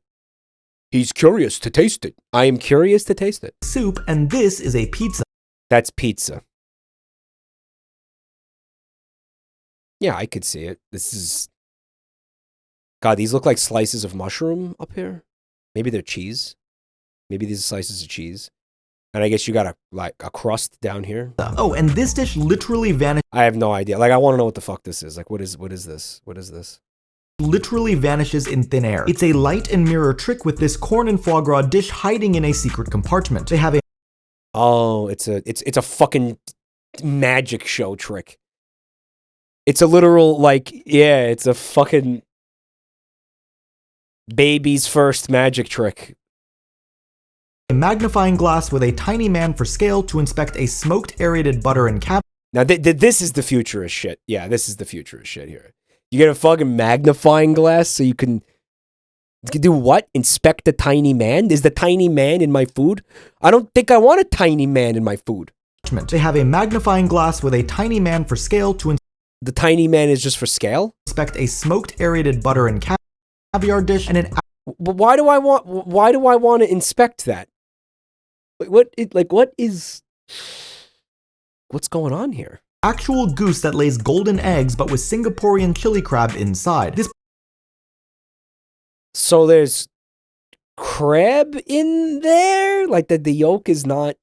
A: He's curious to taste it. I am curious to taste it.
C: Soup, and this is a pizza.
A: That's pizza. Yeah, I could see it. This is... God, these look like slices of mushroom up here. Maybe they're cheese. Maybe these are slices of cheese. And I guess you got a crust down here.
C: Oh, and this dish literally vanished.
A: I have no idea. Like, I want to know what the fuck this is. Like, what is this? What is this?
C: Literally vanishes in thin air. It's a light and mirror trick with this corn and foie gras dish hiding in a secret compartment. They have a...
A: Oh, it's a fucking magic show trick. It's a literal, like, yeah, it's a fucking baby's first magic trick.
C: A magnifying glass with a tiny man for scale to inspect a smoked aerated butter and cabbage.
A: Now, this is the futurist shit. Yeah, this is the futurist shit here. You get a fucking magnifying glass so you can do what? Inspect the tiny man? Is the tiny man in my food? I don't think I want a tiny man in my food.
C: They have a magnifying glass with a tiny man for scale to
A: the tiny man is just for scale?
C: Inspect a smoked aerated butter and caviar dish and an...
A: But why do I want to inspect that? What's going on here?
C: Actual goose that lays golden eggs, but with Singaporean chili crab inside.
A: So there's crab in there? Like that the yolk is not...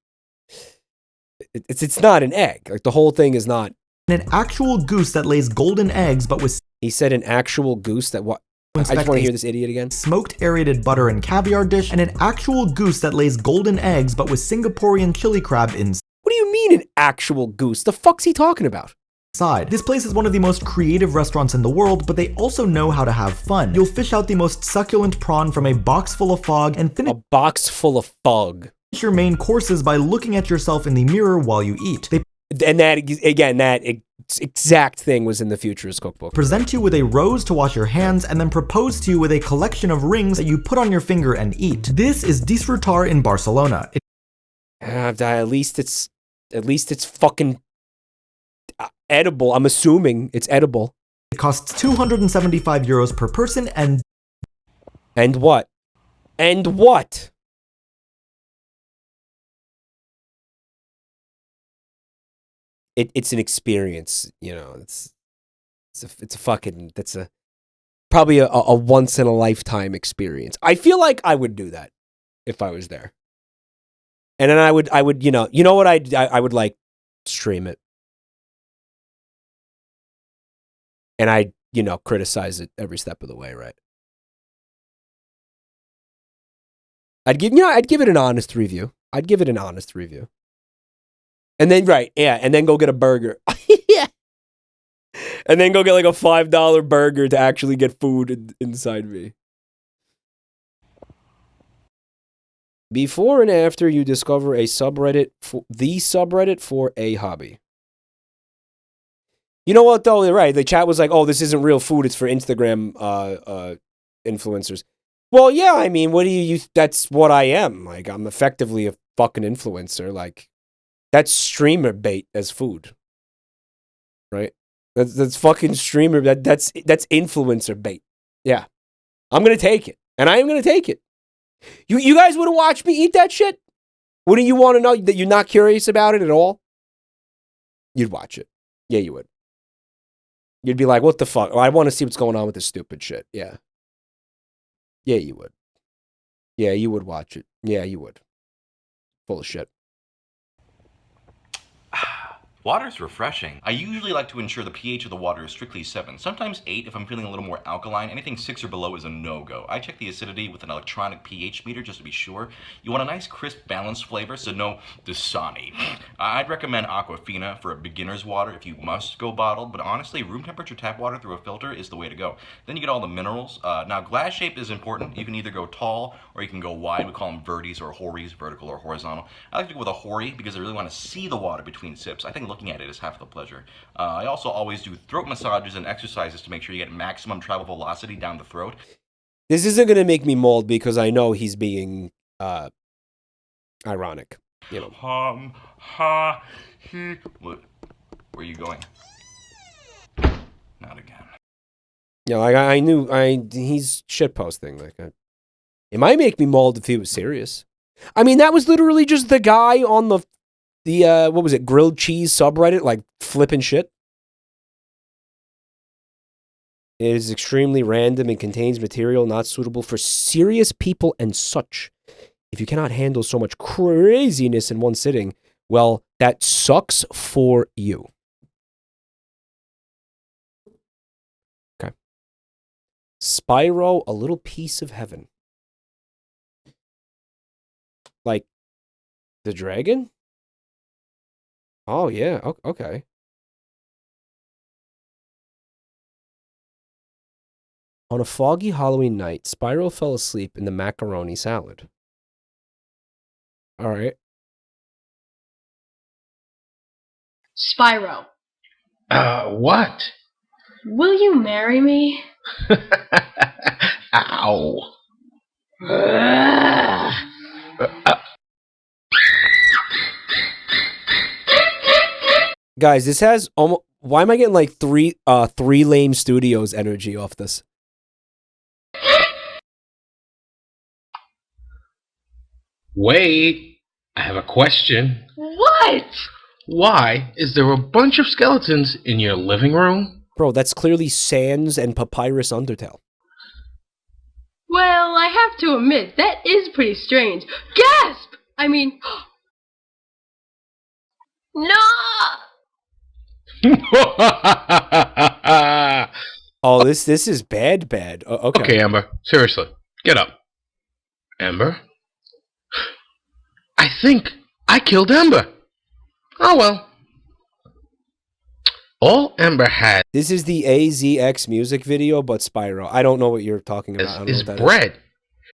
A: It's not an egg. Like the whole thing is not...
C: An actual goose that lays golden eggs, but with...
A: He said an actual goose that what? I just want to hear this idiot again.
C: Smoked aerated butter and caviar dish, and an actual goose that lays golden eggs, but with Singaporean chili crab inside.
A: What do you mean an actual goose? The fuck's he talking about?
C: This place is one of the most creative restaurants in the world, but they also know how to have fun. You'll fish out the most succulent prawn from a box full of fog and finish
A: a box full of fog.
C: Your main courses by looking at yourself in the mirror while you eat.
A: And that, again, that exact thing was in the Futurist cookbook.
C: Present you with a rose to wash your hands and then propose to you with a collection of rings that you put on your finger and eat. This is Disfrutar in Barcelona.
A: At least it's fucking edible. I'm assuming it's edible.
C: It costs 275 euros per person and
A: what? And what? It's an experience, you know. It's probably a once in a lifetime experience. I feel like I would do that if I was there. And then I would you know what I would like stream it. And I, criticize it every step of the way, right? I'd give it an honest review. And then, right, yeah, and then go get a burger. Yeah. And then go get like a $5 burger to actually get food inside me. Before and after you discover the subreddit for a hobby. You know what, though? They're right. The chat was like, oh, this isn't real food. It's for Instagram influencers. Well, yeah, I mean, what do you that's what I am. Like, I'm effectively a fucking influencer. Like, that's streamer bait as food. Right? That's fucking streamer. That's influencer bait. Yeah. I'm going to take it. And I am going to take it. You guys would have watched me eat that shit? Wouldn't you want to know that you're not curious about it at all? You'd watch it. Yeah, you would. You'd be like, what the fuck? Oh, I want to see what's going on with this stupid shit. Yeah. Yeah, you would. Yeah, you would watch it. Yeah, you would. Full of shit.
F: Water's refreshing. I usually like to ensure the pH of the water is strictly 7, sometimes 8 if I'm feeling a little more alkaline. Anything 6 or below is a no-go. I check the acidity with an electronic pH meter just to be sure. You want a nice, crisp, balanced flavor, so no Dasani. I'd recommend Aquafina for a beginner's water if you must go bottled, but honestly, room temperature tap water through a filter is the way to go. Then you get all the minerals. Now, glass shape is important. You can either go tall or you can go wide. We call them verties or hories, vertical or horizontal. I like to go with a hori because I really want to see the water between sips. I think looking at it is half the pleasure. I also always do throat massages and exercises to make sure you get maximum travel velocity down the throat.
A: This isn't going to make me mold because I know he's being ironic. You know.
F: Where are you going? Not again.
A: Yeah, like I knew he's shitposting. Like, it might make me mold if he was serious. I mean, that was literally just the guy on the what was it, grilled cheese subreddit, like flipping shit. It is extremely random and contains material not suitable for serious people and such. If you cannot handle so much craziness in one sitting, well, that sucks for you. Okay. Spyro, a little piece of heaven. Like the dragon? Oh, yeah. Okay. On a foggy Halloween night, Spyro fell asleep in the macaroni salad. All right.
H: Spyro.
I: What?
H: Will you marry me?
I: Ow.
A: Guys, this has almost... Why am I getting like three Lame Studios energy off this?
I: Wait, I have a question.
H: What?
I: Why is there a bunch of skeletons in your living room?
A: Bro, that's clearly Sans and Papyrus Undertale.
H: Well, I have to admit, that is pretty strange. Gasp! I mean... No!
A: Oh, this is bad. Okay.
I: Okay, Amber. Seriously. Get up. Amber? I think I killed Amber. Oh well. All Amber had
A: This is the AZX music video, but Spyro. I don't know what you're talking about. I don't know
I: is
A: what that
I: bread.
A: is.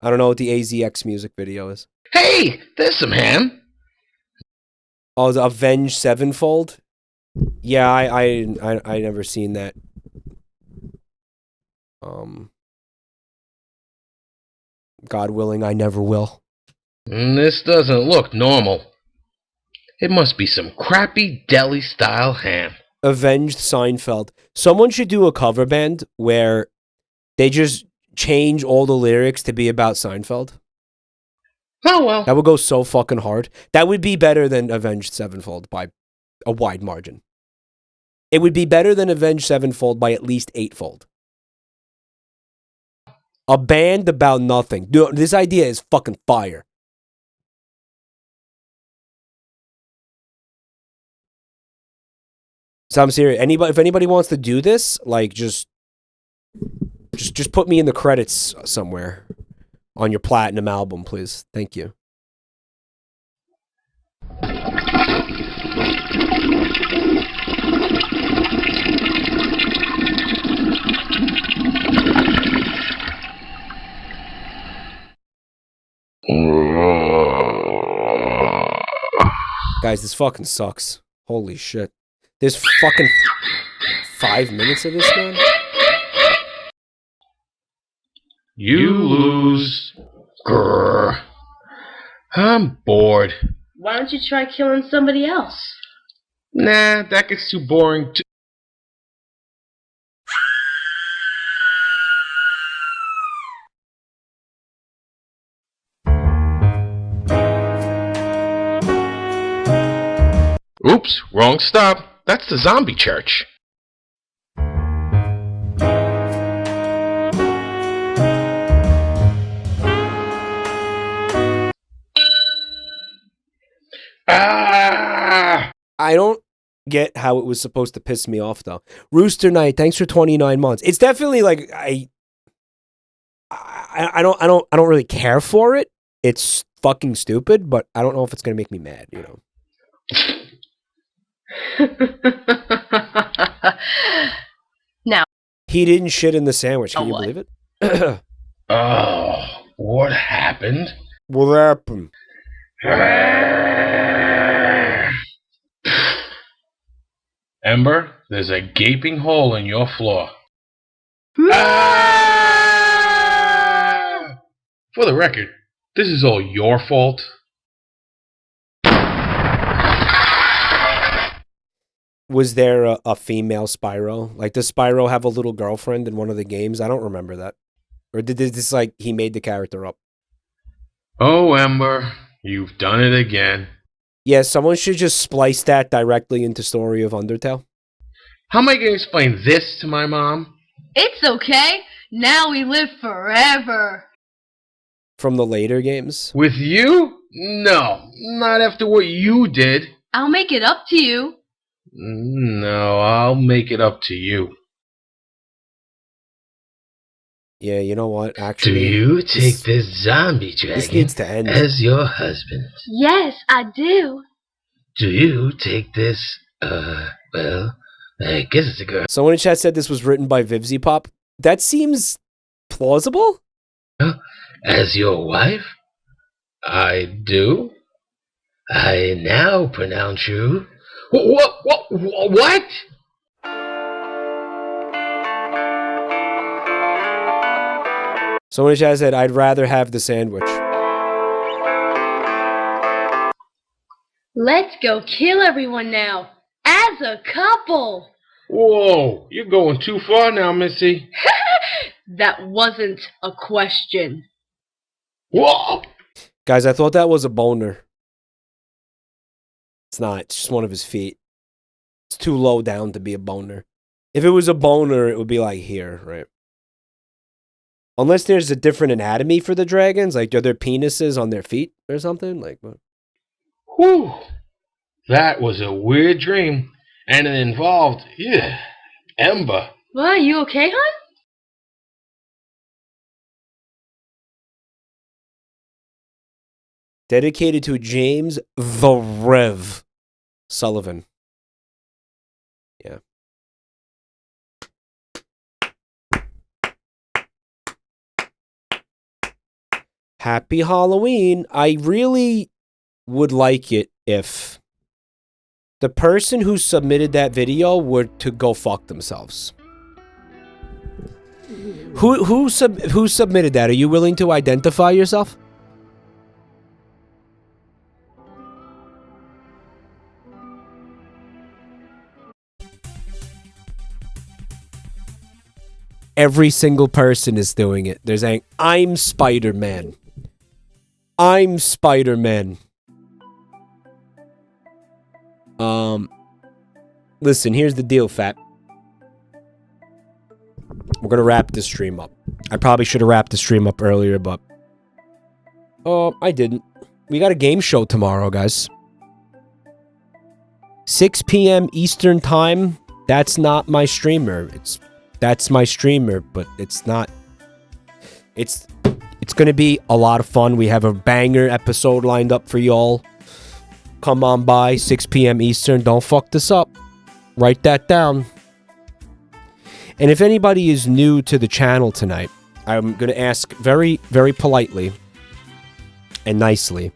A: I don't know what the AZX music video is.
I: Hey, there's some ham.
A: Oh, the Avenged Sevenfold? Yeah, I never seen that. God willing, I never will.
I: This doesn't look normal. It must be some crappy deli-style ham.
A: Avenged Seinfeld. Someone should do a cover band where they just change all the lyrics to be about Seinfeld.
I: Oh, well.
A: That would go so fucking hard. That would be better than Avenged Sevenfold by a wide margin. It would be better than Avenged Sevenfold by at least eightfold. A band about nothing. Dude, this idea is fucking fire. So I'm serious. If anybody wants to do this, like just put me in the credits somewhere on your platinum album, please. Thank you. Guys, this fucking sucks. Holy shit. There's fucking 5 minutes of this, man?
I: You lose. Grrr. I'm bored.
H: Why don't you try killing somebody else?
I: Nah, that gets too boring. Oops, wrong stop. That's the zombie church.
A: I don't get how it was supposed to piss me off though. Rooster Knight, thanks for 29 months. It's definitely like I don't really care for it. It's fucking stupid, but I don't know if it's gonna make me mad, you know.
H: Now
A: he didn't shit in the sandwich. Can you believe it?
I: Oh, what happened?
A: What happened?
I: Ember, there's a gaping hole in your floor. For the record, this is all your fault.
A: Was there a female Spyro? Like, does Spyro have a little girlfriend in one of the games? I don't remember that. Or did this, like, he made the character up?
I: Oh, Ember, you've done it again.
A: Yeah, someone should just splice that directly into Story of Undertale.
I: How am I going to explain this to my mom?
H: it's okay. Now we live forever.
A: From the later games?
I: With you? No, not after what you did.
H: I'll make it up to you.
I: No, I'll make it up to you.
A: Yeah, you know what? Actually,
T: do you take this zombie dragon
A: this needs to end.
T: as your husband?
H: Yes, I do.
T: Do you take this, well, I guess it's a girl.
A: Someone in chat said this was written by Vivzy Pop. That seems plausible.
T: As your wife? I do. I now pronounce you. What?
A: Someone in chat said, I'd rather have the sandwich.
H: Let's go kill everyone now. As a couple.
I: Whoa, you're going too far now, Missy.
H: That wasn't a question.
I: Whoa!
A: Guys, I thought that was a boner. It's not. It's just one of his feet. It's too low down to be a boner. If it was a boner, it would be like here, right? Unless there's a different anatomy for the dragons, like are there penises on their feet or something? Like what?
I: Whew. That was a weird dream. And it involved, Ember.
H: What, you okay, hon?
A: Dedicated to James the Rev Sullivan. Yeah. Happy Halloween. I really would like it if the person who submitted that video were to go fuck themselves. Who submitted that? Are you willing to identify yourself? Every single person is doing it. They're saying, I'm Spider-Man. I'm Spider-Man. Listen, here's the deal, Fat. We're gonna wrap this stream up. I probably should have wrapped the stream up earlier, but I didn't. We got a game show tomorrow, guys. 6 p.m. Eastern time. That's not my streamer. That's my streamer, but it's not. It's gonna be a lot of fun. We have a banger episode lined up for y'all. Come on by, 6 p.m. Eastern. Don't fuck this up. Write that down. And if anybody is new to the channel tonight, I'm going to ask very, very politely and nicely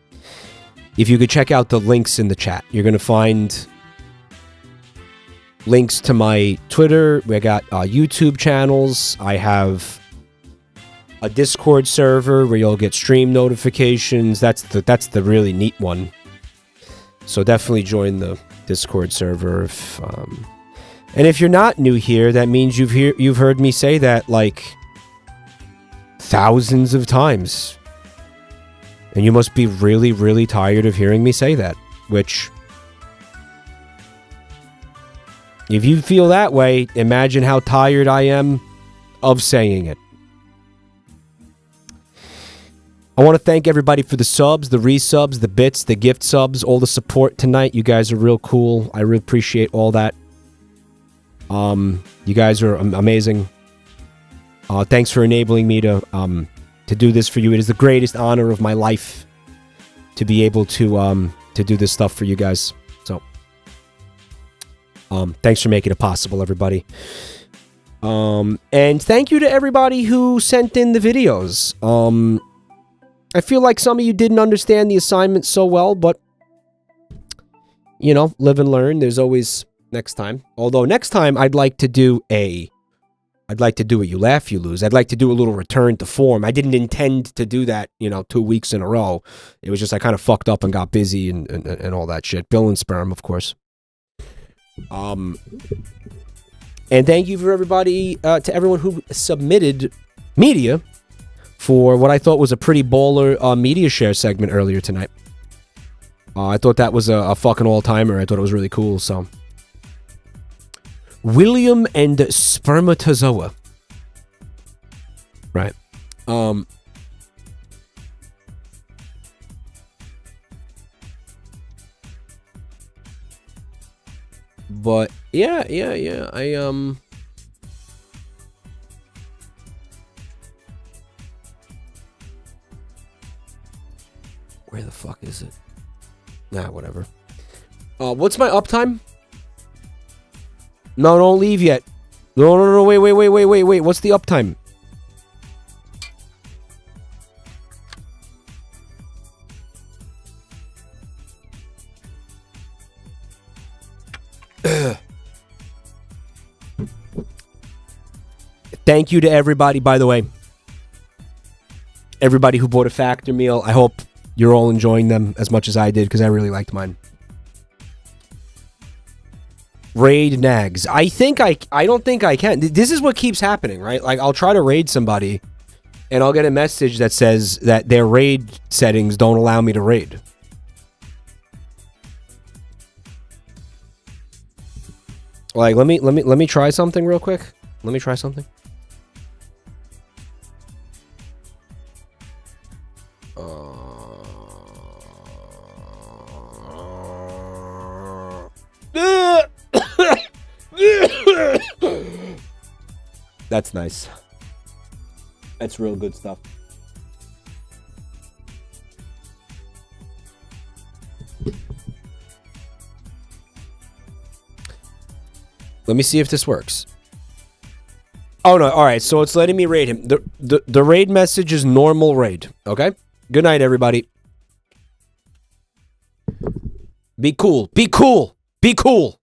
A: if you could check out the links in the chat. You're going to find links to my Twitter. We got YouTube channels. I have a Discord server where you'll get stream notifications. That's the really neat one. So definitely join the Discord server. And if you're not new here, that means you've heard me say that like thousands of times. And you must be really, really tired of hearing me say that. Which, if you feel that way, imagine how tired I am of saying it. I want to thank everybody for the subs, the resubs, the bits, the gift subs, all the support tonight. You guys are real cool. I really appreciate all that. You guys are amazing. Thanks for enabling me to do this for you. It is the greatest honor of my life to be able to do this stuff for you guys. So, thanks for making it possible, everybody. And thank you to everybody who sent in the videos. I feel like some of you didn't understand the assignment so well, but, you know, live and learn. There's always next time. Although next time I'd like to do a You Laugh, You Lose. I'd like to do a little return to form. I didn't intend to do that, 2 weeks in a row. It was just I kind of fucked up and got busy and all that shit. Bill and Sperm, of course. And thank you for everybody, to everyone who submitted media for what I thought was a pretty baller media share segment earlier tonight. I thought that was a fucking all-timer. I thought it was really cool, so. William and Spermatozoa. Right. But, yeah. Where the fuck is it? Nah, whatever. What's my uptime? No, don't leave yet. No, wait. What's the uptime? Thank you to everybody, by the way. Everybody who bought a Factor meal. I hope you're all enjoying them as much as I did, because I really liked mine. Raid nags. I don't think I can. This is what keeps happening, right? Like, I'll try to raid somebody, and I'll get a message that says that their raid settings don't allow me to raid. Like, let me try something real quick. Let me try something. That's nice. That's real good stuff. Let me see if this works. Oh no, alright, so it's letting me raid him. The raid message is normal raid, okay? Good night, everybody. Be cool. Be cool. Be cool.